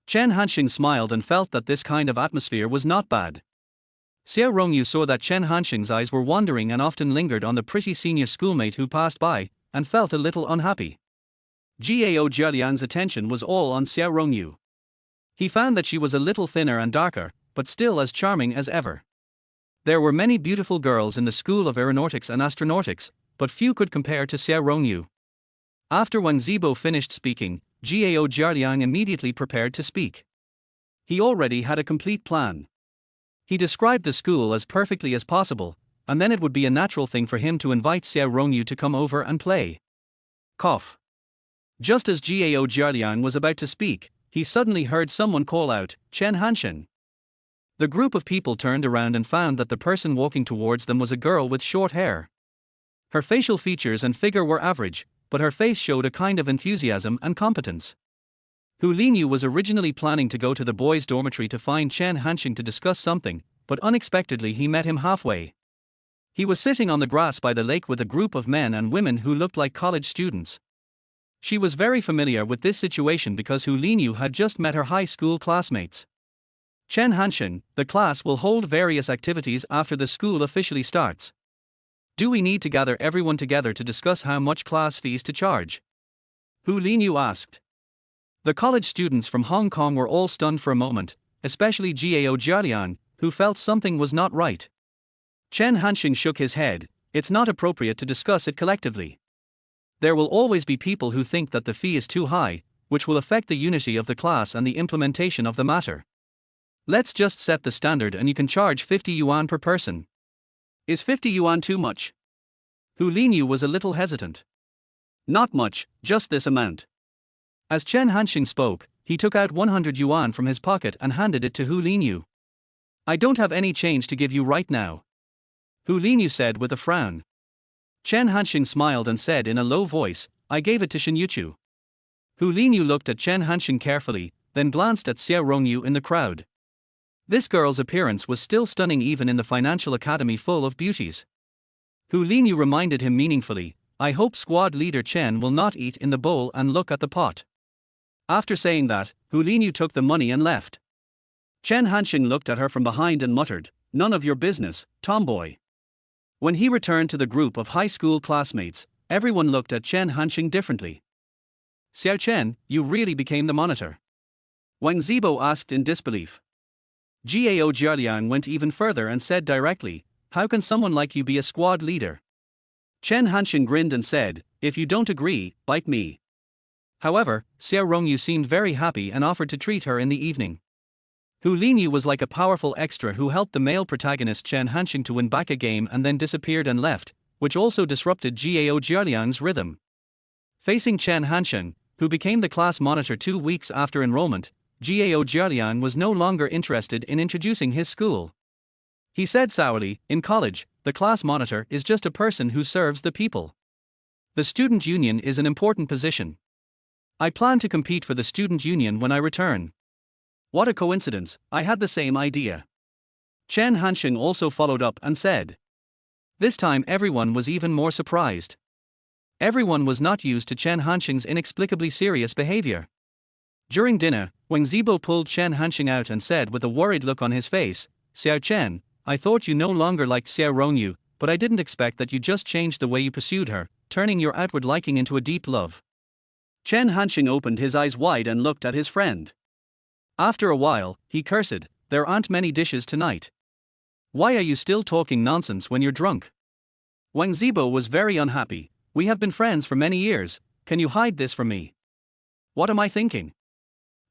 Chen Hansheng smiled and felt that this kind of atmosphere was not bad. Xiao Rongyu saw that Chen Hansheng's eyes were wandering and often lingered on the pretty senior schoolmate who passed by, and felt a little unhappy. Gao Jialiang's attention was all on Xiao Rongyu. He found that she was a little thinner and darker, but still as charming as ever. There were many beautiful girls in the School of Aeronautics and Astronautics, but few could compare to Xiao Rongyu. After Wang Zibo finished speaking, Gao Jialiang immediately prepared to speak. He already had a complete plan. He described the school as perfectly as possible, and then it would be a natural thing for him to invite Xiao Rongyu to come over and play. Cough. Just as Gao Jialiang was about to speak, he suddenly heard someone call out, Chen Hansheng. The group of people turned around and found that the person walking towards them was a girl with short hair. Her facial features and figure were average, but her face showed a kind of enthusiasm and competence. Hu Linyu was originally planning to go to the boys' dormitory to find Chen Hansheng to discuss something, but unexpectedly he met him halfway. He was sitting on the grass by the lake with a group of men and women who looked like college students. She was very familiar with this situation because Hu Linyu had just met her high school classmates. Chen Hansheng, the class will hold various activities after the school officially starts. Do we need to gather everyone together to discuss how much class fees to charge? Hu Linyu asked. The college students from Hong Kong were all stunned for a moment, especially Gao Jialian, who felt something was not right. Chen Hansheng shook his head. It's not appropriate to discuss it collectively. There will always be people who think that the fee is too high, which will affect the unity of the class and the implementation of the matter. Let's just set the standard and you can charge 50 yuan per person. Is 50 yuan too much? Hu Linyu was a little hesitant. Not much, just this amount. As Chen Hansheng spoke, he took out 100 yuan from his pocket and handed it to Hu Linyu. I don't have any change to give you right now. Hu Linyu said with a frown. Chen Hansheng smiled and said in a low voice, I gave it to Shen Youchu. Hu Linyu looked at Chen Hansheng carefully, then glanced at Xiao Rongyu in the crowd. This girl's appearance was still stunning even in the financial academy full of beauties. Hu Linyu reminded him meaningfully, I hope squad leader Chen will not eat in the bowl and look at the pot. After saying that, Hu Linyu took the money and left. Chen Hansheng looked at her from behind and muttered, none of your business, tomboy. When he returned to the group of high school classmates, everyone looked at Chen Hansheng differently. Xiao Chen, you really became the monitor? Wang Zibo asked in disbelief. Gao Jialiang went even further and said directly, how can someone like you be a squad leader? Chen Hansheng grinned and said, if you don't agree, bite me. However, Xiao Rongyu seemed very happy and offered to treat her in the evening. Hu Linyu was like a powerful extra who helped the male protagonist Chen Hansheng to win back a game and then disappeared and left, which also disrupted Gao Jialiang's rhythm. Facing Chen Hansheng, who became the class monitor 2 weeks after enrollment, Gao Jialiang was no longer interested in introducing his school. He said sourly, in college, the class monitor is just a person who serves the people. The student union is an important position. I plan to compete for the student union when I return. What a coincidence, I had the same idea. Chen Hansheng also followed up and said. This time everyone was even more surprised. Everyone was not used to Chen Hansheng's inexplicably serious behavior. During dinner, Wang Zibo pulled Chen Hansheng out and said with a worried look on his face, Xiao Chen, I thought you no longer liked Xiao Rongyu, but I didn't expect that you just changed the way you pursued her, turning your outward liking into a deep love. Chen Hansheng opened his eyes wide and looked at his friend. After a while, he cursed, there aren't many dishes tonight. Why are you still talking nonsense when you're drunk? Wang Zibo was very unhappy. We have been friends for many years, can you hide this from me? What am I thinking?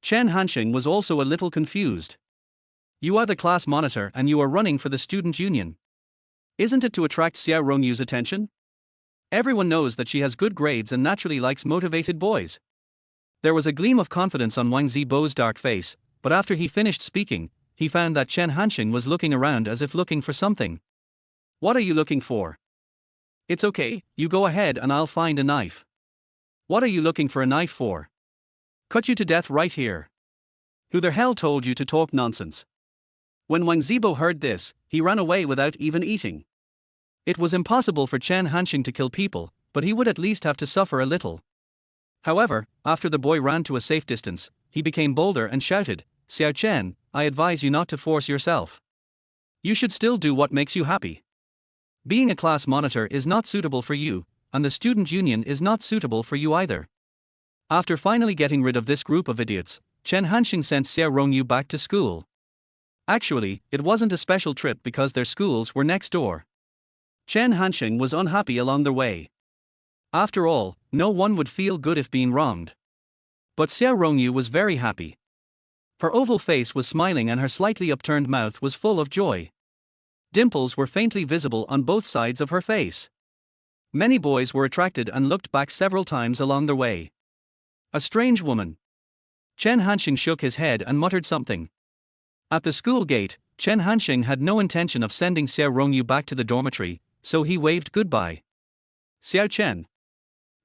Chen Hansheng was also a little confused. You are the class monitor and you are running for the student union. Isn't it to attract Xiao Rongyu's attention? Everyone knows that she has good grades and naturally likes motivated boys. There was a gleam of confidence on Wang Zibo's dark face, but after he finished speaking, he found that Chen Hansheng was looking around as if looking for something. What are you looking for? It's okay, you go ahead and I'll find a knife. What are you looking for a knife for? Cut you to death right here. Who the hell told you to talk nonsense? When Wang Zibo heard this, he ran away without even eating. It was impossible for Chen Hansheng to kill people, but he would at least have to suffer a little. However, after the boy ran to a safe distance, he became bolder and shouted, Xiao Chen, I advise you not to force yourself. You should still do what makes you happy. Being a class monitor is not suitable for you, and the student union is not suitable for you either. After finally getting rid of this group of idiots, Chen Hansheng sent Xiao Rongyu back to school. Actually, it wasn't a special trip because their schools were next door. Chen Hansheng was unhappy along the way. After all, no one would feel good if being wronged. But Xiao Rongyu was very happy. Her oval face was smiling and her slightly upturned mouth was full of joy. Dimples were faintly visible on both sides of her face. Many boys were attracted and looked back several times along their way. A strange woman. Chen Hansheng shook his head and muttered something. At the school gate, Chen Hansheng had no intention of sending Xiao Rongyu back to the dormitory, so he waved goodbye. Xiao Chen.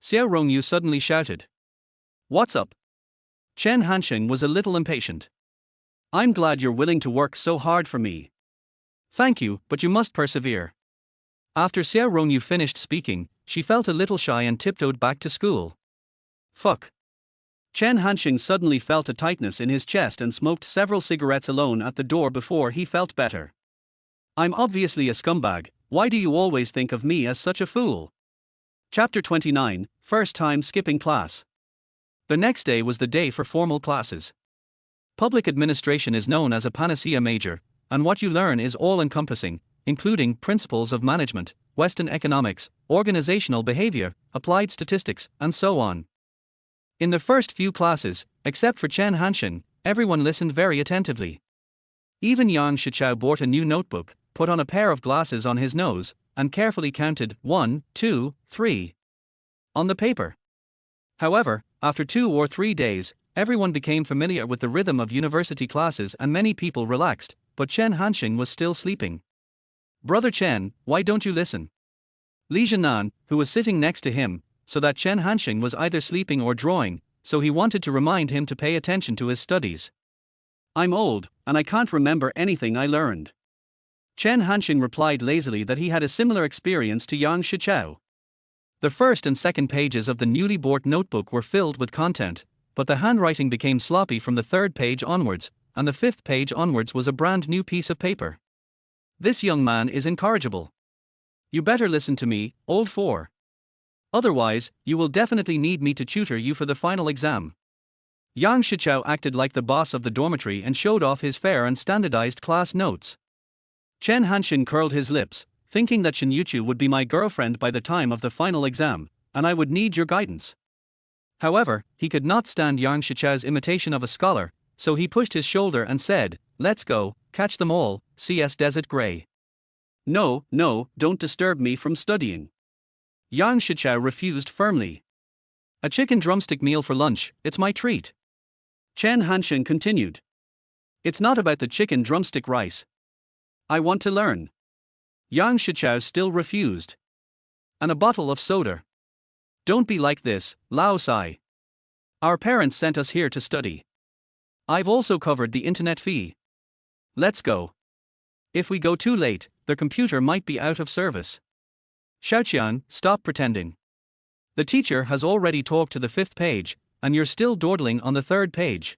Xiao Rongyu suddenly shouted. What's up? Chen Hansheng was a little impatient. I'm glad you're willing to work so hard for me. Thank you, but you must persevere. After Xiao Rongyu finished speaking, she felt a little shy and tiptoed back to school. Fuck. Chen Hansheng suddenly felt a tightness in his chest and smoked several cigarettes alone at the door before he felt better. I'm obviously a scumbag, why do you always think of me as such a fool? Chapter 29, First Time Skipping Class. The next day was the day for formal classes. Public administration is known as a panacea major, and what you learn is all-encompassing, including principles of management, Western economics, organizational behavior, applied statistics, and so on. In the first few classes, except for Chen Hansheng, everyone listened very attentively. Even Yang Shichao bought a new notebook, put on a pair of glasses on his nose, and carefully counted 1, 2, 3 on the paper. However, after 2 or 3 days, everyone became familiar with the rhythm of university classes and many people relaxed, but Chen Hansheng was still sleeping. Brother Chen, why don't you listen? Li Zhenan, who was sitting next to him, so that Chen Hansheng was either sleeping or drawing, so he wanted to remind him to pay attention to his studies. I'm old, and I can't remember anything I learned. Chen Hansheng replied lazily that he had a similar experience to Yang Shichao. The first and second pages of the newly bought notebook were filled with content, but the handwriting became sloppy from the third page onwards, and the fifth page onwards was a brand new piece of paper. This young man is incorrigible. You better listen to me, old four. Otherwise, you will definitely need me to tutor you for the final exam. Yang Shichao acted like the boss of the dormitory and showed off his fair and standardized class notes. Chen Hansheng curled his lips, thinking that Shen Youchu would be my girlfriend by the time of the final exam, and I would need your guidance. However, he could not stand Yang Shichao's imitation of a scholar, so he pushed his shoulder and said, let's go, catch them all, CS Desert Gray. No, don't disturb me from studying. Yang Shichao refused firmly. A chicken drumstick meal for lunch, it's my treat. Chen Hansheng continued. It's not about the chicken drumstick rice. I want to learn. Yang Shichao still refused. And a bottle of soda. Don't be like this, Lao Sai. Our parents sent us here to study. I've also covered the internet fee. Let's go. If we go too late, the computer might be out of service. Xiaoqiang, stop pretending. The teacher has already talked to the 5th page, and you're still dawdling on the 3rd page.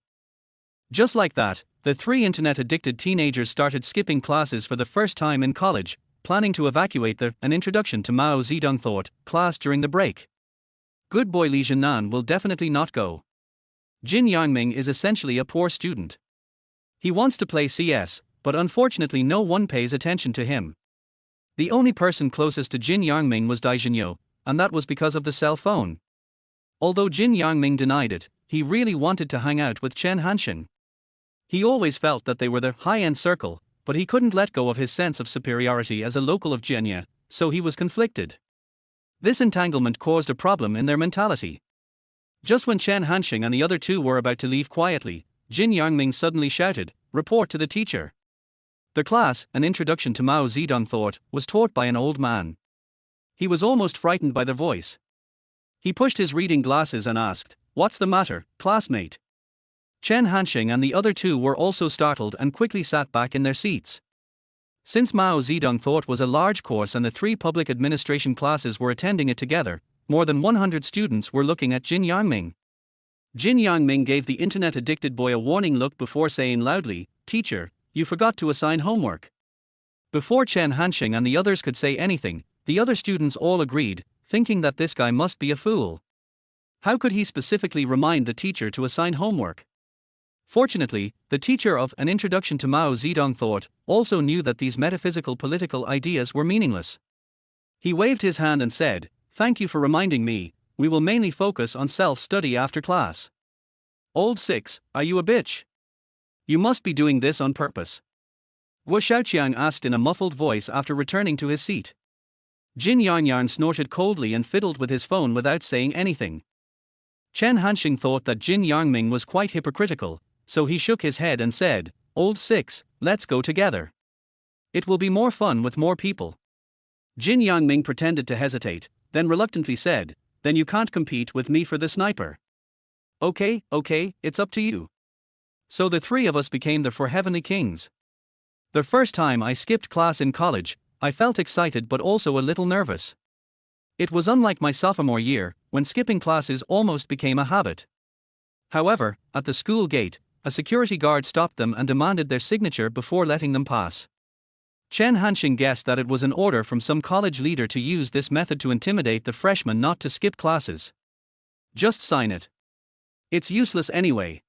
Just like that, the 3 internet-addicted teenagers started skipping classes for the first time in college, planning to evacuate An Introduction to Mao Zedong Thought class during the break. Good boy Li Zhennan will definitely not go. Jin Yangming is essentially a poor student. He wants to play CS, but unfortunately no one pays attention to him. The only person closest to Jin Yangming was Dai Zhenyo, and that was because of the cell phone. Although Jin Yangming denied it, he really wanted to hang out with Chen Hansheng. He always felt that they were the high-end circle, but he couldn't let go of his sense of superiority as a local of Jianye, so he was conflicted. This entanglement caused a problem in their mentality. Just when Chen Hansheng and the other two were about to leave quietly, Jin Yangming suddenly shouted, "Report to the teacher." The class, An Introduction to Mao Zedong Thought, was taught by an old man. He was almost frightened by their voice. He pushed his reading glasses and asked, "What's the matter, classmate?" Chen Hansheng and the other two were also startled and quickly sat back in their seats. Since Mao Zedong Thought was a large course and the 3 public administration classes were attending it together, more than 100 students were looking at Jin Yangming. Jin Yangming gave the internet-addicted boy a warning look before saying loudly, "Teacher, you forgot to assign homework." Before Chen Hansheng and the others could say anything, the other students all agreed, thinking that this guy must be a fool. How could he specifically remind the teacher to assign homework? Fortunately, the teacher of An Introduction to Mao Zedong Thought also knew that these metaphysical political ideas were meaningless. He waved his hand and said, "Thank you for reminding me, we will mainly focus on self-study after class." "Old 6, are you a bitch? You must be doing this on purpose." Wu Xiaoqiang asked in a muffled voice after returning to his seat. Jin Yarnyarn snorted coldly and fiddled with his phone without saying anything. Chen Hansheng thought that Jin Yangming was quite hypocritical, so he shook his head and said, "Old 6, let's go together. It will be more fun with more people." Jin Yangming pretended to hesitate, then reluctantly said, "Then you can't compete with me for the sniper." Okay, it's up to you." So the 3 of us became the 4 heavenly kings. The first time I skipped class in college, I felt excited but also a little nervous. It was unlike my sophomore year, when skipping classes almost became a habit. However, at the school gate, a security guard stopped them and demanded their signature before letting them pass. Chen Hansheng guessed that it was an order from some college leader to use this method to intimidate the freshmen not to skip classes. "Just sign it. It's useless anyway."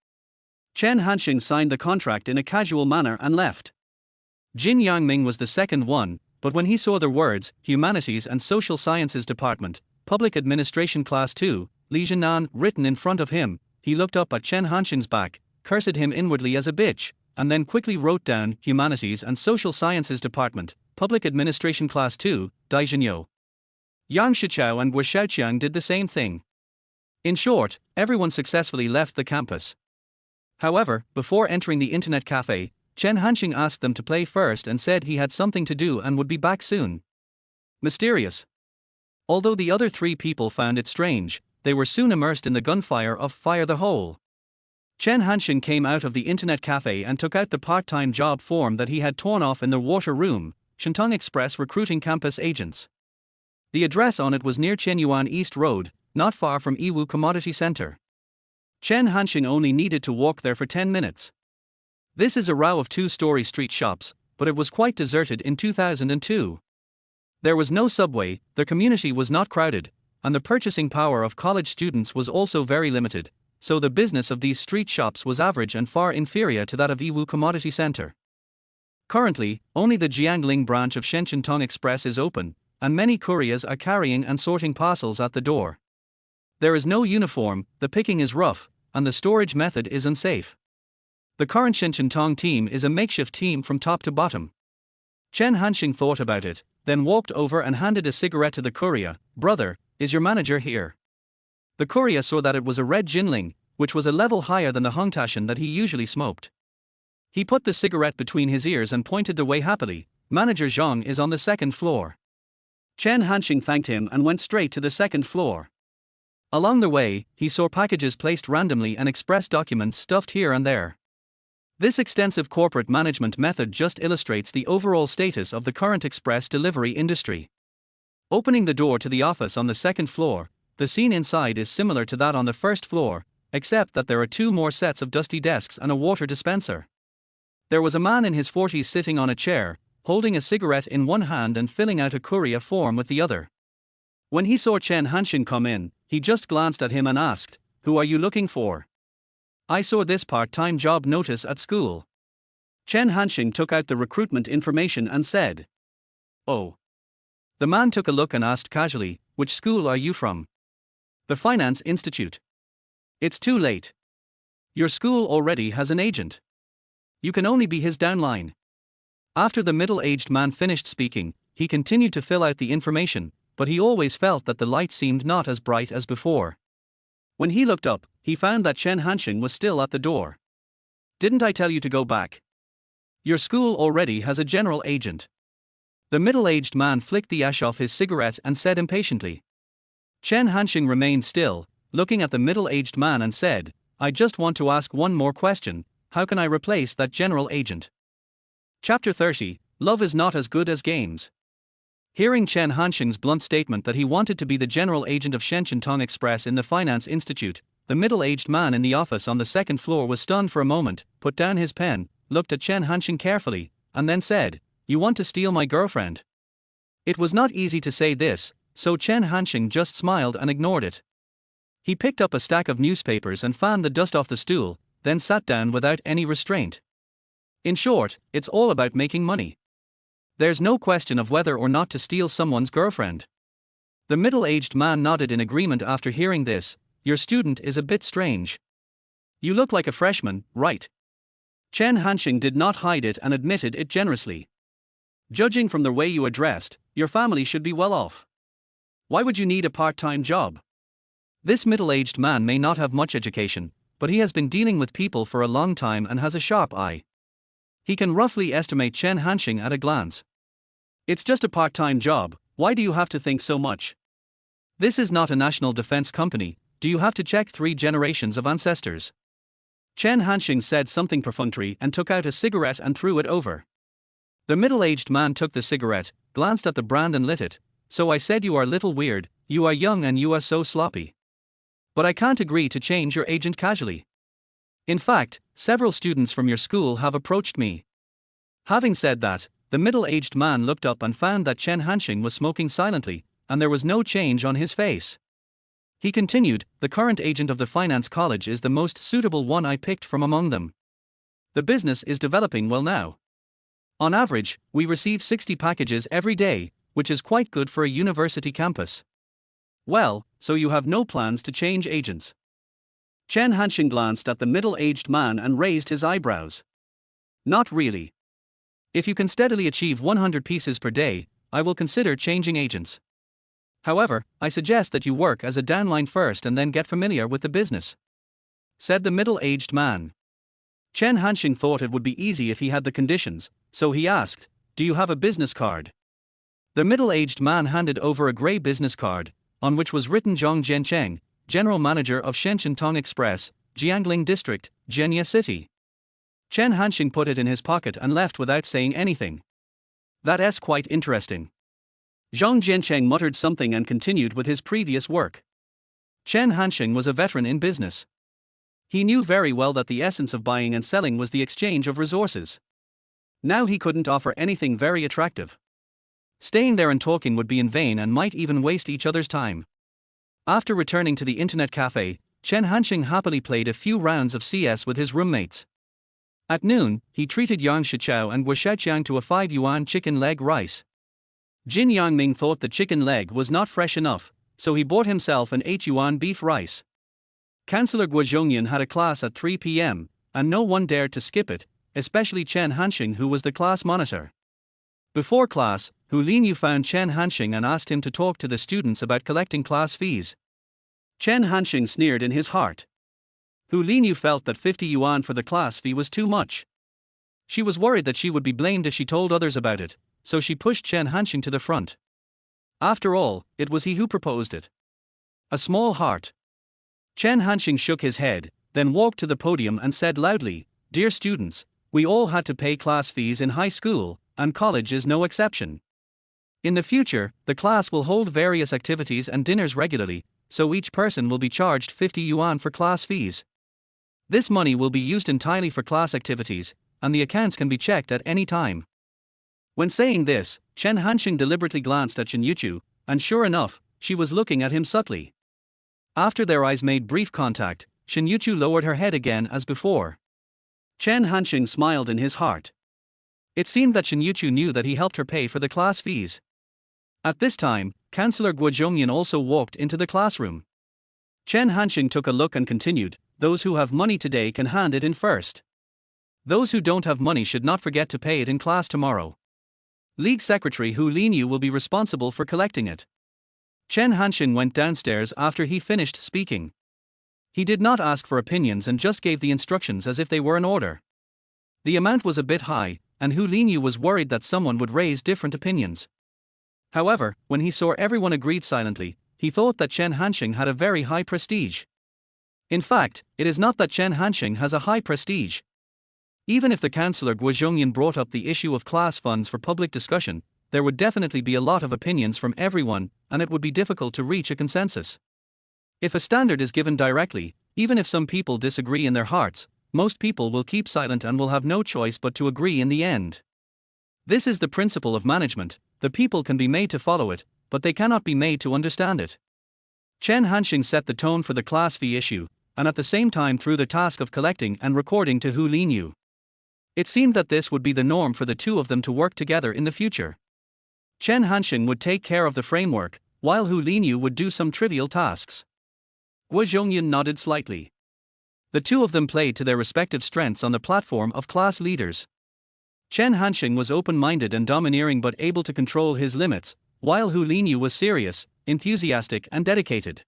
Chen Hansheng signed the contract in a casual manner and left. Jin Yangming was the second one, but when he saw the words, Humanities and Social Sciences Department, Public Administration Class 2, Li Zhennan, written in front of him, he looked up at Chen Hansheng's back, cursed him inwardly as a bitch, and then quickly wrote down Humanities and Social Sciences Department, Public Administration Class 2, Dai Zhenyo. Yang Shichao and Wu Xiaoqiang did the same thing. In short, everyone successfully left the campus. However, before entering the internet cafe, Chen Hansheng asked them to play first and said he had something to do and would be back soon. Mysterious. Although the other 3 people found it strange, they were soon immersed in the gunfire of Fire the Hole. Chen Hansheng came out of the internet cafe and took out the part-time job form that he had torn off in the water room, Shentong Express recruiting campus agents. The address on it was near Chenyuan East Road, not far from Yiwu Commodity Center. Chen Hansheng only needed to walk there for 10 minutes. This is a row of 2-story street shops, but it was quite deserted in 2002. There was no subway, the community was not crowded, and the purchasing power of college students was also very limited, so the business of these street shops was average and far inferior to that of Yiwu Commodity Center. Currently, only the Jiangling branch of Shentong Express is open, and many couriers are carrying and sorting parcels at the door. There is no uniform, the picking is rough, and the storage method is unsafe. The current Shentong team is a makeshift team from top to bottom. Chen Hansheng thought about it, then walked over and handed a cigarette to the courier. "Brother, is your manager here?" The courier saw that it was a red Jinling, which was a level higher than the Hongtashan that he usually smoked. He put the cigarette between his ears and pointed the way happily. "Manager Zhang is on the 2nd floor." Chen Hansheng thanked him and went straight to the 2nd floor. Along the way, he saw packages placed randomly and express documents stuffed here and there. This extensive corporate management method just illustrates the overall status of the current express delivery industry. Opening the door to the office on the second floor, the scene inside is similar to that on the first floor, except that there are 2 more sets of dusty desks and a water dispenser. There was a man in his 40s sitting on a chair, holding a cigarette in one hand and filling out a courier form with the other. When he saw Chen Hansheng come in, he just glanced at him and asked, "Who are you looking for?" "I saw this part-time job notice at school." Chen Hansheng took out the recruitment information and said, "Oh." The man took a look and asked casually, "Which school are you from?" "The Finance Institute." "It's too late. Your school already has an agent. You can only be his downline." After the middle-aged man finished speaking, he continued to fill out the information, but he always felt that the light seemed not as bright as before. When he looked up, he found that Chen Hansheng was still at the door. "Didn't I tell you to go back? Your school already has a general agent." The middle-aged man flicked the ash off his cigarette and said impatiently. Chen Hansheng remained still, looking at the middle-aged man and said, "I just want to ask one more question. How can I replace that general agent?" Chapter 30, Love is Not as Good as Games. Hearing Chen Hansheng's blunt statement that he wanted to be the general agent of Shenzhen Express in the Finance Institute, the middle-aged man in the office on the second floor was stunned for a moment, put down his pen, looked at Chen Hansheng carefully, and then said, "You want to steal my girlfriend?" It was not easy to say this, so Chen Hansheng just smiled and ignored it. He picked up a stack of newspapers and fanned the dust off the stool, then sat down without any restraint. In short, it's all about making money. There's no question of whether or not to steal someone's girlfriend. The middle-aged man nodded in agreement after hearing this. "Your student is a bit strange. You look like a freshman, right?" Chen Hansheng did not hide it and admitted it generously. "Judging from the way you are dressed, your family should be well off. Why would you need a part-time job?" This middle-aged man may not have much education, but he has been dealing with people for a long time and has a sharp eye. He can roughly estimate Chen Hansheng at a glance. "It's just a part-time job, why do you have to think so much? This is not a national defense company, do you have to check 3 generations of ancestors?" Chen Hansheng said something perfunctory and took out a cigarette and threw it over. The middle-aged man took the cigarette, glanced at the brand and lit it. "So I said you are a little weird, you are young and you are so sloppy. But I can't agree to change your agent casually. In fact, several students from your school have approached me." Having said that, the middle-aged man looked up and found that Chen Hansheng was smoking silently, and there was no change on his face. He continued, "The current agent of the finance college is the most suitable one I picked from among them. The business is developing well now. On average, we receive 60 packages every day, which is quite good for a university campus." "Well, so you have no plans to change agents?" Chen Hansheng glanced at the middle-aged man and raised his eyebrows. "Not really. If you can steadily achieve 100 pieces per day, I will consider changing agents. However, I suggest that you work as a downline first and then get familiar with the business," said the middle-aged man. Chen Hansheng thought it would be easy if he had the conditions, so he asked, "Do you have a business card?" The middle-aged man handed over a grey business card, on which was written Zhang Jiancheng, General Manager of Shenzhen Express, Jiangling District, Jianye City. Chen Hansheng put it in his pocket and left without saying anything. "That's quite interesting." Zhang Jiancheng muttered something and continued with his previous work. Chen Hansheng was a veteran in business. He knew very well that the essence of buying and selling was the exchange of resources. Now he couldn't offer anything very attractive. Staying there and talking would be in vain and might even waste each other's time. After returning to the internet cafe, Chen Hansheng happily played a few rounds of CS with his roommates. At noon, he treated Yang Shichao and Guo to a 5 yuan chicken leg rice. Jin Yangming thought the chicken leg was not fresh enough, so he bought himself an 8 yuan beef rice. Councillor Guo Zhongyan had a class at 3 p.m., and no one dared to skip it, especially Chen Hansheng, who was the class monitor. Before class, Hu Linyu found Chen Hansheng and asked him to talk to the students about collecting class fees. Chen Hansheng sneered in his heart. Hu Linyu felt that 50 yuan for the class fee was too much. She was worried that she would be blamed if she told others about it, so she pushed Chen Hansheng to the front. After all, it was he who proposed it. A small heart. Chen Hansheng shook his head, then walked to the podium and said loudly, Dear students, we all had to pay class fees in high school, and college is no exception. In the future, the class will hold various activities and dinners regularly, so each person will be charged 50 yuan for class fees. This money will be used entirely for class activities, and the accounts can be checked at any time. When saying this, Chen Hansheng deliberately glanced at Shen Youchu, and sure enough, she was looking at him subtly. After their eyes made brief contact, Shen Youchu lowered her head again as before. Chen Hansheng smiled in his heart. It seemed that Shen Youchu knew that he helped her pay for the class fees. At this time, Counselor Guo Zhongyan also walked into the classroom. Chen Hansheng took a look and continued, "Those who have money today can hand it in first. Those who don't have money should not forget to pay it in class tomorrow. League Secretary Hu Linyu will be responsible for collecting it." Chen Hansheng went downstairs after he finished speaking. He did not ask for opinions and just gave the instructions as if they were an order. The amount was a bit high, and Hu Linyu was worried that someone would raise different opinions. However, when he saw everyone agreed silently, he thought that Chen Hansheng had a very high prestige. In fact, it is not that Chen Hansheng has a high prestige. Even if the Counselor Guo Zhongyan brought up the issue of class funds for public discussion, there would definitely be a lot of opinions from everyone, and it would be difficult to reach a consensus. If a standard is given directly, even if some people disagree in their hearts, most people will keep silent and will have no choice but to agree in the end. This is the principle of management. The people can be made to follow it, but they cannot be made to understand it. Chen Hansheng set the tone for the class fee issue, and at the same time threw the task of collecting and recording to Hu Linyu. It seemed that this would be the norm for the two of them to work together in the future. Chen Hansheng would take care of the framework, while Hu Linyu would do some trivial tasks. Guo Zhongyan nodded slightly. The two of them played to their respective strengths on the platform of class leaders. Chen Hansheng was open-minded and domineering but able to control his limits, while Hu Linyu was serious, enthusiastic and dedicated.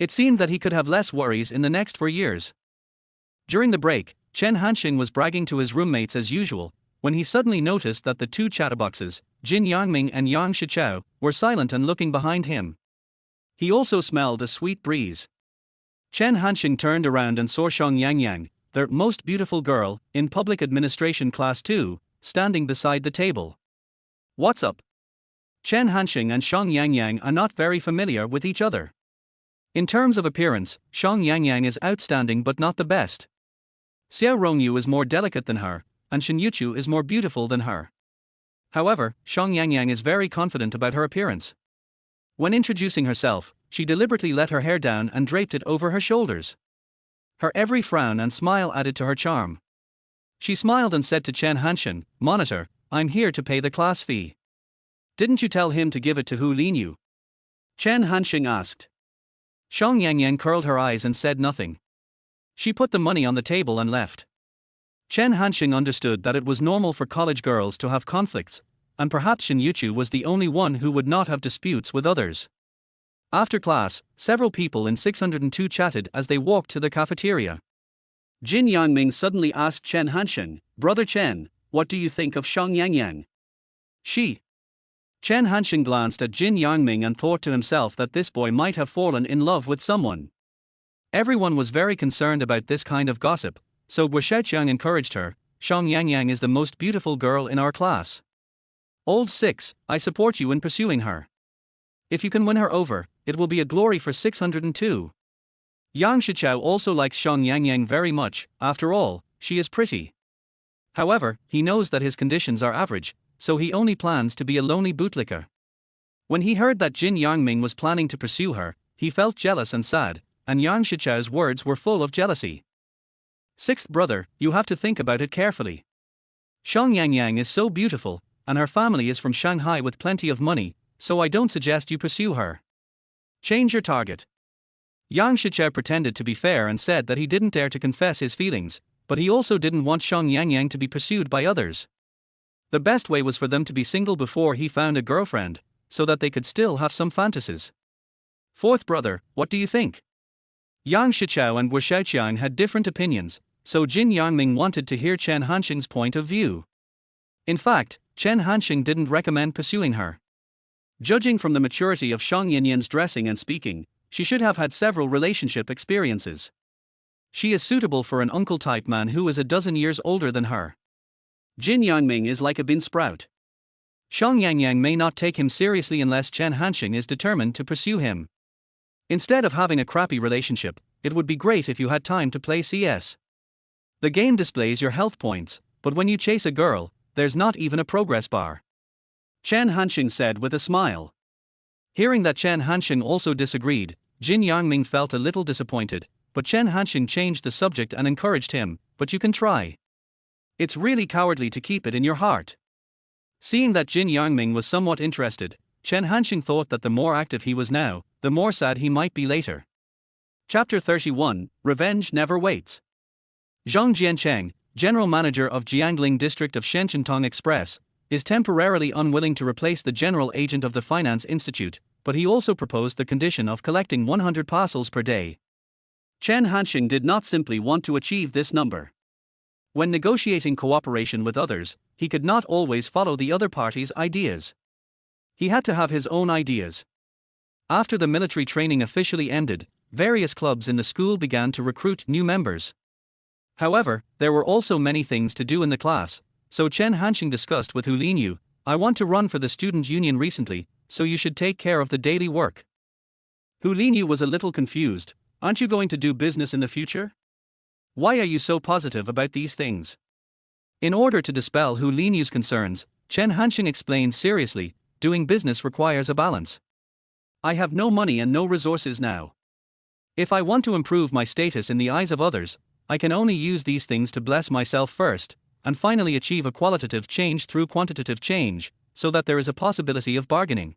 It seemed that he could have less worries in the next 4 years. During the break, Chen Hansheng was bragging to his roommates as usual, when he suddenly noticed that the two chatterboxes, Jin Yangming and Yang Shichao, were silent and looking behind him. He also smelled a sweet breeze. Chen Hansheng turned around and saw Xiang Yangyang, the most beautiful girl, in public administration class 2, standing beside the table. "What's up?" Chen Hansheng and Xiang Yangyang are not very familiar with each other. In terms of appearance, Xiang Yangyang is outstanding but not the best. Xiao Rongyu is more delicate than her, and Shen Youchu is more beautiful than her. However, Xiang Yangyang is very confident about her appearance. When introducing herself, she deliberately let her hair down and draped it over her shoulders. Her every frown and smile added to her charm. She smiled and said to Chen Hansheng, "Monitor, I'm here to pay the class fee. Didn't you tell him to give it to Hu Linyu?" Chen Hansheng asked. Xiang Yangyang curled her eyes and said nothing. She put the money on the table and left. Chen Hansheng understood that it was normal for college girls to have conflicts, and perhaps Shen Youchu was the only one who would not have disputes with others. After class, several people in 602 chatted as they walked to the cafeteria. Jin Yangming suddenly asked Chen Hansheng, "Brother Chen, what do you think of Xiang Yangyang?" Chen Hansheng glanced at Jin Yangming and thought to himself that this boy might have fallen in love with someone. Everyone was very concerned about this kind of gossip, so Guo Xiaoqiang encouraged her, "Xiang Yangyang is the most beautiful girl in our class. Old 6, I support you in pursuing her. If you can win her over, it will be a glory for 602. Yang Shichao also likes Xiang Yangyang very much, after all, she is pretty. However, he knows that his conditions are average, so he only plans to be a lonely bootlicker." When he heard that Jin Yangming was planning to pursue her, he felt jealous and sad, and Yang Shichao's words were full of jealousy. "Sixth brother, you have to think about it carefully. Xiang Yangyang is so beautiful, and her family is from Shanghai with plenty of money, so I don't suggest you pursue her. Change your target." Yang Shichao pretended to be fair and said that he didn't dare to confess his feelings, but he also didn't want Xiang Yangyang to be pursued by others. The best way was for them to be single before he found a girlfriend, so that they could still have some fantasies. "Fourth brother, what do you think?" Yang Shichao and Guo Xiaoqiang had different opinions, so Jin Yangming wanted to hear Chen Hansheng's point of view. In fact, Chen Hansheng didn't recommend pursuing her. Judging from the maturity of Xiang Yanyan's dressing and speaking, she should have had several relationship experiences. She is suitable for an uncle-type man who is a dozen years older than her. Jin Yangming is like a bean sprout. Xiang Yangyang may not take him seriously unless Chen Hansheng is determined to pursue him. Instead of having a crappy relationship, it would be great if you had time to play CS. The game displays your health points, but when you chase a girl, there's not even a progress bar. Chen Hansheng said with a smile. Hearing that Chen Hansheng also disagreed, Jin Yangming felt a little disappointed, but Chen Hansheng changed the subject and encouraged him, but you can try. It's really cowardly to keep it in your heart. Seeing that Jin Yangming was somewhat interested, Chen Hansheng thought that the more active he was now, the more sad he might be later. Chapter 31, Revenge Never Waits. Zhang Jiancheng, general manager of Jiangling district of Shenzhen Express, is temporarily unwilling to replace the general agent of the Finance Institute, but he also proposed the condition of collecting 100 parcels per day. Chen Hansheng did not simply want to achieve this number. When negotiating cooperation with others, he could not always follow the other party's ideas. He had to have his own ideas. After the military training officially ended, various clubs in the school began to recruit new members. However, there were also many things to do in the class, so Chen Hansheng discussed with Hu Linyu, "I want to run for the student union recently, so you should take care of the daily work." Hu Linyu was a little confused. "Aren't you going to do business in the future? Why are you so positive about these things?" In order to dispel Hu Linyu's concerns, Chen Hansheng explained seriously, "Doing business requires a balance. I have no money and no resources now. If I want to improve my status in the eyes of others, I can only use these things to bless myself first, and finally achieve a qualitative change through quantitative change, so that there is a possibility of bargaining.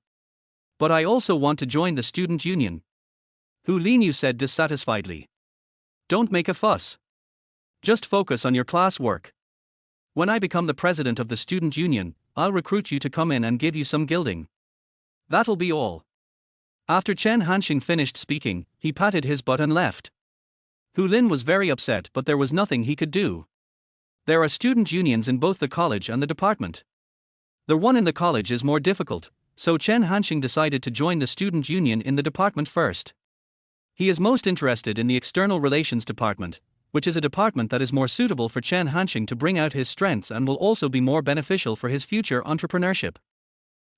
But I also want to join the student union." Hu Linyu said dissatisfiedly. "Don't make a fuss. Just focus on your class work. When I become the president of the student union, I'll recruit you to come in and give you some gilding. That'll be all." After Chen Hansheng finished speaking, he patted his butt and left. Hu Lin was very upset, but there was nothing he could do. There are student unions in both the college and the department. The one in the college is more difficult, so Chen Hansheng decided to join the student union in the department first. He is most interested in the external relations department, which is a department that is more suitable for Chen Hansheng to bring out his strengths and will also be more beneficial for his future entrepreneurship.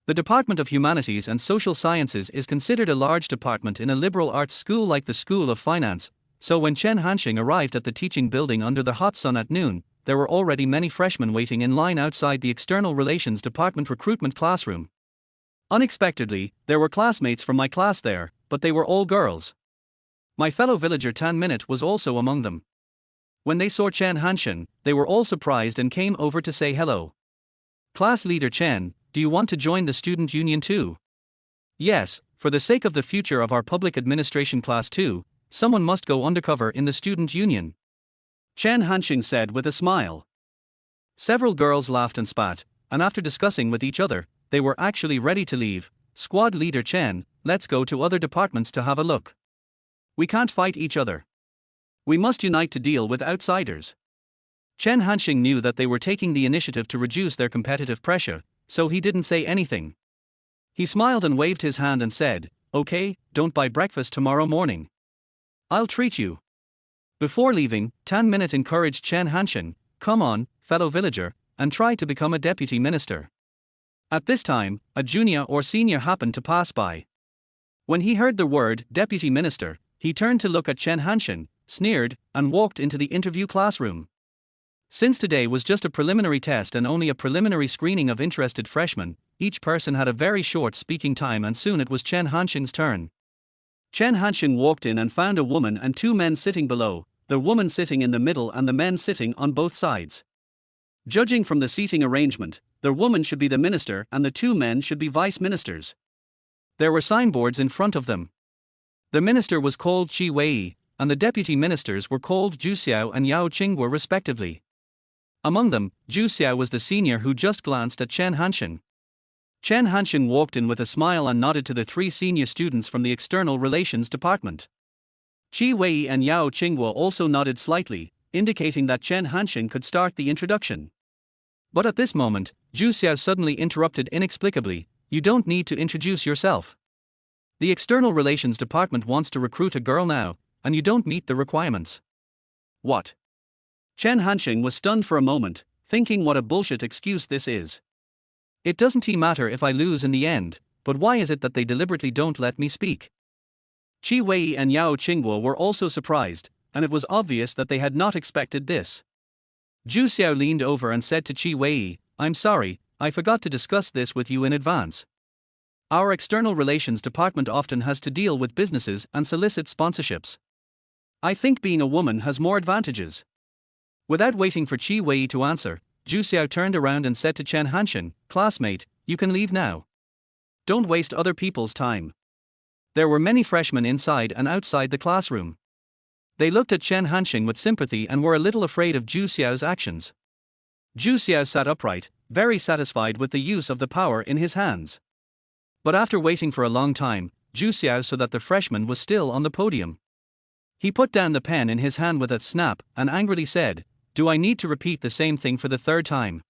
The Department of Humanities and Social Sciences is considered a large department in a liberal arts school like the School of Finance, so when Chen Hansheng arrived at the teaching building under the hot sun at noon, there were already many freshmen waiting in line outside the External Relations Department recruitment classroom. Unexpectedly, there were classmates from my class there, but they were all girls. My fellow villager Tan Minute was also among them. When they saw Chen Hansheng, they were all surprised and came over to say hello. "Class leader Chen, do you want to join the student union too?" "Yes, for the sake of the future of our public administration class too, someone must go undercover in the student union," Chen Hansheng said with a smile. Several girls laughed and spat, and after discussing with each other, they were actually ready to leave. "Squad leader Chen, let's go to other departments to have a look. We can't fight each other. We must unite to deal with outsiders." Chen Hansheng knew that they were taking the initiative to reduce their competitive pressure, so he didn't say anything. He smiled and waved his hand and said, "Okay, don't buy breakfast tomorrow morning. I'll treat you." Before leaving, Tan Minute encouraged Chen Hansheng, "Come on, fellow villager, and try to become a deputy minister." At this time, a junior or senior happened to pass by. When he heard the word deputy minister, he turned to look at Chen Hansheng, sneered, and walked into the interview classroom. Since today was just a preliminary test and only a preliminary screening of interested freshmen, each person had a very short speaking time and soon it was Chen Hansheng's turn. Chen Hansheng walked in and found a woman and two men sitting below, the woman sitting in the middle and the men sitting on both sides. Judging from the seating arrangement, the woman should be the minister and the two men should be vice ministers. There were signboards in front of them. The minister was called Qi Wei, and the deputy ministers were called Zhu Xiao and Yao Qingguo respectively. Among them, Zhu Xiao was the senior who just glanced at Chen Hansheng. Chen Hansheng walked in with a smile and nodded to the three senior students from the External Relations Department. Qi Wei and Yao Qingguo also nodded slightly, indicating that Chen Hansheng could start the introduction. But at this moment, Zhu Xiao suddenly interrupted inexplicably, "You don't need to introduce yourself. The External Relations Department wants to recruit a girl now, and you don't meet the requirements. What? Chen Hansheng was stunned for a moment, thinking what a bullshit excuse this is. It doesn't matter if I lose in the end, but why is it that they deliberately don't let me speak? Qi Wei and Yao Qingguo were also surprised, and it was obvious that they had not expected this. Zhu Xiao leaned over and said to Qi Wei, "I'm sorry, I forgot to discuss this with you in advance. Our external relations department often has to deal with businesses and solicit sponsorships. I think being a woman has more advantages." Without waiting for Qi Wei to answer, Zhu Xiao turned around and said to Chen Hansheng, "Classmate, you can leave now. Don't waste other people's time." There were many freshmen inside and outside the classroom. They looked at Chen Hansheng with sympathy and were a little afraid of Zhu Xiao's actions. Zhu Xiao sat upright, very satisfied with the use of the power in his hands. But after waiting for a long time, Zhu Xiao saw that the freshman was still on the podium. He put down the pen in his hand with a snap and angrily said, "Do I need to repeat the same thing for the third time?"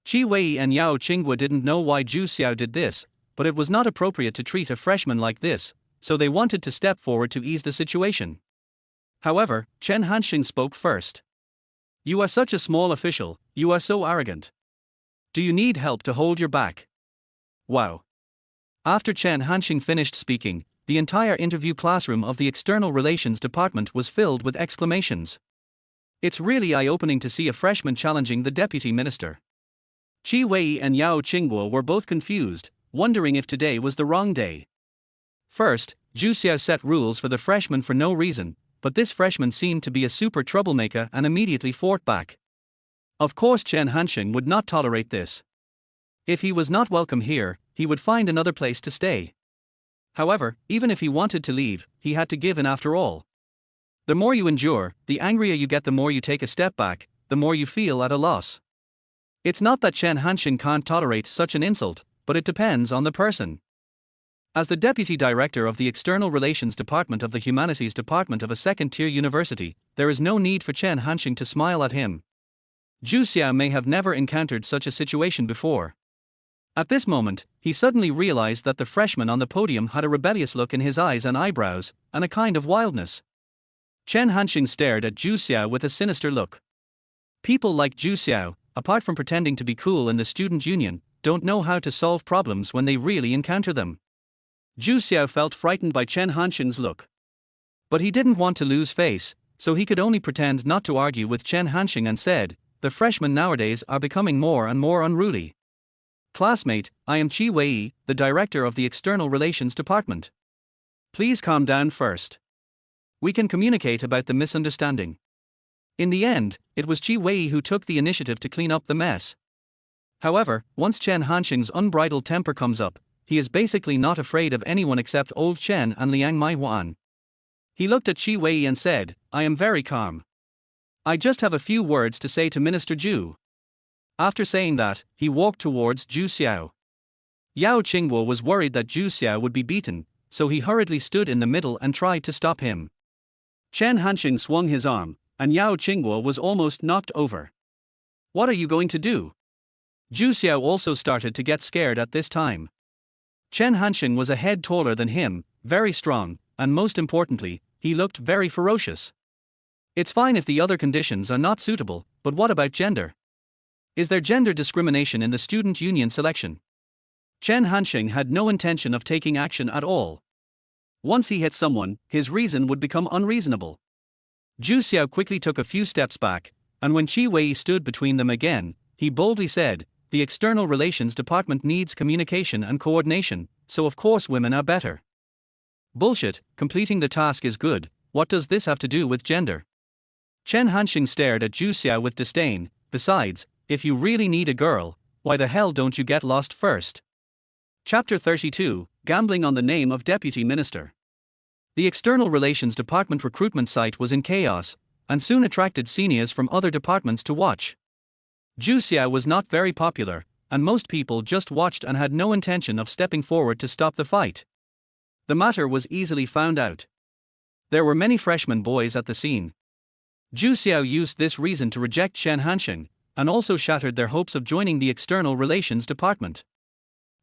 Qi Wei and Yao Qingguo didn't know why Zhu Xiao did this, but it was not appropriate to treat a freshman like this, so they wanted to step forward to ease the situation. However, Chen Hansheng spoke first. "You are such a small official, you are so arrogant. Do you need help to hold your back?" Wow. After Chen Hansheng finished speaking, the entire interview classroom of the External Relations Department was filled with exclamations. It's really eye-opening to see a freshman challenging the deputy minister. Qi Wei and Yao Qingguo were both confused, wondering if today was the wrong day. First, Zhu Xiao set rules for the freshmen for no reason, but this freshman seemed to be a super troublemaker and immediately fought back. Of course Chen Hansheng would not tolerate this. If he was not welcome here, he would find another place to stay. However, even if he wanted to leave, he had to give in after all. The more you endure, the angrier you get, the more you take a step back, the more you feel at a loss. It's not that Chen Hansheng can't tolerate such an insult, but it depends on the person. As the Deputy Director of the External Relations Department of the Humanities Department of a second-tier university, there is no need for Chen Hansheng to smile at him. Zhu Xiao may have never encountered such a situation before. At this moment, he suddenly realized that the freshman on the podium had a rebellious look in his eyes and eyebrows, and a kind of wildness. Chen Hansheng stared at Zhu Xiao with a sinister look. People like Zhu Xiao, apart from pretending to be cool in the student union, don't know how to solve problems when they really encounter them. Zhu Xiao felt frightened by Chen Hansheng's look. But he didn't want to lose face, so he could only pretend not to argue with Chen Hansheng and said, "The freshmen nowadays are becoming more and more unruly. Classmate, I am Qi Wei, the director of the External Relations Department. Please calm down first. We can communicate about the misunderstanding." In the end, it was Qi Wei who took the initiative to clean up the mess. However, once Chen Hansheng's unbridled temper comes up, he is basically not afraid of anyone except old Chen and Liang Maihuan. He looked at Qi Wei and said, "I am very calm. I just have a few words to say to Minister Zhu." After saying that, he walked towards Zhu Xiao. Yao Qingguo was worried that Zhu Xiao would be beaten, so he hurriedly stood in the middle and tried to stop him. Chen Hansheng swung his arm, and Yao Qingguo was almost knocked over. "What are you going to do?" Zhu Xiao also started to get scared at this time. Chen Hansheng was a head taller than him, very strong, and most importantly, he looked very ferocious. It's fine if the other conditions are not suitable, but what about gender? Is there gender discrimination in the student union selection? Chen Hansheng had no intention of taking action at all. Once he hit someone, his reason would become unreasonable. Zhu Xiao quickly took a few steps back, and when Qi Wei stood between them again, he boldly said, "The External Relations Department needs communication and coordination, so of course women are better." Bullshit, completing the task is good, what does this have to do with gender? Chen Hansheng stared at Zhu Xiao with disdain. Besides, if you really need a girl, why the hell don't you get lost first? Chapter 32, Gambling on the Name of Deputy Minister. The External Relations Department recruitment site was in chaos, and soon attracted seniors from other departments to watch. Zhu Xiao was not very popular, and most people just watched and had no intention of stepping forward to stop the fight. The matter was easily found out. There were many freshman boys at the scene. Zhu Xiao used this reason to reject Chen Hansheng, and also shattered their hopes of joining the External Relations Department.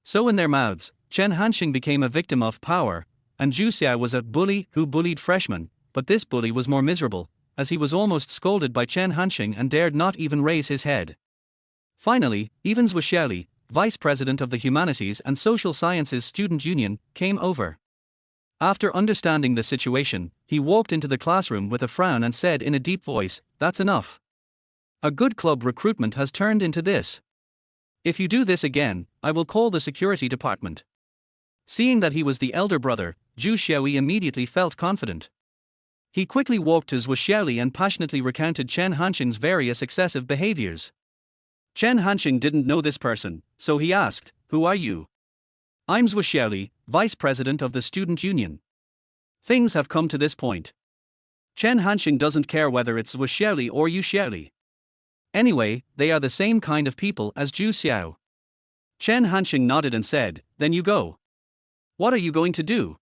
So in their mouths, Chen Hansheng became a victim of power, and Zhu Xiao was a bully who bullied freshmen, but this bully was more miserable, as he was almost scolded by Chen Hansheng and dared not even raise his head. Finally, even Zhu Xiaoli, vice president of the Humanities and Social Sciences Student Union, came over. After understanding the situation, he walked into the classroom with a frown and said in a deep voice, "That's enough. A good club recruitment has turned into this. If you do this again, I will call the security department." Seeing that he was the elder brother, Zhu Xiaoli immediately felt confident. He quickly walked to Zhu Xiaoli and passionately recounted Chen Hansheng's various excessive behaviors. Chen Hansheng didn't know this person, so he asked, "Who are you?" "I'm Zhu Xiaoli, vice president of the student union. Things have come to this point. Chen Hansheng doesn't care whether it's Zhu Xiaoli or Yu Xiaoli. Anyway, they are the same kind of people as Zhu Xiao." Chen Hansheng nodded and said, "Then you go." "What are you going to do?"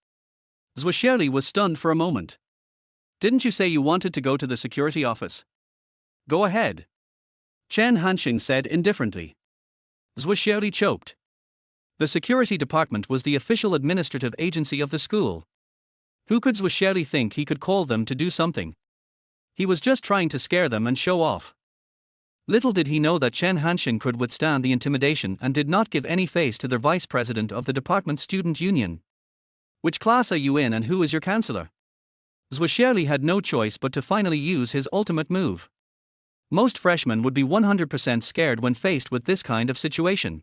Zhu Xiaoli was stunned for a moment. "Didn't you say you wanted to go to the security office?" "Go ahead," Chen Hansheng said indifferently. Zhu Xiaoli choked. The security department was the official administrative agency of the school. Who could Zhu Xiaoli think he could call them to do something? He was just trying to scare them and show off. Little did he know that Chen Hansheng could withstand the intimidation and did not give any face to the vice president of the department student union. "Which class are you in and who is your counselor?" Zhu Xiaoli had no choice but to finally use his ultimate move. Most freshmen would be 100% scared when faced with this kind of situation.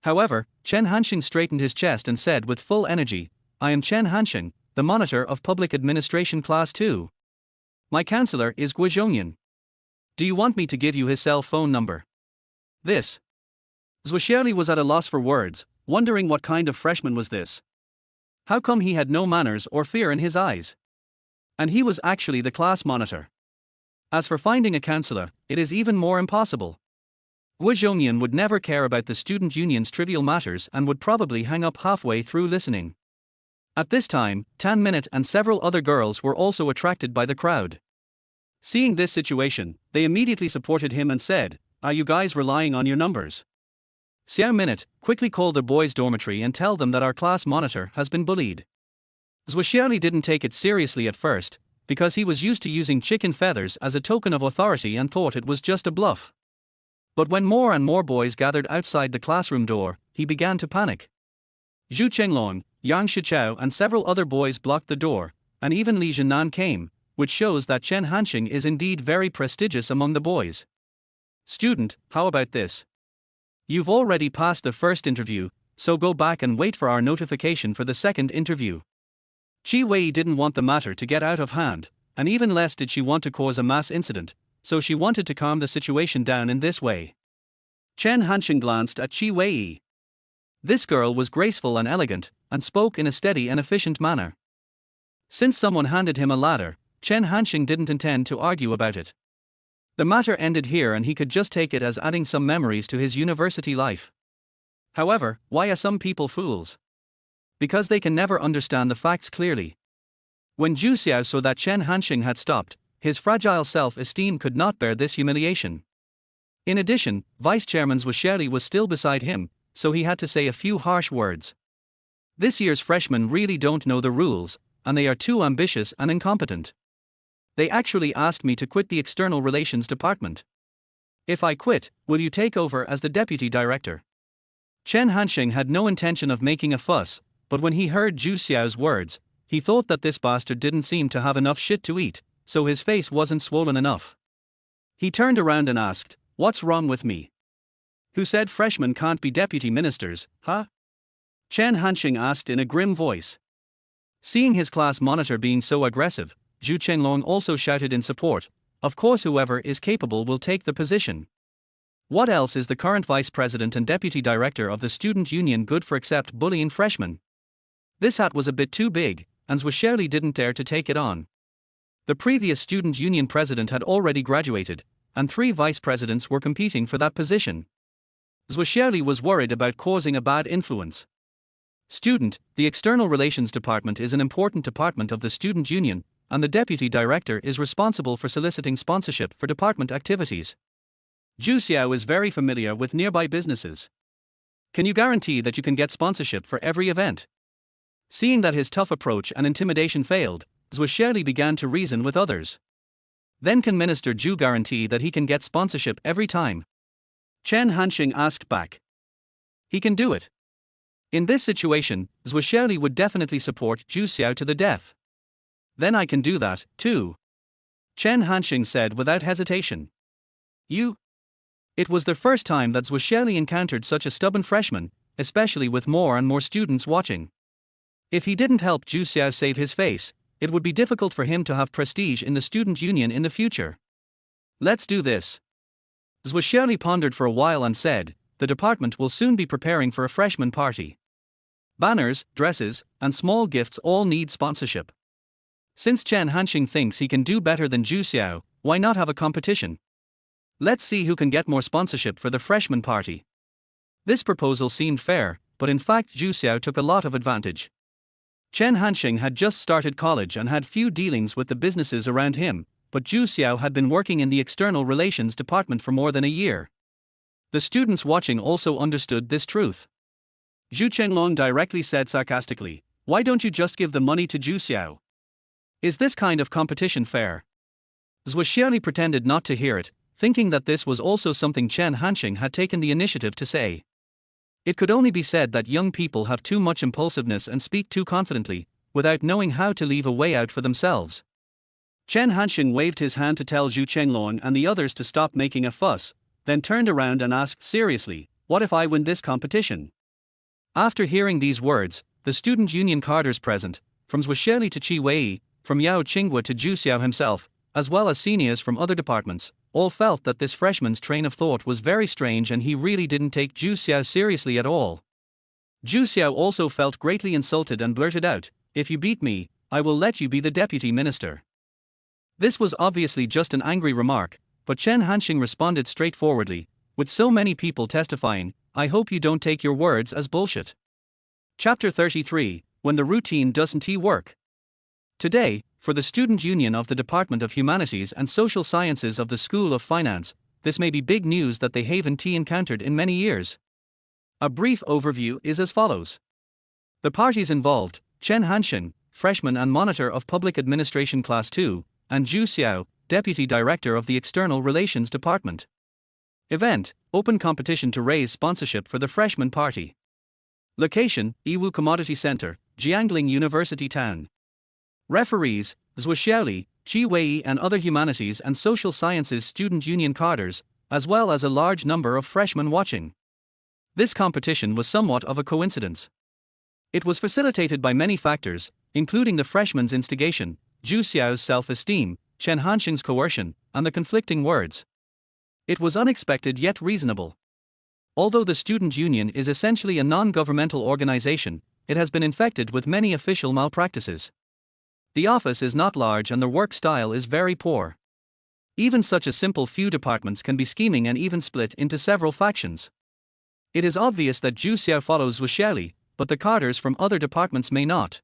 However, Chen Hansheng straightened his chest and said with full energy, "I am Chen Hansheng, the monitor of Public Administration Class 2. My counselor is Gu Zhongyan. Do you want me to give you his cell phone number?" This. Zhu Xiaoli was at a loss for words, wondering what kind of freshman was this. How come he had no manners or fear in his eyes? And he was actually the class monitor. As for finding a counselor, it is even more impossible. Gu Zhongyan would never care about the student union's trivial matters and would probably hang up halfway through listening. At this time, Tan Minute and several other girls were also attracted by the crowd. Seeing this situation, they immediately supported him and said, "Are you guys relying on your numbers? Xiao Minute, quickly call the boys' dormitory and tell them that our class monitor has been bullied." Zhu Xiaoli didn't take it seriously at first, because he was used to using chicken feathers as a token of authority and thought it was just a bluff. But when more and more boys gathered outside the classroom door, he began to panic. Zhu Chenglong, Yang Shichao and several other boys blocked the door, and even Li Zhenan came, which shows that Chen Hansheng is indeed very prestigious among the boys. "Student, how about this? You've already passed the first interview, so go back and wait for our notification for the second interview." Qi Wei didn't want the matter to get out of hand, and even less did she want to cause a mass incident, so she wanted to calm the situation down in this way. Chen Hansheng glanced at Qi Wei. This girl was graceful and elegant, and spoke in a steady and efficient manner. Since someone handed him a ladder, Chen Hansheng didn't intend to argue about it. The matter ended here and he could just take it as adding some memories to his university life. However, why are some people fools? Because they can never understand the facts clearly. When Zhu Xiao saw that Chen Hansheng had stopped, his fragile self-esteem could not bear this humiliation. In addition, Vice Chairman Zhu Xiaoli was still beside him, so he had to say a few harsh words. This year's freshmen really don't know the rules, and they are too ambitious and incompetent. They actually asked me to quit the External Relations Department. If I quit, will you take over as the deputy director? Chen Hansheng had no intention of making a fuss, but when he heard Zhu Xiao's words, he thought that this bastard didn't seem to have enough shit to eat, so his face wasn't swollen enough. He turned around and asked, "What's wrong with me? Who said freshmen can't be deputy ministers, huh?" Chen Hansheng asked in a grim voice. Seeing his class monitor being so aggressive, Zhu Chenglong also shouted in support, "Of course whoever is capable will take the position. What else is the current vice president and deputy director of the student union good for except bullying freshmen?" This hat was a bit too big, and Zhu Xiaoli didn't dare to take it on. The previous student union president had already graduated, and 3 vice presidents were competing for that position. Zhu Xiaoli was worried about causing a bad influence. "Student, the External Relations Department is an important department of the student union, and the deputy director is responsible for soliciting sponsorship for department activities. Zhu Xiao is very familiar with nearby businesses. Can you guarantee that you can get sponsorship for every event?" Seeing that his tough approach and intimidation failed, Zhu Xiaoli began to reason with others. Then can Minister Zhu guarantee that he can get sponsorship every time? Chen Hansheng asked back. He can do it. In this situation, Zhu Xiaoli would definitely support Zhu Xiao to the death. Then I can do that, too. Chen Hansheng said without hesitation. You? It was the first time that Zhu Xiaoli encountered such a stubborn freshman, especially with more and more students watching. If he didn't help Zhu Xiao save his face, it would be difficult for him to have prestige in the student union in the future. Let's do this. Zhu Xiaoli pondered for a while and said, the department will soon be preparing for a freshman party. Banners, dresses, and small gifts all need sponsorship. Since Chen Hansheng thinks he can do better than Zhu Xiao, why not have a competition? Let's see who can get more sponsorship for the freshman party. This proposal seemed fair, but in fact Zhu Xiao took a lot of advantage. Chen Hansheng had just started college and had few dealings with the businesses around him, but Zhu Xiao had been working in the external relations department for more than a year. The students watching also understood this truth. Zhu Chenglong directly said sarcastically, "Why don't you just give the money to Zhu Xiao? Is this kind of competition fair?" Zhu Xiaoli pretended not to hear it, thinking that this was also something Chen Hansheng had taken the initiative to say. It could only be said that young people have too much impulsiveness and speak too confidently, without knowing how to leave a way out for themselves. Chen Hansheng waved his hand to tell Zhu Chenglong and the others to stop making a fuss, then turned around and asked seriously, "What if I win this competition?" After hearing these words, the student union cadres present, from Zhu Xiaoli to Qi Wei, from Yao Qinghua to Zhu Xiao himself, as well as seniors from other departments, all felt that this freshman's train of thought was very strange and he really didn't take Zhu Xiao seriously at all. Zhu Xiao also felt greatly insulted and blurted out, "If you beat me, I will let you be the deputy minister." This was obviously just an angry remark, but Chen Hansheng responded straightforwardly, with so many people testifying, "I hope you don't take your words as bullshit." Chapter 33, When the Routine Doesn't Work. Today, for the Student Union of the Department of Humanities and Social Sciences of the School of Finance, this may be big news that they haven't encountered in many years. A brief overview is as follows. The parties involved, Chen Hansheng, freshman and monitor of Public Administration Class 2, and Zhu Xiao, deputy director of the External Relations Department. Event, open competition to raise sponsorship for the freshman party. Location, Yiwu Commodity Center, Jiangling University Town. Referees, Zhu Xiaoli, Qi Wei and other humanities and social sciences student union cadres, as well as a large number of freshmen watching. This competition was somewhat of a coincidence. It was facilitated by many factors, including the freshmen's instigation, Zhu Xiao's self-esteem, Chen Hansheng's coercion, and the conflicting words. It was unexpected yet reasonable. Although the student union is essentially a non-governmental organization, it has been infected with many official malpractices. The office is not large and the work style is very poor. Even such a simple few departments can be scheming and even split into several factions. It is obvious that Zhu Xiao follows Zhu Xiaoli, but the cadres from other departments may not.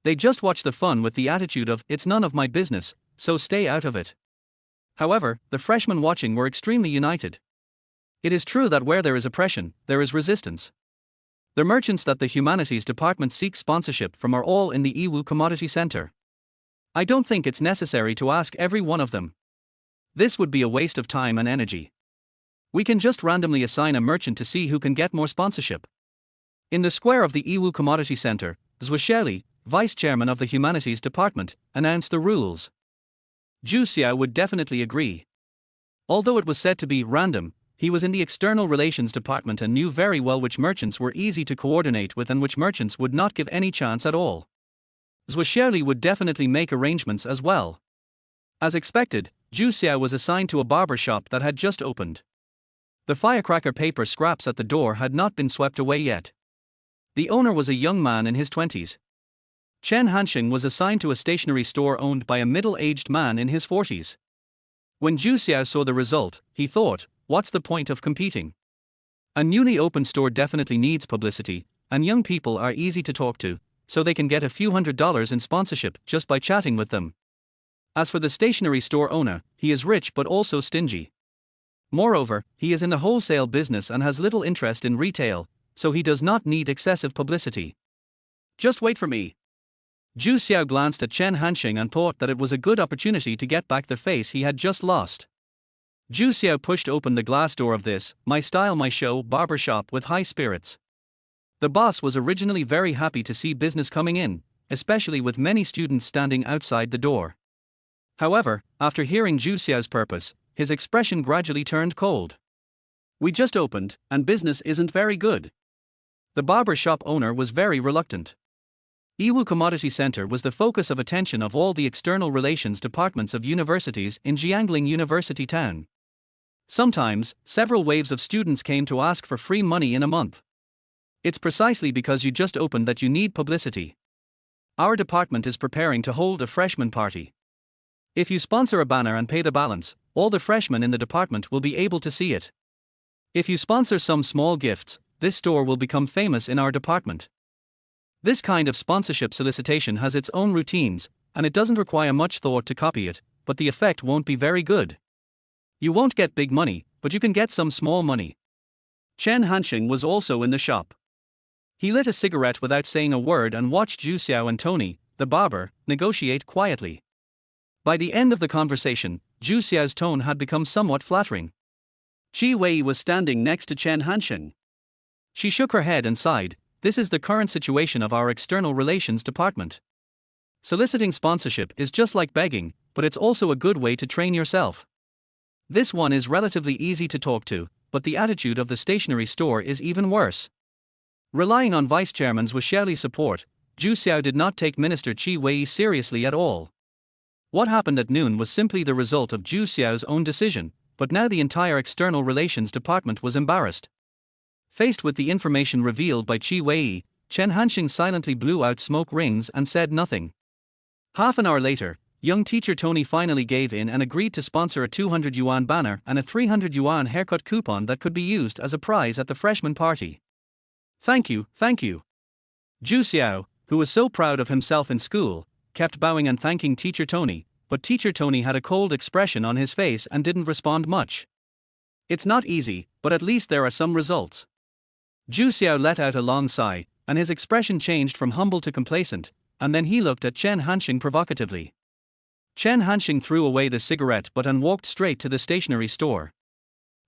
They just watch the fun with the attitude of, "It's none of my business, so stay out of it." However, the freshmen watching were extremely united. It is true that where there is oppression, there is resistance. The merchants that the humanities department seeks sponsorship from are all in the Yiwu Commodity Center. I don't think it's necessary to ask every one of them. This would be a waste of time and energy. We can just randomly assign a merchant to see who can get more sponsorship. In the square of the Yiwu Commodity Center, Zhu Xiaoli, vice chairman of the humanities department, announced the rules. Zhu Xiao would definitely agree. Although it was said to be random, he was in the external relations department and knew very well which merchants were easy to coordinate with and which merchants would not give any chance at all. Zhu Xiaoli would definitely make arrangements as well. As expected, Zhu Xiao was assigned to a barber shop that had just opened. The firecracker paper scraps at the door had not been swept away yet. The owner was a young man in his 20s. Chen Hansheng was assigned to a stationery store owned by a middle-aged man in his 40s. When Zhu Xiao saw the result, he thought, "What's the point of competing? A newly opened store definitely needs publicity, and young people are easy to talk to, so they can get a few $100s in sponsorship just by chatting with them." As for the stationery store owner, he is rich but also stingy. Moreover, he is in the wholesale business and has little interest in retail, so he does not need excessive publicity. "Just wait for me. Zhu Xiao glanced at Chen Hansheng and thought that it was a good opportunity to get back the face he had just lost. Zhu Xiao pushed open the glass door of this, My Style My Show barber shop with high spirits. The boss was originally very happy to see business coming in, especially with many students standing outside the door. However, after hearing Zhu Xiao's purpose, his expression gradually turned cold. We just opened, and business isn't very good. The barber shop owner was very reluctant. Yiwu Commodity Center was the focus of attention of all the external relations departments of universities in Jiangling University Town. Sometimes, several waves of students came to ask for free money in a month. It's precisely because you just opened that you need publicity. Our department is preparing to hold a freshman party. If you sponsor a banner and pay the balance, all the freshmen in the department will be able to see it. If you sponsor some small gifts, this store will become famous in our department. This kind of sponsorship solicitation has its own routines, and it doesn't require much thought to copy it, but the effect won't be very good. You won't get big money, but you can get some small money. Chen Hansheng was also in the shop. He lit a cigarette without saying a word and watched Zhu Xiao and Tony, the barber, negotiate quietly. By the end of the conversation, Zhu Xiao's tone had become somewhat flattering. Qi Wei was standing next to Chen Hansheng. She shook her head and sighed. This is the current situation of our external relations department. Soliciting sponsorship is just like begging, but it's also a good way to train yourself. This one is relatively easy to talk to, but the attitude of the stationery store is even worse. Relying on Vice Chairman's Xiaoli's support, Zhu Xiao did not take Minister Qi Wei seriously at all. What happened at noon was simply the result of Zhu Xiao's own decision, but now the entire external relations department was embarrassed. Faced with the information revealed by Qi Wei, Chen Hansheng silently blew out smoke rings and said nothing. Half an hour later, young teacher Tony finally gave in and agreed to sponsor a 200 yuan banner and a 300 yuan haircut coupon that could be used as a prize at the freshman party. Thank you, thank you. Zhu Xiao, who was so proud of himself in school, kept bowing and thanking teacher Tony, but teacher Tony had a cold expression on his face and didn't respond much. It's not easy, but at least there are some results. Zhu Xiao let out a long sigh, and his expression changed from humble to complacent, and then he looked at Chen Hansheng provocatively. Chen Hansheng threw away the cigarette butt and walked straight to the stationery store.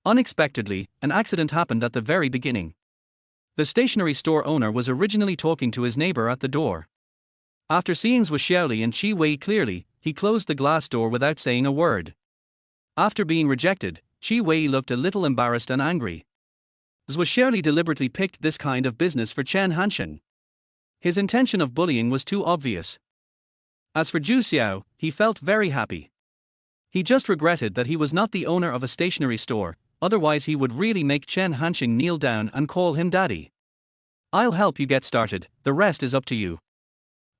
Unexpectedly, an accident happened at the very beginning. The stationery store owner was originally talking to his neighbor at the door. After seeing Zhu Xiaoli and Qi Wei clearly, he closed the glass door without saying a word. After being rejected, Qi Wei looked a little embarrassed and angry. Zhu Xiaoli deliberately picked this kind of business for Chen Hansheng. His intention of bullying was too obvious. As for Zhu Xiao, he felt very happy. He just regretted that he was not the owner of a stationery store, otherwise he would really make Chen Hansheng kneel down and call him daddy. I'll help you get started, the rest is up to you.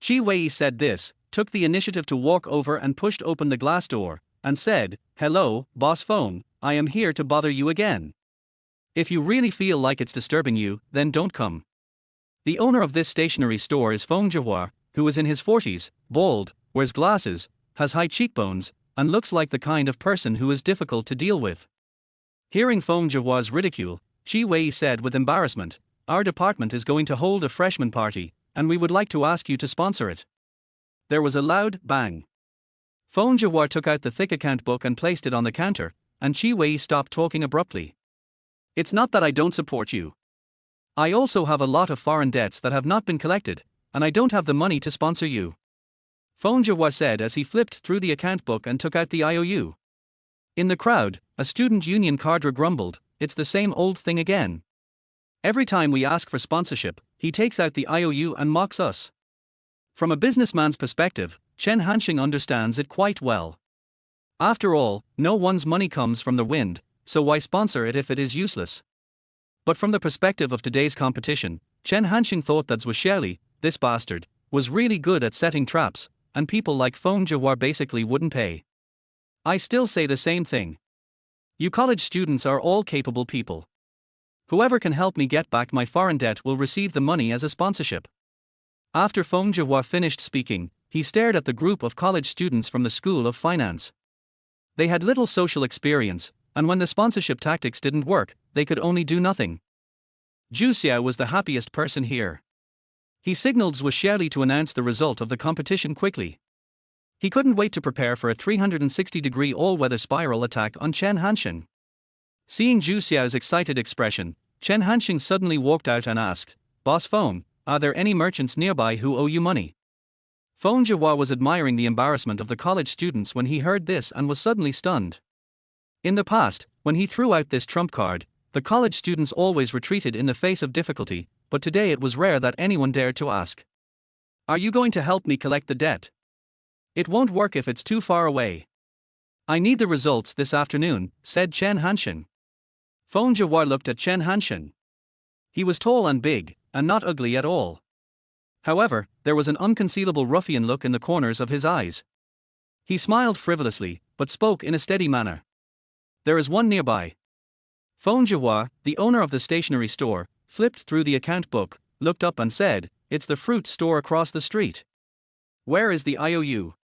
Qi Wei said this, took the initiative to walk over and pushed open the glass door, and said, Hello, boss phone, I am here to bother you again. If you really feel like it's disturbing you, then don't come. The owner of this stationery store is Feng Zhihua, who is in his 40s, bald, wears glasses, has high cheekbones, and looks like the kind of person who is difficult to deal with. Hearing Feng Zhihua's ridicule, Qi Wei said with embarrassment, Our department is going to hold a freshman party, and we would like to ask you to sponsor it. There was a loud bang. Feng Zhihua took out the thick account book and placed it on the counter, and Qi Wei stopped talking abruptly. It's not that I don't support you. I also have a lot of foreign debts that have not been collected, and I don't have the money to sponsor you. Feng Zhihua said as he flipped through the account book and took out the IOU. In the crowd, a student union cadre grumbled, It's the same old thing again. Every time we ask for sponsorship, he takes out the IOU and mocks us. From a businessman's perspective, Chen Hansheng understands it quite well. After all, no one's money comes from the wind, so why sponsor it if it is useless? But from the perspective of today's competition, Chen Hansheng thought that Zhu Xiaoli, this bastard, was really good at setting traps, and people like Feng Zhihua basically wouldn't pay. I still say the same thing. You college students are all capable people. Whoever can help me get back my foreign debt will receive the money as a sponsorship. After Feng Zhihua finished speaking, he stared at the group of college students from the School of Finance. They had little social experience, and when the sponsorship tactics didn't work, they could only do nothing. Zhu Xiao was the happiest person here. He signaled Zhu Xiaoli to announce the result of the competition quickly. He couldn't wait to prepare for a 360-degree all-weather spiral attack on Chen Hansheng. Seeing Zhu Xiao's excited expression, Chen Hansheng suddenly walked out and asked, "Boss Feng, are there any merchants nearby who owe you money?" Feng Zhihua was admiring the embarrassment of the college students when he heard this and was suddenly stunned. In the past, when he threw out this trump card, the college students always retreated in the face of difficulty, but today it was rare that anyone dared to ask. "Are you going to help me collect the debt?" "It won't work if it's too far away. I need the results this afternoon," said Chen Hansheng. Feng Zhihua looked at Chen Hansheng. He was tall and big, and not ugly at all. However, there was an unconcealable ruffian look in the corners of his eyes. He smiled frivolously, but spoke in a steady manner. "There is one nearby." Feng Zhihua, the owner of the stationery store, flipped through the account book, looked up and said, "It's the fruit store across the street." "Where is the IOU?"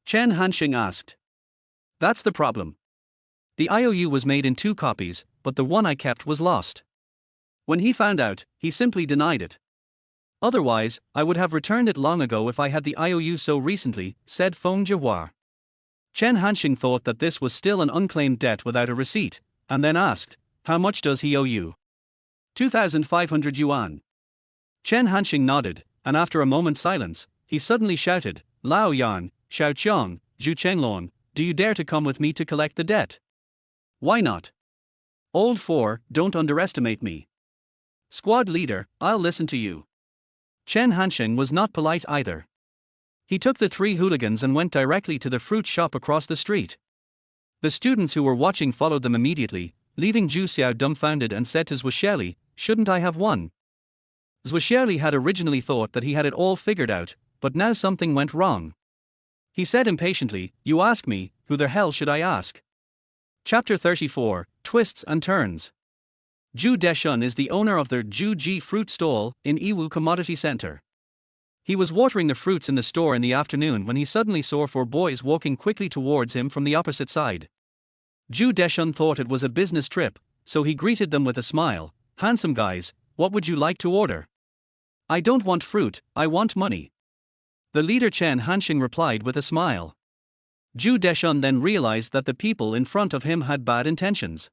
Chen Hansheng asked. "That's the problem. The IOU was made in 2 copies, but the one I kept was lost. When he found out, he simply denied it. Otherwise, I would have returned it long ago if I had the IOU so recently," said Feng Zhihua. Chen Hansheng thought that this was still an unclaimed debt without a receipt, and then asked, "How much does he owe you?" 2,500 yuan. Chen Hansheng nodded, and after a moment's silence, he suddenly shouted, "Lao Yan, Xiao Qiang, Zhu Chenglong, do you dare to come with me to collect the debt?" "Why not?" "Old 4, don't underestimate me." "Squad leader, I'll listen to you." Chen Hansheng was not polite either. He took the 3 hooligans and went directly to the fruit shop across the street. The students who were watching followed them immediately, leaving Zhu Xiao dumbfounded, and said to Zhu Xiaoli, "Shouldn't I have won?" Zhu Xiaoli had originally thought that he had it all figured out, but now something went wrong. He said impatiently, "You ask me, who the hell should I ask?" Chapter 34, Twists and Turns. Zhu Deshun is the owner of the Zhu Ji fruit stall in Yiwu Commodity Center. He was watering the fruits in the store in the afternoon when he suddenly saw 4 boys walking quickly towards him from the opposite side. Zhu Deshun thought it was a business trip, so he greeted them with a smile. "Handsome guys, what would you like to order?" "I don't want fruit, I want money." The leader Chen Hansheng replied with a smile. Zhu Deshun then realized that the people in front of him had bad intentions.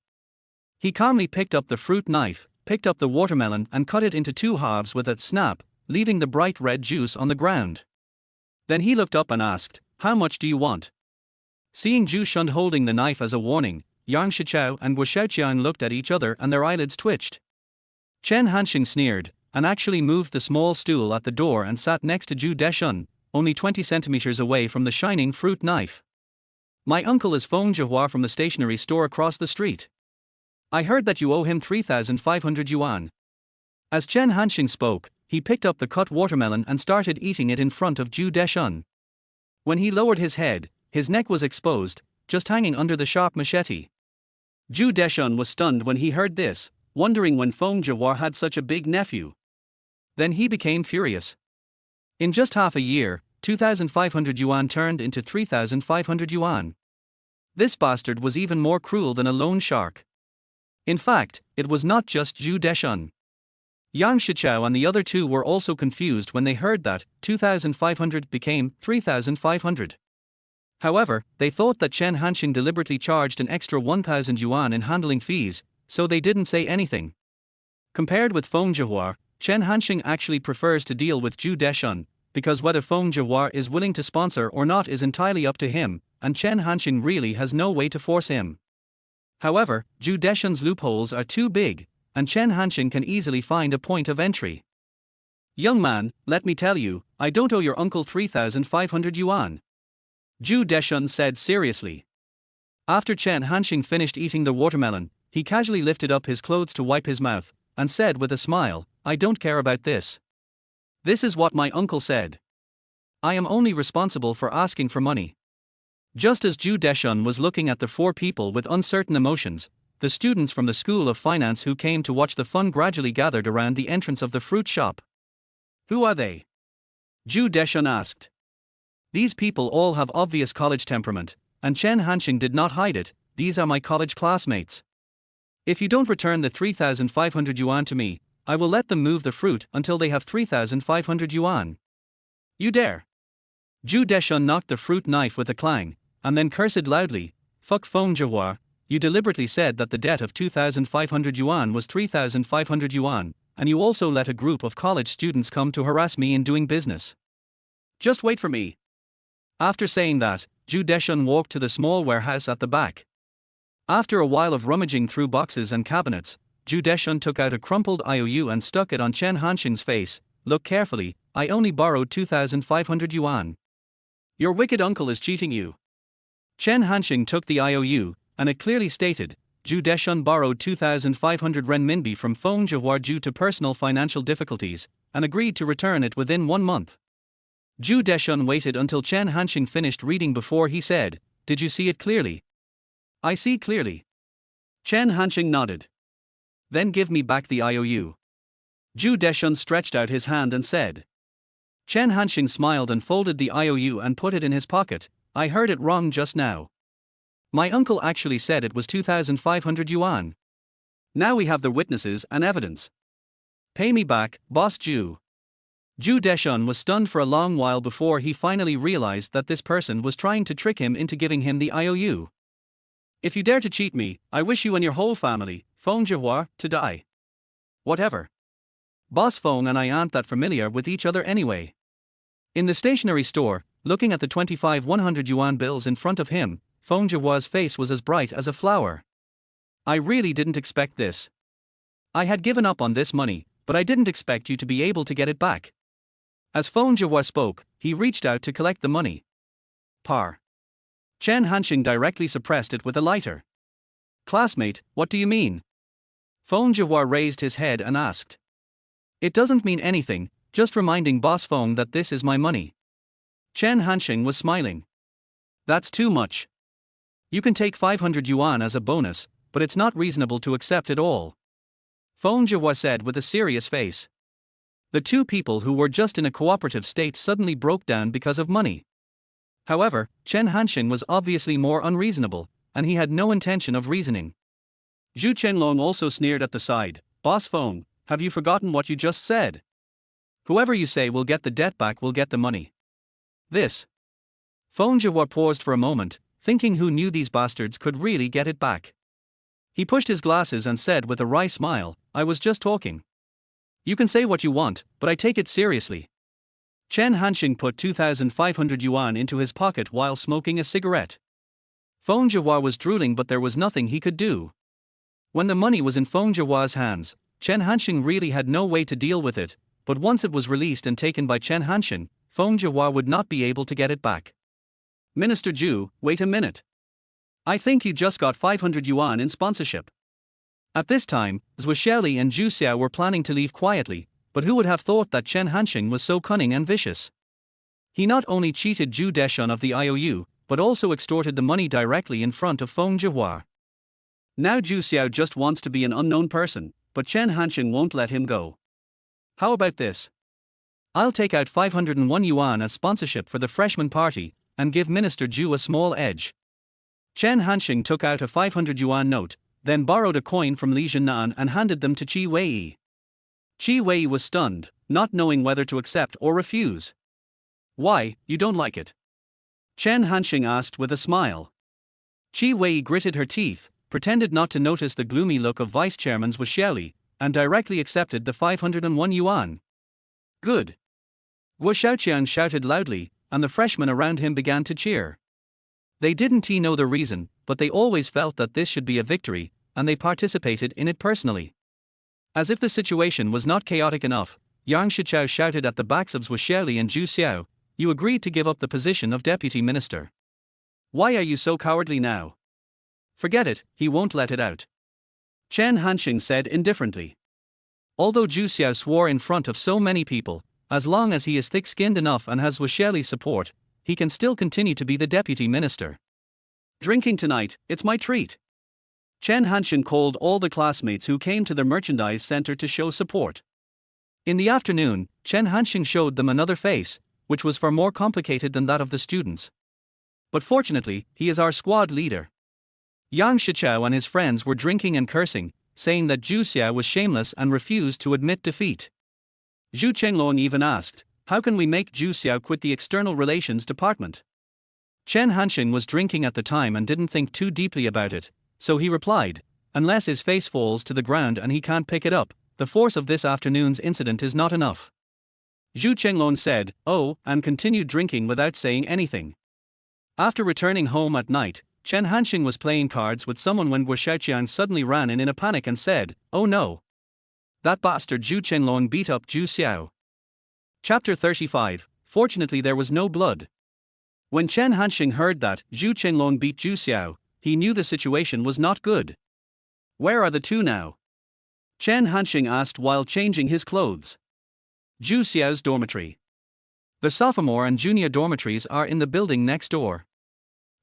He calmly picked up the fruit knife, picked up the watermelon and cut it into 2 halves with a snap, leaving the bright red juice on the ground. Then he looked up and asked, "How much do you want?" Seeing Zhu Shun holding the knife as a warning, Yang Shichao and Wu Xiaoqiang looked at each other and their eyelids twitched. Chen Hansheng sneered, and actually moved the small stool at the door and sat next to Zhu Deshun, only 20 centimeters away from the shining fruit knife. "My uncle is Feng Zhihua from the stationery store across the street. I heard that you owe him 3,500 yuan. As Chen Hansheng spoke, he picked up the cut watermelon and started eating it in front of Zhu Deshun. When he lowered his head, his neck was exposed, just hanging under the sharp machete. Zhu Deshun was stunned when he heard this, wondering when Feng Zhihua had such a big nephew. Then he became furious. In just half a year, 2,500 yuan turned into 3,500 yuan. This bastard was even more cruel than a loan shark. In fact, it was not just Zhu Deshun. Yang Shichao and the other 2 were also confused when they heard that 2,500 became 3,500. However, they thought that Chen Hansheng deliberately charged an extra 1,000 yuan in handling fees, so they didn't say anything. Compared with Feng Zhihua, Chen Hansheng actually prefers to deal with Zhu Deshun, because whether Feng Zhihua is willing to sponsor or not is entirely up to him, and Chen Hansheng really has no way to force him. However, Zhu Deshun's loopholes are too big, and Chen Hansheng can easily find a point of entry. "Young man, let me tell you, I don't owe your uncle 3,500 yuan. Zhu Deshun said seriously. After Chen Hansheng finished eating the watermelon, he casually lifted up his clothes to wipe his mouth, and said with a smile, "I don't care about this. This is what my uncle said. I am only responsible for asking for money." Just as Zhu Deshun was looking at the 4 people with uncertain emotions, the students from the School of Finance who came to watch the fun gradually gathered around the entrance of the fruit shop. "Who are they?" Zhu Deshun asked. "These people all have obvious college temperament, and Chen Hansheng did not hide it. These are my college classmates. If you don't return the 3,500 yuan to me, I will let them move the fruit until they have 3,500 yuan. You dare? Zhu Deshun knocked the fruit knife with a clang, and then cursed loudly, fuck Feng Zhihua, you deliberately said that the debt of 2,500 yuan was 3,500 yuan, and you also let a group of college students come to harass me in doing business. Just wait for me. After saying that, Zhu Deshun walked to the small warehouse at the back. After a while of rummaging through boxes and cabinets, Zhu Deshun took out a crumpled IOU and stuck it on Chen Hansheng's face. Look carefully, I only borrowed 2,500 yuan. Your wicked uncle is cheating you. Chen Hansheng took the IOU, and it clearly stated, Zhu Deshun borrowed 2,500 renminbi from Feng Zhihua due to personal financial difficulties, and agreed to return it within 1 month. Zhu Deshun waited until Chen Hansheng finished reading before he said, Did you see it clearly? I see clearly. Chen Hansheng nodded. Then give me back the IOU. Zhu Deshun stretched out his hand and said. Chen Hansheng smiled and folded the IOU and put it in his pocket. I heard it wrong just now. My uncle actually said it was 2,500 yuan. Now we have the witnesses and evidence. Pay me back, boss Zhu. Zhu Deshun was stunned for a long while before he finally realized that this person was trying to trick him into giving him the IOU. If you dare to cheat me, I wish you and your whole family, Feng Zhihua, to die. Whatever. Boss Feng and I aren't that familiar with each other anyway. In the stationery store, looking at the 25 100 yuan bills in front of him, Feng Zhihua's face was as bright as a flower. I really didn't expect this. I had given up on this money, but I didn't expect you to be able to get it back. As Feng Zhihua spoke, he reached out to collect the money. Par. Chen Hansheng directly suppressed it with a lighter. Classmate, what do you mean? Feng Zhihua raised his head and asked. It doesn't mean anything, just reminding Boss Feng that this is my money. Chen Hansheng was smiling. That's too much. You can take 500 yuan as a bonus, but it's not reasonable to accept it all. Feng Zhihua said with a serious face. The two people who were just in a cooperative state suddenly broke down because of money. However, Chen Hansheng was obviously more unreasonable, and he had no intention of reasoning. Zhu Chenlong also sneered at the side. Boss Feng, have you forgotten what you just said? Whoever you say will get the debt back will get the money. This. Feng Zhihua paused for a moment, thinking who knew these bastards could really get it back. He pushed his glasses and said with a wry smile, I was just talking. You can say what you want, but I take it seriously. Chen Hansheng put 2,500 yuan into his pocket while smoking a cigarette. Feng Zhihua was drooling, but there was nothing he could do. When the money was in Feng Zhihua's hands, Chen Hansheng really had no way to deal with it, but once it was released and taken by Chen Hansheng, Feng Zhihua would not be able to get it back. Minister Zhu, wait a minute. I think you just got 500 yuan in sponsorship. At this time, Zhu Xiaoli and Zhu Xiao were planning to leave quietly, but who would have thought that Chen Hansheng was so cunning and vicious? He not only cheated Zhu Deshun of the IOU, but also extorted the money directly in front of Feng Zhihua. Now Zhu Xiao just wants to be an unknown person, but Chen Hansheng won't let him go. How about this? I'll take out 501 yuan as sponsorship for the freshman party, and give Minister Zhu a small edge. Chen Hansheng took out a 500 yuan note, then borrowed a coin from Li Zhennan and handed them to Qi Wei. Qi Wei was stunned, not knowing whether to accept or refuse. Why, you don't like it? Chen Hansheng asked with a smile. Qi Wei gritted her teeth, pretended not to notice the gloomy look of Vice Chairman Zhu Xiaoli, and directly accepted the 501 yuan. Good. Wu Xiaoqian shouted loudly, and the freshmen around him began to cheer. They didn't know the reason, but they always felt that this should be a victory, and they participated in it personally. As if the situation was not chaotic enough, Yang Shichao shouted at the backs of Zhu Xiaoli and Zhu Xiao, you agreed to give up the position of deputy minister. Why are you so cowardly now? Forget it, he won't let it out. Chen Hansheng said indifferently. Although Zhu Xiao swore in front of so many people, as long as he is thick-skinned enough and has Zhu Xiaoli's support, he can still continue to be the deputy minister. Drinking tonight, it's my treat. Chen Hansheng called all the classmates who came to the merchandise center to show support. In the afternoon, Chen Hansheng showed them another face, which was far more complicated than that of the students. But fortunately, he is our squad leader. Yang Shichao and his friends were drinking and cursing, saying that Zhu Xiao was shameless and refused to admit defeat. Zhu Chenglong even asked, "How can we make Zhu Xiao quit the external relations department?" Chen Hansheng was drinking at the time and didn't think too deeply about it, so he replied, "Unless his face falls to the ground and he can't pick it up, the force of this afternoon's incident is not enough." Zhu Chenglong said, "Oh," and continued drinking without saying anything. After returning home at night, Chen Hansheng was playing cards with someone when Guo Xiaoqian suddenly ran in a panic and said, "Oh no! That bastard Zhu Chenglong beat up Zhu Xiao." Chapter 35. Fortunately there was no blood. When Chen Hansheng heard that Zhu Chenglong beat Zhu Xiao, he knew the situation was not good. "Where are the two now?" Chen Hansheng asked while changing his clothes. Zhu Xiao's dormitory. The sophomore and junior dormitories are in the building next door.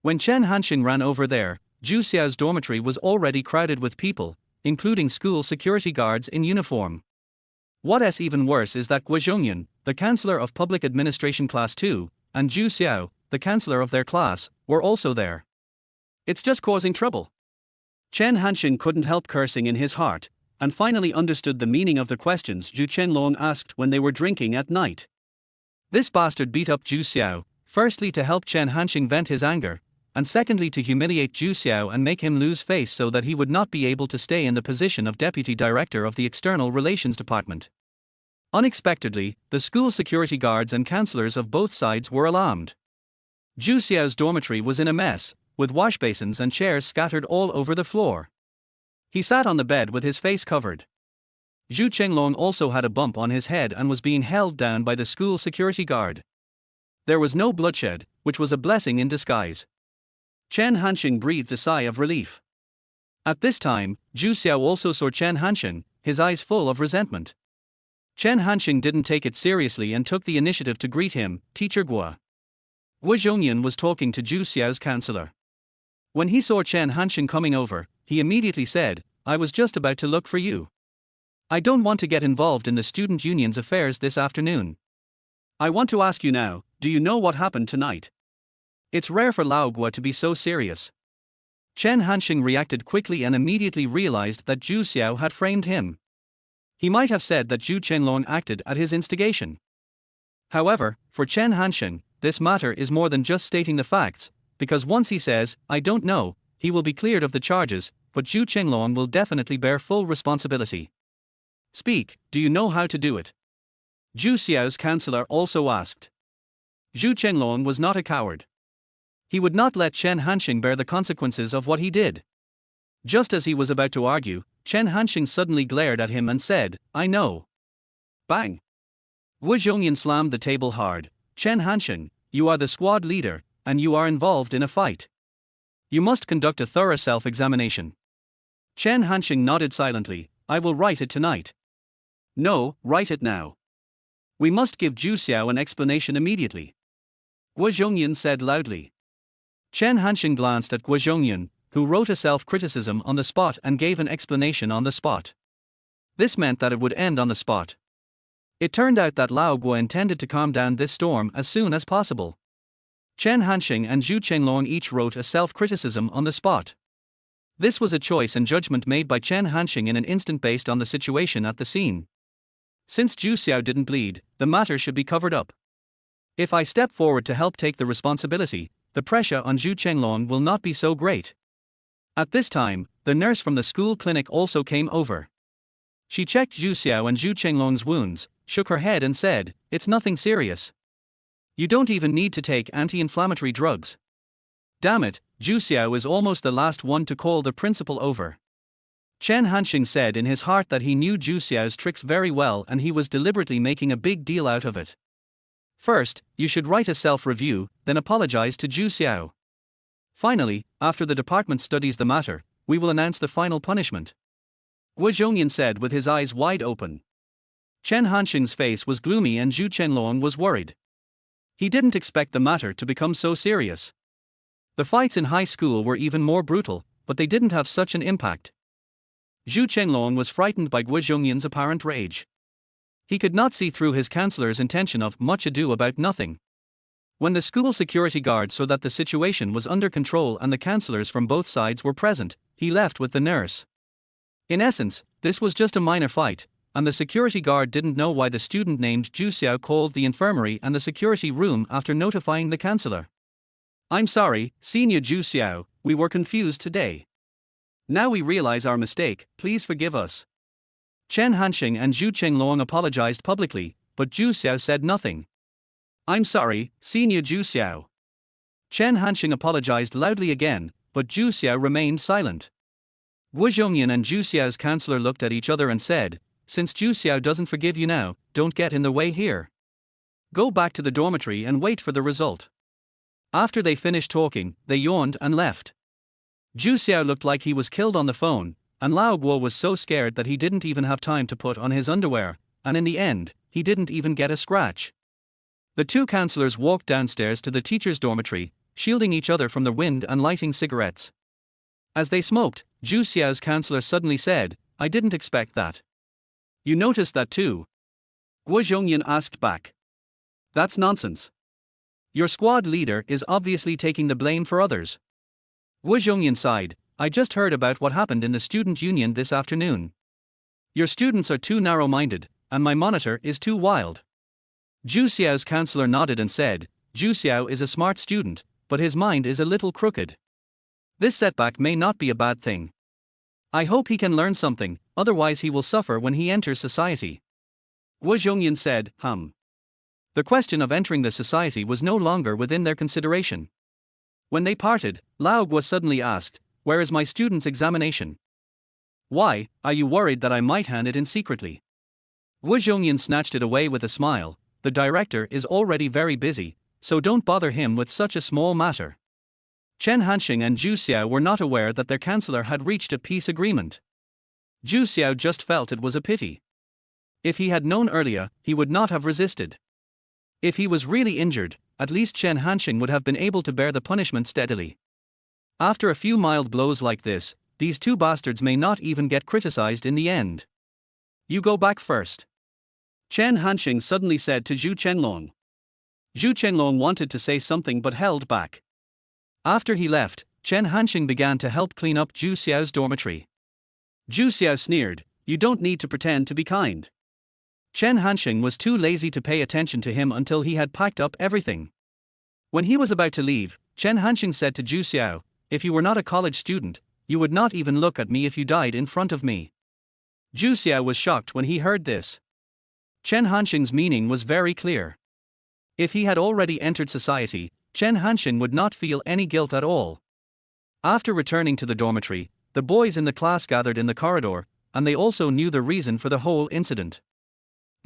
When Chen Hansheng ran over there, Zhu Xiao's dormitory was already crowded with people, including school security guards in uniform. What's even worse is that Guo Zhongyan, the Chancellor of Public Administration Class 2, and Zhu Xiao, the Chancellor of their class, were also there. It's just causing trouble. Chen Hansheng couldn't help cursing in his heart, and finally understood the meaning of the questions Zhu Chenglong asked when they were drinking at night. This bastard beat up Zhu Xiao, firstly to help Chen Hansheng vent his anger, and secondly to humiliate Zhu Xiao and make him lose face so that he would not be able to stay in the position of Deputy Director of the External Relations Department. Unexpectedly, the school security guards and counselors of both sides were alarmed. Zhu Xiao's dormitory was in a mess, with wash basins and chairs scattered all over the floor. He sat on the bed with his face covered. Zhu Chenglong also had a bump on his head and was being held down by the school security guard. There was no bloodshed, which was a blessing in disguise. Chen Hansheng breathed a sigh of relief. At this time, Zhu Xiao also saw Chen Hansheng, his eyes full of resentment. Chen Hansheng didn't take it seriously and took the initiative to greet him, "Teacher Guo." Guo Zhongyan was talking to Zhu Xiao's counselor. When he saw Chen Hansheng coming over, he immediately said, "I was just about to look for you. I don't want to get involved in the student union's affairs this afternoon. I want to ask you now, do you know what happened tonight?" It's rare for Lao Guo to be so serious. Chen Hansheng reacted quickly and immediately realized that Zhu Xiao had framed him. He might have said that Zhu Chenglong acted at his instigation. However, for Chen Hansheng, this matter is more than just stating the facts, because once he says, "I don't know," he will be cleared of the charges, but Zhu Chenglong will definitely bear full responsibility. "Speak, do you know how to do it?" Zhu Xiao's counselor also asked. Zhu Chenglong was not a coward. He would not let Chen Hansheng bear the consequences of what he did. Just as he was about to argue, Chen Hansheng suddenly glared at him and said, "I know." Bang! Guo Zhongyan slammed the table hard. "Chen Hansheng, you are the squad leader, and you are involved in a fight. You must conduct a thorough self-examination." Chen Hansheng nodded silently. "I will write it tonight." "No, write it now. We must give Zhu Xiao an explanation immediately," Guo Zhongyan said loudly. Chen Hansheng glanced at Guo Zhongyan, who wrote a self-criticism on the spot and gave an explanation on the spot. This meant that it would end on the spot. It turned out that Lao Guo intended to calm down this storm as soon as possible. Chen Hansheng and Zhu Chenglong each wrote a self-criticism on the spot. This was a choice and judgment made by Chen Hansheng in an instant based on the situation at the scene. Since Zhu Xiao didn't bleed, the matter should be covered up. If I step forward to help take the responsibility, the pressure on Zhu Chenglong will not be so great. At this time, the nurse from the school clinic also came over. She checked Zhu Xiao and Zhu Chenglong's wounds, shook her head and said, "It's nothing serious. You don't even need to take anti-inflammatory drugs." Damn it, Zhu Xiao is almost the last one to call the principal over. Chen Hansheng said in his heart that he knew Zhu Xiao's tricks very well and he was deliberately making a big deal out of it. First, you should write a self-review, then apologize to Zhu Xiao. Finally, after the department studies the matter, we will announce the final punishment, Guo Zhongyan said with his eyes wide open. Chen Hansheng's face was gloomy and Zhu Chenglong was worried. He didn't expect the matter to become so serious. The fights in high school were even more brutal, but they didn't have such an impact. Zhu Chenglong was frightened by Guo Zhongyan's apparent rage. He could not see through his counselor's intention of much ado about nothing. When the school security guard saw that the situation was under control and the counselors from both sides were present, he left with the nurse. In essence, this was just a minor fight, and the security guard didn't know why the student named Zhu Xiao called the infirmary and the security room after notifying the counselor. "I'm sorry, Senior Zhu Xiao, we were confused today. Now we realize our mistake, please forgive us." Chen Hansheng and Zhu Chenglong apologized publicly, but Zhu Xiao said nothing. "I'm sorry, Senior Zhu Xiao." Chen Hansheng apologized loudly again, but Zhu Xiao remained silent. Wu Zhongyan and Zhu Xiao's counselor looked at each other and said, "Since Zhu Xiao doesn't forgive you now, don't get in the way here. Go back to the dormitory and wait for the result." After they finished talking, they yawned and left. Zhu Xiao looked like he was killed on the phone, and Lao Guo was so scared that he didn't even have time to put on his underwear, and in the end, he didn't even get a scratch. The two counselors walked downstairs to the teacher's dormitory, shielding each other from the wind and lighting cigarettes. As they smoked, Zhu Xiao's counselor suddenly said, "I didn't expect that." "You noticed that too?" Wu Zhongyan asked back. "That's nonsense. Your squad leader is obviously taking the blame for others." Wu Zhongyan sighed, "I just heard about what happened in the student union this afternoon. Your students are too narrow-minded, and my monitor is too wild." Zhu Xiao's counselor nodded and said, "Zhu Xiao is a smart student, but his mind is a little crooked. This setback may not be a bad thing. I hope he can learn something, otherwise he will suffer when he enters society." Wu Zhongyan said, The question of entering the society was no longer within their consideration. When they parted, Lao Guo suddenly asked, "Where is my student's examination? Why, are you worried that I might hand it in secretly?" Wu Zhongyan snatched it away with a smile. "The director is already very busy, so don't bother him with such a small matter." Chen Hansheng and Zhu Xiao were not aware that their counselor had reached a peace agreement. Zhu Xiao just felt it was a pity. If he had known earlier, he would not have resisted. If he was really injured, at least Chen Hansheng would have been able to bear the punishment steadily. After a few mild blows like this, these two bastards may not even get criticized in the end. "You go back first," Chen Hansheng suddenly said to Zhu Chenglong. Zhu Chenglong wanted to say something but held back. After he left, Chen Hansheng began to help clean up Zhu Xiao's dormitory. Zhu Xiao sneered, "You don't need to pretend to be kind." Chen Hansheng was too lazy to pay attention to him until he had packed up everything. When he was about to leave, Chen Hansheng said to Zhu Xiao, "If you were not a college student, you would not even look at me if you died in front of me." Zhu Xiao was shocked when he heard this. Chen Hansheng's meaning was very clear. If he had already entered society, Chen Hansheng would not feel any guilt at all. After returning to the dormitory, the boys in the class gathered in the corridor, and they also knew the reason for the whole incident.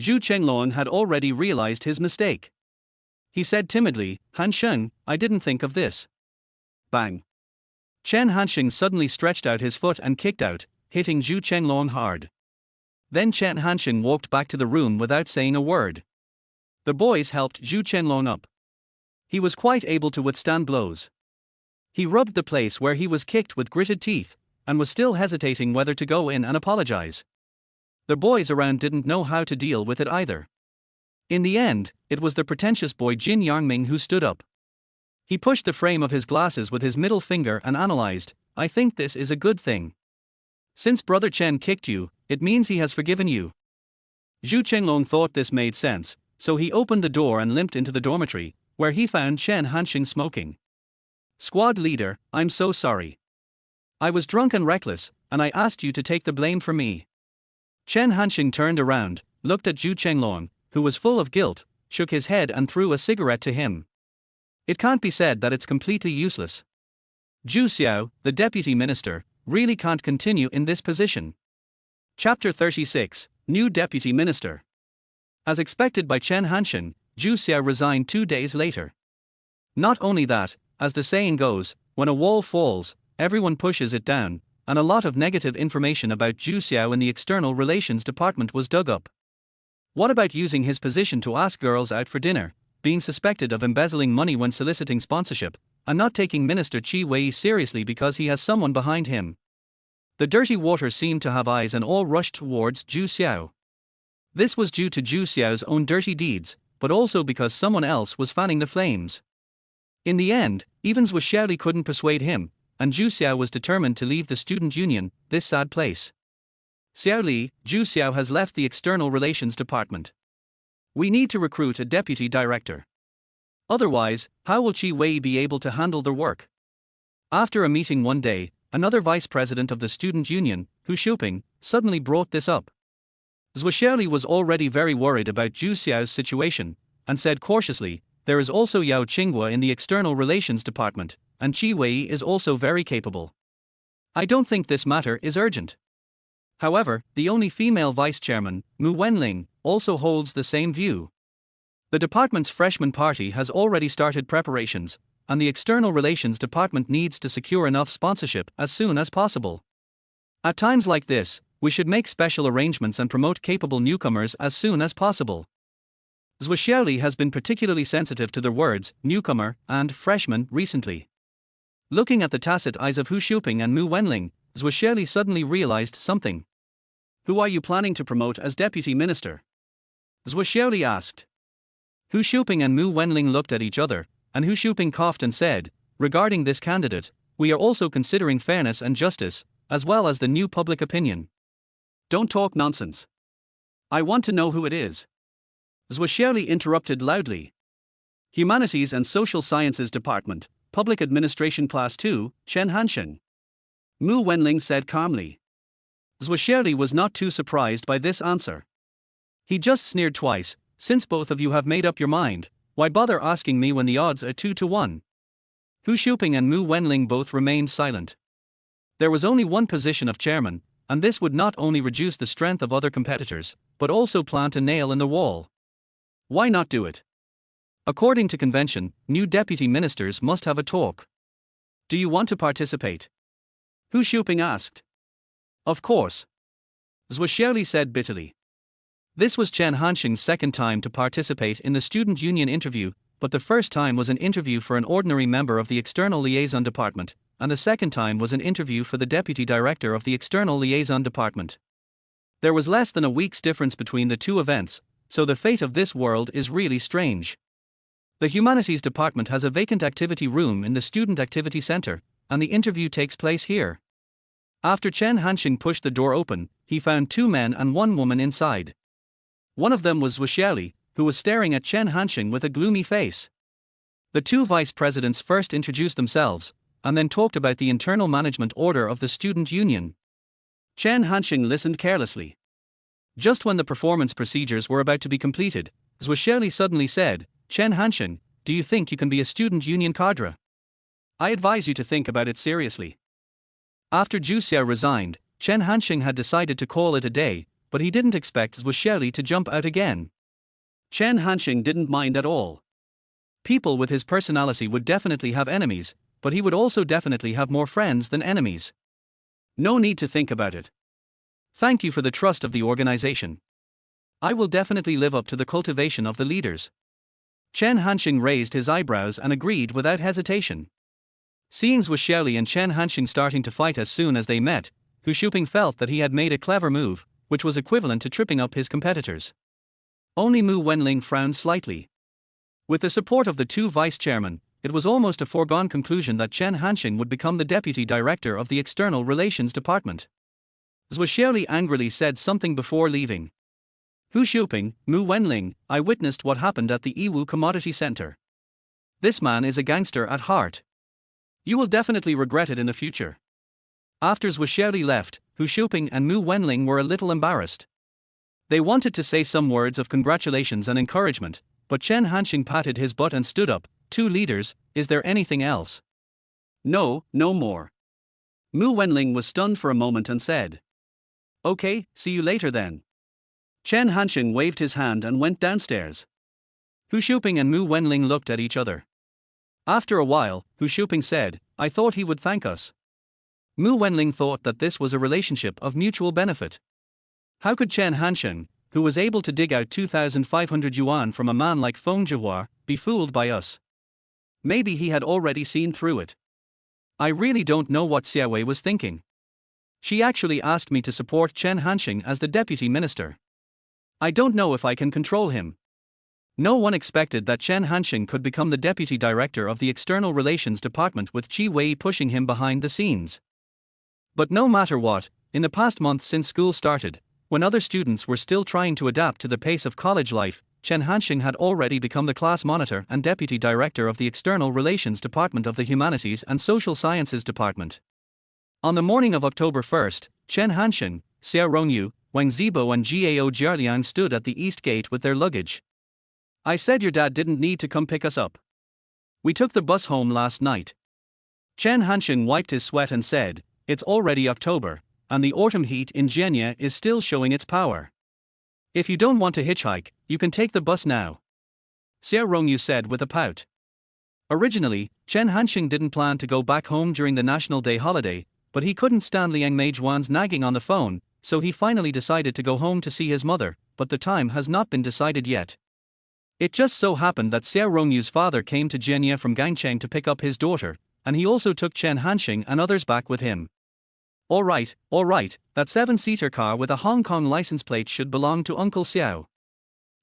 Zhu Chenglong had already realized his mistake. He said timidly, "Hansheng, I didn't think of this." Bang! Chen Hansheng suddenly stretched out his foot and kicked out, hitting Zhu Chenglong hard. Then Chen Hansheng walked back to the room without saying a word. The boys helped Zhu Chenglong up. He was quite able to withstand blows. He rubbed the place where he was kicked with gritted teeth, and was still hesitating whether to go in and apologize. The boys around didn't know how to deal with it either. In the end, it was the pretentious boy Jin Yangming who stood up. He pushed the frame of his glasses with his middle finger and analyzed, "I think this is a good thing. Since Brother Chen kicked you, it means he has forgiven you." Zhu Chenglong thought this made sense, so he opened the door and limped into the dormitory, where he found Chen Hansheng smoking. "Squad leader, I'm so sorry. I was drunk and reckless, and I asked you to take the blame for me." Chen Hansheng turned around, looked at Zhu Chenglong, who was full of guilt, shook his head and threw a cigarette to him. It can't be said that it's completely useless. Zhu Xiao, the deputy minister, really can't continue in this position. Chapter 36, New Deputy Minister. As expected by Chen Hansheng, Zhu Xiao resigned 2 days later. Not only that, as the saying goes, when a wall falls, everyone pushes it down, and a lot of negative information about Zhu Xiao in the External Relations Department was dug up. What about using his position to ask girls out for dinner, being suspected of embezzling money when soliciting sponsorship, and not taking Minister Qi Wei seriously because he has someone behind him? The dirty water seemed to have eyes and all rushed towards Zhu Xiao. This was due to Zhu Xiao's own dirty deeds, but also because someone else was fanning the flames. In the end, even Zhu Xiaoli couldn't persuade him, and Zhu Xiao was determined to leave the student union, this sad place. Zhu Xiao has left the External Relations Department. We need to recruit a deputy director. Otherwise, how will Qi Wei be able to handle their work? After a meeting one day, another vice president of the student union, Hu Shuping, suddenly brought this up. Zhu Xiaoli was already very worried about Zhu Xiao's situation, and said cautiously, there is also Yao Qinghua in the External Relations Department, and Qi Wei is also very capable. I don't think this matter is urgent. However, the only female vice chairman, Mu Wenling, also holds the same view. The department's freshman party has already started preparations, and the External Relations Department needs to secure enough sponsorship as soon as possible. At times like this, we should make special arrangements and promote capable newcomers as soon as possible. Zhu Xiaoli has been particularly sensitive to the words newcomer and freshman recently. Looking at the tacit eyes of Hu Shuping and Mu Wenling, Zhu Xiaoli suddenly realized something. Who are you planning to promote as deputy minister? Zhu Xiaoli asked. Hu Shuping and Mu Wenling looked at each other, and Hu Shuping coughed and said, regarding this candidate, we are also considering fairness and justice, as well as the new public opinion. Don't talk nonsense. I want to know who it is. Zhu Xiaoli interrupted loudly. Humanities and Social Sciences Department, Public Administration Class 2, Chen Hansheng. Mu Wenling said calmly. Zhu Xiaoli was not too surprised by this answer. He just sneered twice, since both of you have made up your mind, why bother asking me when the odds are 2-1? Hu Shuping and Mu Wenling both remained silent. There was only one position of chairman, and this would not only reduce the strength of other competitors, but also plant a nail in the wall. Why not do it? According to convention, new deputy ministers must have a talk. Do you want to participate? Hu Shuping asked. Of course. Zhu Xiaoli said bitterly. This was Chen Hansheng's second time to participate in the student union interview, but the first time was an interview for an ordinary member of the External Liaison Department, and the second time was an interview for the deputy director of the External Liaison Department. There was less than a week's difference between the two events, so the fate of this world is really strange. The Humanities Department has a vacant activity room in the Student Activity Center, and the interview takes place here. After Chen Hansheng pushed the door open, he found 2 men and 1 woman inside. One of them was Zhu Xiaoli, who was staring at Chen Hansheng with a gloomy face. The 2 vice presidents first introduced themselves, and then talked about the internal management order of the student union. Chen Hansheng listened carelessly. Just when the performance procedures were about to be completed, Zhu Xiaoli suddenly said, Chen Hansheng, do you think you can be a student union cadre? I advise you to think about it seriously. After Zhu Xiao resigned, Chen Hansheng had decided to call it a day, but he didn't expect Zhu Xiaoli to jump out again. Chen Hansheng didn't mind at all. People with his personality would definitely have enemies, but he would also definitely have more friends than enemies. No need to think about it. Thank you for the trust of the organization. I will definitely live up to the cultivation of the leaders. Chen Hansheng raised his eyebrows and agreed without hesitation. Seeing Zhu Xiaoli and Chen Hansheng starting to fight as soon as they met, Hu Shuping felt that he had made a clever move, which was equivalent to tripping up his competitors. Only Mu Wenling frowned slightly. With the support of the 2 vice chairmen, it was almost a foregone conclusion that Chen Hansheng would become the deputy director of the External Relations Department. Zhu Xiaoli angrily said something before leaving. Hu Shuping, Mu Wenling, I witnessed what happened at the Yiwu Commodity Center. This man is a gangster at heart. You will definitely regret it in the future. After Zhu Xiaoli left, Hu Shuping and Mu Wenling were a little embarrassed. They wanted to say some words of congratulations and encouragement, but Chen Hansheng patted his butt and stood up. 2 leaders, is there anything else? No, no more. Mu Wenling was stunned for a moment and said. Okay, see you later then. Chen Hansheng waved his hand and went downstairs. Hu Shuping and Mu Wenling looked at each other. After a while, Hu Shuping said, I thought he would thank us. Mu Wenling thought that this was a relationship of mutual benefit. How could Chen Hansheng, who was able to dig out 2,500 yuan from a man like Feng Zhihua, be fooled by us? Maybe he had already seen through it. I really don't know what Xiao Wei was thinking. She actually asked me to support Chen Hansheng as the deputy minister. I don't know if I can control him. No one expected that Chen Hansheng could become the deputy director of the External Relations Department with Qi Wei pushing him behind the scenes. But no matter what, in the past month since school started, when other students were still trying to adapt to the pace of college life, Chen Hansheng had already become the class monitor and deputy director of the External Relations Department of the Humanities and Social Sciences Department. On the morning of October 1st, Chen Hansheng, Xiao Rongyu, Wang Zibo and Gao Jialiang stood at the east gate with their luggage. "I said your dad didn't need to come pick us up. We took the bus home last night." Chen Hansheng wiped his sweat and said, "It's already October, and the autumn heat in Jianye is still showing its power. If you don't want to hitchhike, you can take the bus now," Xiao Rongyu said with a pout. Originally, Chen Hansheng didn't plan to go back home during the National Day holiday, but he couldn't stand Liang Meizhuan's nagging on the phone, so he finally decided to go home to see his mother, but the time has not been decided yet. It just so happened that Xiao Rongyu's father came to Jianye from Gangcheng to pick up his daughter, and he also took Chen Hansheng and others back with him. All right, that 7-seater car with a Hong Kong license plate should belong to Uncle Xiao.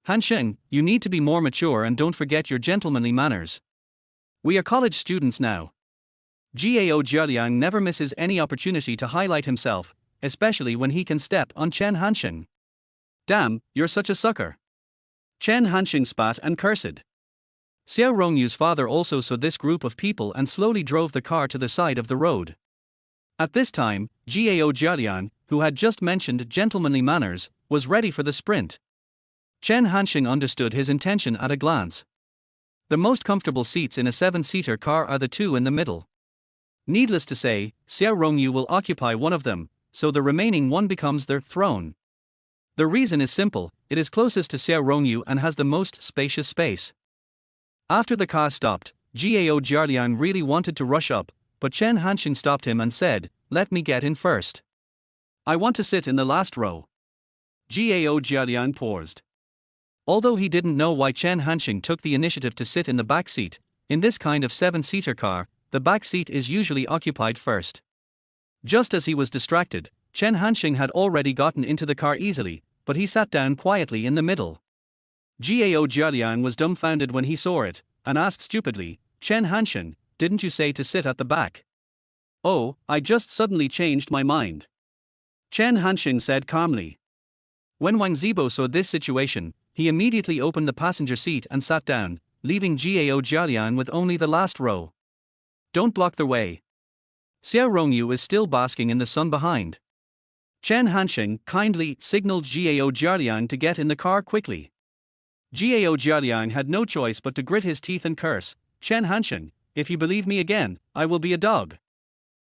Hansheng, you need to be more mature and don't forget your gentlemanly manners. We are college students now. Gao Jialiang never misses any opportunity to highlight himself, especially when he can step on Chen Hansheng. "Damn, you're such a sucker." Chen Hansheng spat and cursed. Xiao Rongyu's father also saw this group of people and slowly drove the car to the side of the road. At this time, Gao Jialiang, who had just mentioned gentlemanly manners, was ready for the sprint. Chen Hansheng understood his intention at a glance. The most comfortable seats in a 7-seater car are the two in the middle. Needless to say, Xiao Rongyu will occupy one of them, so the remaining one becomes their throne. The reason is simple, it is closest to Xiao Rongyu and has the most spacious space. After the car stopped, Gao Jialiang really wanted to rush up, but Chen Hansheng stopped him and said, "Let me get in first. I want to sit in the last row." Gao Jialiang paused. Although he didn't know why Chen Hansheng took the initiative to sit in the back seat, in this kind of 7-seater car, the back seat is usually occupied first. Just as he was distracted, Chen Hansheng had already gotten into the car easily, but he sat down quietly in the middle. Gao Jialiang was dumbfounded when he saw it, and asked stupidly, "Chen Hansheng, didn't you say to sit at the back?" "Oh, I just suddenly changed my mind," Chen Hansheng said calmly. When Wang Zibo saw this situation, he immediately opened the passenger seat and sat down, leaving Gao Jialiang with only the last row. "Don't block the way." Xiao Rongyu is still basking in the sun behind. Chen Hansheng kindly signaled Gao Jialiang to get in the car quickly. Gao Jialiang had no choice but to grit his teeth and curse, "Chen Hansheng, if you believe me again, I will be a dog."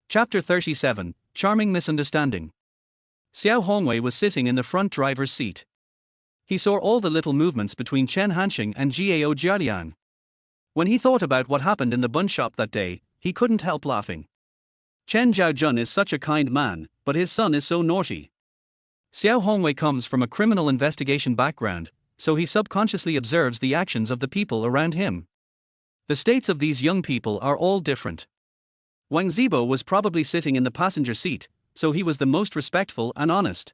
Chapter 37, Charming Misunderstanding. Xiao Hongwei was sitting in the front driver's seat. He saw all the little movements between Chen Hansheng and Gao Jialiang. When he thought about what happened in the bun shop that day, he couldn't help laughing. Chen Zhaojun is such a kind man, but his son is so naughty. Xiao Hongwei comes from a criminal investigation background, so he subconsciously observes the actions of the people around him. The states of these young people are all different. Wang Zibo was probably sitting in the passenger seat, so he was the most respectful and honest.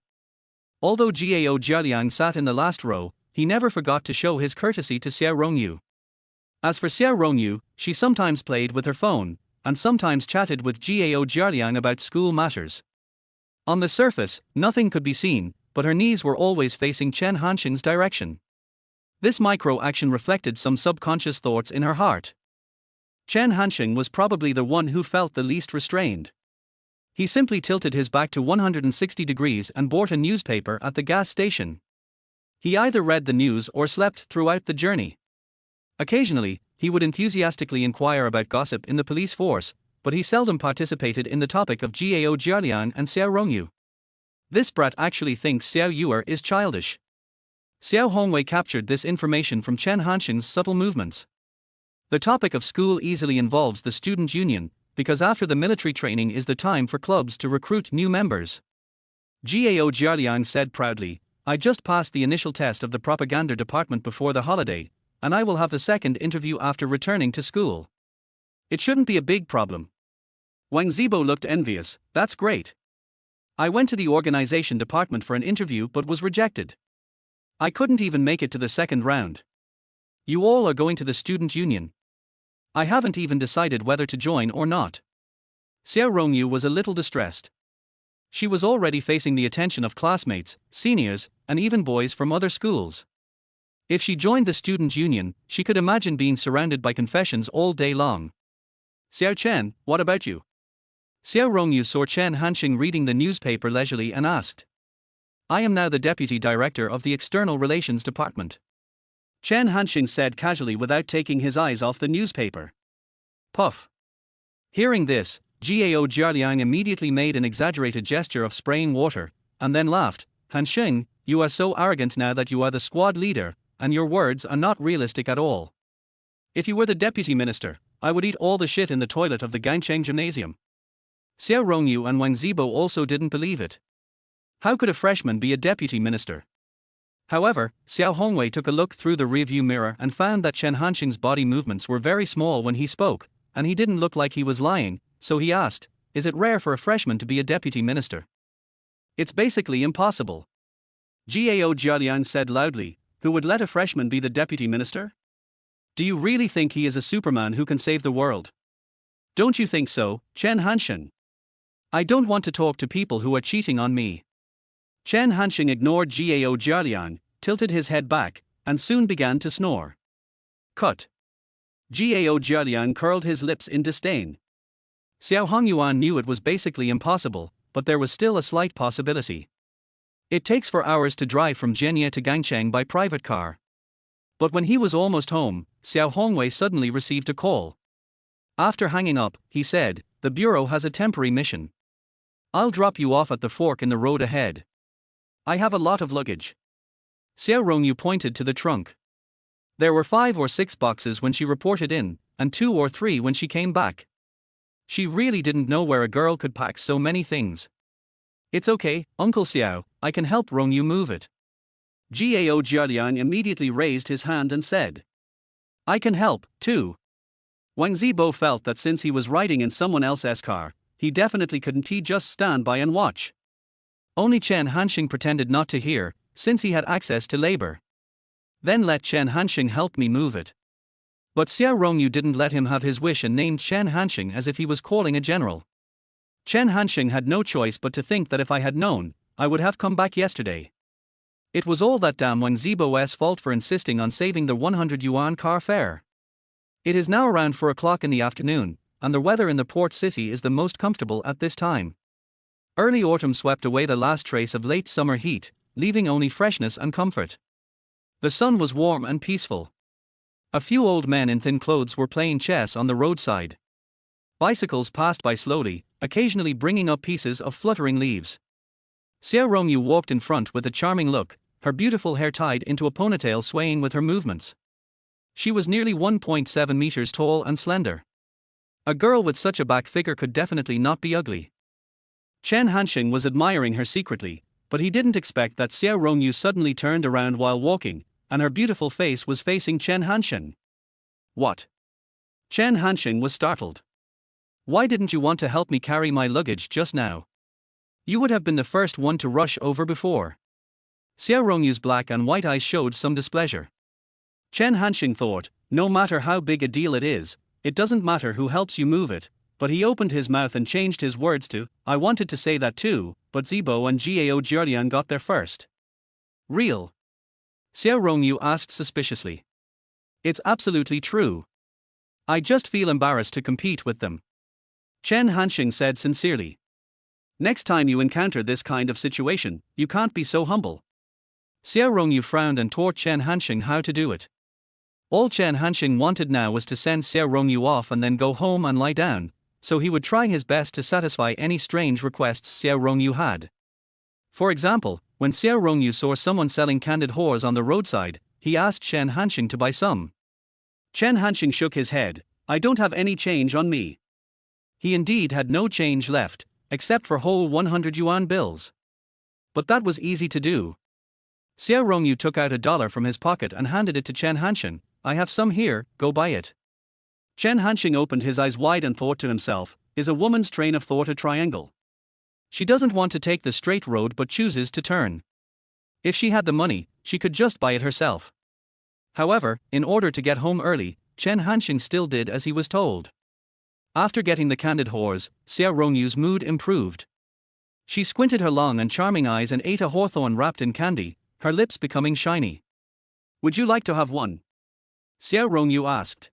Although Gao Jialiang sat in the last row, he never forgot to show his courtesy to Xiao Rongyu. As for Xiao Rongyu, she sometimes played with her phone, and sometimes chatted with Gao Jialiang about school matters. On the surface, nothing could be seen, but her knees were always facing Chen Hansheng's direction. This micro-action reflected some subconscious thoughts in her heart. Chen Hansheng was probably the one who felt the least restrained. He simply tilted his back to 160 degrees and bought a newspaper at the gas station. He either read the news or slept throughout the journey. Occasionally, he would enthusiastically inquire about gossip in the police force, but he seldom participated in the topic of Gao Jialiang and Xiao Rongyu. This brat actually thinks Xiao Yuer is childish. Xiao Hongwei captured this information from Chen Hansheng's subtle movements. The topic of school easily involves the student union, because after the military training is the time for clubs to recruit new members. Gao Jialiang said proudly, "I just passed the initial test of the propaganda department before the holiday, and I will have the second interview after returning to school. It shouldn't be a big problem." Wang Zibo looked envious. "That's great. I went to the organization department for an interview but was rejected. I couldn't even make it to the second round. You all are going to the student union. I haven't even decided whether to join or not." Xiao Rongyu was a little distressed. She was already facing the attention of classmates, seniors, and even boys from other schools. If she joined the student union, she could imagine being surrounded by confessions all day long. Xiao Chen, what about you? Xiao Rongyu saw Chen Hansheng reading the newspaper leisurely and asked. I am now the deputy director of the External Relations Department. Chen Hansheng said casually without taking his eyes off the newspaper. Puff. Hearing this, Gao Jialiang immediately made an exaggerated gesture of spraying water, and then laughed. Hansheng, you are so arrogant now that you are the squad leader, and your words are not realistic at all. If you were the deputy minister, I would eat all the shit in the toilet of the Gangcheng gymnasium. Xiao Rongyu and Wang Zibo also didn't believe it. How could a freshman be a deputy minister? However, Xiao Hongwei took a look through the rearview mirror and found that Chen Hansheng's body movements were very small when he spoke, and he didn't look like he was lying, so he asked, is it rare for a freshman to be a deputy minister? It's basically impossible. Gao Jialiang said loudly, who would let a freshman be the deputy minister? Do you really think he is a Superman who can save the world? Don't you think so, Chen Hansheng? I don't want to talk to people who are cheating on me. Chen Hansheng ignored Gao Jialiang, tilted his head back, and soon began to snore. Cut. Gao Jialiang curled his lips in disdain. Xiao Hongyuan knew it was basically impossible, but there was still a slight possibility. It takes 4 hours to drive from Jianye to Gangcheng by private car. But when he was almost home, Xiao Hongwei suddenly received a call. After hanging up, he said, the bureau has a temporary mission. I'll drop you off at the fork in the road ahead. I have a lot of luggage. Xiao Rongyu pointed to the trunk. There were 5 or 6 boxes when she reported in, and 2 or 3 when she came back. She really didn't know where a girl could pack so many things. It's okay, Uncle Xiao, I can help Rongyu move it. Gao Jialiang immediately raised his hand and said. I can help, too. Wang Zibo felt that since he was riding in someone else's car, he definitely couldn't just stand by and watch. Only Chen Hansheng pretended not to hear, since he had access to labor. Then let Chen Hansheng help me move it. But Xiao Rongyu didn't let him have his wish and named Chen Hansheng as if he was calling a general. Chen Hansheng had no choice but to think that if I had known, I would have come back yesterday. It was all that damn Wang Zibo's fault for insisting on saving the 100 yuan car fare. It is now around 4 o'clock in the afternoon, and the weather in the port city is the most comfortable at this time. Early autumn swept away the last trace of late summer heat, leaving only freshness and comfort. The sun was warm and peaceful. A few old men in thin clothes were playing chess on the roadside. Bicycles passed by slowly, occasionally bringing up pieces of fluttering leaves. Xiao Rongyu walked in front with a charming look, her beautiful hair tied into a ponytail swaying with her movements. She was nearly 1.7 meters tall and slender. A girl with such a back figure could definitely not be ugly. Chen Hansheng was admiring her secretly, but he didn't expect that Xiao Rongyu suddenly turned around while walking, and her beautiful face was facing Chen Hansheng. What? Chen Hansheng was startled. Why didn't you want to help me carry my luggage just now? You would have been the first one to rush over before. Xiao Rongyu's black and white eyes showed some displeasure. Chen Hansheng thought, no matter how big a deal it is, it doesn't matter who helps you move it, but he opened his mouth and changed his words to, I wanted to say that too, but Zibo and Gao Jialiang got there first. Real? Xiao Rongyu asked suspiciously. It's absolutely true. I just feel embarrassed to compete with them. Chen Hansheng said sincerely. Next time you encounter this kind of situation, you can't be so humble. Xiao Rongyu frowned and taught Chen Hansheng how to do it. All Chen Hansheng wanted now was to send Xiao Rongyu off and then go home and lie down, so he would try his best to satisfy any strange requests Xiao Rongyu had. For example, when Xiao Rongyu saw someone selling candied whores on the roadside, he asked Chen Hansheng to buy some. Chen Hansheng shook his head, I don't have any change on me. He indeed had no change left, except for whole 100 yuan bills. But that was easy to do. Xiao Rongyu took out $1 from his pocket and handed it to Chen Hansheng, I have some here, go buy it. Chen Hansheng opened his eyes wide and thought to himself, is a woman's train of thought a triangle? She doesn't want to take the straight road but chooses to turn. If she had the money, she could just buy it herself. However, in order to get home early, Chen Hansheng still did as he was told. After getting the candied whores, Xiao Rongyu's mood improved. She squinted her long and charming eyes and ate a hawthorn wrapped in candy, her lips becoming shiny. Would you like to have one? Xiao Rongyu asked.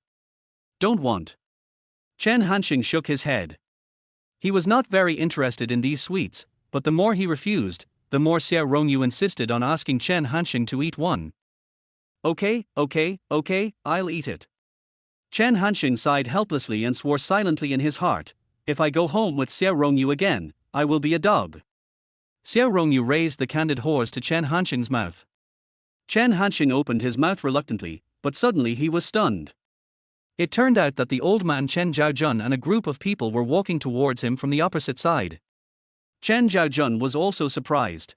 Don't want. Chen Hansheng shook his head. He was not very interested in these sweets, but the more he refused, the more Xiao Rongyu insisted on asking Chen Hansheng to eat one. Okay, I'll eat it. Chen Hansheng sighed helplessly and swore silently in his heart, if I go home with Xiao Rongyu again, I will be a dog. Xiao Rongyu raised the candid horse to Chen Hansheng's mouth. Chen Hansheng opened his mouth reluctantly, but suddenly he was stunned. It turned out that the old man Chen Zhaojun and a group of people were walking towards him from the opposite side. Chen Zhaojun was also surprised.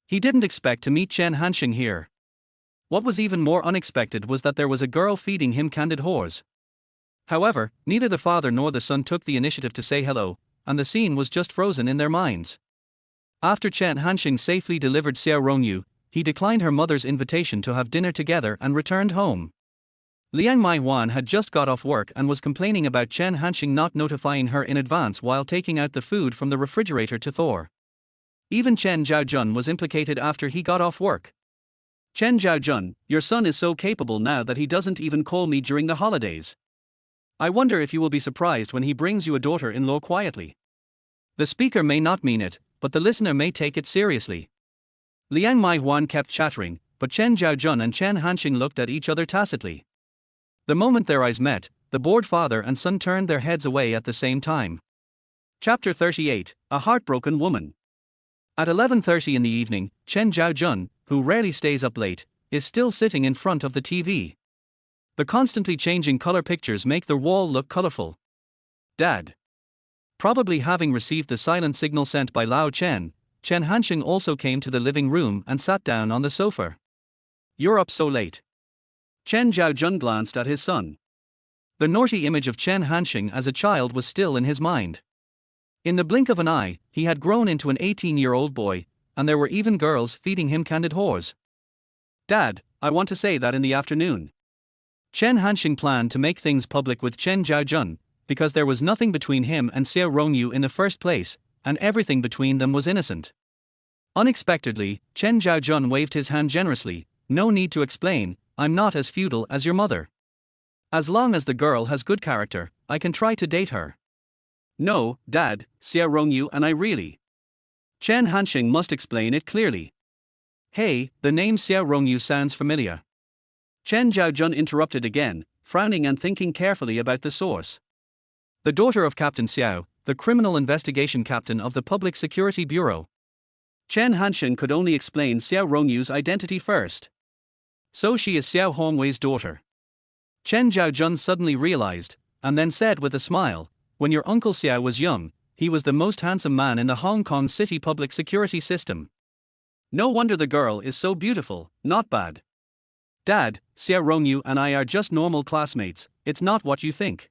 He didn't expect to meet Chen Hansheng here. What was even more unexpected was that there was a girl feeding him candid horse. However, neither the father nor the son took the initiative to say hello, and the scene was just frozen in their minds. After Chen Hansheng safely delivered Xiao Rongyu, he declined her mother's invitation to have dinner together and returned home. Liang Maihuan had just got off work and was complaining about Chen Hansheng not notifying her in advance while taking out the food from the refrigerator to Thor. Even Chen Zhaojun was implicated after he got off work. Chen Zhaojun, your son is so capable now that he doesn't even call me during the holidays. I wonder if you will be surprised when he brings you a daughter-in-law quietly. The speaker may not mean it, but the listener may take it seriously. Liang Maihuan kept chattering, but Chen Zhaojun and Chen Hansheng looked at each other tacitly. The moment their eyes met, the bored father and son turned their heads away at the same time. Chapter 38, A Heartbroken Woman. At 11:30 in the evening, Chen Zhaojun, who rarely stays up late, is still sitting in front of the TV. The constantly changing color pictures make the wall look colorful. Dad. Probably having received the silent signal sent by Lao Chen, Chen Hansheng also came to the living room and sat down on the sofa. You're up so late. Chen Zhaojun glanced at his son. The naughty image of Chen Hansheng as a child was still in his mind. In the blink of an eye, he had grown into an 18-year-old boy, and there were even girls feeding him candid horse. Dad, I want to say that in the afternoon. Chen Hansheng planned to make things public with Chen Zhaojun, because there was nothing between him and Xiao Rongyu in the first place, and everything between them was innocent. Unexpectedly, Chen Zhaojun waved his hand generously. No need to explain, I'm not as feudal as your mother. As long as the girl has good character, I can try to date her. No, Dad, Xiao Rongyu and I really. Chen Hansheng must explain it clearly. Hey, the name Xiao Rongyu sounds familiar. Chen Zhaojun interrupted again, frowning and thinking carefully about the source. The daughter of Captain Xiao, the criminal investigation captain of the Public Security Bureau. Chen Hansheng could only explain Xiao Rongyu's identity first. So she is Xiao Hongwei's daughter. Chen Zhaojun suddenly realized, and then said with a smile, when your uncle Xiao was young, he was the most handsome man in the Hong Kong city public security system. No wonder the girl is so beautiful, not bad. Dad, Xiao Rongyu and I are just normal classmates, it's not what you think.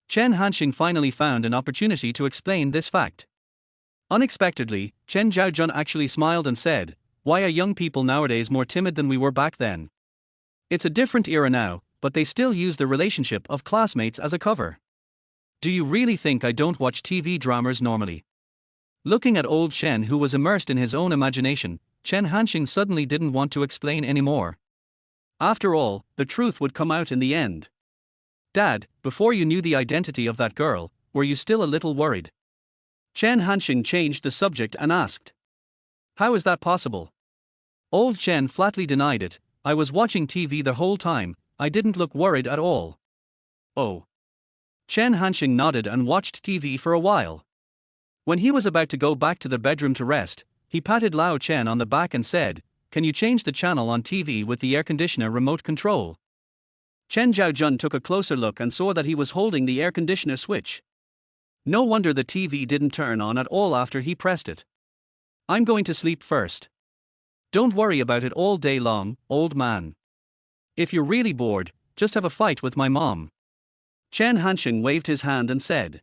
Chen Hansheng finally found an opportunity to explain this fact. Unexpectedly, Chen Zhaojun actually smiled and said, why are young people nowadays more timid than we were back then? It's a different era now, but they still use the relationship of classmates as a cover. Do you really think I don't watch TV dramas normally? Looking at old Chen, who was immersed in his own imagination, Chen Hansheng suddenly didn't want to explain anymore. After all, the truth would come out in the end. Dad, before you knew the identity of that girl, were you still a little worried? Chen Hansheng changed the subject and asked. How is that possible? Old Chen flatly denied it. I was watching TV the whole time, I didn't look worried at all. Oh. Chen Hansheng nodded and watched TV for a while. When he was about to go back to the bedroom to rest, he patted Lao Chen on the back and said, can you change the channel on TV with the air conditioner remote control? Chen Zhaojun took a closer look and saw that he was holding the air conditioner switch. No wonder the TV didn't turn on at all after he pressed it. I'm going to sleep first. Don't worry about it all day long, old man. If you're really bored, just have a fight with my mom. Chen Hansheng waved his hand and said.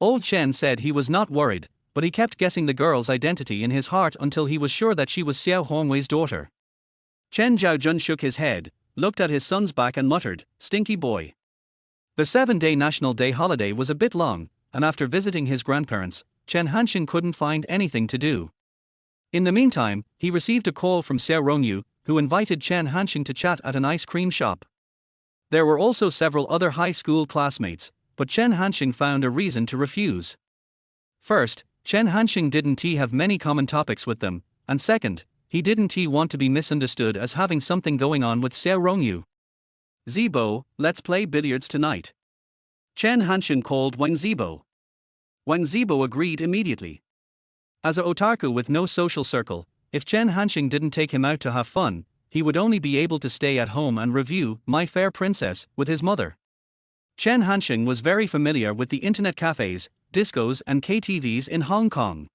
Old Chen said he was not worried, but he kept guessing the girl's identity in his heart until he was sure that she was Xiao Hongwei's daughter. Chen Zhaojun shook his head, looked at his son's back and muttered, stinky boy. The 7-day National Day holiday was a bit long, and after visiting his grandparents, Chen Hansheng couldn't find anything to do. In the meantime, he received a call from Xiao Rongyu, who invited Chen Hansheng to chat at an ice cream shop. There were also several other high school classmates, but Chen Hansheng found a reason to refuse. First, Chen Hansheng didn't have many common topics with them, and second, he didn't want to be misunderstood as having something going on with Xiao Rongyu. Zibo, let's play billiards tonight. Chen Hansheng called Wang Zibo. Wang Zibo agreed immediately. As a otaku with no social circle, if Chen Hansheng didn't take him out to have fun, he would only be able to stay at home and review My Fair Princess with his mother. Chen Hansheng was very familiar with the internet cafes, discos and KTVs in Hong Kong.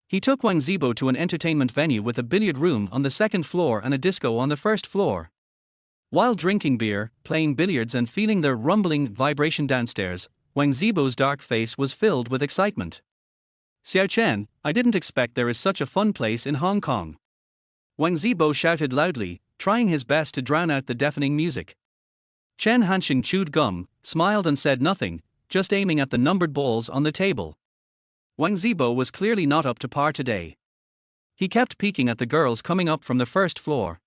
He took Wang Zibo to an entertainment venue with a billiard room on the second floor and a disco on the first floor. While drinking beer, playing billiards and feeling the rumbling vibration downstairs, Wang Zibo's dark face was filled with excitement. Xiao Chen, I didn't expect there is such a fun place in Hong Kong. Wang Zibo shouted loudly, trying his best to drown out the deafening music. Chen Hansheng chewed gum, smiled and said nothing, just aiming at the numbered balls on the table. Wang Zibo was clearly not up to par today. He kept peeking at the girls coming up from the first floor.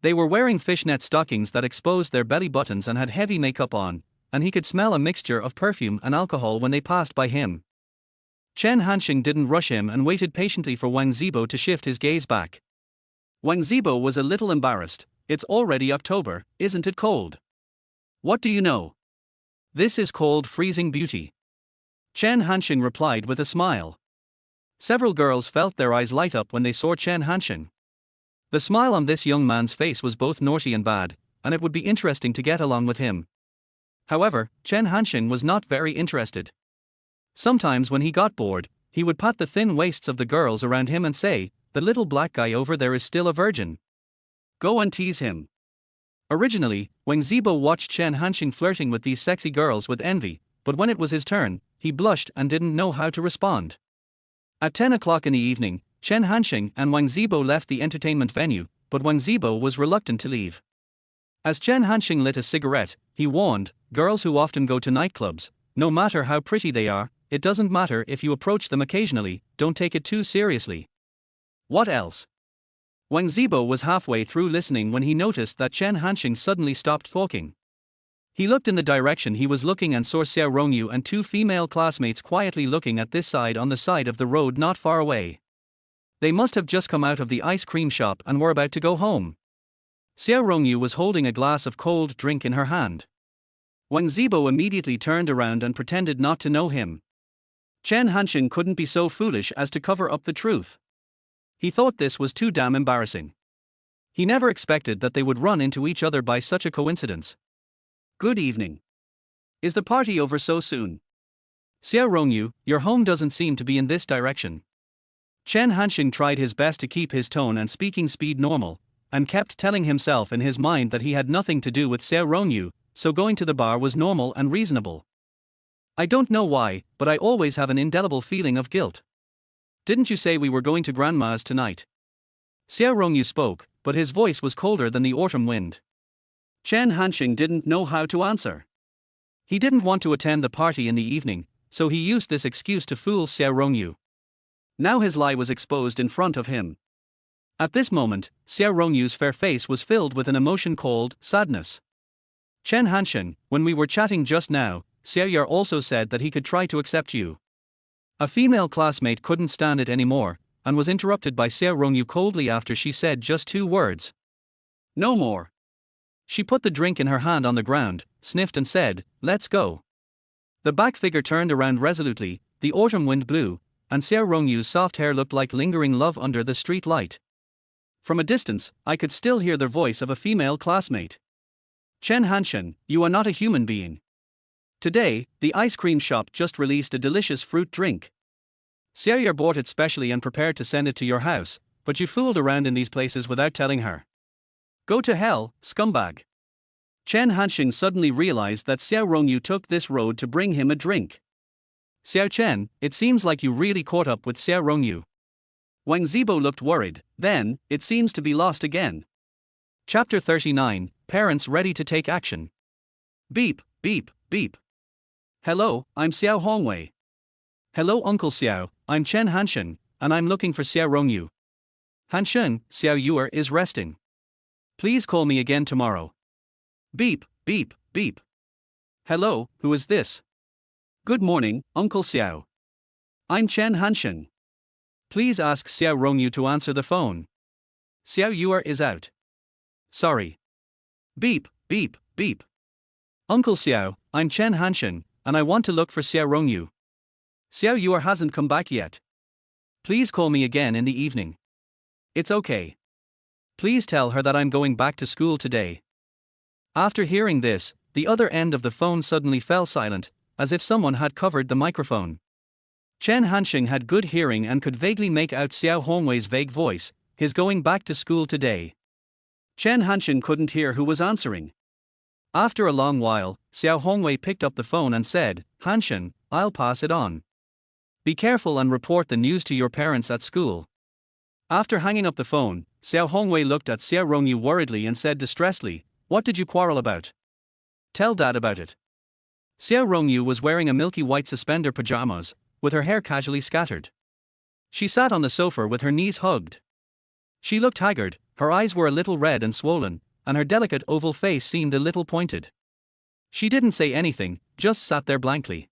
They were wearing fishnet stockings that exposed their belly buttons and had heavy makeup on, and he could smell a mixture of perfume and alcohol when they passed by him. Chen Hansheng didn't rush him and waited patiently for Wang Zibo to shift his gaze back. Wang Zibo was a little embarrassed. It's already October, isn't it cold? What do you know? This is called freezing beauty. Chen Hansheng replied with a smile. Several girls felt their eyes light up when they saw Chen Hansheng. The smile on this young man's face was both naughty and bad, and it would be interesting to get along with him. However, Chen Hansheng was not very interested. Sometimes when he got bored, he would pat the thin waists of the girls around him and say, "The little black guy over there is still a virgin. Go and tease him." Originally, Wang Zibo watched Chen Hansheng flirting with these sexy girls with envy, but when it was his turn, he blushed and didn't know how to respond. At 10 o'clock in the evening, Chen Hansheng and Wang Zibo left the entertainment venue, but Wang Zibo was reluctant to leave. As Chen Hansheng lit a cigarette, he warned, "Girls who often go to nightclubs, no matter how pretty they are, it doesn't matter if you approach them occasionally, don't take it too seriously." What else? Wang Zibo was halfway through listening when he noticed that Chen Hansheng suddenly stopped talking. He looked in the direction he was looking and saw Xiao Rongyu and two female classmates quietly looking at this side on the side of the road not far away. They must have just come out of the ice cream shop and were about to go home. Xiao Rongyu was holding a glass of cold drink in her hand. Wang Zibo immediately turned around and pretended not to know him. Chen Hansheng couldn't be so foolish as to cover up the truth. He thought this was too damn embarrassing. He never expected that they would run into each other by such a coincidence. Good evening. Is the party over so soon? Xiao Rongyu, your home doesn't seem to be in this direction. Chen Hansheng tried his best to keep his tone and speaking speed normal, and kept telling himself in his mind that he had nothing to do with Xiao Rongyu, so going to the bar was normal and reasonable. I don't know why, but I always have an indelible feeling of guilt. Didn't you say we were going to Grandma's tonight? Xiao Rongyu spoke, but his voice was colder than the autumn wind. Chen Hansheng didn't know how to answer. He didn't want to attend the party in the evening, so he used this excuse to fool Xiao Rongyu. Now his lie was exposed in front of him. At this moment, Xiao Rongyu's fair face was filled with an emotion called sadness. Chen Hansheng, when we were chatting just now, Xiao Yar also said that he could try to accept you. A female classmate couldn't stand it anymore, and was interrupted by Xiao Rongyu coldly after she said just 2 words. No more. She put the drink in her hand on the ground, sniffed and said, "Let's go." The back figure turned around resolutely, the autumn wind blew, and Xiao Rongyu's soft hair looked like lingering love under the street light. From a distance, I could still hear the voice of a female classmate. Chen Hansheng, you are not a human being. Today, the ice cream shop just released a delicious fruit drink. Xiaoyar bought it specially and prepared to send it to your house, but you fooled around in these places without telling her. Go to hell, scumbag. Chen Hansheng suddenly realized that Xiao Rongyu took this road to bring him a drink. Xiao Chen, it seems like you really caught up with Xiao Rongyu. Wang Zibo looked worried, then, it seems to be lost again. Chapter 39, Parents Ready to Take Action. Beep, beep, beep. Hello, I'm Xiao Hongwei. Hello Uncle Xiao, I'm Chen Hansheng, and I'm looking for Xiao Rongyu. Hansheng, Xiao Yuer is resting. Please call me again tomorrow. Beep, beep, beep. Hello, who is this? Good morning, Uncle Xiao. I'm Chen Hansheng. Please ask Xiao Rongyu to answer the phone. Xiao Yuer is out. Sorry. Beep, beep, beep. Uncle Xiao, I'm Chen Hansheng, and I want to look for Xiao Rongyu. Xiao Yuer hasn't come back yet. Please call me again in the evening. It's okay. Please tell her that I'm going back to school today. After hearing this, the other end of the phone suddenly fell silent, as if someone had covered the microphone. Chen Hansheng had good hearing and could vaguely make out Xiao Hongwei's vague voice, his going back to school today. Chen Hansheng couldn't hear who was answering. After a long while, Xiao Hongwei picked up the phone and said, Hansheng, I'll pass it on. Be careful and report the news to your parents at school. After hanging up the phone, Xiao Hongwei looked at Xiao Rongyu worriedly and said distressledly, What did you quarrel about? Tell Dad about it. Xiao Rongyu was wearing a milky white suspender pajamas, with her hair casually scattered. She sat on the sofa with her knees hugged. She looked haggard, her eyes were a little red and swollen, and her delicate oval face seemed a little pointed. She didn't say anything, just sat there blankly.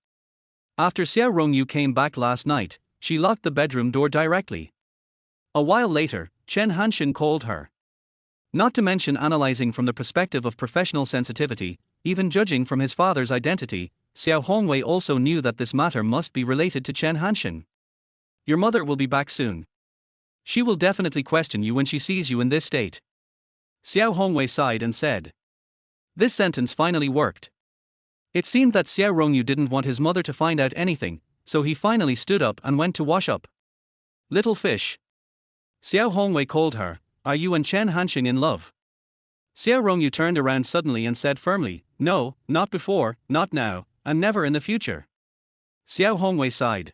After Xiao Rongyu came back last night, she locked the bedroom door directly. A while later, Chen Hansheng called her. Not to mention analyzing from the perspective of professional sensitivity, even judging from his father's identity, Xiao Hongwei also knew that this matter must be related to Chen Hansheng. Your mother will be back soon. She will definitely question you when she sees you in this state. Xiao Hongwei sighed and said. This sentence finally worked. It seemed that Xiao Rongyu didn't want his mother to find out anything, so he finally stood up and went to wash up. Little fish. Xiao Hongwei called her, Are you and Chen Hansheng in love? Xiao Rongyu turned around suddenly and said firmly, No, not before, not now, and never in the future. Xiao Hongwei sighed.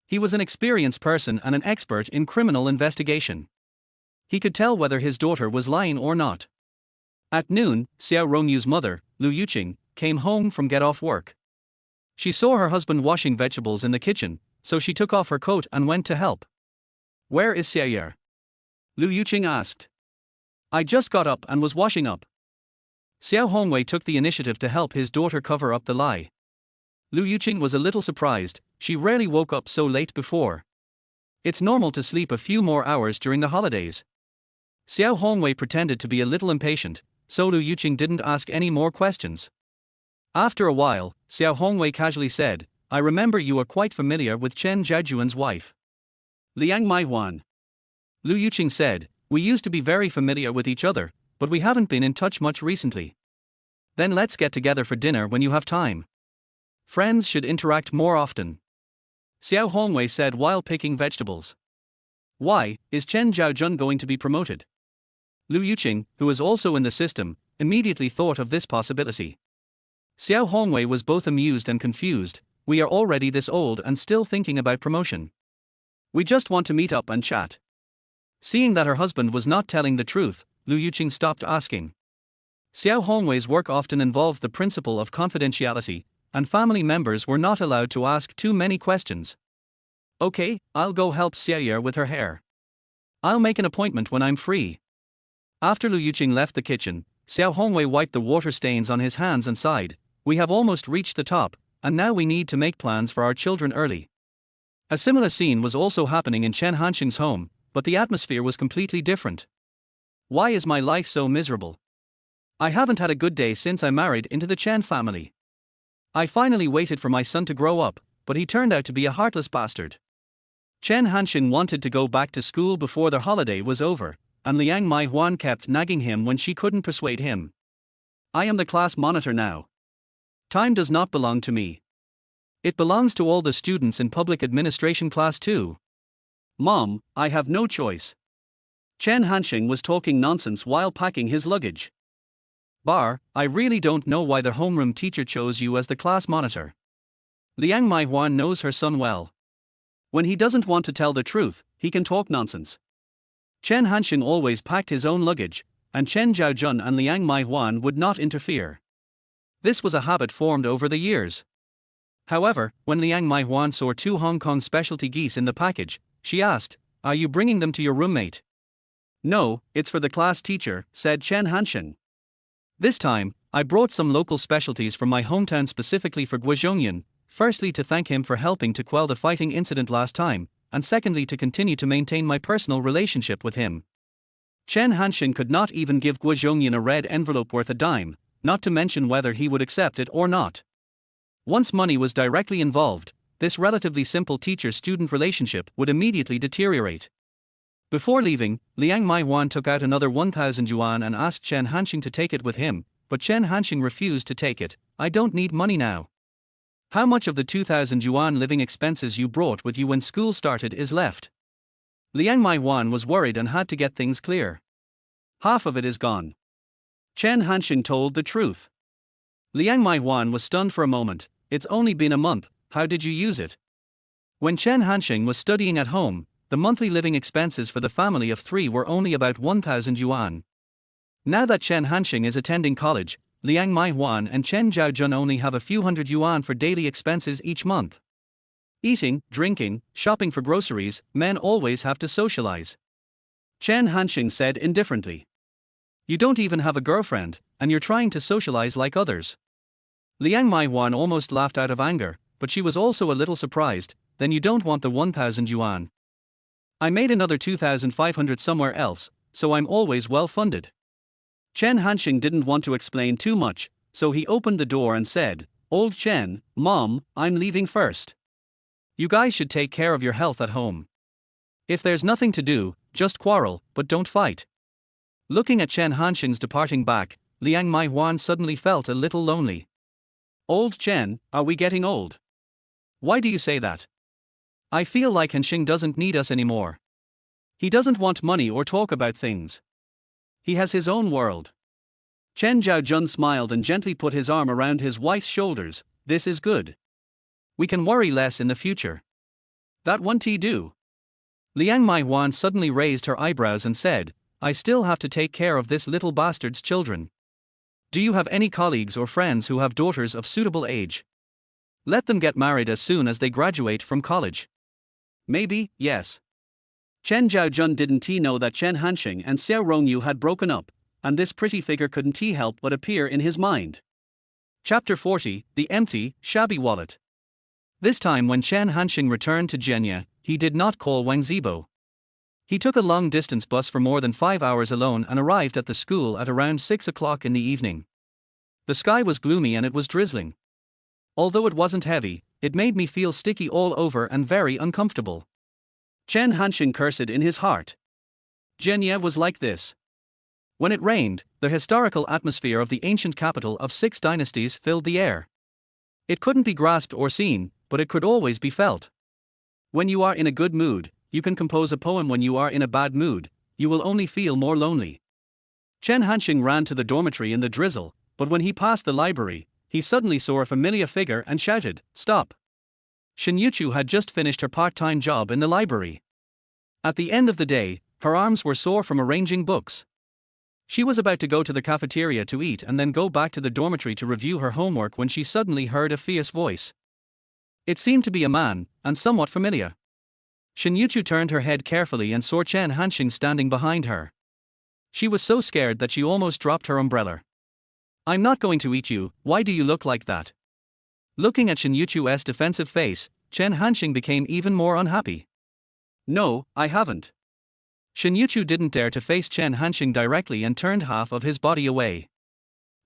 He was an experienced person and an expert in criminal investigation. He could tell whether his daughter was lying or not. At noon, Xiao Rongyu's mother, Lu Yuqing, came home from get-off work. She saw her husband washing vegetables in the kitchen, so she took off her coat and went to help. Where is Xiao Yer? Lu Yuqing asked. I just got up and was washing up. Xiao Hongwei took the initiative to help his daughter cover up the lie. Lu Yuqing was a little surprised, she rarely woke up so late before. It's normal to sleep a few more hours during the holidays. Xiao Hongwei pretended to be a little impatient, so Lu Yuqing didn't ask any more questions. After a while, Xiao Hongwei casually said, I remember you are quite familiar with Chen Jiajuan's wife. Liang Maihuan. Lu Yuqing said, We used to be very familiar with each other, but we haven't been in touch much recently. Then let's get together for dinner when you have time. Friends should interact more often. Xiao Hongwei said while picking vegetables. Why, is Chen Jiajun going to be promoted? Lu Yuqing, who was also in the system, immediately thought of this possibility. Xiao Hongwei was both amused and confused. We are already this old and still thinking about promotion. We just want to meet up and chat. Seeing that her husband was not telling the truth, Lu Yuqing stopped asking. Xiao Hongwei's work often involved the principle of confidentiality, and family members were not allowed to ask too many questions. Okay, I'll go help Xiao Yer with her hair. I'll make an appointment when I'm free. After Lu Yuqing left the kitchen, Xiao Hongwei wiped the water stains on his hands and sighed. We have almost reached the top, and now we need to make plans for our children early. A similar scene was also happening in Chen Hansheng's home, but the atmosphere was completely different. Why is my life so miserable? I haven't had a good day since I married into the Chen family. I finally waited for my son to grow up, but he turned out to be a heartless bastard. Chen Hansheng wanted to go back to school before the holiday was over, and Liang Maihuan kept nagging him when she couldn't persuade him. I am the class monitor now. Time does not belong to me. It belongs to all the students in public administration class too. Mom, I have no choice. Chen Hansheng was talking nonsense while packing his luggage. I really don't know why the homeroom teacher chose you as the class monitor. Liang Maihuan knows her son well. When he doesn't want to tell the truth, he can talk nonsense. Chen Hansheng always packed his own luggage, and Chen Jiajun and Liang Maihuan would not interfere. This was a habit formed over the years. However, when Liang Maihuan saw 2 Hong Kong specialty geese in the package, she asked, "Are you bringing them to your roommate?" "No, it's for the class teacher," said Chen Hansheng. "This time, I brought some local specialties from my hometown specifically for Guizhongyan, firstly to thank him for helping to quell the fighting incident last time, and secondly to continue to maintain my personal relationship with him." Chen Hansheng could not even give Guizhongyan a red envelope worth a dime, not to mention whether he would accept it or not. Once money was directly involved, this relatively simple teacher-student relationship would immediately deteriorate. Before leaving, Liang Maihuan took out another 1,000 yuan and asked Chen Hansheng to take it with him, but Chen Hansheng refused to take it. "I don't need money now. How much of the 2,000 yuan living expenses you brought with you when school started is left?" Liang Maihuan was worried and had to get things clear. "Half of it is gone." Chen Hansheng told the truth. Liang Maihuan was stunned for a moment. "It's only been a month, how did you use it?" When Chen Hansheng was studying at home, the monthly living expenses for the family of 3 were only about 1,000 yuan. Now that Chen Hansheng is attending college, Liang Maihuan and Chen Zhaojun only have a few hundred yuan for daily expenses each month. Eating, drinking, shopping for groceries, men always have to socialize. Chen Hansheng said indifferently. "You don't even have a girlfriend, and you're trying to socialize like others." Liang Maihuan almost laughed out of anger, but she was also a little surprised. "Then you don't want the 1,000 yuan. I made another 2,500 somewhere else, so I'm always well funded." Chen Hansheng didn't want to explain too much, so he opened the door and said, "Old Chen, Mom, I'm leaving first. You guys should take care of your health at home. If there's nothing to do, just quarrel, but don't fight." Looking at Chen Hansheng's departing back, Liang Maihuan suddenly felt a little lonely. "Old Chen, are we getting old? Why do you say that? I feel like Hansheng doesn't need us anymore. He doesn't want money or talk about things. He has his own world." Chen Zhaojun smiled and gently put his arm around his wife's shoulders. "This is good. We can worry less in the future. That won't do." Liang Maihuan suddenly raised her eyebrows and said, "I still have to take care of this little bastard's children. Do you have any colleagues or friends who have daughters of suitable age? Let them get married as soon as they graduate from college." "Maybe, yes." Chen Zhaojun didn't know that Chen Hansheng and Xiao Rongyu had broken up, and this pretty figure couldn't help but appear in his mind. Chapter 40, The Empty, Shabby Wallet. This time when Chen Hansheng returned to Zhenya, he did not call Wang Zibo. He took a long-distance bus for more than 5 hours alone and arrived at the school at around 6 o'clock in the evening. The sky was gloomy and it was drizzling. Although it wasn't heavy, it made me feel sticky all over and very uncomfortable. Chen Hansheng cursed in his heart. Zhenya was like this. When it rained, the historical atmosphere of the ancient capital of 6 dynasties filled the air. It couldn't be grasped or seen, but it could always be felt. When you are in a good mood, you can compose a poem. When you are in a bad mood, you will only feel more lonely. Chen Hansheng ran to the dormitory in the drizzle, but when he passed the library, he suddenly saw a familiar figure and shouted, "Stop!" Shen Youchu had just finished her part-time job in the library. At the end of the day, her arms were sore from arranging books. She was about to go to the cafeteria to eat and then go back to the dormitory to review her homework when she suddenly heard a fierce voice. It seemed to be a man, and somewhat familiar. Shen Youchu turned her head carefully and saw Chen Hansheng standing behind her. She was so scared that she almost dropped her umbrella. "I'm not going to eat you, why do you look like that?" Looking at Shen Youchu's defensive face, Chen Hansheng became even more unhappy. "No, I haven't." Shen Youchu didn't dare to face Chen Hansheng directly and turned half of his body away.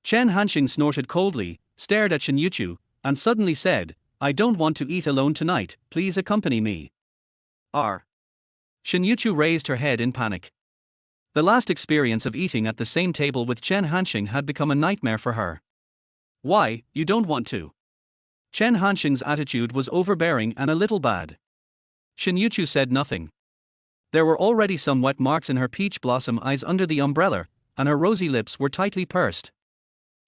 Chen Hansheng snorted coldly, stared at Shen Youchu, and suddenly said, "I don't want to eat alone tonight, please accompany me." Shen Youchu raised her head in panic. The last experience of eating at the same table with Chen Hansheng had become a nightmare for her. "Why, you don't want to?" Chen Hansheng's attitude was overbearing and a little bad. Shen Youchu said nothing. There were already some wet marks in her peach blossom eyes under the umbrella, and her rosy lips were tightly pursed.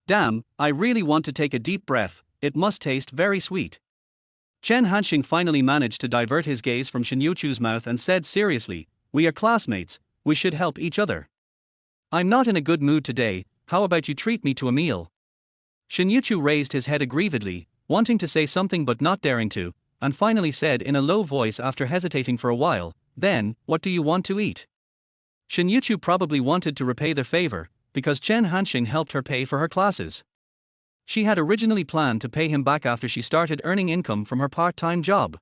"Damn, I really want to take a deep breath, it must taste very sweet." Chen Hansheng finally managed to divert his gaze from Shen Youchu's mouth and said seriously, "We are classmates, we should help each other. I'm not in a good mood today, how about you treat me to a meal?" Shen Youchu raised his head aggrievedly, wanting to say something but not daring to, and finally said in a low voice after hesitating for a while, "Then, what do you want to eat?" Shen Youchu probably wanted to repay the favor, because Chen Hansheng helped her pay for her classes. She had originally planned to pay him back after she started earning income from her part-time job.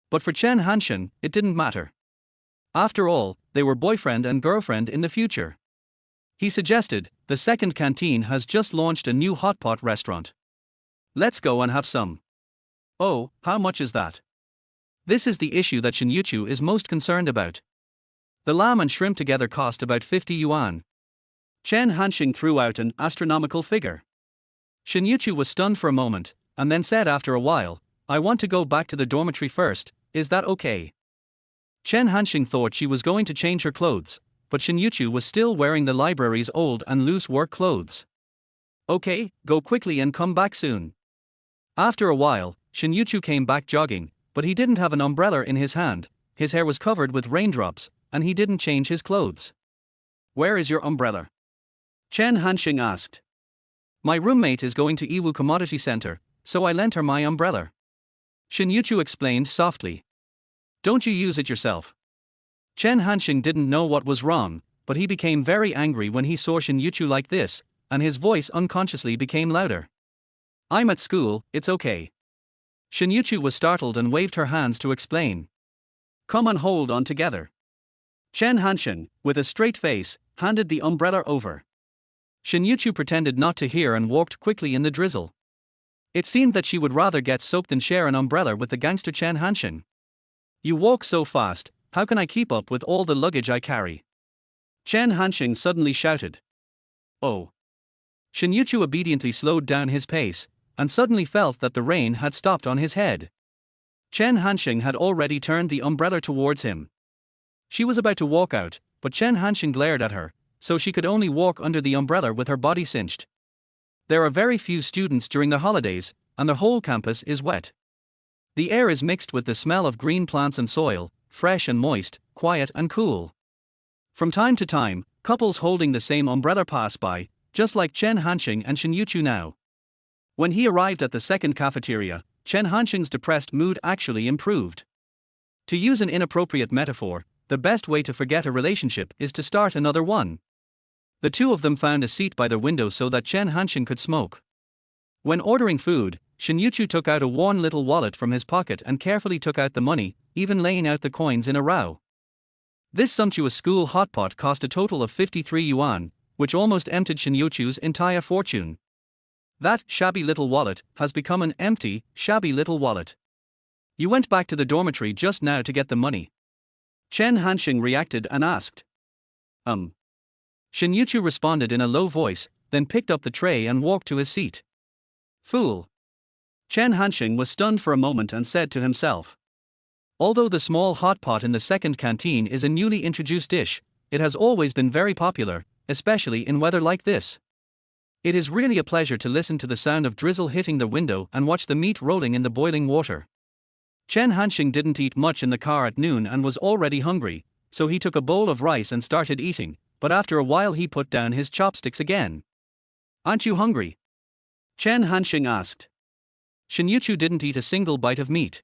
But for Chen Hansheng, it didn't matter. After all, they were boyfriend and girlfriend in the future. He suggested, "The second canteen has just launched a new hot pot restaurant. Let's go and have some." "Oh, how much is that?" This is the issue that Shen Youchu is most concerned about. The lamb and shrimp together cost about 50 yuan. Chen Hansheng threw out an astronomical figure. Shen Youchu was stunned for a moment, and then said after a while, "I want to go back to the dormitory first, is that okay?" Chen Hansheng thought she was going to change her clothes, but Shen Youchu was still wearing the library's old and loose work clothes. "Okay, go quickly and come back soon." After a while, Shen Youchu came back jogging, but he didn't have an umbrella in his hand, his hair was covered with raindrops, and he didn't change his clothes. "Where is your umbrella?" Chen Hansheng asked. "My roommate is going to Iwu Commodity Center, so I lent her my umbrella." Shen Youchu explained softly. "Don't you use it yourself?" Chen Hansheng didn't know what was wrong, but he became very angry when he saw Shen Youchu like this, and his voice unconsciously became louder. "I'm at school, it's okay." Shen Youchu was startled and waved her hands to explain. "Come and hold on together." Chen Hansheng, with a straight face, handed the umbrella over. Shen Youchu pretended not to hear and walked quickly in the drizzle. It seemed that she would rather get soaked than share an umbrella with the gangster Chen Hansheng. "You walk so fast, how can I keep up with all the luggage I carry?" Chen Hansheng suddenly shouted. "Oh." Shen Youchu obediently slowed down his pace, and suddenly felt that the rain had stopped on his head. Chen Hansheng had already turned the umbrella towards him. She was about to walk out, but Chen Hansheng glared at her, so she could only walk under the umbrella with her body cinched. There are very few students during the holidays, and the whole campus is wet. The air is mixed with the smell of green plants and soil, fresh and moist, quiet and cool. From time to time, couples holding the same umbrella pass by, just like Chen Hansheng and Shen Youchu now. When he arrived at the second cafeteria, Chen Hansheng's depressed mood actually improved. To use an inappropriate metaphor, the best way to forget a relationship is to start another one. The two of them found a seat by the window so that Chen Hansheng could smoke. When ordering food, Shen Youchu took out a worn little wallet from his pocket and carefully took out the money, even laying out the coins in a row. This sumptuous school hot pot cost a total of 53 yuan, which almost emptied Shen Youchu's entire fortune. That shabby little wallet has become an empty, shabby little wallet. "You went back to the dormitory just now to get the money?" Chen Hansheng reacted and asked. Shen Youchu responded in a low voice, then picked up the tray and walked to his seat. "Fool." Chen Hansheng was stunned for a moment and said to himself. Although the small hot pot in the second canteen is a newly introduced dish, it has always been very popular, especially in weather like this. It is really a pleasure to listen to the sound of drizzle hitting the window and watch the meat rolling in the boiling water. Chen Hansheng didn't eat much in the car at noon and was already hungry, so he took a bowl of rice and started eating, but after a while he put down his chopsticks again. "Aren't you hungry?" Chen Hansheng asked. Shen Youchu didn't eat a single bite of meat.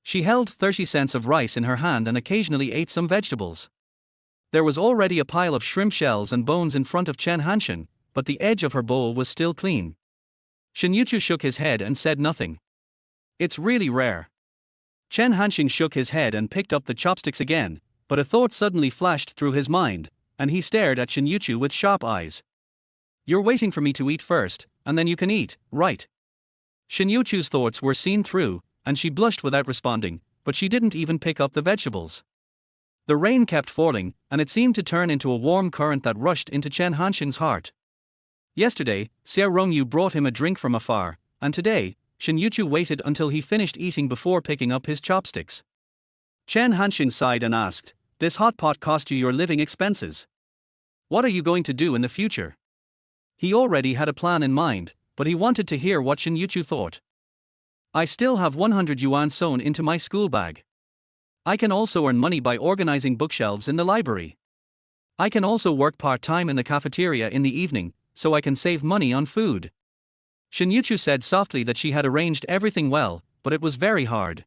She held 30 cents of rice in her hand and occasionally ate some vegetables. There was already a pile of shrimp shells and bones in front of Chen Hansheng, but the edge of her bowl was still clean. Shen Youchu shook his head and said nothing. "It's really rare." Chen Hansheng shook his head and picked up the chopsticks again, but a thought suddenly flashed through his mind, and he stared at Shen Youchu with sharp eyes. "You're waiting for me to eat first, and then you can eat, right?" Shen Youchu's thoughts were seen through, and she blushed without responding, but she didn't even pick up the vegetables. The rain kept falling, and it seemed to turn into a warm current that rushed into Chen Hansheng's heart. Yesterday, Xiao Rongyu brought him a drink from afar, and today, Shen Youchu waited until he finished eating before picking up his chopsticks. Chen Hansheng sighed and asked, "This hot pot cost you your living expenses. What are you going to do in the future?" He already had a plan in mind, but he wanted to hear what Shen Youchu thought. "I still have 100 yuan sewn into my school bag. I can also earn money by organizing bookshelves in the library. I can also work part-time in the cafeteria in the evening, so I can save money on food." Shen Youchu said softly that she had arranged everything well, but it was very hard.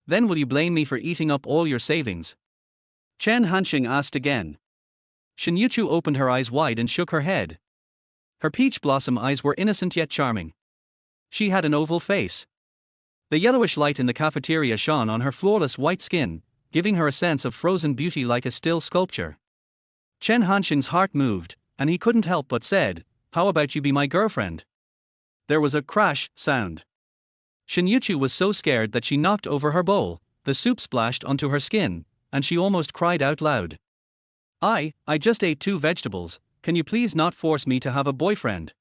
Then will you blame me for eating up all your savings? Chen Hansheng asked again. Shen Youchu opened her eyes wide and shook her head. Her peach blossom eyes were innocent yet charming. She had an oval face. The yellowish light in the cafeteria shone on her flawless white skin, giving her a sense of frozen beauty like a still sculpture. Chen Hansheng's heart moved, and he couldn't help but said, "How about you be my girlfriend?" There was a crash sound. Shen Youchu was so scared that she knocked over her bowl, the soup splashed onto her skin, and she almost cried out loud. I just ate 2 vegetables, can you please not force me to have a boyfriend?"